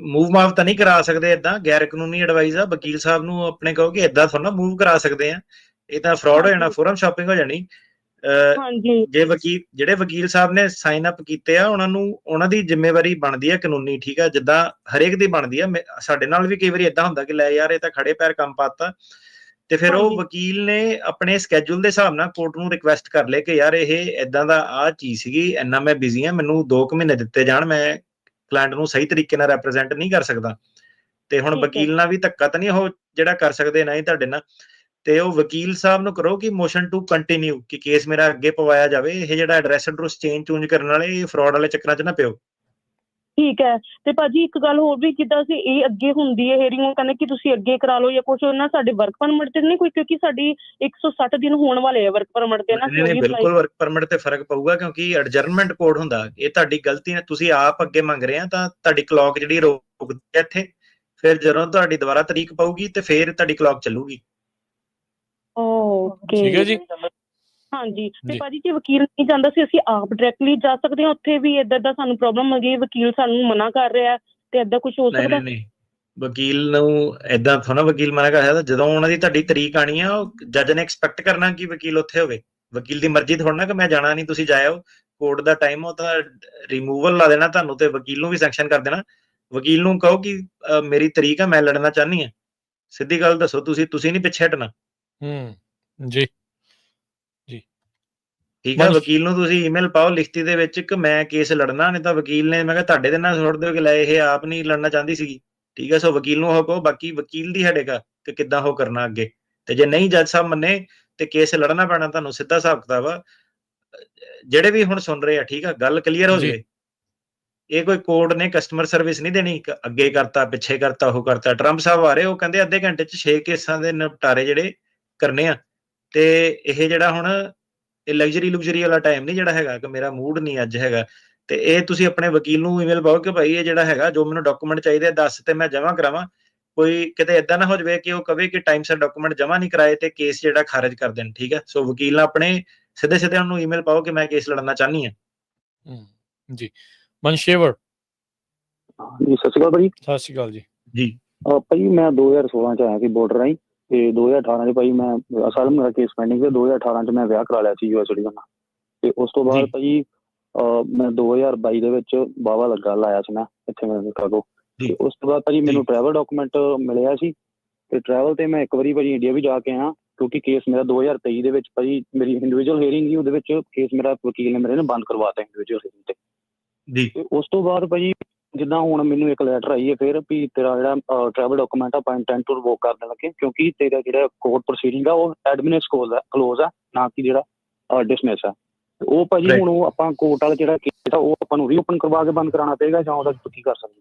ਮੂਵ ਮਾਵ ਤਾਂ ਨਹੀਂ ਕਰਾ ਸਕਦੇ। ਏਦਾਂ ਗੈਰ ਕਾਨੂੰਨੀ ਐਡਵਾਈਸ ਆ। ਵਕੀਲ ਸਾਹਿਬ ਨੂੰ ਆਪਣੇ ਕਹੋ ਕਿ ਏਦਾਂ ਥੋੜਾ ਮੂਵ ਕਰਾ ਸਕਦੇ ਆ। ਇਹ ਤਾਂ ਫਰਾਡ ਹੋ ਜਾਣਾ, ਫੋਰਮ ਸ਼ਾਪਿੰਗ ਹੋ ਜਾਣੀ। ਜੇ ਜਿਹੜੇ ਵਕੀਲ ਸਾਹਿਬ ਨੇ ਸਾਈਨ ਅਪ ਕੀਤੇ ਆ ਉਹਨਾਂ ਦੀ ਜ਼ਿੰਮੇਵਾਰੀ ਬਣਦੀ ਆ ਕਾਨੂੰਨੀ, ਠੀਕ ਆ? ਜਿੱਦਾਂ ਹਰੇਕ ਦੀ ਬਣਦੀ ਆ। ਸਾਡੇ ਨਾਲ ਵੀ ਕਈ ਵਾਰੀ ਏਦਾਂ ਹੁੰਦਾ ਕਿ ਲੈ ਯਾਰ ਇਹ ਤਾਂ ਖੜੇ ਪੈਰ ਕੰਮ ਪਾਤਾ, ਤੇ ਫਿਰ ਉਹ ਵਕੀਲ ਨੇ ਆਪਣੇ ਸਕੇਜੂਲ ਦੇ ਹਿਸਾਬ ਨਾਲ ਕੋਰਟ ਨੂੰ ਰਿਕੁਐਸਟ ਕਰ ਲਿਆ ਕਿ ਯਾਰ ਇਹ ਏਦਾਂ ਦਾ ਆਹ ਚੀਜ਼ ਸੀਗੀ, ਇੰਨਾ ਮੈਂ ਬਿਜ਼ੀ ਆ, ਮੈਨੂੰ 2 ਮਹੀਨੇ ਦਿੱਤੇ ਜਾਣ, ਮੈਂ ਕਲਾਇੰਟ ਨੂੰ ਸਹੀ ਤਰੀਕੇ ਨਾਲ ਰੈਪਰੈਜ਼ੈਂਟ ਨਹੀਂ ਕਰ ਸਕਦਾ। ਤੇ ਹੁਣ ਵਕੀਲ ਨਾਲ ਵੀ ਧੱਕਾ ਤਾਂ ਨਹੀਂ ਉਹ ਜਿਹੜਾ ਕਰ ਸਕਦੇ ਨਾ ਹੀ ਤੁਹਾਡੇ ਨਾਲ। ਤੇ ਉਹ ਵਕੀਲ ਸਾਹਿਬ ਨੂੰ ਕਰੋ ਕਿ ਮੋਸ਼ਨ ਟੂ ਕੰਟੀਨਿਊ, ਕਿ ਕੇਸ ਮੇਰਾ ਅੱਗੇ ਪਵਾਇਆ ਜਾਵੇ। ਇਹ ਜਿਹੜਾ ਐਡਰੈਸ ਚੇਂਜ ਕਰਨ ਵਾਲੇ ਇਹ ਫਰਾਡ ਵਾਲੇ ਚੱਕਰਾਂ 'ਚ ਨਾ ਪਿਓ। ਠੀਕ ਹੈ। ਤੇ ਭਾਜੀ ਇੱਕ ਗੱਲ ਹੋਰ ਵੀ, ਜਿੱਦਾਂ ਅਸੀਂ ਇਹ ਅੱਗੇ ਹੁੰਦੀ ਹੈ ਹੀਅਰਿੰਗ, ਉਹ ਕਹਿੰਦੇ ਕਿ ਤੁਸੀਂ ਅੱਗੇ ਕਰਾ ਲਓ ਜਾਂ ਕੁਛ, ਨਾ ਸਾਡੇ ਵਰਕ ਪਰਮਿਟ ਤੇ ਨਹੀਂ ਕੋਈ, ਕਿਉਂਕਿ ਸਾਡੀ 160 ਦਿਨ ਹੋਣ ਵਾਲੇ ਆ ਵਰਕ ਪਰਮਿਟ ਤੇ ਨਾ। ਬਿਲਕੁਲ ਵਰਕ ਪਰਮਿਟ ਤੇ ਫਰਕ ਪਊਗਾ ਕਿਉਂਕਿ ਐਡਜਰਨਮੈਂਟ ਕੋਡ ਹੁੰਦਾ। ਇਹ ਤੁਹਾਡੀ ਗਲਤੀ ਹੈ, ਤੁਸੀਂ ਆਪ ਅੱਗੇ ਮੰਗ ਰਹੇ ਆ ਤਾਂ ਤੁਹਾਡੀ ਕਲੌਕ ਜਿਹੜੀ ਰੁਕਦੀ ਹੈ ਇੱਥੇ। ਫਿਰ ਜਦੋਂ ਤੁਹਾਡੀ ਦੁਬਾਰਾ ਤਰੀਕ ਪਊਗੀ ਤੇ ਫਿਰ ਤੁਹਾਡੀ ਕਲੌਕ ਚੱਲੂਗੀ। ਓਕੇ, ਠੀਕ ਹੈ ਜੀ। ਹਾਂਜੀ। ਤੇ ਭਾਜੀ ਜੇ ਵਕੀਲ ਨਹੀਂ ਜਾਂਦਾ ਸੀ, ਅਸੀਂ ਆਪ ਡਾਇਰੈਕਟਲੀ ਜਾ ਸਕਦੇ ਹਾਂ ਉੱਥੇ ਵੀ? ਏਦਾਂ ਦਾ ਸਾਨੂੰ ਪ੍ਰੋਬਲਮ ਹੈਗੀ, ਵਕੀਲ ਸਾਨੂੰ ਮਨਾ ਕਰ ਰਿਹਾ ਤੇ ਏਦਾਂ ਕੁਝ ਹੋ ਸਕਦਾ? ਨਹੀਂ, ਵਕੀਲ ਨੂੰ ਏਦਾਂ ਥੋੜਾ ਵਕੀਲ ਮਨਾ ਕਰ ਸਕਦਾ। ਜਦੋਂ ਉਹਨਾਂ ਦੀ ਤੁਹਾਡੀ ਤਰੀਕ ਆਣੀ ਆ, ਉਹ ਜੱਜ ਨੇ ਐਕਸਪੈਕਟ ਕਰਨਾ ਕਿ ਵਕੀਲ ਉੱਥੇ ਹੋਵੇ। ਵਕੀਲ ਦੀ ਮਰਜ਼ੀ ਥੋੜਾ ਨਾ ਕਿ ਮੈਂ ਜਾਣਾ ਨਹੀਂ, ਤੁਸੀਂ ਜਾਇਓ। ਕੋਰਟ ਦਾ ਟਾਈਮ ਉਹ ਤਾਂ ਰਿਮੂਵਲ ਲਾ ਦੇਣਾ ਤੁਹਾਨੂੰ ਤੇ ਵਕੀਲ ਨੂੰ ਵੀ ਸੈਂਕਸ਼ਨ ਕਰ ਦੇਣਾ। ਵਕੀਲ ਨੂੰ ਕਹੋ ਕਿ ਮੇਰੀ ਤਰੀਕ ਆ, ਮੈਂ ਲੜਨਾ ਚਾਹੁੰਦੀ ਹਾਂ, ਸਿੱਧੀ ਗੱਲ ਦੱਸੋ, ਤੁਸੀਂ ਨਹੀਂ ਪਿੱਛੇ ਹਟਣਾ। ਜੀ ਠੀਕ ਆ, ਵਕੀਲ ਨੂੰ ਤੁਸੀਂ ਈਮੇਲ ਪਾਓ ਲਿਖਤੀ ਦੇ ਵਿੱਚ ਕਿ ਮੈਂ ਕੇਸ ਲੜਨਾ, ਨਹੀਂ ਤਾਂ ਵਕੀਲ ਨੇ, ਮੈਂ ਕਿਹਾ ਤੁਹਾਡੇ ਦੇ ਨਾਲ ਛੋੜ ਦਿਓ ਕਿ ਲੈ ਇਹ ਆਪ ਨਹੀਂ ਲੜਨਾ ਚਾਹੁੰਦੀ ਸੀਗੀ। ਠੀਕ ਹੈ, ਸੋ ਵਕੀਲ ਨੂੰ ਉਹ ਕਹੋ, ਬਾਕੀ ਵਕੀਲ ਦੀ ਹੈਡੇਗਾ ਕਿ ਕਿੱਦਾਂ ਉਹ ਕਰਨਾ ਅੱਗੇ। ਤੇ ਜੇ ਨਹੀਂ ਜੱਜ ਸਾਹਿਬ ਮੰਨੇ ਤੇ ਕੇਸ ਲੜਨਾ ਪੈਣਾ ਤੁਹਾਨੂੰ, ਸਿੱਧਾ ਹਿਸਾਬ ਕਿਤਾਬ ਆ। ਜਿਹੜੇ ਵੀ ਹੁਣ ਸੁਣ ਰਹੇ ਆ, ਠੀਕ ਆ, ਗੱਲ ਕਲੀਅਰ ਹੋ ਜਾਵੇ। ਇਹ ਕੋਈ ਕੋਰਟ ਨੇ ਕਸਟਮਰ ਸਰਵਿਸ ਨਹੀਂ ਦੇਣੀ, ਅੱਗੇ ਕਰਤਾ ਪਿੱਛੇ ਕਰਤਾ ਉਹ ਕਰਤਾ। ਟਰੰਪ ਸਾਹਿਬ ਆ ਰਹੇ, ਉਹ ਕਹਿੰਦੇ ਅੱਧੇ ਘੰਟੇ 'ਚ 6 ਕੇਸਾਂ ਦੇ ਨਿਪਟਾਰੇ ਜਿਹੜੇ ਕਰਨੇ ਆ। ਤੇ ਇਹ ਜਿਹੜਾ ਹੁਣ ਇਹ ਲਗਜ਼ਰੀ ਵਾਲਾ ਟਾਈਮ ਨਹੀਂ ਜਿਹੜਾ ਹੈਗਾ ਕਿ ਮੇਰਾ ਮੂਡ ਨਹੀਂ ਅੱਜ ਹੈਗਾ। ਤੇ ਇਹ ਤੁਸੀਂ ਆਪਣੇ ਵਕੀਲ ਨੂੰ ਈਮੇਲ ਪਾਓ ਕਿ ਭਾਈ ਇਹ ਜਿਹੜਾ ਹੈਗਾ, ਜੋ ਮੈਨੂੰ ਡਾਕੂਮੈਂਟ ਚਾਹੀਦੇ ਦੱਸ ਤੇ ਮੈਂ ਜਮ੍ਹਾਂ ਕਰਾਵਾਂ। ਕੋਈ ਕਿਤੇ ਏਦਾਂ ਨਾ ਹੋ ਜਾਵੇ ਕਿ ਉਹ ਕਵੇ ਕਿ ਟਾਈਮ ਸਿਰ ਡਾਕੂਮੈਂਟ ਜਮ੍ਹਾਂ ਨਹੀਂ ਕਰਾਏ ਤੇ ਕੇਸ ਜਿਹੜਾ ਖਾਰਜ ਕਰ ਦੇਣ। ਠੀਕ ਹੈ, ਸੋ ਵਕੀਲ ਨਾਲ ਆਪਣੇ ਸਿੱਧੇ ਉਹਨੂੰ ਈਮੇਲ ਪਾਓ ਕਿ ਮੈਂ ਕੇਸ ਲੜਨਾ ਚਾਹਨੀ ਹਾਂ। ਜੀ ਮਨਸ਼ੇਵਰ ਜੀ, ਸਤਿ ਸ਼੍ਰੀ ਅਕਾਲ ਭਾਜੀ। ਸਤਿ ਸ਼੍ਰੀ ਅਕਾਲ ਜੀ। ਜੀ ਭਾਜੀ ਮੈਂ 2016 ਚ ਆਇਆ ਸੀ ਬਾਰਡਰ ਰਾਹੀਂ, ਤੇ 2018 ਚ ਭਾਜੀ ਮੈਂ ਅਸਾਲਮ ਮੇਰਾ ਕੇਸ ਪੈਂਡਿੰਗ ਤੇ 2018 ਚ ਮੈਂ ਵਿਆਹ ਕਰਾ ਲਿਆ ਸੀ ਯੂਐਸ ਸਿਟੀਜ਼ਨ ਨਾਲ। ਤੇ ਉਸ ਤੋਂ ਬਾਅਦ ਭਾਜੀ ਮੈਂ 2022 ਦੇ ਵਿੱਚ ਬਾਵਾ ਲੱਗਾ ਲਾਇਆ ਸੀ ਮੈਂ ਇੱਥੇ ਮੈਂ ਸ਼ਿਕਾਗੋ। ਤੇ ਉਸ ਤੋਂ ਬਾਅਦ ਭਾਜੀ ਮੈਨੂੰ ਟਰੈਵਲ ਡਾਕੂਮੈਂਟ ਮਿਲਿਆ ਸੀ, ਤੇ ਟਰੈਵਲ ਤੇ ਮੈਂ ਇੱਕ ਵਾਰੀ ਭਾਜੀ ਇੰਡੀਆ ਵੀ ਜਾ ਕੇ ਆਇਆ, ਕਿਉਂਕਿ ਕੇਸ ਮੇਰਾ 2023 ਦੇ ਵਿੱਚ ਭਾਜੀ ਮੇਰੀ ਇੰਡੀਵਿਜੂਅਲ ਹੀਅਰਿੰਗ ਸੀ, ਉਹਦੇ ਵਿੱਚ ਕੇਸ ਮੇਰਾ ਵਕੀਲ ਨੇ ਮੇਰੇ ਨੇ ਬੰਦ ਕਰਵਾਤਾ ਇੰਡੀਵਿਜੂਅਲ ਹੀਅਰਿੰਗ ਤੇ ਉਸ ਤੋਂ ਬਾਅਦ ਭਾਜੀ ਜਿੱਦਾਂ ਹੁਣ ਮੈਨੂੰ ਇੱਕ ਲੈਟਰ ਆਈ ਹੈ ਫਿਰ ਵੀ ਤੇਰਾ ਜਿਹੜਾ ਟਰੈਵਲ ਡਾਕੂਮੈਂਟ ਆ ਆਪਾਂ ਇੰਟੈਂਟ ਟੂ ਰਿਵੋਕ ਕਰ ਦੇਣ ਲੱਗੇ, ਕਿਉਂਕਿ ਤੇਰਾ ਜਿਹੜਾ ਕੋਰਟ ਪ੍ਰੋਸੀਡਿੰਗ ਆ ਉਹ ਐਡਮਿਨਿਸ ਕਲੋਜ਼ ਆ, ਨਾ ਕਿ ਜਿਹੜਾ ਡਿਸਮਿਸ ਆ। ਉਹ ਭਾਜੀ ਹੁਣ ਉਹ ਆਪਾਂ ਕੋਰਟ ਵਾਲਾ ਜਿਹੜਾ ਕੇਸ ਆ ਉਹ ਆਪਾਂ ਨੂੰ ਰੀਓਪਨ ਕਰਵਾ ਕੇ ਬੰਦ ਕਰਾਉਣਾ ਪਏਗਾ, ਜਾਂ ਉਹਦਾ ਕੀ ਕਰ ਸਕਦੇ?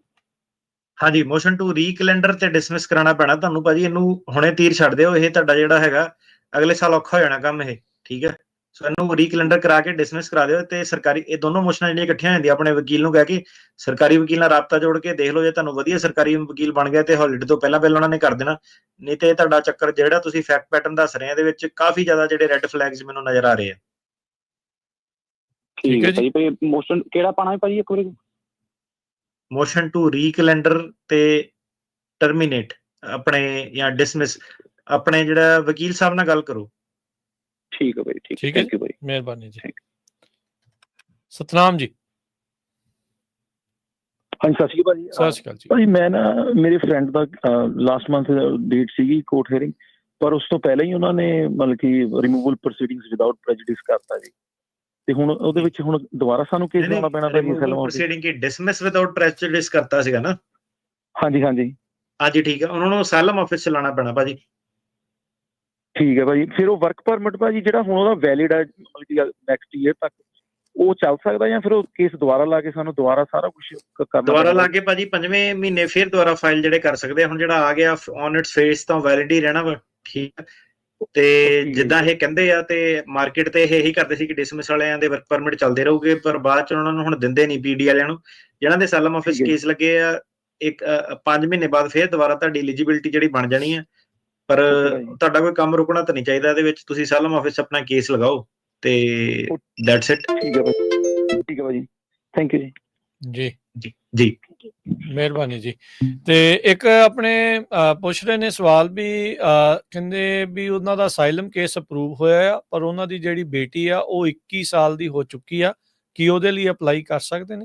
ਹਾਂਜੀ, ਮੋਸ਼ਨ ਟੂ ਰੀਕੈਲੰਡਰ ਤੇ ਡਿਸਮਿਸ ਕਰਾਉਣਾ ਪੈਣਾ ਤੁਹਾਨੂੰ ਭਾਜੀ। ਇਹਨੂੰ ਹੁਣੇ ਤੀਰ ਛੱਡ ਦਿਓ, ਇਹ ਤੁਹਾਡਾ ਜਿਹੜਾ ਹੈਗਾ ਅਗਲੇ ਸਾਲ ਔਖਾ ਹੋ ਜਾਣਾ ਕੰਮ ਇਹ। ਠੀਕ ਹੈ, ਸੋ ਇਹਨੂੰ ਰੀਕੈਲੰਡਰ ਕਰਾ ਕੇ ਡਿਸਮਿਸ ਕਰਾ ਦਿਓ। ਤੇ ਸਰਕਾਰੀ ਇਹ ਦੋਨੋਂ ਮੋਸ਼ਨਾਂ ਜਿਹੜੀਆਂ ਇਕੱਠੀਆਂ ਹੁੰਦੀਆਂ, ਆਪਣੇ ਵਕੀਲ ਨੂੰ ਕਹਿ ਕੇ ਸਰਕਾਰੀ ਵਕੀਲ ਨਾਲ ਰਾਬਤਾ ਜੋੜ ਕੇ ਦੇਖ ਲਓ, ਜੇ ਤੁਹਾਨੂੰ ਵਧੀਆ ਸਰਕਾਰੀ ਵਕੀਲ ਬਣ ਗਿਆ ਤੇ ਹੌਲੀਡੇ ਤੋਂ ਪਹਿਲਾਂ ਉਹਨਾਂ ਨੇ ਕਰ ਦੇਣਾ। ਨਹੀਂ ਤੇ ਤੁਹਾਡਾ ਚੱਕਰ ਜਿਹੜਾ ਤੁਸੀਂ ਫੈਕਟ ਪੈਟਰਨ ਦੱਸ ਰਹੇ ਆ ਇਹਦੇ ਵਿੱਚ ਕਾਫੀ ਜ਼ਿਆਦਾ ਜਿਹੜੇ ਰੈੱਡ ਫਲੈਗਸ ਮੈਨੂੰ ਨਜ਼ਰ ਆ ਰਹੇ ਆ। ਠੀਕ ਹੈ ਜੀ ਭਾਈ, ਮੋਸ਼ਨ ਕਿਹੜਾ ਪਾਣਾ ਹੈ ਭਾਜੀ ਇੱਕ ਵਾਰੀ? ਮੋਸ਼ਨ ਟੂ ਰੀਕੈਲੰਡਰ ਤੇ ਟਰਮੀਨੇਟ ਆਪਣੇ ਜਾਂ ਡਿਸਮਿਸ ਆਪਣੇ ਜਿਹੜਾ ਵਕੀਲ ਸਾਹਿਬ ਨਾਲ ਗੱਲ ਕਰੋ। ਠੀਕ ਹੈ ਭਾਈ, ਠੀਕ ਹੈ, ਥੈਂਕ ਯੂ ਭਾਈ, ਮਿਹਰਬਾਨੀ ਜੀ। ਸਤਨਾਮ ਜੀ। ਹਾਂਜੀ, ਸਤਿ ਸ਼੍ਰੀ ਅਕਾਲ ਜੀ। ਸਤਿ ਸ਼੍ਰੀ ਅਕਾਲ ਜੀ ਭਾਜੀ। ਮੈਂ ਨਾ ਮੇਰੇ ਫਰੈਂਡ ਦਾ ਲਾਸਟ ਮੰਥ ਡੇਟ ਸੀਗੀ ਕੋਰਟ ਹੀਅਰਿੰਗ, ਪਰ ਉਸ ਤੋਂ ਪਹਿਲਾਂ ਹੀ ਉਹਨਾਂ ਨੇ ਮਤਲਬ ਕਿ ਰਿਮੂਵਲ ਪ੍ਰੋਸੀਡਿੰਗਸ ਵਿਦਆਊਟ ਪ੍ਰੈਜੁਡਿਸ ਕਰਤਾ ਜੀ। ਤੇ ਹੁਣ ਉਹਦੇ ਵਿੱਚ ਹੁਣ ਦੁਬਾਰਾ ਸਾਨੂੰ ਕੇਸ ਲਾਉਣਾ ਪੈਣਾ ਭਾਜੀ? ਪ੍ਰੋਸੀਡਿੰਗ ਕੀ ਡਿਸਮਿਸ ਵਿਦਆਊਟ ਪ੍ਰੈਜੁਡਿਸ ਕਰਤਾ ਸੀਗਾ ਨਾ? ਹਾਂਜੀ ਹਾਂਜੀ ਹਾਂਜੀ, ਠੀਕ ਹੈ, ਉਹਨਾਂ ਨੂੰ ਅਸਾਈਲਮ ਆਫਿਸ ਚ ਲਾਣਾ ਪੈਣਾ ਭਾਜੀ। ਠੀਕ ਹੈ ਭਾਜੀ। ਫਿਰ ਉਹ ਵਰਕ ਪਰਮਿਟ ਭਾਜੀ ਜਿਹੜਾ ਹੁਣ ਉਹਦਾ ਵੈਲਿਡ ਹੈ ਮਤਲਬ ਕਿ ਨੈਕਸਟ ਈਅਰ ਤੱਕ, ਉਹ ਚੱਲ ਸਕਦਾ ਜਾਂ ਫਿਰ ਉਹ ਕੇਸ ਦੁਬਾਰਾ ਲਾ ਕੇ ਸਾਨੂੰ ਦੁਬਾਰਾ ਸਾਰਾ ਕੁਝ ਕਰਨਾ? ਦੁਬਾਰਾ ਲਾ ਕੇ ਭਾਜੀ 5ਵੇਂ ਮਹੀਨੇ ਫਿਰ ਦੁਬਾਰਾ ਫਾਈਲ ਜਿਹੜੇ ਕਰ ਸਕਦੇ ਆ। ਹੁਣ ਜਿਹੜਾ ਆ ਗਿਆ ਔਨ ਇਟਸ ਫੇਸ ਤਾਂ ਵੈਲਿਡ ਹੀ ਰਹਿਣਾ ਵਾ। ਠੀਕ ਹੈ, ਤੇ ਜਿੱਦਾਂ ਇਹ ਕਹਿੰਦੇ ਆ ਤੇ ਮਾਰਕੀਟ ਤੇ ਇਹ ਇਹੀ ਕਰਦੇ ਸੀ ਕਿ ਡਿਸਮਿਸ ਵਾਲਿਆਂ ਦੇ ਵਰਕ ਪਰਮਿਟ ਚੱਲਦੇ ਰਹੂਗੇ, ਪਰ ਬਾਅਦ ਚ ਉਹਨਾਂ ਨੂੰ ਹੁਣ ਦਿੰਦੇ ਨਹੀਂ ਪੀਡੀ ਵਾਲਿਆਂ ਨੂੰ। ਜਿਹਨਾਂ ਦੇ ਅਸਾਈਲਮ ਆਫਿਸ ਕੇਸ ਲੱਗੇ ਆ, ਇੱਕ 5 ਮਹੀਨੇ ਬਾਅਦ ਫਿਰ ਦੁਬਾਰਾ ਤੁਹਾਡੀ ਐਲੀਜੀਬਿਲਿਟੀ ਜਿਹੜੀ ਬਣ ਜਾਣੀ ਹੈ। ਪਰ ਤੁਹਾਡਾ ਕੋਈ ਕੰਮ ਰੁਕਣਾ ਤਾਂ ਨਹੀਂ ਚਾਹੀਦਾ ਇਹਦੇ ਵਿੱਚ। ਤੁਸੀਂ ਅਸਾਈਲਮ ਆਫਿਸ ਆਪਣਾ ਕੇਸ ਲਗਾਓ ਤੇ ਦੈਟਸ ਇਟ। ਠੀਕ ਹੈ ਭਾਜੀ, ਠੀਕ ਹੈ ਭਾਜੀ, ਥੈਂਕ ਯੂ ਜੀ। ਜੀ ਜੀ ਜੀ, ਮਿਹਰਬਾਨੀ ਜੀ। ਤੇ ਇੱਕ ਆਪਣੇ ਪੁੱਛ ਰਹੇ ਨੇ ਸਵਾਲ ਵੀ, ਕਹਿੰਦੇ ਵੀ ਉਹਨਾਂ ਦਾ ਅਸਾਈਲਮ ਕੇਸ ਅਪਰੂਵ ਹੋਇਆ ਆ, ਪਰ ਉਹਨਾਂ ਦੀ ਜਿਹੜੀ ਬੇਟੀ ਆ ਉਹ 21 ਸਾਲ ਦੀ ਹੋ ਚੁੱਕੀ ਆ, ਕੀ ਉਹਦੇ ਲਈ ਅਪਲਾਈ ਕਰ ਸਕਦੇ ਨੇ?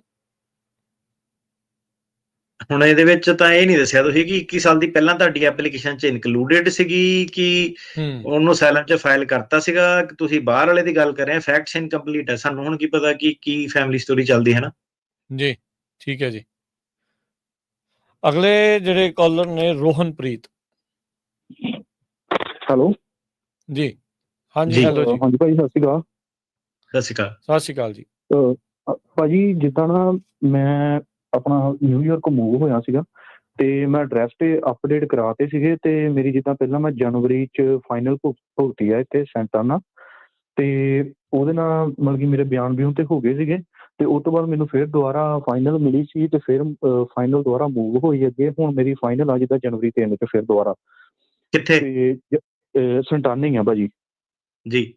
ਹੁਣ ਇਹਦੇ ਵਿੱਚ ਤਾਂ ਇਹ ਨਹੀਂ ਦੱਸਿਆ ਤੁਸੀਂ ਕਿ 21 ਸਾਲ ਦੀ ਪਹਿਲਾਂ ਤੁਹਾਡੀ ਐਪਲੀਕੇਸ਼ਨ 'ਚ ਇਨਕਲੂਡਡ ਸੀਗੀ ਕਿ ਉਹਨੂੰ ਅਸਾਈਲਮ 'ਚ ਫਾਈਲ ਕਰਤਾ ਸੀਗਾ। ਤੁਸੀਂ ਬਾਹਰ ਵਾਲੇ ਦੀ ਗੱਲ ਕਰ ਰਹੇ ਆ, ਫੈਕਟਸ ਇਨਕੰਪਲੀਟ ਹੈ। ਸਾਨੂੰ ਹੁਣ ਕੀ ਪਤਾ ਕਿ ਕੀ ਫੈਮਿਲੀ ਸਟੋਰੀ ਚੱਲਦੀ ਹੈ ਨਾ। ਜੀ ਠੀਕ ਹੈ ਜੀ। ਅਗਲੇ ਜਿਹੜੇ ਕਾਲਰ ਨੇ ਰੋਹਨਪ੍ਰੀਤ। ਹੈਲੋ ਜੀ, ਹਾਂਜੀ ਹੈਲੋ ਜੀ। ਹਾਂਜੀ ਭਾਜੀ, ਸਤਿ ਸ਼੍ਰੀ ਅਕਾਲ। ਸਤਿ ਸ਼੍ਰੀ ਅਕਾਲ। ਸਤਿ ਸ਼੍ਰੀ ਅਕਾਲ ਜੀ। ਭਾਜੀ ਜਿੱਦਾਂ ਨਾ ਮੈਂ ਆਪਣਾ ਨਿਊਯਾਰਕ ਮੂਵ ਹੋਇਆ ਸੀਗਾ, ਤੇ ਮੈਂ ਐਡਰੈਸ ਤੇ ਅਪਡੇਟ ਕਰਾਤੇ ਸੀਗੇ, ਤੇ ਮੇਰੀ ਜਿੱਦਾਂ ਪਹਿਲਾਂ ਮੈਂ ਜਨਵਰੀ 'ਚ ਫਾਈਨਲ ਭੁਗਤੀ ਆ ਇੱਥੇ ਸੈਂਟਰ ਨਾਲ, ਤੇ ਉਹਦੇ ਨਾਲ ਮਤਲਬ ਕਿ ਮੇਰੇ ਬਿਆਨ ਤੇ ਹੋ ਗਏ ਸੀਗੇ। ਤੇ ਉਸ ਤੋਂ ਬਾਅਦ ਮੈਨੂੰ ਫਿਰ ਦੁਬਾਰਾ ਫਾਈਨਲ ਮਿਲੀ ਸੀ, ਤੇ ਫਿਰ ਫਾਈਨਲ ਦੁਬਾਰਾ ਮੂਵ ਹੋਈ ਅੱਗੇ। ਹੁਣ ਮੇਰੀ ਫਾਈਨਲ ਆ ਜਿੱਦਾਂ ਜਨਵਰੀ 3 'ਚ ਫਿਰ ਦੁਬਾਰਾ। ਕਿੱਥੇ? ਸੰਟਾਨੀ ਆ ਭਾਜੀ। ਜੀ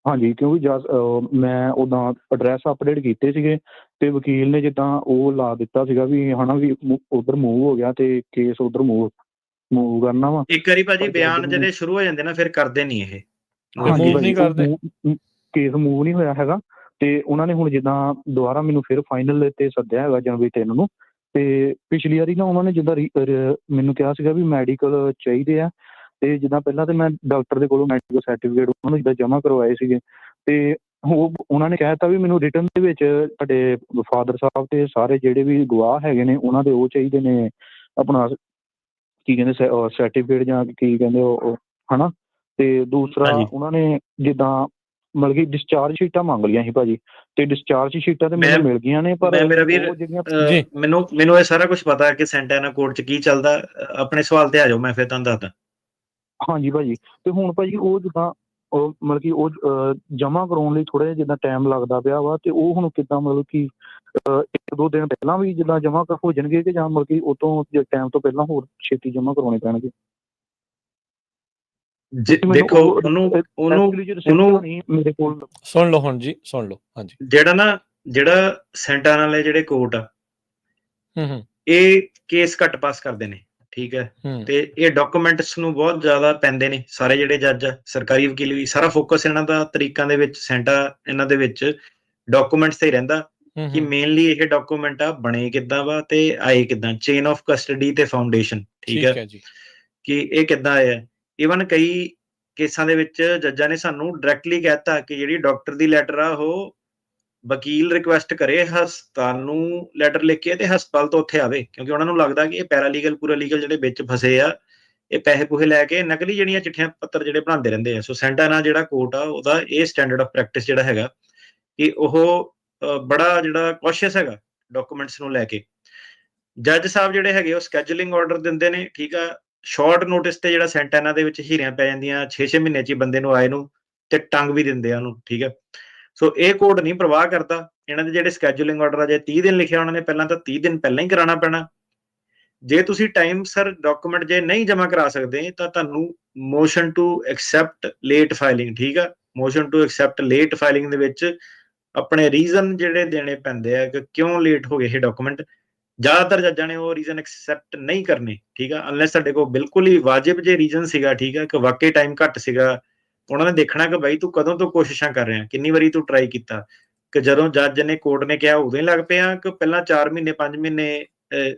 ਹਾਂਜੀ, ਕਿਉਂਕਿ ਮੈਂ ਉਦਾਂ ਐਡਰੈਸ ਅਪਡੇਟ ਕੀਤੇ ਸੀਗੇ, ਤੇ ਵਕੀਲ ਨੇ ਜਿੱਦਾਂ ਉਹ ਲਾ ਦਿੱਤਾ ਸੀਗਾ ਵੀ ਹਨਾ ਵੀ ਉਧਰ ਮੂਵ ਹੋ ਗਿਆ ਤੇ ਕੇਸ ਉਧਰ ਮੂਵ ਕਰਨਾ ਵਾ। ਇੱਕ ਵਾਰੀ ਭਾਜੀ ਬਿਆਨ ਜਿਹੜੇ ਸ਼ੁਰੂ ਹੋ ਜਾਂਦੇ ਨਾ ਫਿਰ ਕਰਦੇ ਨਹੀਂ ਇਹ, ਕੇਸ ਮੂਵ ਨਹੀਂ ਹੋਇਆ ਹੈਗਾ। ਤੇ ਉਹਨਾਂ ਨੇ ਹੁਣ ਜਿੱਦਾਂ ਦੁਬਾਰਾ ਮੈਨੂੰ ਫਿਰ ਫਾਈਨਲ ਤੇ ਸੱਦਿਆ ਹੈਗਾ ਜਨਵਰੀ 3 ਨੂੰ, ਤੇ ਪਿਛਲੀ ਵਾਰੀ ਨਾ ਉਹਨਾਂ ਨੇ ਜਿੱਦਾਂ ਮੈਨੂੰ ਕਿਹਾ ਸੀਗਾ ਵੀ ਮੈਡੀਕਲ ਚਾਹੀਦੇ ਆ, ਤੇ ਜਿੱਦਾਂ ਪਹਿਲਾਂ ਤੇ ਮੈਂ ਡਾਕਟਰ ਦੇ ਕੋਲੋਂ ਮੈਡੀਕਲ ਸਰਟੀਫਿਕੇਟ ਉਹਨਾਂ ਨੂੰ ਜਿੱਦਾਂ ਜਮ੍ਹਾਂ ਕਰਵਾਏ ਸੀਗੇ, ਤੇ ਉਹਨਾਂ ਨੇ ਕਹਿ ਦਿੱਤਾ ਵੀ ਮੈਨੂੰ ਰਿਟਨ ਦੇ ਵਿੱਚ ਤੁਹਾਡੇ ਫਾਦਰ ਸਾਹਿਬ ਤੇ ਸਾਰੇ ਜਿਹੜੇ ਵੀ ਗਵਾਹ ਹੈਗੇ ਨੇ ਉਹਨਾਂ ਦੇ ਉਹ ਚਾਹੀਦੇ ਨੇ, ਆਪਣਾ ਕੀ ਕਹਿੰਦੇ ਸਰਟੀਫਿਕੇਟ ਜਾਂ ਕੀ ਕਹਿੰਦੇ ਉਹ ਹਨਾ। ਤੇ ਦੂਸਰਾ ਉਹਨਾਂ ਨੇ ਜਿੱਦਾਂ ਮਤਲਬ ਕਿ ਡਿਸਚਾਰਜ ਸ਼ੀਟਾਂ ਮੰਗ ਲਈਆਂ ਸੀ ਭਾਜੀ, ਤੇ ਡਿਸਚਾਰਜ ਸ਼ੀਟਾਂ ਤੇ ਮੈਨੂੰ ਮਿਲ ਗਈਆਂ ਨੇ, ਪਰ ਮੇਰਾ ਵੀਰ ਮੈਨੂੰ ਇਹ ਸਾਰਾ ਕੁਝ ਪਤਾ ਕਿ ਸੈਂਟਾਨਾ ਕੋਰਟ 'ਚ ਕੀ ਚੱਲਦਾ। ਆਪਣੇ ਸਵਾਲ ਤੇ ਆ ਜਾਓ, ਮੈਂ ਫਿਰ ਤੁਹਾਨੂੰ ਦੱਸਦਾ। ਹਾਂਜੀ ਭਾਜੀ, ਤੇ ਹੁਣ ਭਾਜੀ ਉਹ ਜਿੱਦਾਂ ਮਤਲਬ ਕਿ ਉਹ ਜਮ੍ਹਾਂ ਕਰਾਉਣ ਲਈ ਥੋੜ੍ਹਾ ਜਿਹਾ ਜਿੱਦਾਂ ਟਾਈਮ ਲੱਗਦਾ ਪਿਆ ਵਾ, ਤੇ ਉਹ ਹੁਣ ਕਿੱਦਾਂ ਮਤਲਬ ਕਿ 1-2 ਦਿਨ ਪਹਿਲਾਂ ਵੀ ਜਿੱਦਾਂ ਜਮ੍ਹਾਂ ਹੋ ਜਾਣਗੇ, ਕਿ ਜਾਂ ਮਤਲਬ ਕਿ ਉਹ ਤੋਂ ਟਾਈਮ ਤੋਂ ਪਹਿਲਾਂ ਹੋਰ ਛੇਤੀ ਜਮ੍ਹਾਂ ਕਰਵਾਉਣੇ ਪੈਣਗੇ? ਦੇਖੋ ਉਹਨੂੰ ਮੇਰੇ ਕੋਲ ਸੁਣ ਲਓ ਹੁਣ ਜੀ, ਸੁਣ ਲਓ। ਹਾਂਜੀ, ਜਿਹੜਾ ਸੈਂਟਾਨਾ ਵਾਲੇ ਜਿਹੜੇ ਕੋਰਟ ਆ, ਇਹ ਕੇਸ ਘੱਟ ਪਾਸ ਕਰਦੇ ਨੇ, ਠੀਕ ਹੈ, ਤੇ ਇਹ ਡਾਕੂਮੈਂਟਸ ਨੂੰ ਬਹੁਤ ਜ਼ਿਆਦਾ ਪੈਂਦੇ ਨੇ। ਸਾਰੇ ਜਿਹੜੇ ਜੱਜ ਆ, ਸਰਕਾਰੀ ਵਕੀਲ ਵੀ, ਸਾਰਾ ਫੋਕਸ ਇਹਨਾਂ ਦਾ ਤਰੀਕਾਂ ਦੇ ਵਿੱਚ ਇਹਨਾਂ ਦੇ ਵਿੱਚ ਡਾਕੂਮੈਂਟਸ ਤੇ ਹੀ ਰਹਿੰਦਾ ਕਿ ਮੇਨਲੀ ਇਹ ਡਾਕੂਮੈਂਟ ਆ ਬਣੇ ਕਿੱਦਾਂ ਵਾ ਤੇ ਆਏ ਕਿੱਦਾਂ, ਚੇਨ ਆਫ ਕਸਟਡੀ ਤੇ ਫਾਊਂਡੇਸ਼ਨ, ਠੀਕ ਹੈ ਜੀ, ਕਿ ਇਹ ਕਿੱਦਾਂ ਆਇਆ। ਈਵਨ ਕਈ ਕੇਸਾਂ ਦੇ ਵਿੱਚ ਜੱਜਾਂ ਨੇ ਸਾਨੂੰ ਡਾਇਰੈਕਟਲੀ ਕਹਿਤਾ ਕਿ ਜਿਹੜੀ ਡਾਕਟਰ ਦੀ ਲੈਟਰ ਆ ਉਹ ਵਕੀਲ ਰਿਕੁਐਸਟ ਕਰੇ ਹਸਪਤਾਲ ਨੂੰ ਲੈਟਰ ਲਿਖ ਕੇ, ਤੇ ਹਸਪਤਾਲ ਤੋਂ ਉੱਥੇ ਆਵੇ, ਕਿਉਂਕਿ ਉਹਨਾਂ ਨੂੰ ਲੱਗਦਾ ਕਿ ਇਹ ਪੈਰਾਲੀਗਲ ਪੂਰਾਲੀਗਲ ਜਿਹੜੇ ਵਿੱਚ ਫਸੇ ਆ, ਇਹ ਪੈਸੇ ਪੂਹੇ ਲੈ ਕੇ ਨਕਲੀ ਜਿਹੜੀਆਂ ਚਿੱਠੀਆਂ ਪੱਤਰ ਜਿਹੜੇ ਬਣਾਉਂਦੇ ਰਹਿੰਦੇ ਆ। ਸੋ ਸੈਂਟਾਨਾ ਜਿਹੜਾ ਕੋਰਟ ਆ ਉਹਦਾ ਇਹ ਸਟੈਂਡਰਡ ਆਫ ਪ੍ਰੈਕਟਿਸ ਜਿਹੜਾ ਹੈਗਾ ਕਿ ਉਹ ਬੜਾ ਜਿਹੜਾ ਕੌਸ਼ੀਅਸ ਹੈਗਾ ਡਾਕੂਮੈਂਟਸ ਨੂੰ ਲੈ ਕੇ। ਜੱਜ ਸਾਹਿਬ ਜਿਹੜੇ ਹੈਗੇ ਉਹ ਸਕੈਜੂਲਿੰਗ ਆਰਡਰ ਦਿੰਦੇ ਨੇ, ਠੀਕ ਆ, ਸ਼ਾਰਟ ਨੋਟਿਸ ਤੇ ਜਿਹੜਾ ਸੈਂਟਾਨਾ ਦੇ ਵਿੱਚ ਹੀਰਿਆਂ ਪੈ ਜਾਂਦੀਆਂ 6-6 ਮਹੀਨੇ 'ਚ ਹੀ ਬੰਦੇ ਨੂੰ ਆਏ ਨੂੰ, ਤੇ ਟੰਗ ਵੀ ਦਿੰਦੇ ਆ ਉਹਨੂੰ, ਠੀਕ ਹੈ। ਸੋ ਇਹ ਕੋਰਟ ਨਹੀਂ ਪ੍ਰਵਾਹ ਕਰਦਾ। ਇਹਨਾਂ ਦੇ ਜਿਹੜੇ ਸਕੈਜੂਲਿੰਗ ਆਰਡਰ ਆ, ਜੇ 30 ਦਿਨ ਲਿਖਿਆ ਉਹਨਾਂ ਨੇ ਪਹਿਲਾਂ, ਤਾਂ 30 ਦਿਨ ਪਹਿਲਾਂ ਹੀ ਕਰਾਉਣਾ ਪੈਣਾ। ਜੇ ਤੁਸੀਂ ਟਾਈਮ ਸਰ ਡਾਕੂਮੈਂਟ ਜੇ ਨਹੀਂ ਜਮ੍ਹਾਂ ਕਰਾ ਸਕਦੇ ਤਾਂ ਤੁਹਾਨੂੰ motion to accept late filing, ਠੀਕ ਆ, motion to accept late filing ਦੇ ਵਿੱਚ ਆਪਣੇ ਰੀਜ਼ਨ ਜਿਹੜੇ ਦੇਣੇ ਪੈਂਦੇ ਆ ਕਿ ਕਿਉਂ ਲੇਟ ਹੋ ਗਏ ਇਹ ਡਾਕੂਮੈਂਟ। ਜ਼ਿਆਦਾਤਰ ਜੱਜਾਂ ਨੇ ਉਹ ਰੀਜ਼ਨ ਐਕਸੈਪਟ ਨਹੀਂ ਕਰਨੇ, ਠੀਕ ਆ, ਅਨਲੈਸ ਸਾਡੇ ਕੋਲ ਬਿਲਕੁਲ ਹੀ ਵਾਜਿਬ ਜੇ ਰੀਜ਼ਨ ਸੀਗਾ, ਠੀਕ ਆ, ਕਿ ਵਾਕਈ ਟਾਈਮ ਘੱਟ ਸੀਗਾ। ਉਹਨਾਂ ਨੇ ਦੇਖਣਾ ਕਿ ਬਾਈ ਤੂੰ ਕਦੋਂ ਤੋਂ ਕੋਸ਼ਿਸ਼ਾਂ ਕਰ ਰਿਹਾ, ਕਿੰਨੀ ਵਾਰੀ ਤੂੰ ਟਰਾਈ ਕੀਤਾ, ਕਿ ਜਦੋਂ ਜੱਜ ਨੇ ਕੋਰਟ ਨੇ ਕਿਹਾ ਉਦੋਂ ਹੀ ਲੱਗ ਪਿਆ, ਕਿ ਪਹਿਲਾਂ 4 ਮਹੀਨੇ 5 ਮਹੀਨੇ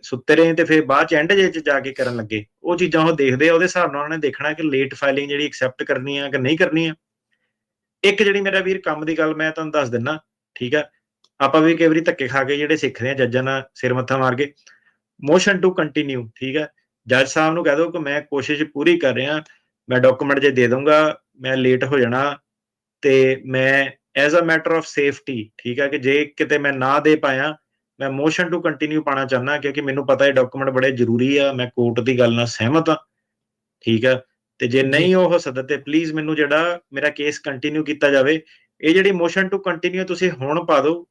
ਸੁੱਤੇ ਰਹੇ ਤੇ ਫਿਰ ਬਾਅਦ ਚ ਐਂਡ ਜੇ ਚ ਜਾ ਕੇ ਕਰਨ ਲੱਗੇ। ਉਹ ਚੀਜ਼ਾਂ ਉਹ ਦੇਖਦੇ ਆ, ਉਹਦੇ ਹਿਸਾਬ ਨਾਲ ਉਹਨਾਂ ਨੇ ਦੇਖਣਾ ਕਿ ਲੇਟ ਫਾਈਲਿੰਗ ਜਿਹੜੀ ਐਕਸੈਪਟ ਕਰਨੀ ਆ ਕਿ ਨਹੀਂ ਕਰਨੀ ਆ। ਇੱਕ ਜਿਹੜੀ ਮੇਰਾ ਵੀਰ ਕੰਮ ਦੀ ਗੱਲ ਮੈਂ ਤੁਹਾਨੂੰ ਦੱਸ ਦਿੰਦਾ, ਠੀਕ ਆ, ਆਪਾਂ ਵੀ ਕਈ ਵਾਰੀ ਧੱਕੇ ਖਾ ਕੇ ਜਿਹੜੇ ਸਿੱਖਦੇ ਆ ਜੱਜਾਂ ਨਾਲ ਸਿਰ ਮੱਥਾ ਮਾਰ ਕੇ। ਮੋਸ਼ਨ ਟੂ ਕੰਟੀਨਿਊ, ਠੀਕ ਆ, ਜੱਜ ਸਾਹਿਬ ਨੂੰ ਕਹਿ ਦਿਓ ਕਿ ਮੈਂ ਕੋਸ਼ਿਸ਼ ਪੂਰੀ ਕਰ ਰਿਹਾ, ਮੈਂ ਡਾਕੂਮੈਂਟ ਜੇ ਦੇ ਦਊਂਗਾ, ਮੈਂ ਲੇਟ ਹੋ ਜਾਣਾ, ਤੇ ਮੈਂ as a matter of safety, ਠੀਕ ਆ, ਕਿ ਜੇ ਕਿਤੇ ਮੈਂ ਨਾ ਦੇ ਪਾਇਆ, ਮੈਂ ਮੋਸ਼ਨ ਟੂ ਕੰਟੀਨਿਊ ਪਾਣਾ ਚਾਹੁੰਦਾ, ਕਿਉਂਕਿ ਮੈਨੂੰ ਪਤਾ ਇਹ ਡਾਕੂਮੈਂਟ ਬੜੇ ਜ਼ਰੂਰੀ ਆ, ਮੈਂ ਕੋਰਟ ਦੀ ਗੱਲ ਨਾਲ ਸਹਿਮਤ ਆ, ਠੀਕ ਆ, ਤੇ ਜੇ ਨਹੀਂ ਉਹ ਹੋ ਸਕਦਾ ਤੇ ਪਲੀਜ਼ ਮੈਨੂੰ ਜਿਹੜਾ ਮੇਰਾ ਕੇਸ ਕੰਟੀਨਿਊ ਕੀਤਾ ਜਾਵੇ। ਇਹ ਜਿਹੜੀ ਮੋਸ਼ਨ ਟੂ ਕੰਟੀਨਿਊ ਤੁਸੀਂ ਹੁਣ ਪਾ ਦਿਓ,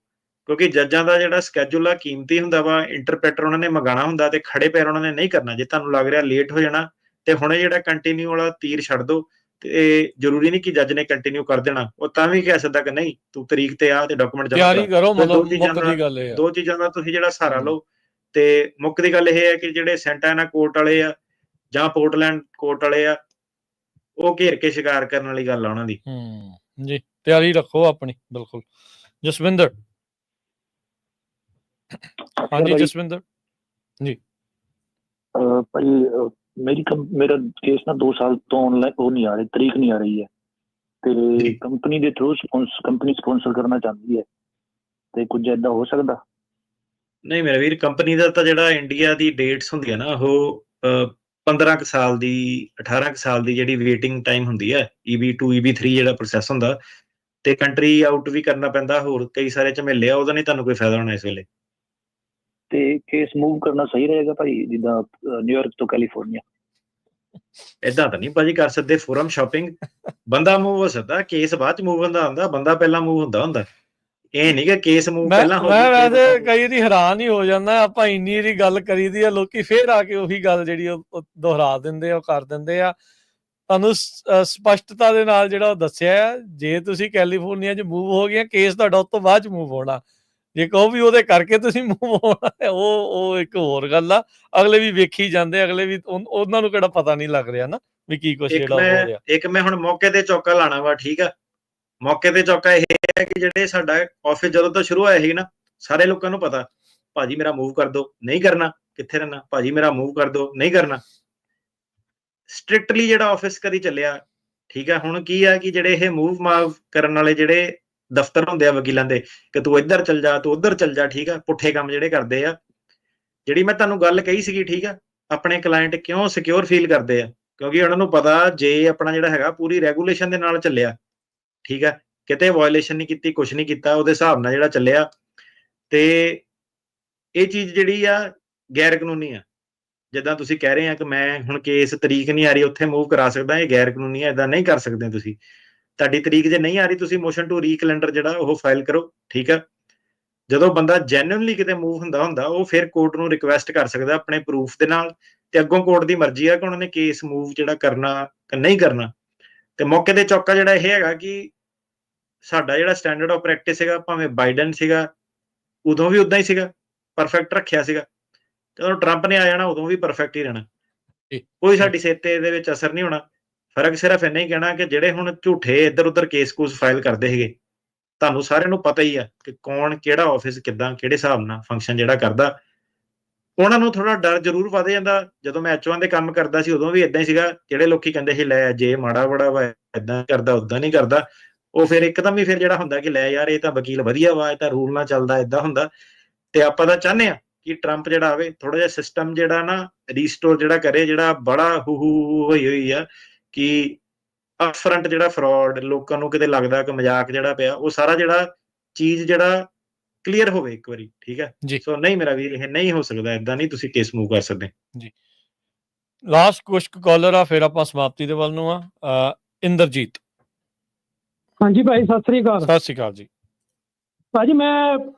ਕਿਉਂਕਿ ਜੱਜਾਂ ਦਾ ਜਿਹੜਾ ਸਕੈਜੂਲ ਆ ਕੀਮਤੀ ਹੁੰਦਾ ਵਾ, ਇੰਟਰਪ੍ਰੇਟਰ ਉਹਨਾਂ ਨੇ ਮੰਗਾਣਾ ਹੁੰਦਾ, ਤੇ ਖੜੇ ਪੈਰ ਉਹਨਾਂ ਨੇ ਨਹੀਂ ਕਰਨਾ। ਜੇ ਤੁਹਾਨੂੰ ਲੱਗ ਰਿਹਾ ਲੇਟ ਹੋ ਜਾਣਾ, ਤੇ ਹੁਣੇ ਜਿਹੜਾ ਕੰਟੀਨਿਊ ਵਾਲਾ ਤੀਰ ਛੱਡ ਦਿਓ। ਤੇ ਜ਼ਰੂਰੀ ਨਹੀਂ ਕਿ ਜੱਜ ਨੇ ਕੰਟੀਨਿਊ ਕਰ ਦੇਣਾ, ਉਹ ਤਾਂ ਵੀ ਕਹਿ ਸਕਦਾ ਕਿ ਨਹੀਂ ਤੂੰ ਤਰੀਕ ਤੇ ਆ ਤੇ ਡਾਕੂਮੈਂਟ ਜਮ੍ਹਾਂ ਕਰੋ। ਦੋ ਚੀਜ਼ਾਂ ਦਾ ਤੁਸੀਂ ਜਿਹੜਾ ਸਹਾਰਾ ਲਓ। ਤੇ ਮੁੱਖ ਦੀ ਗੱਲ ਇਹ ਹੈ ਕਿ ਜਿਹੜੇ ਸੈਂਟਾਨਾ ਕੋਰਟ ਵਾਲੇ ਆ ਜਾਂ ਪੋਰਟਲੈਂਡ ਕੋਰਟ ਵਾਲੇ ਆ, ਉਹ ਘੇਰ ਕੇ ਸ਼ਿਕਾਰ ਕਰਨ ਵਾਲੀ ਗੱਲ ਆ ਉਹਨਾਂ ਦੀ। ਜੀ, ਤਿਆਰੀ ਰੱਖੋ ਆਪਣੀ। ਬਿਲਕੁਲ। ਜਸਵਿੰਦਰ। ਹਾਂਜੀ ਜਸਵਿੰਦਰ ਜੀ। ਭਾਈ ਮੇਰਾ ਕੇਸ ਨਾ 2 ਸਾਲ ਤੋਂ ਆਨਲਾਈਨ ਉਹ ਨਹੀਂ ਆ ਰਹੀ, ਤਰੀਕ ਨਹੀਂ ਆ ਰਹੀ ਹੈ, ਤੇ ਕੰਪਨੀ ਦੇ ਥਰੂ ਕੰਪਨੀ ਸਪਾਂਸਰ ਕਰਨਾ ਚਾਹੁੰਦੀ ਹੈ, ਤੇ ਕੁਝ ਏਦਾਂ ਹੋ ਸਕਦਾ? ਨਹੀਂ ਮੇਰਾ ਵੀਰ, ਕੰਪਨੀ ਦਾ ਤਾਂ ਜਿਹੜਾ ਇੰਡੀਆ ਦੀ ਡੇਟਸ ਹੁੰਦੀਆਂ ਨਾ, ਉਹ 15 ਸਾਲ ਦੀ 18 ਸਾਲ ਦੀ ਜਿਹੜੀ ਵੇਟਿੰਗ ਟਾਈਮ ਹੁੰਦੀ ਹੈ, EB2 EB3 ਜਿਹੜਾ ਪ੍ਰੋਸੈਸ ਹੁੰਦਾ, ਤੇ ਕੰਟਰੀ ਆਊਟ ਵੀ ਕਰਨਾ ਪੈਂਦਾ, ਹੋਰ ਕਈ ਸਾਰੇ ਝਮੇਲੇ ਆ, ਉਹਦਾ ਨਹੀਂ ਤੁਹਾਨੂੰ ਕੋਈ ਫਾਇਦਾ ਹੋਣਾ ਇਸ ਵੇਲੇ। ਤੇ ਕੇਸ ਮੂਵ ਕਰਨਾ ਸਹੀ ਰਹੇਗਾ ਭਾਈ, ਜਿੱਦਾਂ ਨਿਊਯਾਰਕ ਤੋਂ ਕੈਲੀਫੋਰਨੀਆ? ਏਦਾਂ ਤਾਂ ਨਹੀਂ ਭਾਜੀ ਕਰ ਸਕਦੇ, ਫੋਰਮ ਸ਼ਾਪਿੰਗ ਬੰਦਾ ਮੂਵ ਹੋ ਸਕਦਾ, ਕੇਸ ਬਾਅਦ ਚ ਮੂਵ ਹੁੰਦਾ, ਬੰਦਾ ਪਹਿਲਾਂ ਮੂਵ ਹੁੰਦਾ। ਇਹ ਨਹੀਂ ਕਿ ਕੇਸ ਮੂਵ ਪਹਿਲਾਂ ਹੋ ਮੈਂ ਵੈਸੇ ਕਈ ਵਾਰੀ ਹੈਰਾਨ ਹੀ ਹੋ ਜਾਂਦਾ, ਆਪਾਂ ਇੰਨੀ ਜਿਹੜੀ ਗੱਲ ਕਰੀਦੀ ਆ, ਲੋਕੀ ਫੇਰ ਆ ਕੇ ਉਹੀ ਗੱਲ ਜਿਹੜੀ ਉਹ ਦੁਹਰਾ ਦਿੰਦੇ ਆ, ਉਹ ਕਰ ਦਿੰਦੇ ਆ। ਤੁਹਾਨੂੰ ਸਪਸ਼ਟਤਾ ਦੇ ਨਾਲ ਜਿਹੜਾ ਉਹ ਦੱਸਿਆ, ਜੇ ਤੁਸੀਂ ਕੈਲੀਫੋਰਨੀਆ 'ਚ ਮੂਵ ਹੋ ਗਏ, ਕੇਸ ਤੁਹਾਡਾ ਉਸ ਤੋਂ ਬਾਅਦ 'ਚ ਮੂਵ ਹੋਣਾ। ਜੇ ਕਹੋ ਵੀ ਉਹਦੇ ਕਰਕੇ ਤੁਸੀਂ ਮੂਵ ਹੋਣਾ, ਉਹ ਇੱਕ ਹੋਰ ਗੱਲ ਆ। ਅਗਲੇ ਵੀ ਵੇਖੀ ਜਾਂਦੇ, ਅਗਲੇ ਵੀ ਉਹਨਾਂ ਨੂੰ ਕਿਹੜਾ ਪਤਾ ਨਹੀਂ ਲੱਗ ਰਿਹਾ ਨਾ ਵੀ ਕੀ ਕੁਛ ਜਿਹੜਾ ਹੋ ਰਿਹਾ। ਇੱਕ ਮੈਂ ਹੁਣ ਮੌਕੇ ਤੇ ਚੌਕਾ ਲਾਣਾ ਵਾ, ਠੀਕ ਆ, ਮੌਕੇ ਤੇ ਚੌਕਾ ਇਹ ਹੈ ਕਿ ਜਿਹੜੇ ਸਾਡਾ ਆਫਿਸ ਜਦੋਂ ਤੋਂ ਸ਼ੁਰੂ ਹੋਇਆ ਸੀ ਨਾ, ਸਾਰੇ ਲੋਕਾਂ ਨੂੰ ਪਤਾ ਭਾਜੀ ਮੇਰਾ ਮੂਵ ਕਰ ਦਿਓ, ਨਹੀਂ ਕਰਨਾ, ਕਿੱਥੇ ਰਹਿਣਾ ਭਾਜੀ ਮੇਰਾ ਮੂਵ ਕਰ ਦਿਓ, ਨਹੀਂ ਕਰਨਾ। ਸਟ੍ਰਿਕਟਲੀ ਜਿਹੜਾ ਆਫਿਸ ਕਦੀ ਚੱਲਿਆ, ਠੀਕ ਹੈ। ਹੁਣ ਕੀ ਆ ਕਿ ਜਿਹੜੇ ਇਹ ਮੂਵ ਮਾਵ ਕਰਨ ਵਾਲੇ ਜਿਹੜੇ ਦਫ਼ਤਰ ਹੁੰਦੇ ਆ ਵਕੀਲਾਂ ਦੇ, ਕਿ ਤੂੰ ਇੱਧਰ ਚੱਲ ਜਾ, ਤੂੰ ਉੱਧਰ ਚੱਲ ਜਾ, ਠੀਕ ਆ, ਪੁੱਠੇ ਕੰਮ ਜਿਹੜੇ ਕਰਦੇ ਆ। ਜਿਹੜੀ ਮੈਂ ਤੁਹਾਨੂੰ ਗੱਲ ਕਹੀ ਸੀਗੀ, ਠੀਕ ਆ, ਆਪਣੇ ਕਲਾਇੰਟ ਕਿਉਂ ਸਿਕਿਉਰ ਫੀਲ ਕਰਦੇ ਆ, ਕਿਉਂਕਿ ਉਹਨਾਂ ਨੂੰ ਪਤਾ ਜੇ ਆਪਣਾ ਜਿਹੜਾ ਹੈਗਾ ਪੂਰੀ ਰੈਗੂਲੇਸ਼ਨ ਦੇ ਨਾਲ ਚੱਲਿਆ, ਠੀਕ ਆ, ਕਿਤੇ ਵਾਇਓਲੇਸ਼ਨ ਨਹੀਂ ਕੀਤੀ, ਕੁਛ ਨਹੀਂ ਕੀਤਾ, ਉਹਦੇ ਹਿਸਾਬ ਨਾਲ ਜਿਹੜਾ ਚੱਲਿਆ, ਤੇ ਇਹ ਚੀਜ਼ ਜਿਹੜੀ ਆ ਗੈਰ ਕਾਨੂੰਨੀ ਆ। ਜਿੱਦਾਂ ਤੁਸੀਂ ਕਹਿ ਰਹੇ ਆ ਕਿ ਮੈਂ ਹੁਣ ਕੇਸ ਤਰੀਕ ਨਹੀਂ ਆ ਰਹੀ, ਉੱਥੇ ਮੂਵ ਕਰਾ ਸਕਦਾ, ਇਹ ਗੈਰ ਕਾਨੂੰਨੀ ਆ, ਏਦਾਂ ਨਹੀਂ ਕਰ ਸਕਦੇ ਤੁਸੀਂ। ਤੁਹਾਡੀ ਤਰੀਕ ਜੇ ਨਹੀਂ ਆ ਰਹੀ, ਤੁਸੀਂ ਮੋਸ਼ਨ ਟੂ ਰੀਕੈਲੰਡਰ ਜਿਹੜਾ ਉਹ ਫਾਈਲ ਕਰੋ, ਠੀਕ ਆ। ਜਦੋਂ ਬੰਦਾ ਜੈਨੂਇਨਲੀ ਕਿਤੇ ਮੂਵ ਹੁੰਦਾ ਉਹ ਫਿਰ ਕੋਰਟ ਨੂੰ ਰਿਕੁਐਸਟ ਕਰ ਸਕਦਾ ਆਪਣੇ ਪ੍ਰੂਫ ਦੇ ਨਾਲ, ਤੇ ਅੱਗੋਂ ਕੋਰਟ ਦੀ ਮਰਜ਼ੀ ਆ ਕਿ ਉਹਨਾਂ ਨੇ ਕੇਸ ਮੂਵ ਜਿਹੜਾ ਕਰਨਾ ਕਿ ਨਹੀਂ ਕਰਨਾ। ਤੇ ਮੌਕੇ ਤੇ ਚੌਕਾ ਜਿਹੜਾ ਇਹ ਹੈਗਾ ਕਿ ਸਾਡਾ ਜਿਹੜਾ ਸਟੈਂਡਰਡ ਆਫ ਪ੍ਰੈਕਟਿਸ ਸੀਗਾ, ਭਾਵੇਂ ਬਾਈਡਨ ਸੀਗਾ ਉਦੋਂ ਵੀ ਉਦਾਂ ਹੀ ਸੀਗਾ, ਪਰਫੈਕਟ ਰੱਖਿਆ ਸੀਗਾ। ਜਦੋਂ ਟਰੰਪ ਨੇ ਆ ਜਾਣਾ ਉਦੋਂ ਵੀ ਪਰਫੈਕਟ ਹੀ ਰਹਿਣਾ, ਕੋਈ ਸਾਡੀ ਸਿਹਤ ਤੇ ਇਹਦੇ ਵਿੱਚ ਅਸਰ ਨਹੀਂ ਹੋਣਾ। ਫਰਕ ਸਿਰਫ ਇੰਨਾ ਹੀ ਕਹਿਣਾ ਕਿ ਜਿਹੜੇ ਹੁਣ ਝੂਠੇ ਇੱਧਰ ਉੱਧਰ ਕੇਸ ਕੂਸ ਫਾਈਲ ਕਰਦੇ ਸੀਗੇ, ਤੁਹਾਨੂੰ ਸਾਰਿਆਂ ਨੂੰ ਪਤਾ ਹੀ ਆ ਕਿ ਕੌਣ ਕਿਹੜਾ ਆਫਿਸ ਕਿੱਦਾਂ ਕਿਹੜੇ ਹਿਸਾਬ ਨਾਲ ਫੰਕਸ਼ਨ ਜਿਹੜਾ ਕਰਦਾ। ਉਹਨਾਂ ਨੂੰ ਥੋੜਾ ਡਰ ਜ਼ਰੂਰ ਵੱਧ ਜਾਂਦਾ। ਜਦੋਂ ਮੈਂ H1 ਦੇ ਕੰਮ ਕਰਦਾ ਸੀ ਉਦੋਂ ਵੀ ਇਦਾਂ ਹੀ ਸੀਗਾ। ਜਿਹੜੇ ਲੋਕੀ ਕਹਿੰਦੇ ਸੀ ਲੈ ਜੇ ਮਾੜਾ ਬੜਾ ਵਾ, ਏਦਾਂ ਕਰਦਾ ਉਦਾਂ ਨਹੀਂ ਕਰਦਾ, ਉਹ ਫਿਰ ਇੱਕਦਮ ਹੀ ਫਿਰ ਜਿਹੜਾ ਹੁੰਦਾ ਕਿ ਲੈ ਯਾਰ ਇਹ ਤਾਂ ਵਕੀਲ ਵਧੀਆ ਵਾ, ਇਹ ਤਾਂ ਰੂਲ ਨਾਲ ਚੱਲਦਾ, ਏਦਾਂ ਹੁੰਦਾ। ਤੇ ਆਪਾਂ ਤਾਂ ਚਾਹੁੰਦੇ ਆ ਕਿ ਟਰੰਪ ਜਿਹੜਾ ਆਵੇ, ਥੋੜਾ ਜਿਹਾ ਸਿਸਟਮ ਜਿਹੜਾ ਨਾ ਰੀਸਟੋਰ ਜਿਹੜਾ ਕਰੇ, ਜਿਹੜਾ ਬੜਾ ਹੋਈ ਆ ਕਿ ਅਪਫਰੰਟ ਜਿਹੜਾ ਫਰਾਡ, ਲੋਕਾਂ ਨੂੰ ਕਿਤੇ ਲੱਗਦਾ ਕਿ ਮਜ਼ਾਕ ਜਿਹੜਾ ਪਿਆ, ਉਹ ਸਾਰਾ ਜਿਹੜਾ ਚੀਜ਼ ਜਿਹੜਾ ਕਲੀਅਰ ਹੋਵੇ ਇੱਕ ਵਾਰੀ, ਠੀਕ ਹੈ। ਸੋ ਨਹੀਂ ਮੇਰਾ ਵੀਰ, ਇਹ ਨਹੀਂ ਹੋ ਸਕਦਾ, ਏਦਾਂ ਨਹੀਂ ਤੁਸੀਂ ਕੇਸ ਮੂਵ ਕਰ ਸਕਦੇ ਜੀ। ਲਾਸਟ ਕੁਝ ਕਾਲਰ ਆ, ਫਿਰ ਆਪਾਂ ਸਮਾਪਤੀ ਦੇ ਵੱਲ ਨੂੰ ਆ। ਇੰਦਰਜੀਤ। ਹਾਂਜੀ ਭਾਈ, ਸਤਿ ਸ੍ਰੀ ਅਕਾਲ। ਸਤਿ ਸ੍ਰੀ ਅਕਾਲ ਜੀ। ਭਾਜੀ ਮੈਂ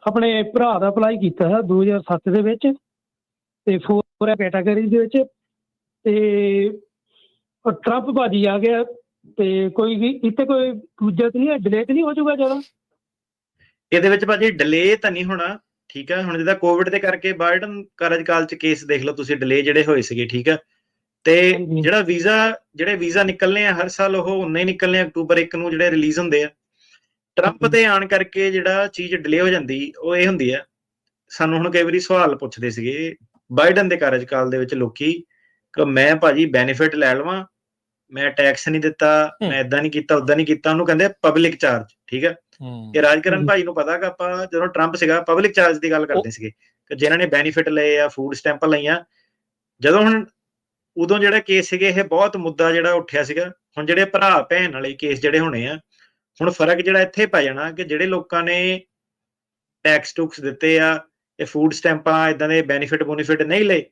ਆਪਣੇ ਭਰਾ ਦਾ ਅਪਲਾਈ ਕੀਤਾ ਹੈ 2007 ਦੇ ਵਿੱਚ, ਤੇ 4 ਕੈਟਾਗਰੀ ਦੇ ਵਿੱਚ, ਤੇ ਟਰੰਪ ਭਾਜੀ ਆ ਗਿਆ, ਤੇ ਕੋਈ ਇੱਥੇ ਕੋਈ ਦੂਜਾ ਤਾਂ ਨਹੀਂ ਡਿਲੇ ਨਹੀਂ ਹੋ ਜਾਊਗਾ ਜ਼ਿਆਦਾ ਇਹਦੇ ਵਿੱਚ? ਭਾਜੀ ਡਿਲੇ ਤਾਂ ਨਹੀਂ ਹੋਣਾ, ਠੀਕ ਹੈ। ਹੁਣ ਜਿੱਦਾਂ ਕੋਵਿਡ ਦੇ ਕਰਕੇ ਬਾਈਡਨ ਕਾਰਜਕਾਲ ਚ ਕੇਸ ਦੇਖ ਲਓ ਤੁਸੀਂ, ਡਿਲੇ ਜਿਹੜੇ ਹੋਏ ਸੀਗੇ, ਠੀਕ ਹੈ। ਤੇ ਜਿਹੜੇ ਵੀਜ਼ਾ ਨਿਕਲਨੇ ਆ ਹਰ ਸਾਲ ਉਹ ਉਨੇ ਹੀ ਨਿਕਲਨੇ, ਅਕਤੂਬਰ 1 ਨੂੰ ਜਿਹੜੇ ਰਿਲੀਜ਼ ਹੁੰਦੇ ਆ। ਟਰੰਪ ਤੇ ਆਣ ਕਰਕੇ ਜਿਹੜਾ ਚੀਜ਼ ਡਿਲੇ ਹੋ ਜਾਂਦੀ ਉਹ ਇਹ ਹੁੰਦੀ ਆ, ਸਾਨੂੰ ਹੁਣ ਕਈ ਵਾਰੀ ਸਵਾਲ ਪੁੱਛਦੇ ਸੀਗੇ ਬਾਈਡਨ ਦੇ ਕਾਰਜਕਾਲ ਦੇ ਵਿੱਚ ਲੋਕੀ ਕਿ ਮੈਂ ਭਾਜੀ ਬੈਨੀਫਿਟ ਲੈ ਲਵਾਂ, ਮੈਂ ਟੈਕਸ ਨਹੀਂ ਦਿੱਤਾ, ਮੈਂ ਏਦਾਂ ਨਹੀਂ ਕੀਤਾ, ਉਦਾਂ ਨਹੀਂ ਕੀਤਾ, ਉਹਨੂੰ ਕਹਿੰਦੇ ਪਬਲਿਕ ਚਾਰਜ, ਠੀਕ ਹੈ। ਇਹ ਰਾਜਕਰਨ ਭਾਈ ਨੂੰ ਪਤਾ ਕਿ ਆਪਾਂ ਜਦੋਂ ਟਰੰਪ ਸੀਗਾ ਪਬਲਿਕ ਚਾਰਜ ਦੀ ਗੱਲ ਕਰਦੇ ਸੀਗੇ ਕਿ ਜਿਨ੍ਹਾਂ ਨੇ ਬੈਨੀਫਿਟ ਲਏ ਆ, ਫੂਡ ਸਟੈਂਪਾਂ ਲਈਆਂ। ਜਦੋਂ ਹੁਣ ਉਦੋਂ ਜਿਹੜਾ ਕੇਸ ਸੀਗੇ ਇਹ ਬਹੁਤ ਮੁੱਦਾ ਜਿਹੜਾ ਉੱਠਿਆ ਸੀਗਾ। ਹੁਣ ਜਿਹੜੇ ਭਰਾ ਭੈਣ ਵਾਲੇ ਕੇਸ ਜਿਹੜੇ ਹੋਣੇ ਆ, ਹੁਣ ਫਰਕ ਜਿਹੜਾ ਇੱਥੇ ਪੈ ਜਾਣਾ ਕਿ ਜਿਹੜੇ ਲੋਕਾਂ ਨੇ ਟੈਕਸ ਟੂਕਸ ਦਿੱਤੇ ਆ, ਇਹ ਫੂਡ ਸਟੈਂਪਾਂ ਇਦਾਂ ਦੇ ਬੈਨੀਫਿਟ ਨਹੀਂ ਲਏ,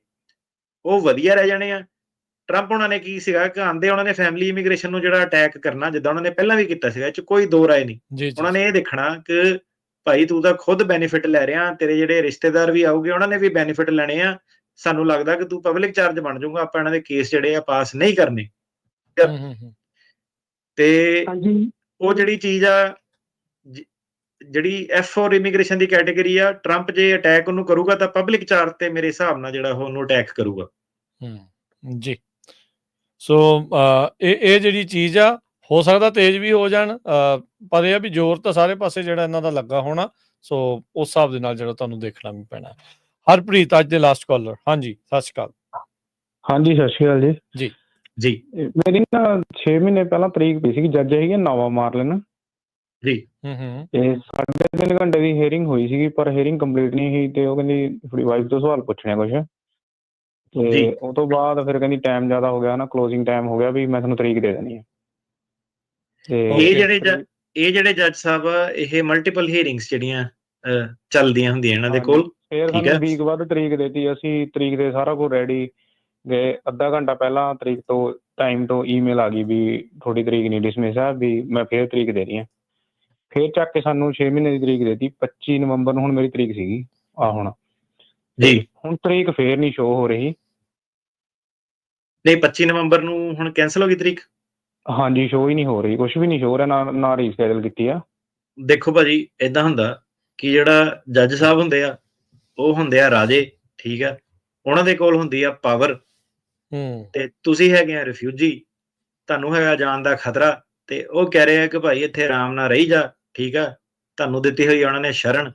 ਉਹ ਵਧੀਆ ਰਹਿ ਜਾਣੇ ਆ। ਟਰੰਪ ਉਹਨਾਂ ਨੇ ਕੀ ਸੀਗਾ ਕਿ ਆਂਦੇ ਉਹਨਾਂ ਨੇ ਫੈਮਿਲੀ ਇਮੀਗ੍ਰੇਸ਼ਨ ਨੂੰ ਜਿਹੜਾ ਅਟੈਕ ਕਰਨਾ, ਜਿੱਦਾਂ ਉਹਨਾਂ ਨੇ ਪਹਿਲਾਂ ਵੀ ਕੀਤਾ ਸੀਗਾ, ਇਹ 'ਚ ਕੋਈ ਦੋ ਰਾਏ ਨਹੀਂ। ਉਹਨਾਂ ਨੇ ਇਹ ਦੇਖਣਾ ਕਿ ਭਾਈ ਤੂੰ ਤਾਂ ਖੁਦ ਬੈਨੀਫਿਟ ਲੈ ਰਿਹਾ, ਤੇਰੇ ਜਿਹੜੇ ਰਿਸ਼ਤੇਦਾਰ ਵੀ ਆਉਗੇ ਉਹਨਾਂ ਨੇ ਵੀ ਬੈਨੀਫਿਟ ਲੈਣੇ ਆ, ਸਾਨੂੰ ਲੱਗਦਾ ਕਿ ਤੂੰ ਪਬਲਿਕ ਚਾਰਜ ਬਣ ਜਾਊਗਾ, ਆਪਾਂ ਇਹਨਾਂ ਦੇ ਕੇਸ ਜਿਹੜੇ ਆ ਪਾਸ ਨਹੀਂ ਕਰਨੇ। ਤੇ ਉਹ ਜਿਹੜੀ ਚੀਜ਼ ਆ, ਜਿਹੜੀ F4 ਇਮੀਗ੍ਰੇਸ਼ਨ ਦੀ ਕੈਟੇਗਰੀ ਆ, ਟਰੰਪ ਜੇ ਅਟੈਕ ਉਹਨੂੰ ਕਰੂਗਾ ਤਾਂ ਪਬਲਿਕ ਚਾਰਜ ਤੇ ਮੇਰੇ ਹਿਸਾਬ ਨਾਲ ਜਿਹੜਾ ਉਹਨੂੰ ਅਟੈਕ ਕਰੂਗਾ ਜੀ। ਸੋ ਇਹ ਜਿਹੜੀ ਚੀਜ਼ ਆ, ਹੋ ਸਕਦਾ ਤੇਜ਼ ਵੀ ਹੋ ਜਾਣ, ਪਰ ਇਹ ਆ ਵੀ ਜ਼ੋਰ ਤਾਂ ਸਾਰੇ ਪਾਸੇ ਜਿਹੜਾ ਇਹਨਾਂ ਦਾ ਲੱਗਾ ਹੋਣਾ। ਸੋ ਉਸ ਹਿਸਾਬ ਦੇ ਨਾਲ ਜਿਹੜਾ ਤੁਹਾਨੂੰ ਦੇਖਣਾ ਵੀ ਪੈਣਾ। ਹਰਪ੍ਰੀਤ ਅੱਜ ਦੇ ਲਾਸਟ ਕਾਲਰ। ਹਾਂਜੀ, ਸਤਿ ਸ਼੍ਰੀ ਅਕਾਲ। ਹਾਂਜੀ, ਸਤਿ ਸ਼੍ਰੀ ਅਕਾਲ ਜੀ। ਜੀ ਮੇਰੀ ਨਾ 6 ਮਹੀਨੇ ਪਹਿਲਾਂ ਤਰੀਕ ਪਈ ਸੀ, ਜੱਜ ਹੈਗੀ ਨਵਾਂ ਮਾਰਲਨ ਜੀ, ਤੇ 3.5 ਘੰਟੇ ਦੀ ਹੀਅਰਿੰਗ ਹੋਈ ਸੀਗੀ, ਪਰ ਹੀਅਰਿੰਗ ਕੰਪਲੀਟ ਨਹੀਂ ਸੀ। ਤੇ ਉਹ ਕਹਿੰਦੀ ਥੋੜੀ ਵਾਈਫ ਤੋਂ ਸਵਾਲ ਪੁੱਛਣੇ ਕੁਛ, ਤੇ ਉਹ ਤੋਂ ਬਾਅਦ ਫਿਰ ਕਹਿੰਦੀ ਟਾਈਮ ਜ਼ਿਆਦਾ ਹੋ ਗਿਆ ਨਾ, ਕਲੋਜ਼ਿੰਗ ਟਾਈਮ ਹੋ ਗਿਆ, ਵੀ ਮੈਂ ਤੁਹਾਨੂੰ ਤਰੀਕ ਦੇ ਦੇਣੀ ਹੈ। ਇਹ ਜਿਹੜੇ ਜੱਜ ਸਾਹਿਬ ਇਹ ਮਲਟੀਪਲ ਹੀਅਰਿੰਗਸ ਜਿਹੜੀਆਂ ਚੱਲਦੀਆਂ ਹੁੰਦੀਆਂ ਇਹਨਾਂ ਦੇ ਕੋਲ, ਫਿਰ ਸਾਨੂੰ ਵੀਕ ਬਾਅਦ ਤਰੀਕ ਦੇਤੀ। ਅਸੀਂ ਤਰੀਕ ਦੇ ਸਾਰਾ ਕੁਝ ਰੈਡੀ ਗਏ, ਅੱਧਾ ਘੰਟਾ ਪਹਿਲਾਂ ਤਰੀਕ ਤੋਂ ਟਾਈਮ ਤੋਂ ਈਮੇਲ ਆ ਗਈ ਵੀ ਤੁਹਾਡੀ ਤਰੀਕ ਨਹੀਂ ਡਿਸਮਿਸ ਆ, ਵੀ ਮੈਂ ਫਿਰ ਤਰੀਕ ਦੇ ਰਹੀ ਹਾਂ। ਫਿਰ ਚੱਕ ਕੇ ਸਾਨੂੰ 6 ਮਹੀਨੇ ਦੀ ਤਰੀਕ ਦੇਤੀ, 25 ਨਵੰਬਰ ਨੂੰ ਹੁਣ ਮੇਰੀ ਤਰੀਕ ਸੀਗੀ ਆ ਹੁਣ ਜੀ। ਹੁਣ ਤਰੀਕ ਫੇਰ ਨਹੀਂ ਸ਼ੋ ਹੋ ਰਹੀ। ਨਹੀਂ, 25 ਨਵੰਬਰ ਨੂੰ ਹੁਣ ਕੈਂਸਲ ਹੋ ਗਈ ਤਰੀਕ? ਹਾਂਜੀ, ਸ਼ੋ ਹੀ ਨਹੀਂ ਹੋ ਰਹੀ, ਕੁਛ ਵੀ ਨਹੀਂ ਸ਼ੋ ਹੋ ਰਿਹਾ, ਨਾ ਰੀਸ਼ੈਡਿਊਲ ਕੀਤੀ ਆ। ਦੇਖੋ ਭਾਜੀ, ਏਦਾਂ ਹੁੰਦਾ ਕਿ ਜਿਹੜਾ ਜੱਜ ਸਾਹਿਬ ਹੁੰਦੇ ਆ ਉਹ ਹੁੰਦੇ ਆ ਰਾਜੇ, ਠੀਕ ਆ, ਉਹਨਾਂ ਦੇ ਕੋਲ ਹੁੰਦੀ ਆ ਪਾਵਰ, ਤੇ ਤੁਸੀਂ ਹੈਗੇ ਆ ਰਿਫਿਊਜੀ, ਤੁਹਾਨੂੰ ਹੈਗਾ ਜਾਣ ਦਾ ਖਤਰਾ, ਤੇ ਉਹ ਕਹਿ ਰਹੇ ਆ ਕਿ ਭਾਈ ਇੱਥੇ ਆਰਾਮ ਨਾਲ ਰਹੀ ਜਾ, ਠੀਕ ਆ, ਤੁਹਾਨੂੰ ਦਿੱਤੀ ਹੋਈ ਉਹਨਾਂ ਨੇ ਸ਼ਰਨ,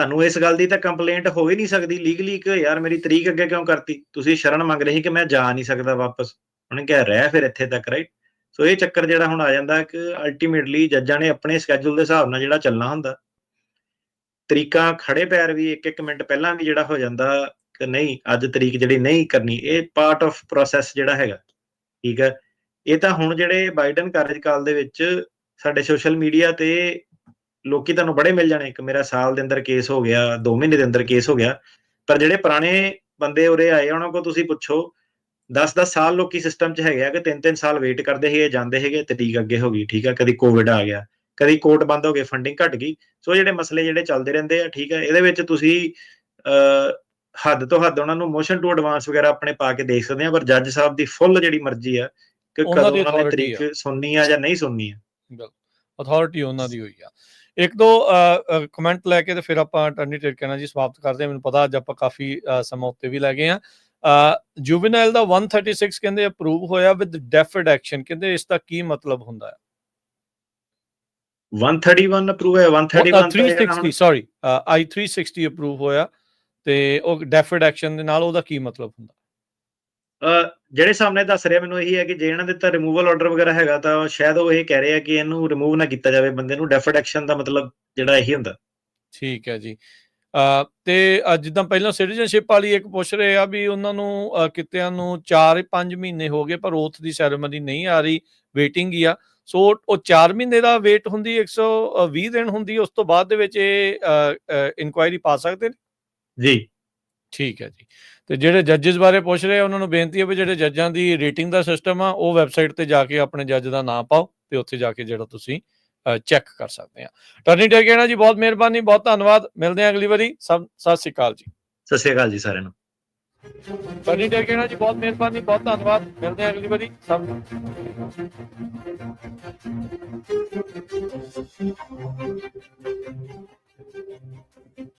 ਤੁਹਾਨੂੰ ਇਸ ਗੱਲ ਦੀ ਤਾਂ ਕੰਪਲੇਂਟ ਹੋ ਹੀ ਨਹੀਂ ਸਕਦੀ ਲੀਗਲੀ ਕਿ ਯਾਰ ਮੇਰੀ ਤਰੀਕ ਅੱਗੇ ਕਿਉਂ ਕਰਤੀ, ਤੁਸੀਂ ਸ਼ਰਨ ਮੰਗ ਰਹੇ ਸੀ ਕਿ ਮੈਂ ਜਾ ਨਹੀਂ ਸਕਦਾ ਵਾਪਸ, ਉਹਨੇ ਕਿਹਾ ਰਹਿ ਫਿਰ ਇੱਥੇ ਤੱਕ, ਰਾਈਟ। ਸੋ ਇਹ ਚੱਕਰ ਜਿਹੜਾ ਹੁਣ ਆ ਜਾਂਦਾ ਕਿ ਅਲਟੀਮੇਟਲੀ ਜੱਜਾਂ ਨੇ ਆਪਣੇ ਸਕੈਜੂਲ ਦੇ ਹਿਸਾਬ ਨਾਲ ਜਿਹੜਾ ਚੱਲਣਾ ਹੁੰਦਾ, ਤਰੀਕਾਂ ਖੜੇ ਪੈਰ ਵੀ 1-1 ਮਿੰਟ ਪਹਿਲਾਂ ਵੀ ਜਿਹੜਾ ਹੋ ਜਾਂਦਾ ਕਿ ਨਹੀਂ ਅੱਜ ਤਰੀਕ ਜਿਹੜੀ ਨਹੀਂ ਕਰਨੀ, ਇਹ ਪਾਰਟ ਆਫ ਪ੍ਰੋਸੈਸ ਜਿਹੜਾ ਹੈਗਾ, ਠੀਕ ਹੈ। ਇਹ ਤਾਂ ਹੁਣ ਜਿਹੜੇ ਬਾਈਡਨ ਕਾਰਜਕਾਲ ਦੇ ਵਿੱਚ ਸਾਡੇ ਸੋਸ਼ਲ ਮੀਡੀਆ ਤੇ ਲੋਕੀ ਤੁਹਾਨੂੰ ਬੜੇ ਮਿਲ ਜਾਣੇ ਕਿ ਮੇਰਾ ਸਾਲ ਦੇ ਅੰਦਰ ਕੇਸ ਹੋ ਗਿਆ, 2 ਮਹੀਨੇ ਦੇ ਅੰਦਰ ਕੇਸ ਹੋ ਗਿਆ, ਪਰ ਜਿਹੜੇ ਪੁਰਾਣੇ ਬੰਦੇ ਉਰੇ ਆਏ ਉਹਨਾਂ ਕੋਲ ਤੁਸੀਂ ਪੁੱਛੋ 10-10 ਸਾਲ ਲੋਕੀ ਸਿਸਟਮ 'ਚ ਹੈਗੇ ਆ ਕਿ 3-3 ਸਾਲ ਵੇਟ ਕਰਦੇ ਸੀਗੇ, ਜਾਂਦੇ ਸੀਗੇ, ਤਰੀਕ ਅੱਗੇ ਹੋ ਗਈ, ਠੀਕ ਹੈ। ਕਦੀ ਕੋਵਿਡ ਆ ਗਿਆ, ਕਦੀ ਕੋਰਟ ਬੰਦ ਹੋ ਗਏ, ਫੰਡਿੰਗ ਘਟ ਗਈ। ਸੋ ਜਿਹੜੇ ਮਸਲੇ ਜਿਹੜੇ ਚੱਲਦੇ ਰਹਿੰਦੇ ਆ, ਠੀਕ ਹੈ। ਇਹਦੇ ਵਿੱਚ ਤੁਸੀਂ ਹੱਦ ਤੋਂ ਹੱਦ ਉਹਨਾਂ ਨੂੰ ਮੋਸ਼ਨ ਟੂ ਐਡਵਾਂਸ ਵਗੈਰਾ ਆਪਣੇ ਪਾ ਕੇ ਦੇਖ ਸਕਦੇ ਆ, ਪਰ ਜੱਜ ਸਾਹਿਬ ਦੀ ਫੁੱਲ ਜਿਹੜੀ ਮਰਜ਼ੀ ਆ ਕਿ ਕਦੋਂ ਉਹਨਾਂ ਨੇ ਤਰੀਕ ਸੁਣਨੀ ਆ ਜਾਂ ਨਹੀਂ ਸੁਣਨੀ ਆ, ਅਥਾਰਟੀ ਉਹਨਾਂ ਦੀ ਹੋਈ ਆ। ਇੱਕ ਦੋ ਕਮੈਂਟ ਲੈ ਕੇ ਤੇ ਫਿਰ ਆਪਾਂ ਟਰਨੀ ਟੇਕ ਕਹਿਣਾ ਜੀ ਸਮਾਪਤ ਕਰਦੇ ਹਾਂ। ਮੈਨੂੰ ਪਤਾ ਅੱਜ ਆਪਾਂ ਕਾਫੀ ਸਮਾਂ ਉੱਤੇ ਵੀ ਲੈ ਗਏ ਆ। ਜੁਵੈਨਾਈਲ ਦਾ 136 ਕਹਿੰਦੇ ਅਪਰੂਵ ਹੋਇਆ ਵਿਦ ਡੈਫਰਡ ਐਕਸ਼ਨ, ਕਹਿੰਦੇ ਇਸ ਦਾ ਕੀ ਮਤਲਬ ਹੁੰਦਾ ਹੈ? 131 ਅਪਰੂਵ ਹੈ, 360 ਸੌਰੀ I360 ਅਪਰੂਵ ਹੋਇਆ ਤੇ ਉਹ ਡੈਫਰਡ ਐਕਸ਼ਨ ਦੇ ਨਾਲ ਉਹਦਾ ਕੀ ਮਤਲਬ ਹੁੰਦਾ? ਜਿਹੜੇ ਸਾਹਮਣੇ ਦੱਸ ਰਿਹਾ ਮੈਨੂੰ ਇਹੀ ਹੈ ਕਿ ਜੇ ਇਹਨਾਂ ਦੇ ਤਾਂ ਰਿਮੂਵਲ ਆਰਡਰ ਵਗੈਰਾ ਹੈਗਾ ਤਾਂ ਸ਼ਾਇਦ ਉਹ ਇਹ ਕਹਿ ਰਹੇ ਆ ਕਿ ਇਹਨੂੰ ਰਿਮੂਵ ਨਾ ਕੀਤਾ ਜਾਵੇ ਬੰਦੇ ਨੂੰ। ਡੈਫਰਡ ਐਕਸ਼ਨ ਦਾ ਮਤਲਬ ਜਿਹੜਾ ਇਹੀ ਹੁੰਦਾ। ਠੀਕ ਹੈ ਜੀ। ਤੇ ਜਿੱਦਾਂ ਪਹਿਲਾਂ ਸਿਟੀਜ਼ਨਸ਼ਿਪ ਵਾਲੀ ਇੱਕ ਪੁੱਛ ਰਹੇ ਆ ਵੀ ਉਹਨਾਂ ਨੂੰ ਕਿਤਿਆਂ ਨੂੰ 4-5 ਮਹੀਨੇ ਹੋ ਗਏ ਪਰ ਓਥ ਦੀ ਸੈਰੇਮਨੀ ਨਹੀਂ ਆ ਰਹੀ, ਵੇਟਿੰਗ ਹੀ ਆ। ਸੋ ਉਹ 4 ਮਹੀਨੇ ਦਾ ਵੇਟ ਹੁੰਦੀ, 120 ਦਿਨ ਹੁੰਦੀ, ਉਸ ਤੋਂ ਬਾਅਦ ਦੇ ਵਿੱਚ ਇਹ ਇਨਕੁਆਇਰੀ ਪਾ ਸਕਦੇ ਨੇ ਜੀ। ਠੀਕ ਹੈ ਜੀ। ਤੇ ਜਿਹੜੇ ਜੱਜਿਸ ਬਾਰੇ ਪੁੱਛ ਰਹੇ ਆ ਉਹਨਾਂ ਨੂੰ ਬੇਨਤੀ ਹੈ ਵੀ ਜਿਹੜੇ ਜੱਜਾਂ ਦੀ ਰੇਟਿੰਗ ਦਾ ਸਿਸਟਮ ਆ ਉਹ ਵੈਬਸਾਈਟ ਤੇ ਜਾ ਕੇ ਆਪਣੇ ਜੱਜ ਦਾ ਨਾਮ ਪਾਓ ਤੇ ਉੱਥੇ ਜਾ ਕੇ ਜਿਹੜਾ ਤੁਸੀਂ ਚੈੱਕ ਕਰ ਸਕਦੇ ਆ। ਟਰਨੀ ਟੇਕ ਕਹਿਣਾ ਜੀ ਬਹੁਤ ਮਿਹਰਬਾਨੀ, ਬਹੁਤ ਧੰਨਵਾਦ। ਮਿਲਦੇ ਆ ਅਗਲੀ ਵਾਰੀ। ਸਤਿ ਸ਼੍ਰੀ ਅਕਾਲ ਜੀ। ਸਤਿ ਸ਼੍ਰੀ ਅਕਾਲ ਜੀ ਸਾਰਿਆਂ ਨੂੰ। ਟਰਨੀ ਟੇਕ ਕਹਿਣਾ ਜੀ ਬਹੁਤ ਮਿਹਰਬਾਨੀ, ਬਹੁਤ ਧੰਨਵਾਦ। ਮਿਲਦੇ ਆ ਅਗਲੀ ਵਾਰੀ। ਸਭ